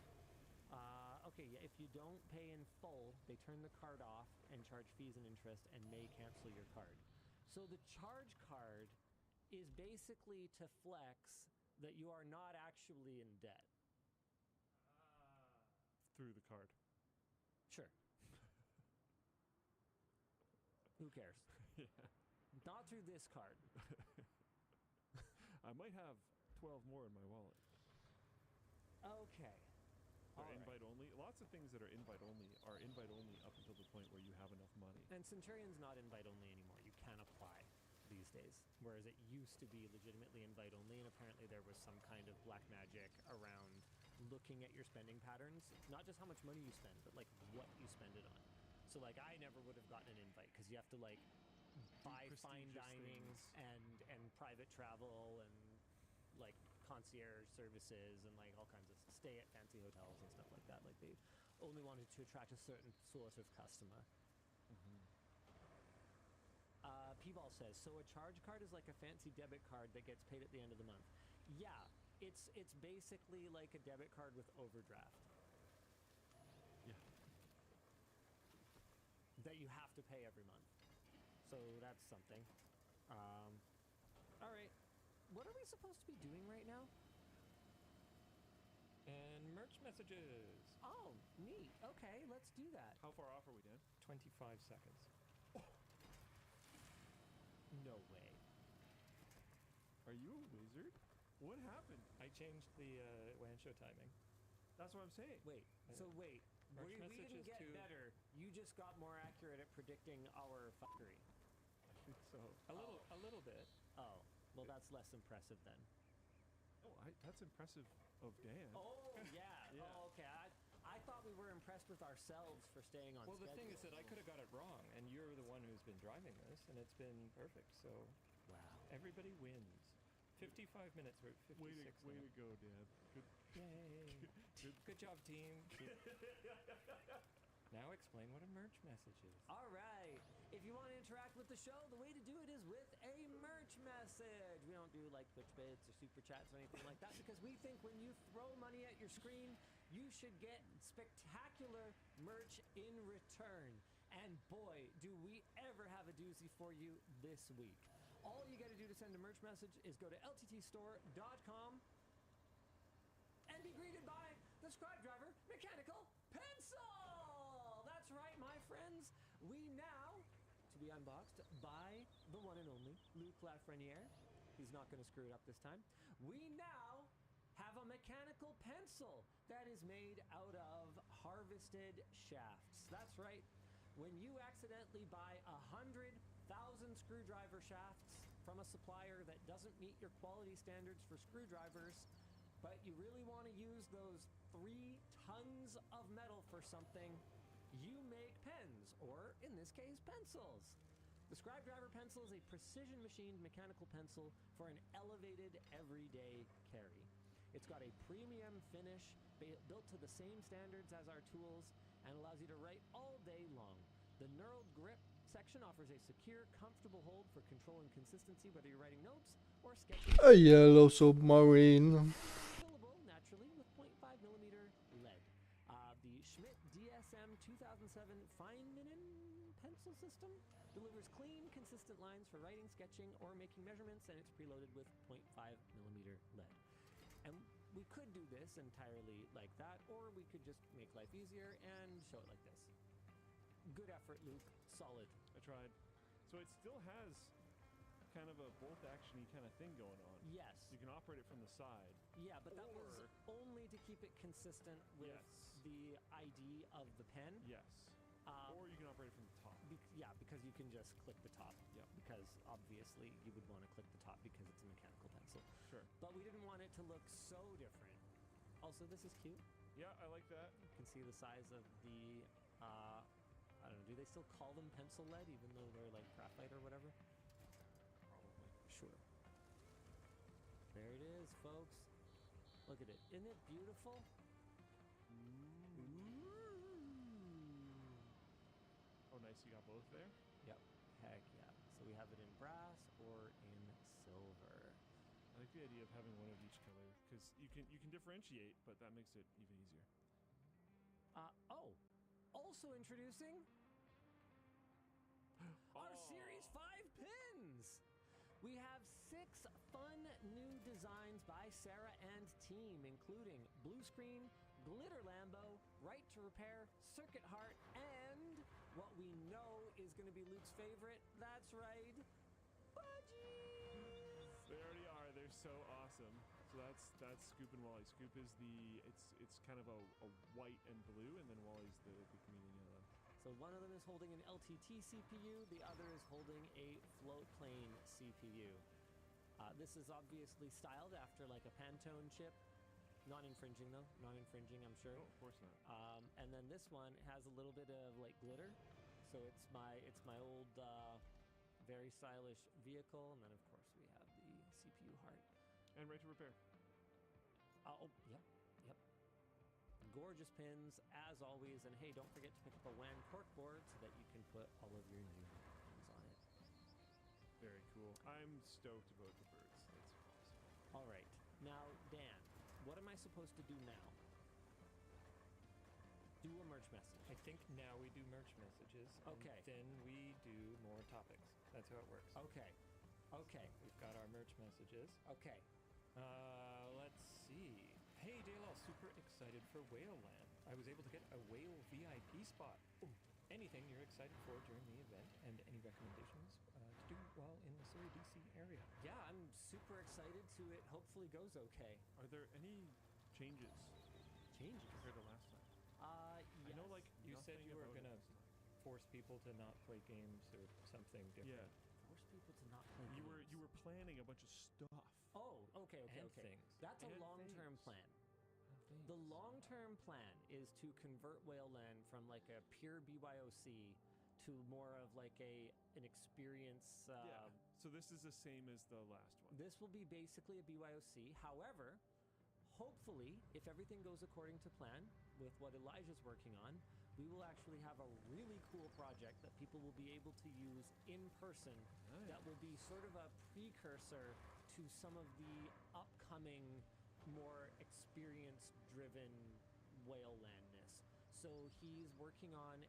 Okay, yeah, if you don't pay in full, they turn the card off and charge fees and interest and may cancel your card. So the charge card is basically to flex that you are not actually in debt. Through the card. Sure. Who cares? Yeah. Not through this card. I might have 12 more in my wallet. Okay. They're All right. invite only. Lots of things that are invite only up until the point where you have enough money. And Centurion's not invite only anymore. You can apply these days. Whereas it used to be legitimately invite only, and apparently there was some kind of black magic around looking at your spending patterns. Not just how much money you spend, but like what you spend it on. So like I never would have gotten an invite because you have to like buy fine prestigious dining things. and private travel and like concierge services and like all kinds of stay at fancy hotels and stuff like that. Like they only wanted to attract a certain sort of customer. P-Ball says, so a charge card is like a fancy debit card that gets paid at the end of the month. Yeah, it's basically like a debit card with overdraft. Yeah. That you have to pay every month. So that's something. All right. What are we supposed to be doing right now? And merch messages. Oh, neat. Okay, let's do that. How far off are we, Dan? 25 seconds. No way. Are you a wizard? What happened? I changed the WAN show timing. That's what I'm saying. Wait. So wait. Merch We messages didn't get to- better. You just got more accurate at predicting our fuckery. I think so. A little bit. Oh, well, that's less impressive then. Oh, that's impressive of Dan. Oh, yeah. Yeah. Oh, okay. I thought we were impressed with ourselves for staying on Well, the thing schedule. is that I could have got it wrong, and you're the one who's been driving this, and it's been perfect. So Wow. everybody wins. 55 minutes. We're at 56 Way now. to go, Dad. Good. Yay. Good. Good job, team. Now explain what a merch message is. All right. If you want to interact with the show, the way to do it is with a merch message. We don't do like Twitch bits or super chats or anything like that because we think when you throw money at your screen, you should get spectacular merch in return. And boy, do we ever have a doozy for you this week. All you got to do to send a merch message is go to lttstore.com and be greeted by the Scribe Driver Mechanical Pencil! That's right, my friends. We now, to be unboxed by the one and only Luc Lafreniere. He's not going to screw it up this time. We now have a mechanical pencil that is made out of harvested shafts. That's right. When you accidentally buy 100,000 screwdriver shafts from a supplier that doesn't meet your quality standards for screwdrivers, but you really want to use those 3 tons of metal for something, you make pens, or in this case, pencils. The Scribe Driver pencil is a precision machined mechanical pencil for an elevated everyday carry. It's got a premium finish built to the same standards as our tools and allows you to write all day long. The knurled grip section offers a secure, comfortable hold for control and consistency, whether you're writing notes or sketching. A yellow submarine. Fillable naturally with 0.5mm lead. The Schmidt DSM 2007 Feynman pencil system delivers clean, consistent lines for writing, sketching, or making measurements, and it's preloaded with 0.5mm lead. And we could do this entirely like that, or we could just make life easier and show it like this. Good effort, Luke. Solid. I tried. So it still has kind of a bolt actiony kind of thing going on. Yes. You can operate it from the side. Yeah, but that was only to keep it consistent with the ID of the pen. Yes. Or you can operate it from the top. Yeah, because you can just click the top. Yeah. Because obviously you would want to click the top because it's a mechanical pencil. Sure. But we didn't want it to look so different. Also, this is cute. Yeah, I like that. You can see the size of the, I don't know, do they still call them pencil lead even though they're like graphite or whatever? Probably. Sure. There it is, folks. Look at it. Isn't it beautiful? Ooh. Oh, nice. You got both there? Yep. Heck yeah. So we have it in brass or in silver. I like the idea of having one of each color because you can differentiate, but that makes it even easier. Also introducing our Series 5 pins. We have 6 fun new designs by Sarah and team, including Blue Screen, Glitter Lambo, Right to Repair, Circuit Heart, and what we know is going to be Luke's favorite. That's right, Budgies! They already are. They're so awesome. So that's Scoop and Wally. Scoop is it's kind of a white and blue, and then Wally's the chameleon yellow. So one of them is holding an LTT CPU, the other is holding a float plane CPU. This is obviously styled after like a Pantone chip. Non-infringing though, non-infringing I'm sure. Oh, of course not. And then this one has a little bit of like glitter. So it's my old very stylish vehicle, and then of course we have the CPU heart. And Right to Repair. Yep. Gorgeous pins, as always. And hey, don't forget to pick up a WAN cork board so that you can put all of your new pins on it. Very cool. I'm stoked about the birds. That's awesome. All right. Now, Dan, what am I supposed to do now? Do a merch message. I think now we do merch messages. Okay. And then we do more topics. That's how it works. Okay. We've got our merch messages. Okay. Let's see. Hey, DLL, super excited for Whale Land. I was able to get a whale VIP spot. Ooh. Anything you're excited for during the event, and any recommendations to do while in the Surrey, DC area? Yeah, I'm super excited to it. Hopefully goes okay. Are there any changes compared to last time? Yes. I know, like, You said you were nothing gonna about it. force people to not play games or something different. Yeah. Force people to not play You games. were planning a bunch of stuff. Oh, okay. And things. That's a And long-term things. plan. The long-term plan is to convert Whale Land from like a pure BYOC to more of like an experience. Yeah. So this is the same as the last one. This will be basically a BYOC. However, hopefully, if everything goes according to plan with what Elijah's working on, we will actually have a really cool project that people will be able to use in person. Nice. That will be sort of a precursor to some of the upcoming, more experience-driven whale-landness. So he's working on,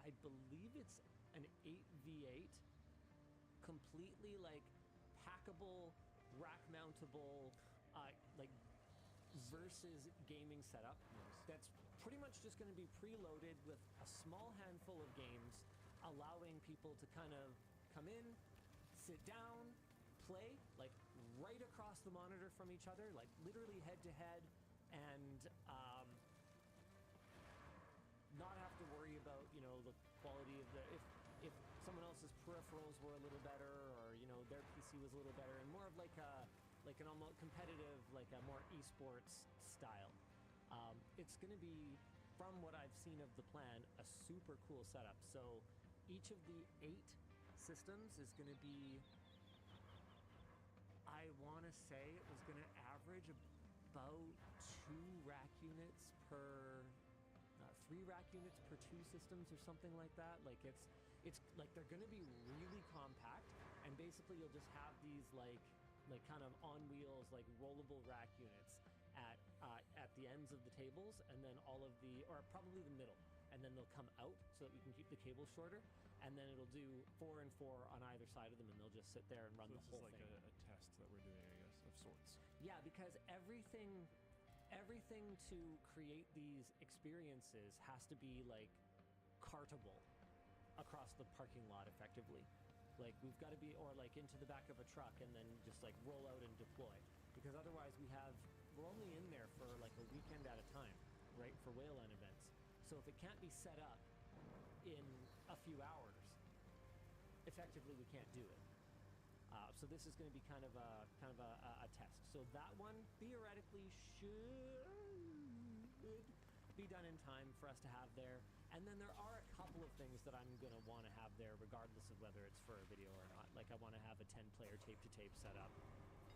I believe it's an 8v8, completely like packable, rack-mountable, like versus gaming setup. That's pretty much just going to be preloaded with a small handful of games, allowing people to kind of come in, sit down, play like right across the monitor from each other, like literally head to head, and not have to worry about, you know, the quality of the if someone else's peripherals were a little better, or you know their PC was a little better, and more of like an almost competitive, like a more esports style. It's going to be, from what I've seen of the plan, a super cool setup. So each of the 8 systems is going to be, I want to say it was going to average about 2 rack units per 3 rack units per 2 systems or something like that. Like it's like they're going to be really compact, and basically you'll just have these like kind of on wheels, like rollable rack units at the ends of the tables, and then all of the, or probably the middle, and then they'll come out so that we can keep the cables shorter, and then it'll do 4 and 4 on either side of them, and they'll just sit there and run the whole thing. This is like a test that we're doing, I guess, of sorts. Yeah, because everything to create these experiences has to be like cartable across the parking lot effectively. Like we've got to be, or like into the back of a truck and then just like roll out and deploy, because otherwise we're only in there for like a weekend at a time, right, for whaleland events. So if it can't be set up in a few hours, effectively we can't do it. So this is going to be kind of a test. So that one theoretically should be done in time for us to have there. And then there are a couple of things that I'm going to want to have there regardless of whether it's for a video or not. Like I want to have a 10-player tape-to-tape setup.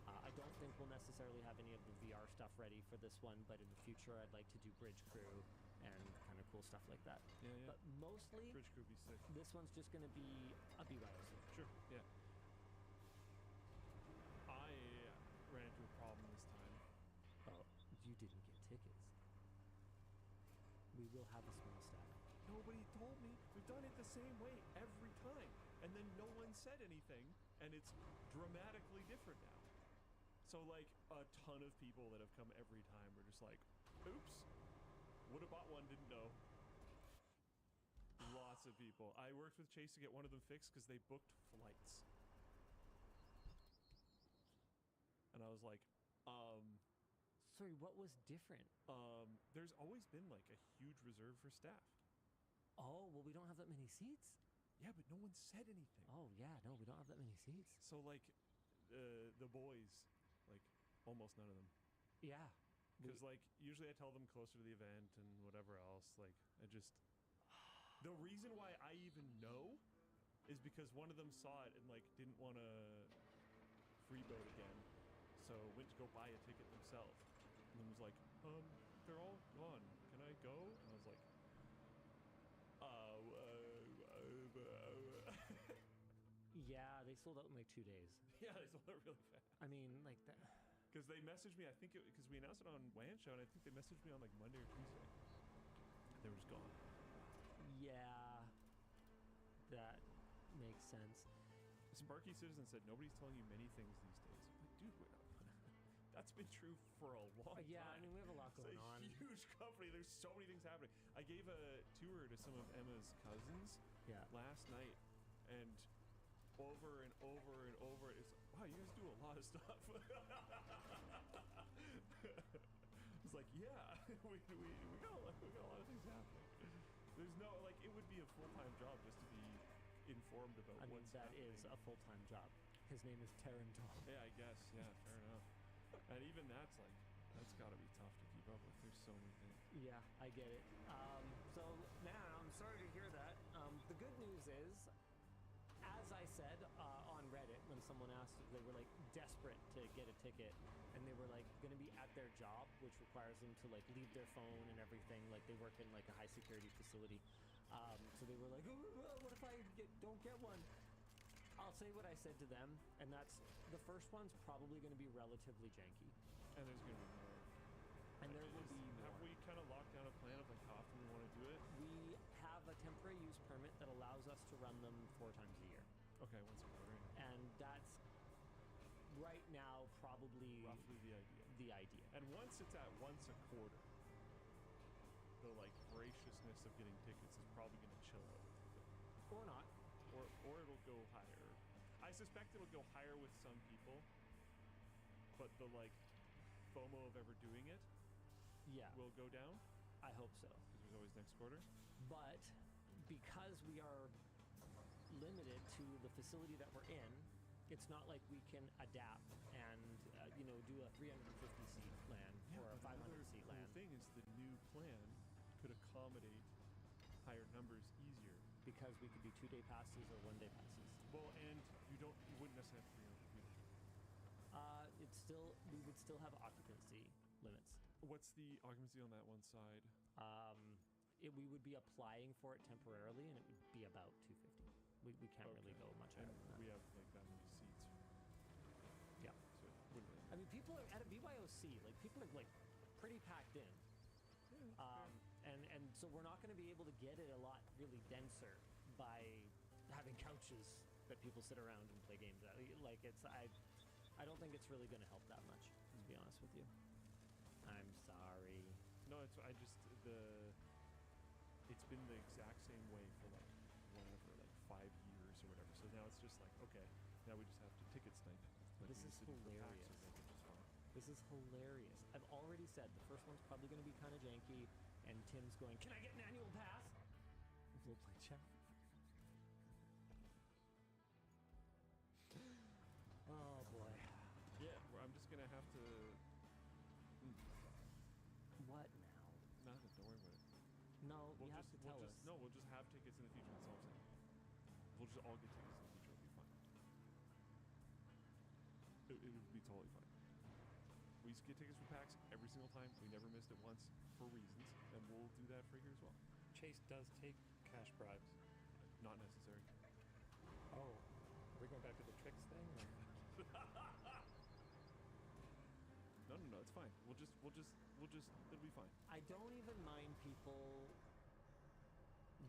I don't think we'll necessarily have any of the VR stuff ready for this one, but in the future I'd like to do Bridge Crew and kind of cool stuff like that. Yeah, yeah. But mostly, Bridge Crew would be sick. This one's just going to be a BYOC. Sure, yeah. I ran into a problem this time. Oh, you didn't get tickets. We will have a small stack. Nobody told me. We've done it the same way every time. And then no one said anything, and it's dramatically different now. So like a ton of people that have come every time were just like, oops, would have bought one, didn't know. Lots of people. I worked with Chase to get one of them fixed because they booked flights. And I was like, sorry, what was different? There's always been like a huge reserve for staff. Oh, well, we don't have that many seats. Yeah, but no one said anything. Oh, yeah, no, we don't have that many seats. So like, the boys, like almost none of them. Yeah. Because like usually I tell them closer to the event and whatever else. Like I just, the reason why I even know is because one of them saw it and like didn't want to freeboat again, so went to go buy a ticket themselves, and then was like, they're all gone. Can I go? And I was like, yeah, they sold out in like 2 days. Yeah, they sold out really fast. I mean, like that. Because they messaged me, I think, because we announced it on WAN Show, and I think they messaged me on like Monday or Tuesday. They were just gone. Yeah, that makes sense. Sparky Citizen said, nobody's telling you many things these days. I'm like, dude, that's been true for a long time. Yeah, I mean, we have a lot going on. It's a huge company. There's so many things happening. I gave a tour to some of Emma's cousins last night, and over and over and over, it's, wow, you guys do a lot of stuff. It's like, yeah, we got a lot of things happening. There's no, like, it would be a full-time job just to be informed about what's happening. That is a full-time job. His name is Terrentol. Yeah, I guess. Yeah, fair enough. And even that's like, that's got to be tough to keep up with. There's so many things. Yeah, I get it. So, man, I'm sorry to hear that. The good said on Reddit when someone asked if they were like desperate to get a ticket and they were like going to be at their job, which requires them to like leave their phone and everything. Like they work in like a high security facility. So they were like, what if I don't get one? I'll say what I said to them, and that's the first one's probably going to be relatively janky. And there's going to be more. And there will be more. Have we kind of locked down a plan of like how often we want to do it? We have a temporary use permit that allows us to run them 4 times a year. Okay, once a quarter. And that's right now probably Roughly the idea. And once it's at once a quarter, the like graciousness of getting tickets is probably going to chill out. Or not. Or it'll go higher. I suspect it'll go higher with some people, but the like FOMO of ever doing it will go down. I hope so. Because there's always next quarter. But because we are limited to the facility that we're in, it's not like we can adapt and do a 350 seat LAN or a 500 seat LAN. The thing is, the new plan could accommodate higher numbers easier because we could do 2-day passes or 1-day passes. Well, and you wouldn't necessarily have 300 we would still have occupancy limits. What's the occupancy on that one side? We would be applying for it temporarily, and it would be about 250. We can't really go much higher than that. We have like that many seats. Yeah. So it wouldn't really. I mean, people are at a BYOC. Like people are like pretty packed in. And so we're not going to be able to get it a lot really denser by having couches that people sit around and play games at. Like I don't think it's really going to help that much, to be honest with you. I'm sorry. No, it's been the exact same way for like whatever, like 5 years or whatever. So now it's just like, okay, now we just have to ticket snipe. Like This is hilarious. This is hilarious. I've already said the first one's probably going to be kind of janky, and Tim's going, "Can I get an annual pass?" We'll play chat. Oh boy. Yeah, I'm just gonna have to. What now? Nothing. Don't worry about it. No, you have to tell us. No, we'll just have tickets in the future. That's all I'm saying. We'll just all get tickets in the future. It'll be fine. It would be totally fine. We used to get tickets for PAX every single time. We never missed it once for reasons, and we'll do that for here as well. Chase does take cash bribes. Not necessary. Oh, are we going back to the tricks thing? No, it's fine. We'll just, it'll be fine. I don't even mind people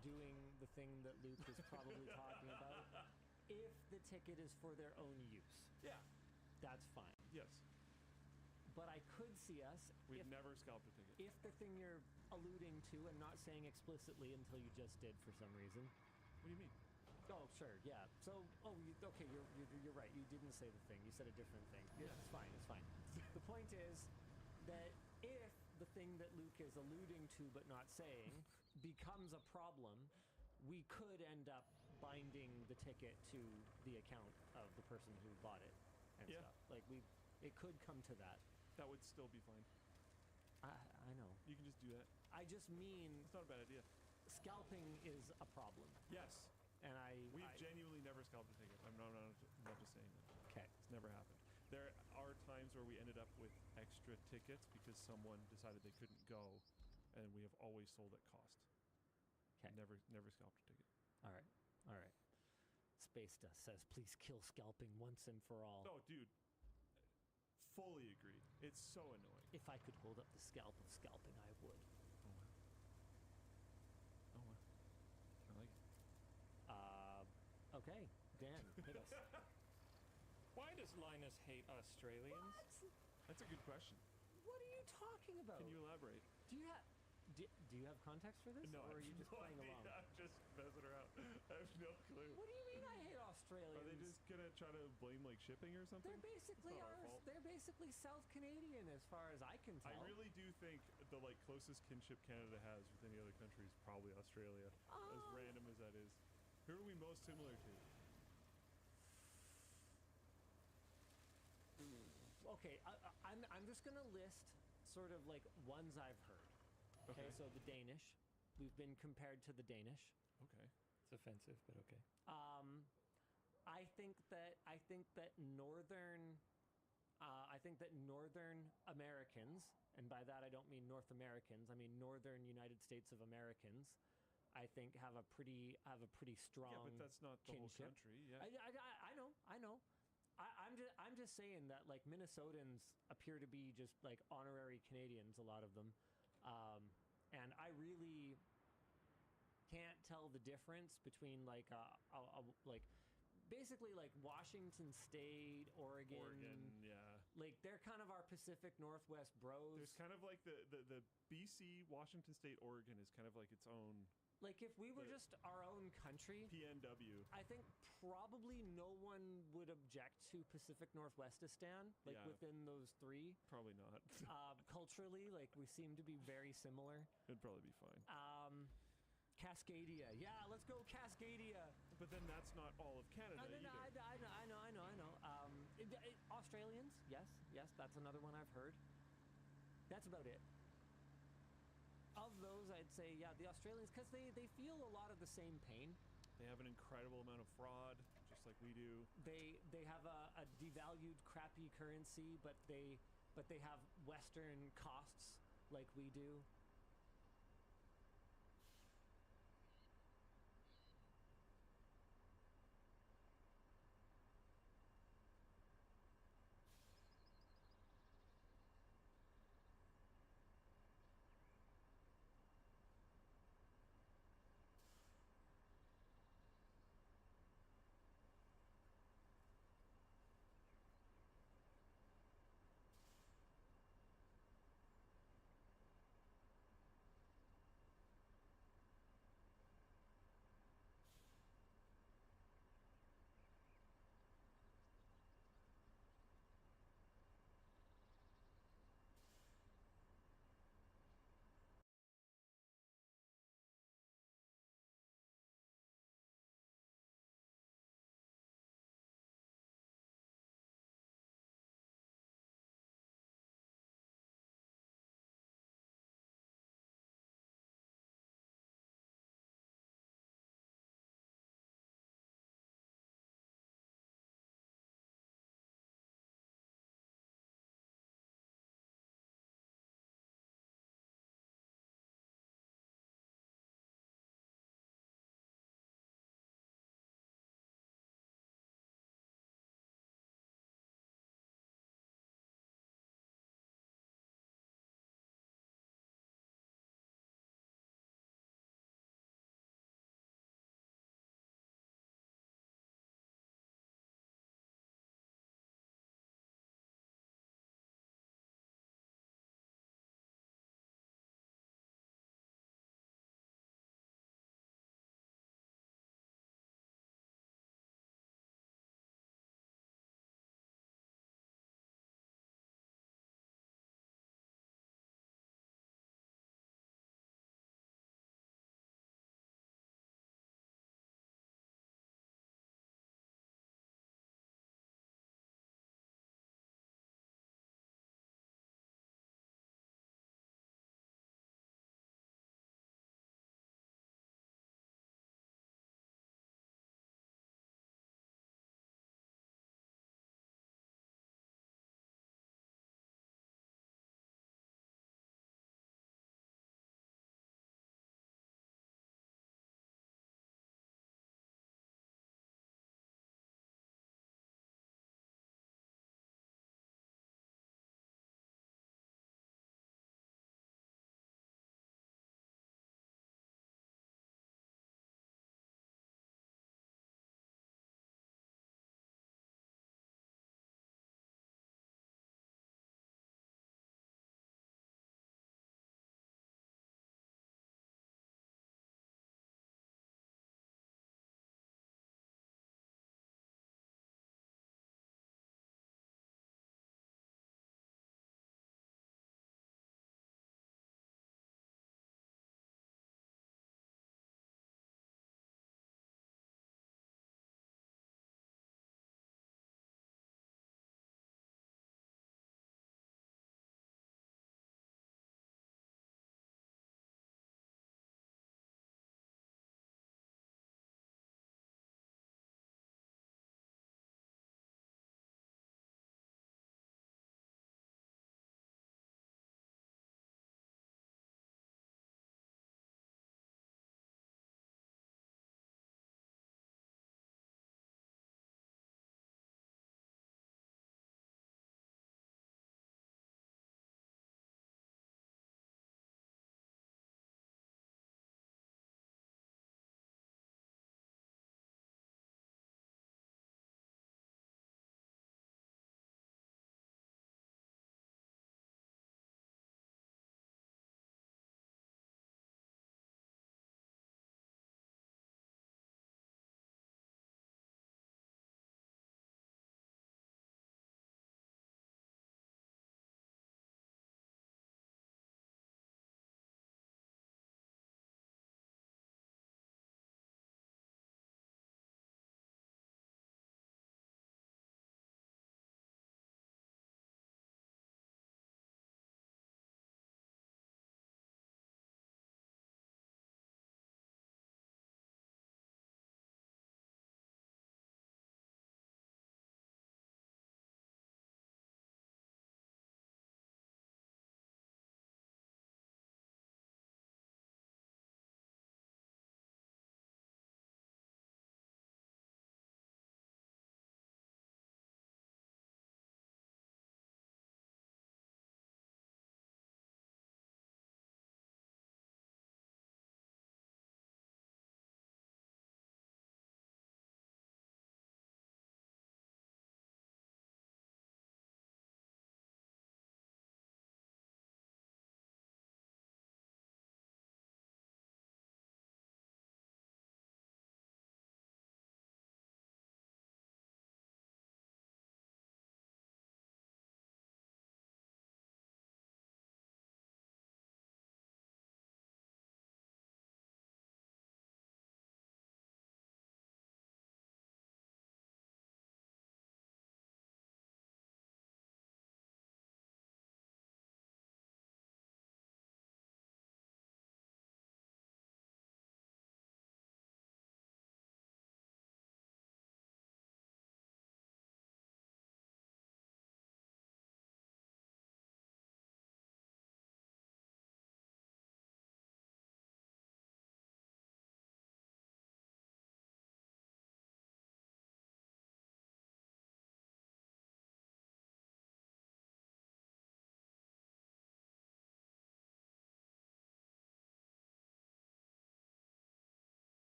doing the thing that Luke is probably talking about if the ticket is for their own use. Yeah. That's fine. Yes. But I could see us. We've never scalped a ticket. If the thing you're alluding to and not saying explicitly until you just did for some reason. What do you mean? Oh, sure, yeah. So, okay, you're right. You didn't say the thing. You said a different thing. Yeah. It's fine. It's fine. The point is that if the thing that Luke is alluding to but not saying becomes a problem, we could end up binding the ticket to the account of the person who bought it and stuff. Like it could come to that. That would still be fine. I know. You can just do that. I just mean it's not a bad idea. Scalping is a problem. Yes. And we've genuinely never scalped a ticket. I'm not just saying that. Okay. It's never happened. There are times where we ended up with extra tickets because someone decided they couldn't go, and we have always sold at cost. Okay. Never scalped a ticket. All right. Space Dust says, please kill scalping once and for all. Oh, dude. Fully agree. It's so annoying. If I could hold up the scalp of scalping, I would. Oh, well. I like it. Okay. Dan, hit us. Why does Linus hate Australians? What? That's a good question. What are you talking about? Can you elaborate? Do you have context for this? No, or are you just playing along? I'm just messing around. I have no clue. What do you mean I hate Australians? Are they just gonna try to blame like shipping or something? They're basically South Canadian as far as I can tell. I really do think the like closest kinship Canada has with any other country is probably Australia. As random as that is. Who are we most similar to? Okay, I'm just gonna list sort of like ones I've heard. Okay, so the Danish. We've been compared to the Danish. Okay. It's offensive, but okay. I think that northern Americans, and by that I don't mean North Americans, I mean northern United States of Americans, I think have a pretty strong. Yeah, but that's not the kinship. whole country. Yeah. I know. I'm just saying that like Minnesotans appear to be just like honorary Canadians, a lot of them, and I really can't tell the difference between like like basically like Washington State, Oregon, yeah. like they're kind of our Pacific Northwest bros. There's kind of like the BC, Washington State, Oregon is kind of like its own Like if we were just our own country, PNW. I think probably no one would object to Pacific Northwestistan, like Yeah. within those three. Probably not. Culturally, like we seem to be very similar. It'd probably be fine. Cascadia, yeah, let's go Cascadia. But then that's not all of Canada either. I know. Australians, yes, that's another one I've heard. That's about it. Of those, I'd say, yeah, the Australians, because they feel a lot of the same pain. They have an incredible amount of fraud, just like we do. They have a devalued, crappy currency, but they have Western costs like we do.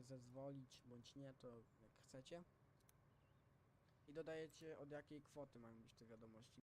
nie zezwolić, bądź nie, to jak chcecie. I dodajecie, od jakiej kwoty mają być te wiadomości.